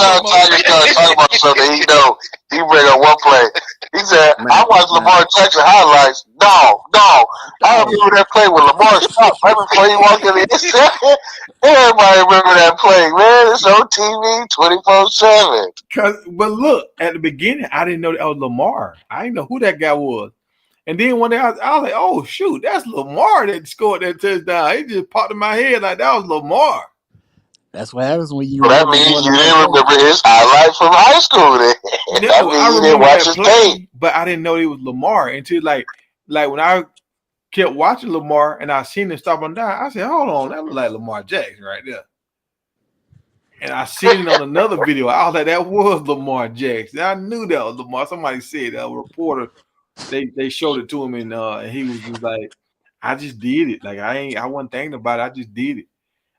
starts talking about something, he bring up one play. He said, I Man, watched man, Lamar Jackson highlights. No. I remember that play when Lamar stopped right before he walked in the Everybody remember that play, man. It's on TV 24/7. But look, at the beginning, I didn't know that was Lamar. I didn't know who that guy was. And then one day I was like, oh, shoot, that's Lamar that scored that touchdown. It just popped in my head like that was Lamar. That's what happens when you So that remember means more you than one didn't player. remember his highlight from high school then. That No, means I you didn't remember watch that his play, tape. but I didn't know it was Lamar until like when I kept watching Lamar and I seen him stop on down. I said, hold on, that look like Lamar Jackson right there. And I seen it on another video. I was like, that was Lamar Jackson. I knew that was Lamar. Somebody said a reporter, they showed it to him and he was just like, I just did it. Like I wasn't thinking about it. I just did it.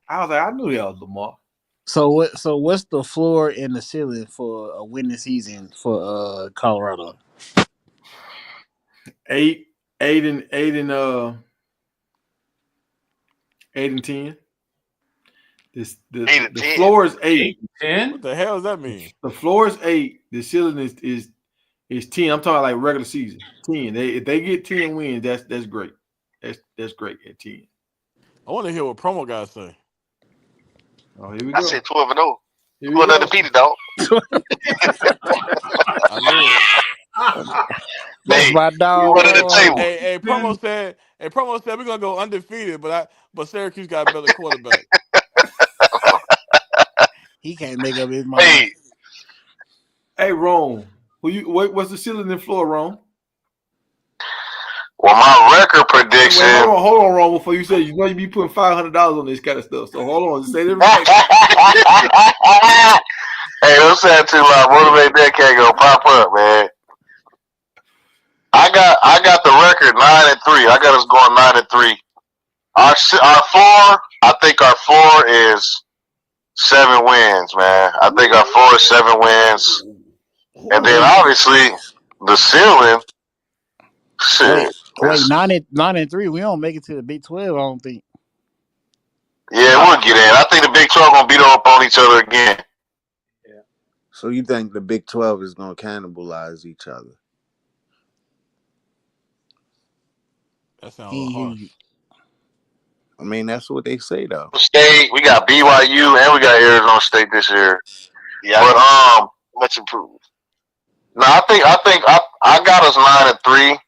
I was like, I knew that was Lamar. So what's the floor and the ceiling for a winning season for Colorado? 8 and 10. The 8 and 10. floor is 8. 10. What the hell does that mean? The floor is 8. The ceiling is 10. I'm talking like regular season. 10. If they get 10 wins, that's great. That's great at 10. I want to hear what promo guys say. Oh, here we I go. said 12-0. Here You we going go. undefeated, dog. I knew it. That's Hey, my you dog. running the table. Hey, promo said we're gonna go undefeated, but Syracuse got a better quarterback. He can't make up his mind. Hey, Hey, Rome. What's the ceiling and floor, Rome? Well, my record prediction. Wait, hold on, Rome. Before you say, you be putting $500 on this kind of stuff. So hold on, say that right. Hey, don't say it too loud. Motivate that can't go pop up, man. I got the record 9-3. I got us going 9-3. Our floor, I think our floor is 7 wins, man. I think our floor is 7 wins, and then obviously the ceiling. Shit. Wait, 9-3. We don't make it to the Big 12. I don't think. Yeah, we'll get in. I think the Big 12 gonna beat up on each other again. Yeah. So you think the Big 12 is gonna cannibalize each other? That sounds a little harsh. I mean, that's what they say though. State, we got BYU and we got Arizona State this year. yeah, But much improved. no, I think I got us 9-3.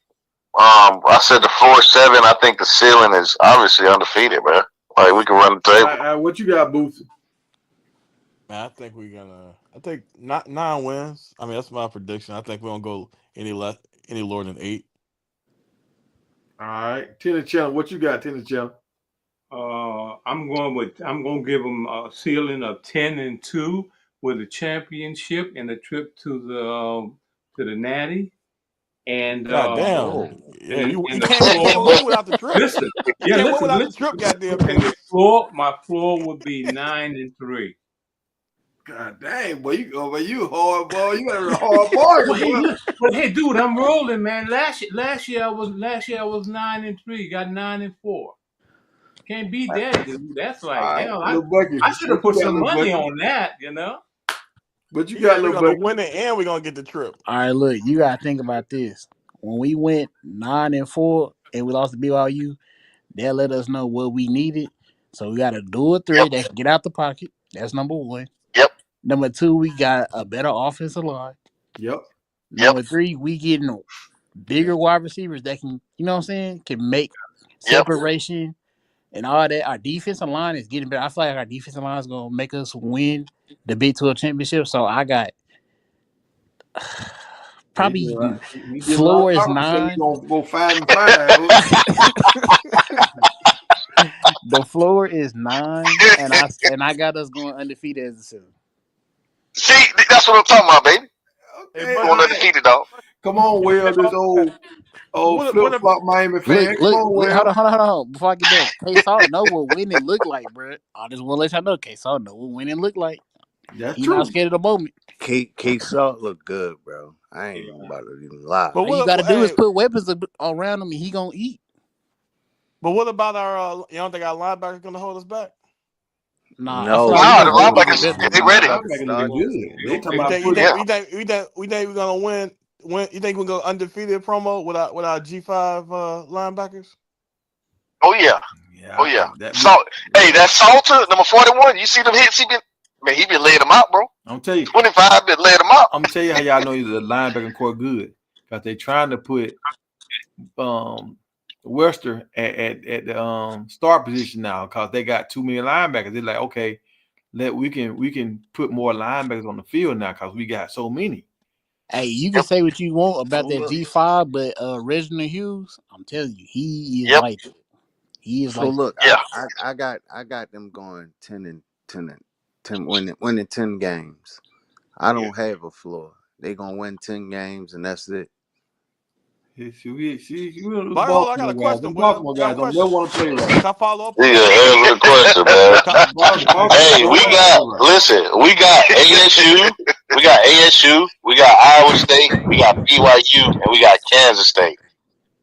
I said the floor 7. I think the ceiling is obviously undefeated, man. Like we can run the table. What you got, Booth? Man, I think not 9 wins. I mean, that's my prediction. I think we don't go any lower than 8. All right, Tennis Channel. What you got, Tennis Channel? I'm going to give them a ceiling of 10-2 with a championship and a trip to the Natty. And God damn, yeah, and you the can't win without the trip. Listen, You can't win without the trip, goddamn. And my floor would be 9-3. God dang, boy, you hard boy. You got a hard boy. But hey, dude, I'm rolling, man. Last year I was 9-3, got 9-4. Can't beat that, dude. That's like hell. I should have put some money on that, you know. But you got a little bit. Win it, and we're gonna get the trip. All right, look, you gotta think about this. When we went 9-4 and we lost to BYU, that let us know what we needed. So we gotta do a threat that can get out the pocket. That's number 1. Yep. Number 2, we got a better offensive line. Yep. Number 3, we getting bigger wide receivers that can, you know what I'm saying, can make separation and all that. Our defensive line is getting better. I feel like our defensive line is gonna make us win the Big 12 championship. So I got probably floor is 9. Go 5-5. The floor is 9, and I got us going undefeated as a ceiling. See, that's what I'm talking about, baby. Okay, Going undefeated, dog. Come on, Will, this old flip flop Miami fan. Look, Come on, Will. hold on. Before I get done, K-Saw know what winning look like, bro. I just want to let y'all know, K-Saw know what winning look like. That's He true. not scared of the moment. K-Saw look good, bro. I ain't even about to even lie. But all you got to do is put weapons around him, and he gonna eat. But what about our? You don't think our linebackers gonna hold us back? Nah, No, the linebackers, they ready. They talking about We think we're gonna win You think we'll go undefeated promo with our G5 linebackers? Oh yeah. Yeah, Oh yeah. that So hey, that Salter, number 41. You see them hits? He been laying them out, bro. I'm tell you, 25 been laying them out. I'm gonna tell you how y'all know he's a linebacker core good because they trying to put Webster at the start position now because they got too many linebackers. They're like, okay, we can put more linebackers on the field now because we got so many. Hey, you can say what you want about that Hold up. G5, but Reginald Hughes, I'm telling you, he is Yep. like that. He is So like look, Yeah. I got them going 10 winning 10 games. I don't have a floor. They gonna win 10 games and that's it. See, those Like, hold on, I got Baltimore a guys. question. Them Well, Baltimore I got a guys don't never question. want to play right. Can I follow up on Yeah, that? answer the question, man. Baltimore Hey, don't play right. listen, we got ASU, we got Iowa State, we got BYU, and we got Kansas State.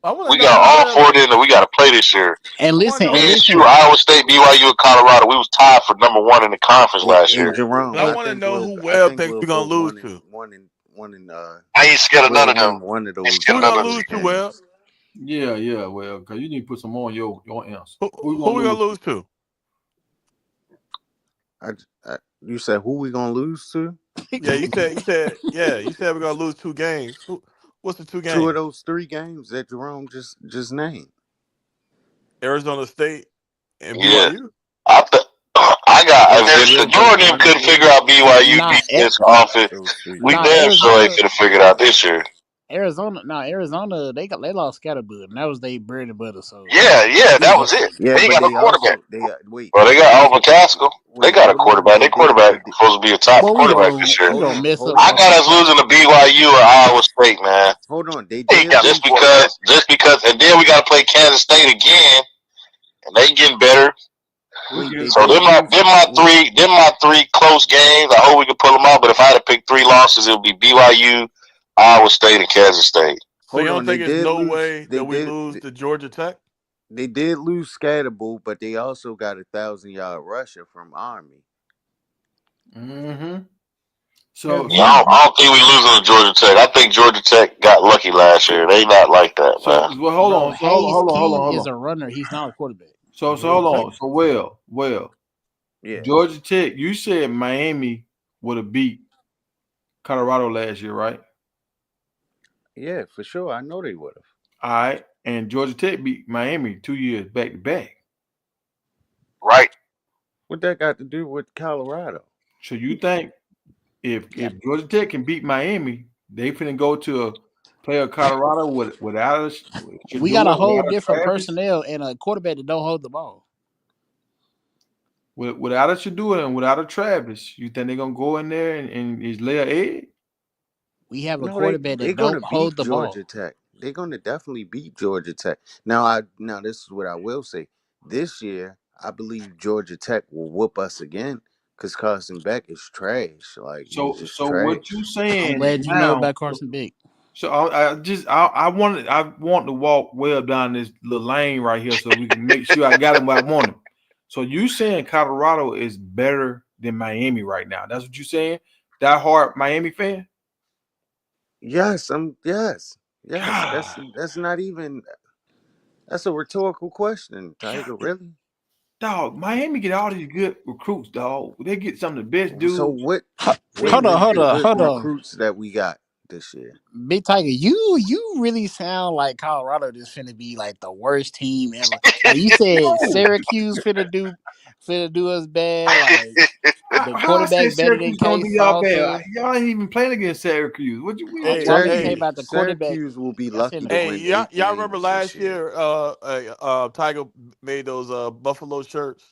I want to We know got who all Webb. 4 of them that we got to play this year. and listen, ASU, Iowa State, BYU, and Colorado. We was tied for number 1 in the conference last Hey year. Jerome, I want to know who Webb thinks we're gonna lose to. I ain't scared of none of them. one of Ain't those Who scared we of none gonna of them. lose to, Webb? Yeah. Well, because you need to put some more on your answer. Who we gonna lose to? You said who we gonna lose to? Yeah, you said we're gonna lose 2 games. What's the 2 2 of games? those 3 games that Jerome just named. Arizona State and Yeah. BYU. I got, Yes, if we'll Jordan couldn't figure out BYU nah, defense offense, those 3 we games. damn sure ain't finna figure it out this year. Arizona, they lost Scatterbird, and that was their bread and butter. So Yeah, that was it. Yeah, They ain't but got no they quarterback. also wait. Well, they got They Auburn Caskell. They wait. got a Hold on. quarterback. Their quarterback supposed to be a top well, quarterback this year. we Hold gonna on. mess Hold up. on. I got us losing to BYU or Iowa State, man. Hold on. They They ain't did got no lose. quarterback. Just because, and then we got to play Kansas State again, and they getting better. Wait, they So did lose. them my 3 close games. I hope we can pull them out. But if I had to pick 3 losses, it would be BYU, Iowa State, and Kansas State. So you Hold don't on. They think there's did no lose. way that we lose to Georgia Tech? They did lose Scatterbull, but they also got a 1,000-yard rusher from Army. Mm-hmm. So I don't think we losing to Georgia Tech. I think Georgia Tech got lucky last year. They not like that, man. Well, hold on. Hayes King is on. a runner. He's not a quarterback. So hold on. So well. Yeah. Georgia Tech. You said Miami would have beat Colorado last year, right? Yeah, for sure. I know they would have. All right. And Georgia Tech beat Miami 2 years back to back. Right. What that got to do with Colorado? So you think if Georgia Tech can beat Miami, they finna go to play a Colorado without us? We got a whole different personnel and a quarterback that don't hold the ball. Without a Shadua and without a Travis, you think they're gonna go in there and just lay an egg? We have a quarterback that don't hold the ball. Georgia Tech. They're gonna definitely beat Georgia Tech. Now this is what I will say. This year, I believe Georgia Tech will whoop us again because Carson Beck is trash. Like he's just trash. What you saying? I'm glad you know about Carson Beck. So I want to walk well down this little lane right here so we can make sure I got him where I want him. So you saying Colorado is better than Miami right now? That's what you saying? That hard Miami fan? Yes. Yes. That's not even. That's a rhetorical question, Tiger. Really? Dog, Miami get all these good recruits, dog. They get some of the best dudes. So what Hold on. recruits that we got this year? Big Tiger, you really sound like Colorado just finna be like the worst team ever. Like you said, Syracuse finna do us bad. Like the quarterback better than Case Salter. Y'all ain't even playing against Syracuse. What you Hey, I'm just saying about the quarterback. Syracuse will be lucky to Hey, win. y'all remember last year? Tiger made those Buffalo shirts.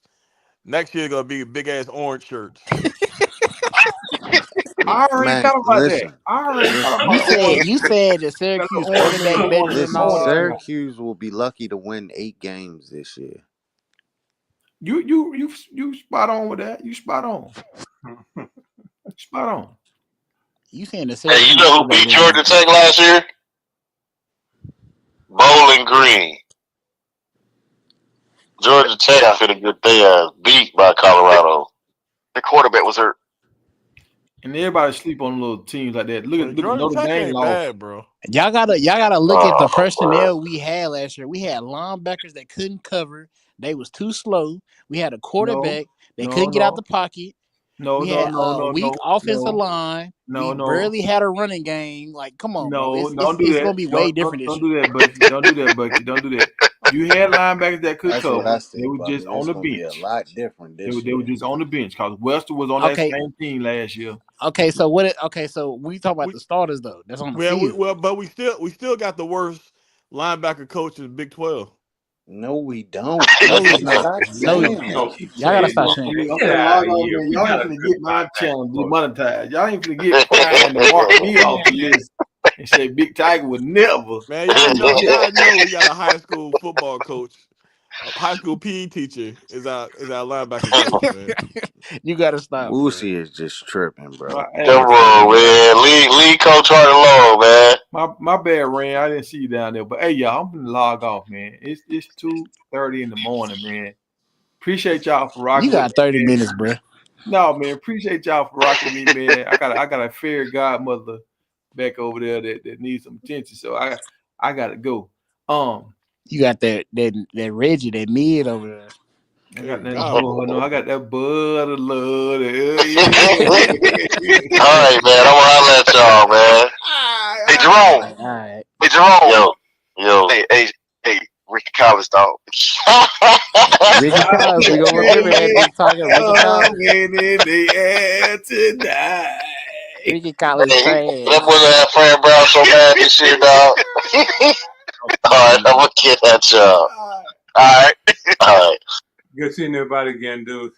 Next year gonna be big ass orange shirts. I already thought about that. I already thought about You said the Syracuse quarterback better than Syracuse will be lucky to win 8 games this year. You spot on with that. You spot on. Spot on. You saying the Hey, you know who beat Georgia Tech last year? Bowling Green. Georgia Tech finna get their beat by Colorado. The quarterback was hurt. And everybody sleep on little teams like that. Look at Georgia Notre Tech Dame ain't lost. bad, bro. Y'all gotta look at the personnel we had last year. We had linebackers that couldn't cover. They was too slow. We had a quarterback that couldn't get out the pocket. We had a weak offensive line. We barely had a running game. Like, come on, bro. It's gonna be way different this year. Don't do that, Bucky. Don't do that, Bucky. Don't do that. You had linebackers that could That's cover. what I said, They were Bobby. just on It's the gonna be a bench. lot different They this were year. just on the bench because Wester was on that same team last year. Okay, so so we talk about the starters though. That's on the field. But we still got the worst linebacker coach in the Big 12. No, we don't. No, we Stop not. saying You that. don't keep Y'all gotta saying stop that. saying I'm Get gonna out log of on here. there. We Y'all got ain't a finna good get my channel linebacker. demonetized. Y'all ain't finna get Prime to mark me off of this and say Big Tiger would never. Man, y'all know we got a high school football coach, a high school PE teacher is our linebacker coach, man. You gotta stop, man. Boosie is just tripping, bro. Come on, man. Lead coach Hardy Long, man. My bad, Ran. I didn't see you down there. But hey, y'all, I'm gonna log off, man. It's 2:30 in the morning, man. Appreciate y'all for rocking You with got me, 30 man. minutes, bro. No, man. Appreciate y'all for rocking with me, man. I got a fairy godmother back over there that needs some attention. So I gotta go. You got that Reggie, that mid over there. I got that God, I got that butter love. All right, man. I'm gonna holler at y'all, man. Hey, Jerome. All right. Hey, Jerome. Yo. Hey, Ricky Collins, dog. Ricky Collins, we gonna remember that big tiger. Ricky Collins. in the air tonight. Ricky Collins Hey, trash. that boy had Fran Brown so bad this year, dog. All right, I'm gonna get that job. All right. Good seeing everybody again, dude.